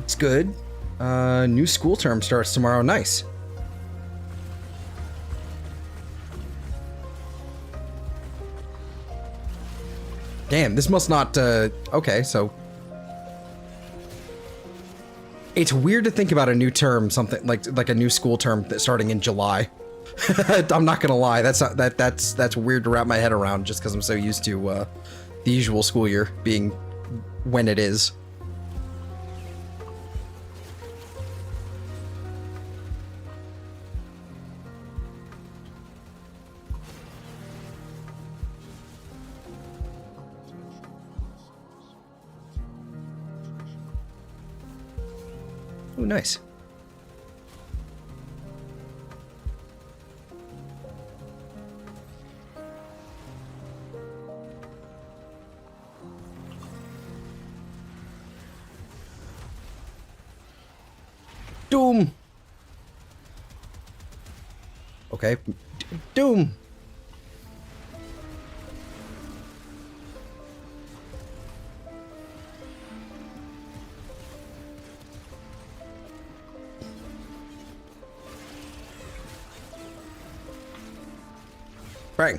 It's good. New school term starts tomorrow. Nice. Damn, this must not, okay, so... It's weird to think about a new term, something like a new school term that's starting in July. I'm not gonna lie, that's weird to wrap my head around just because I'm so used to, the usual school year being when it is. Ooh, nice. Doom. Okay. Doom. Bang.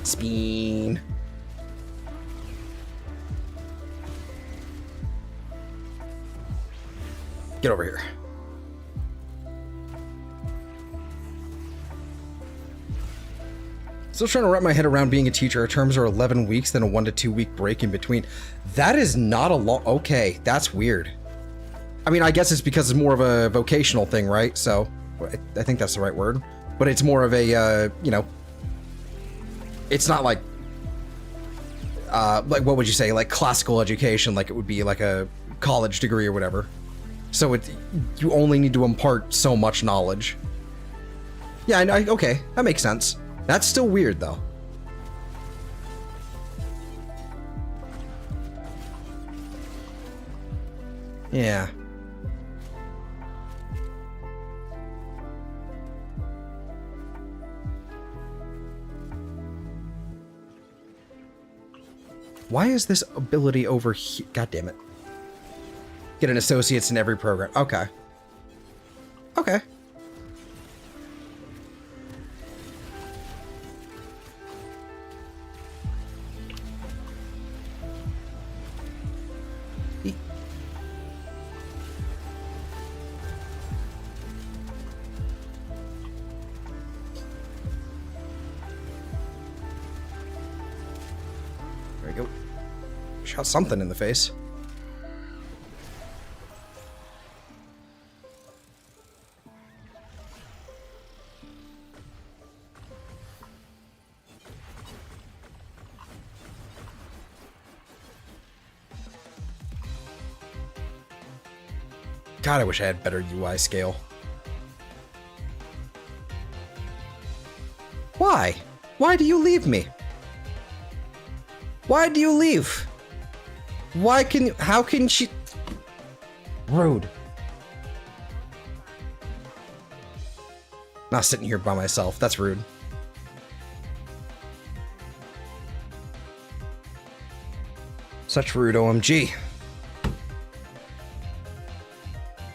Spin. Get over here. Still trying to wrap my head around being a teacher. Our terms are 11 weeks, then a 1 to 2 week break in between. That is not a long... Okay, that's weird. I mean, I guess it's because it's more of a vocational thing, right? So... I think that's the right word, but it's more of a, you know, it's not like what would you say, like classical education, like it would be like a college degree or whatever. So you only need to impart so much knowledge. Yeah, okay, that makes sense. That's still weird though. Yeah. Why is this ability over here? God damn it. Get an associate's in every program. Okay. Okay. There we go. Shot something in the face. God, I wish I had better UI scale. Why? Why do you leave me? Why do you leave? Why can you... How can she... Rude. Not sitting here by myself. That's rude. Such rude, OMG.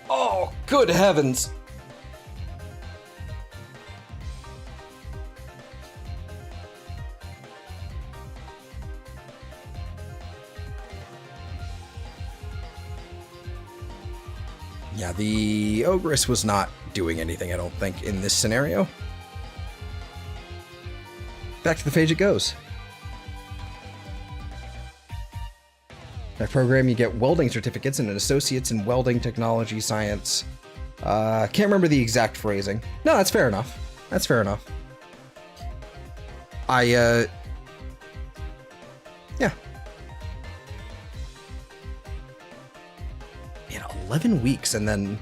Oh, good heavens. Yeah, the Ogress was not doing anything, I don't think, in this scenario. Back to the phage it goes. By program, you get welding certificates and an associate's in welding technology science. Can't remember the exact phrasing. No, that's fair enough. That's fair enough. Yeah. Man, 11 weeks and then...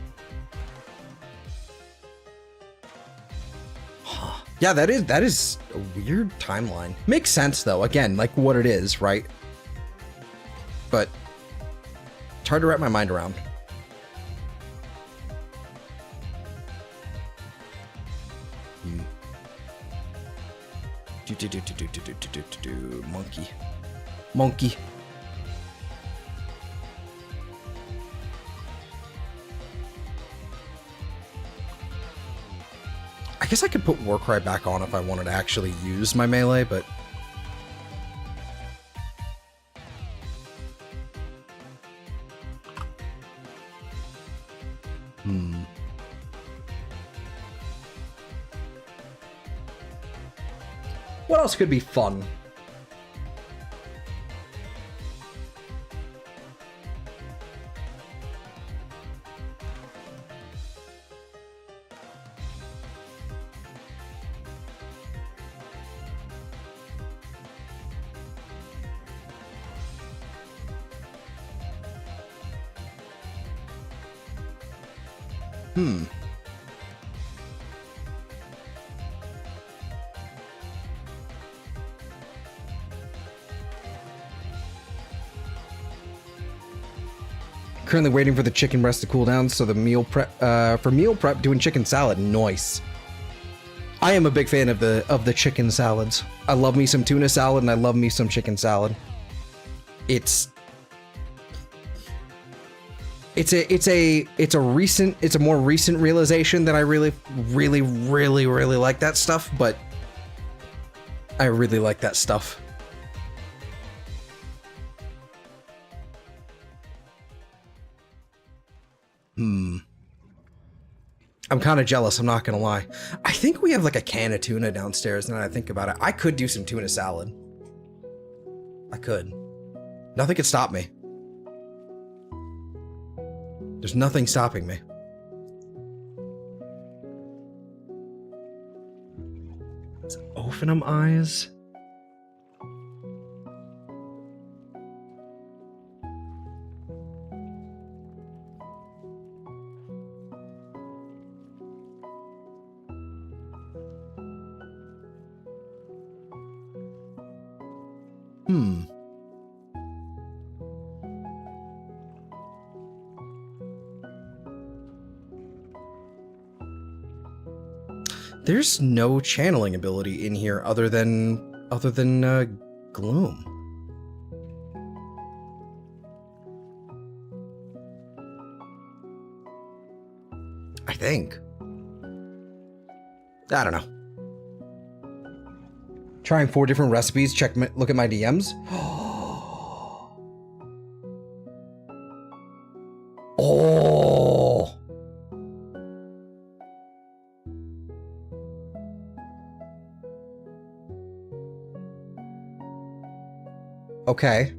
Huh. Yeah, that is a weird timeline. Makes sense, though. Again, like what it is, right? But it's hard to wrap my mind around. Monkey. I guess I could put Warcry back on if I wanted to actually use my melee, but... What else could be fun? Currently waiting for the chicken breast to cool down, so the meal prep for meal prep doing chicken salad. Nice. I am a big fan of the chicken salads. I love me some tuna salad and I love me some chicken salad. It's a more recent realization that I really like that stuff, but I really like that stuff. I'm kind of jealous, I'm not gonna lie. I think we have like a can of tuna downstairs now that I think about it. I could do some tuna salad. I could. Nothing could stop me. There's nothing stopping me. It's Ophinum eyes. There's no channeling ability in here other than gloom. I think. I don't know. Trying 4 different recipes, look at my DMs. Oh. Okay.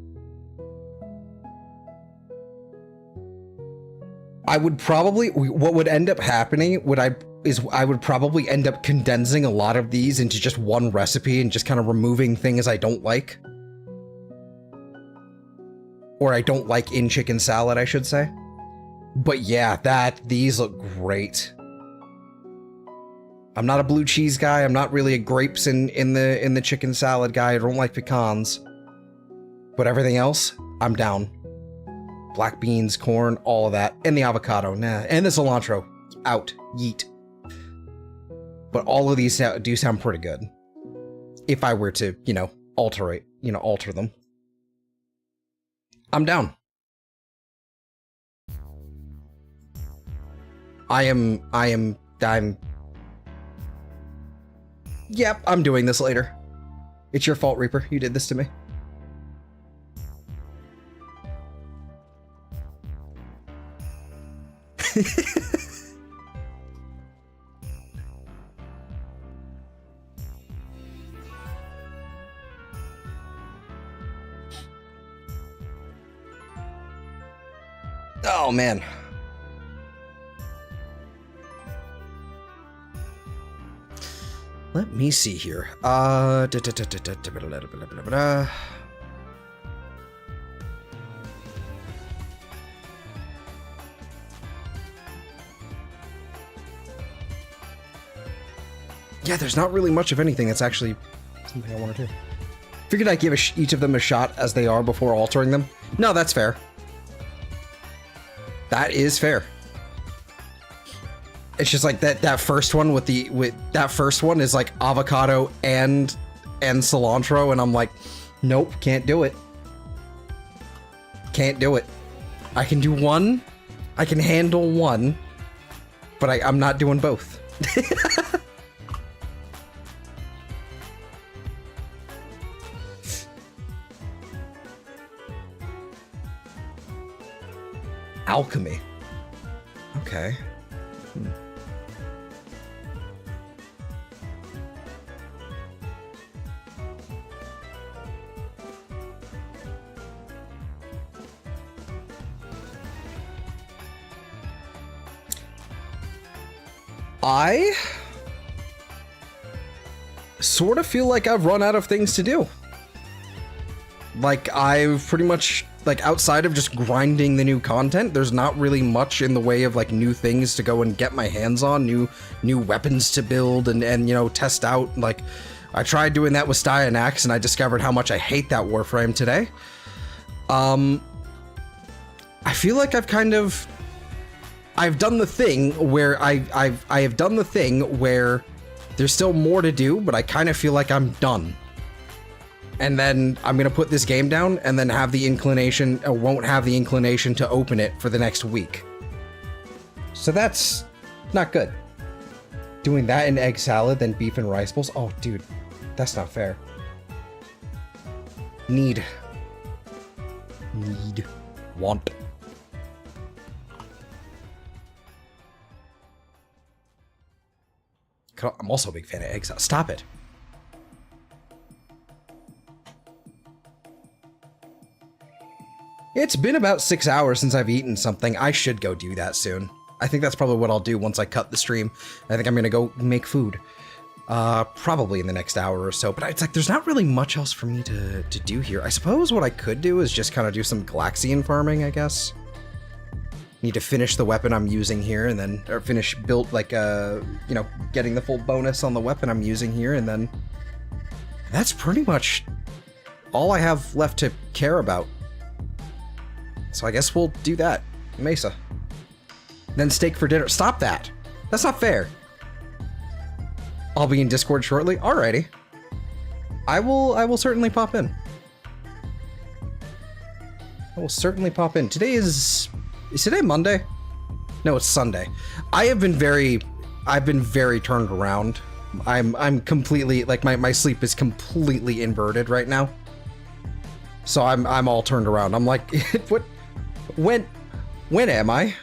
I would probably, what would end up happening I would probably end up condensing a lot of these into just one recipe and just kind of removing things I don't like. Or I don't like in chicken salad, I should say. But yeah, these look great. I'm not a blue cheese guy. I'm not really a grapes in the chicken salad guy. I don't like pecans. But everything else, I'm down. Black beans, corn, all of that. And the avocado, nah. And the cilantro. Out. Yeet. But all of these do sound pretty good. If I were to, you know, alter them. I'm down. Yep, I'm doing this later. It's your fault, Reaper. You did this to me. Oh, man. Let me see here. Yeah, there's not really much of anything that's actually something I want to do. Figured I'd give each of them a shot as they are before altering them. No, that's fair. That is fair. It's just like that first one with that first one is like avocado and cilantro, and I'm like, nope, can't do it. Can't do it. I can do one. I can handle one, but I'm not doing both. Alchemy. Okay. I sort of feel like I've run out of things to do. Like, I've pretty much, like, outside of just grinding the new content, there's not really much in the way of, like, new things to go and get my hands on, new weapons to build and you know, test out. Like, I tried doing that with Styanax, and I discovered how much I hate that Warframe today. I feel like I've done the thing where I have done the thing where there's still more to do, but I kind of feel like I'm done. And then I'm gonna put this game down and then have the inclination, or won't have the inclination to open it for the next week. So that's not good. Doing that in egg salad, then beef and rice bowls. Oh, dude, that's not fair. Need. Want. I'm also a big fan of egg salad. Stop it. It's been about 6 hours since I've eaten something. I should go do that soon. I think that's probably what I'll do once I cut the stream. I think I'm gonna go make food. Probably in the next hour or so. But it's like, there's not really much else for me to do here. I suppose what I could do is just kind of do some Galaxian farming, I guess. Need to finish the weapon I'm using here, and then, or finish build, like, you know, getting the full bonus on the weapon I'm using here, and then that's pretty much all I have left to care about. So I guess we'll do that. Mesa. Then steak for dinner. Stop that! That's not fair! I'll be in Discord shortly? Alrighty. I will certainly pop in. I will certainly pop in. Today is today Monday? No, it's Sunday. I've been very turned around. I'm completely, like, my sleep is completely inverted right now. So I'm all turned around. I'm like, what? When am I?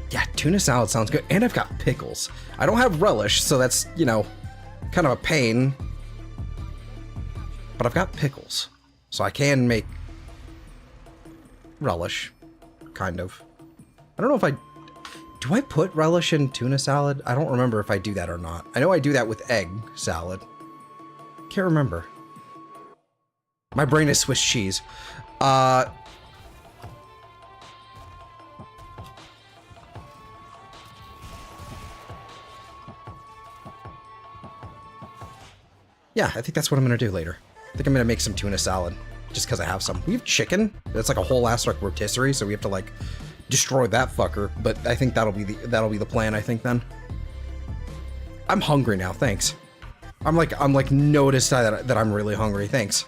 Yeah, tuna salad sounds good. And I've got pickles. I don't have relish, so that's, you know, kind of a pain. But I've got pickles. So I can make relish, kind of. I don't know if do I put relish in tuna salad? I don't remember if I do that or not. I know I do that with egg salad. Can't remember. My brain is Swiss cheese. Yeah, I think that's what I'm gonna do later. I think I'm gonna make some tuna salad, just because I have some. We have chicken. That's like a whole ass like rotisserie, so we have to like destroy that fucker. But I think that'll be the plan. I think then. I'm hungry now. Thanks. I'm like noticed that I'm really hungry. Thanks.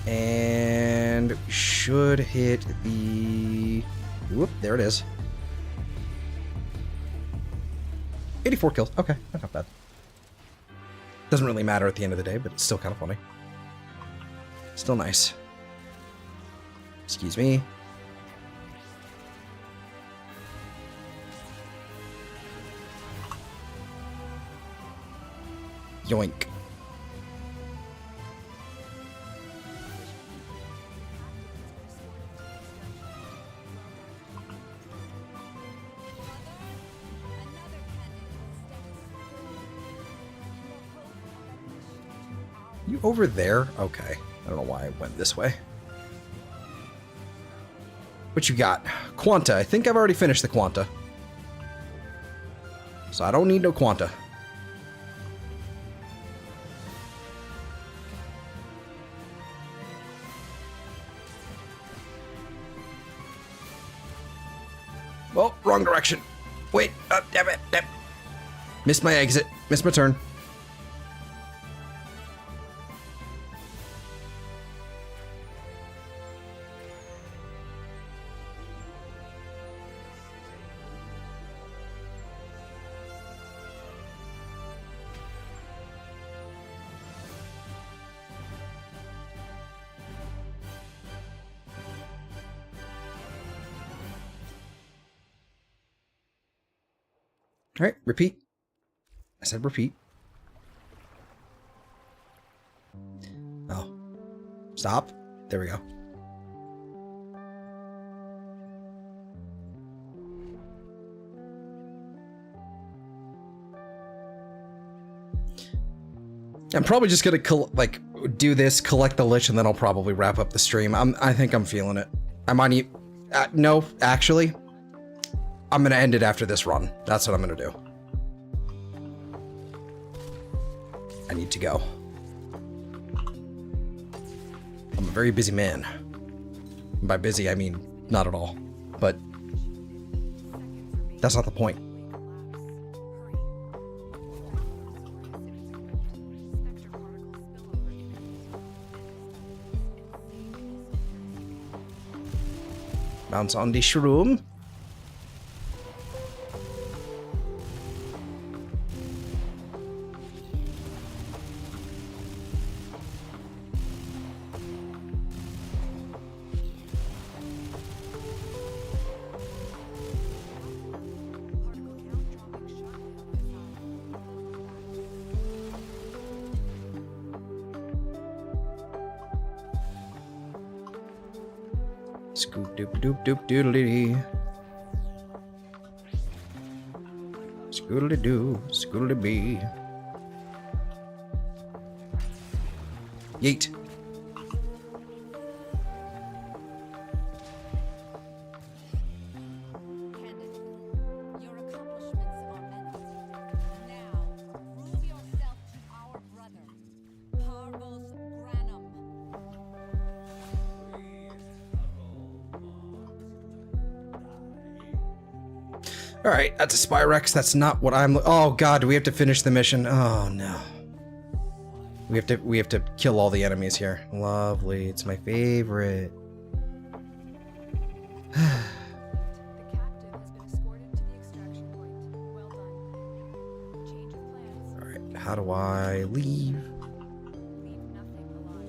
And we should hit the... Whoop, there it is. 84 kills. Okay, that's not bad. Doesn't really matter at the end of the day, but it's still kind of funny. Still nice. Excuse me. Yoink. You over there? Okay. I don't know why I went this way. What you got? Quanta. I think I've already finished the Quanta. So I don't need no Quanta. Well, wrong direction. Wait. Damn it. Damn. Missed my exit. Missed my turn. All right, repeat. I said repeat. Oh. Stop. There we go. I'm probably just gonna do this, collect the Lich, and then I'll probably wrap up the stream. I think I'm feeling it. I might need... no, actually... I'm gonna end it after this run. That's what I'm gonna do. I need to go. I'm a very busy man. And by busy, I mean not at all. But that's not the point. Bounce on the shroom. Scoop doop doop doop doodly. Scoodly doo, scoodly bee. Yeet. Alright, that's a Spyrex. That's not what I'm... Oh god, do we have to finish the mission? Oh no. We have to kill all the enemies here. Lovely, it's my favorite. The captive has been escorted to the extraction point. Well done. Change of plans. Alright, how do I leave? Leave nothing alive.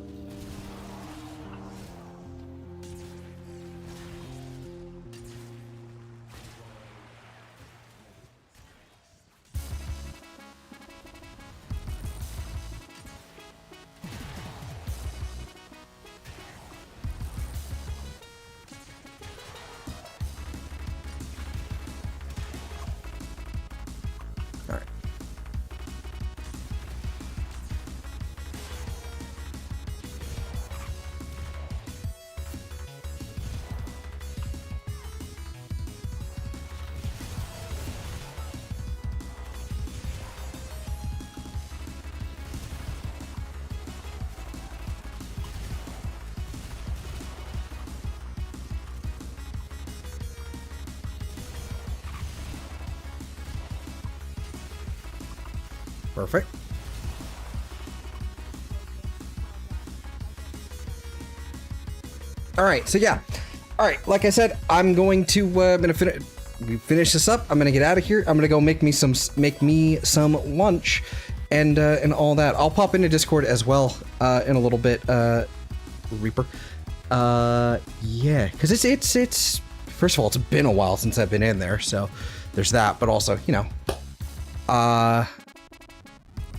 Perfect. All right, so yeah. All right, like I said, I'm gonna finish this up. I'm gonna get out of here. I'm gonna go make me some lunch, and all that. I'll pop into Discord as well in a little bit. Reaper. Yeah, because it's first of all, it's been a while since I've been in there, so there's that. But also, you know,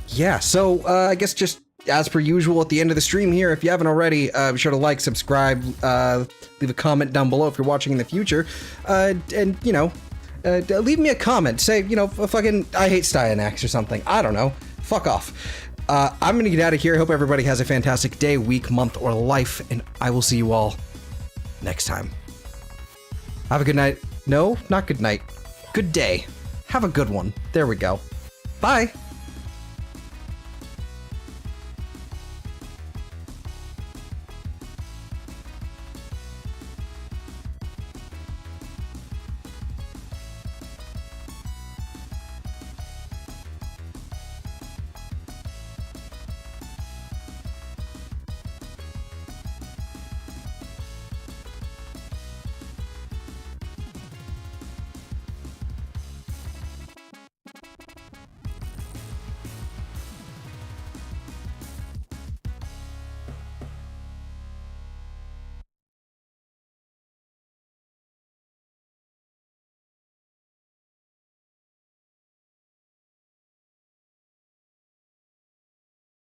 yeah. So I guess just as per usual at the end of the stream here, if you haven't already, be sure to like, subscribe, leave a comment down below if you're watching in the future, and you know, leave me a comment. Say, you know, fucking I hate Styanax or something. I don't know. Fuck off. I'm gonna get out of here. I hope everybody has a fantastic day, week, month, or life, and I will see you all next time. Have a good night. No, not good night. Good day. Have a good one. There we go. Bye.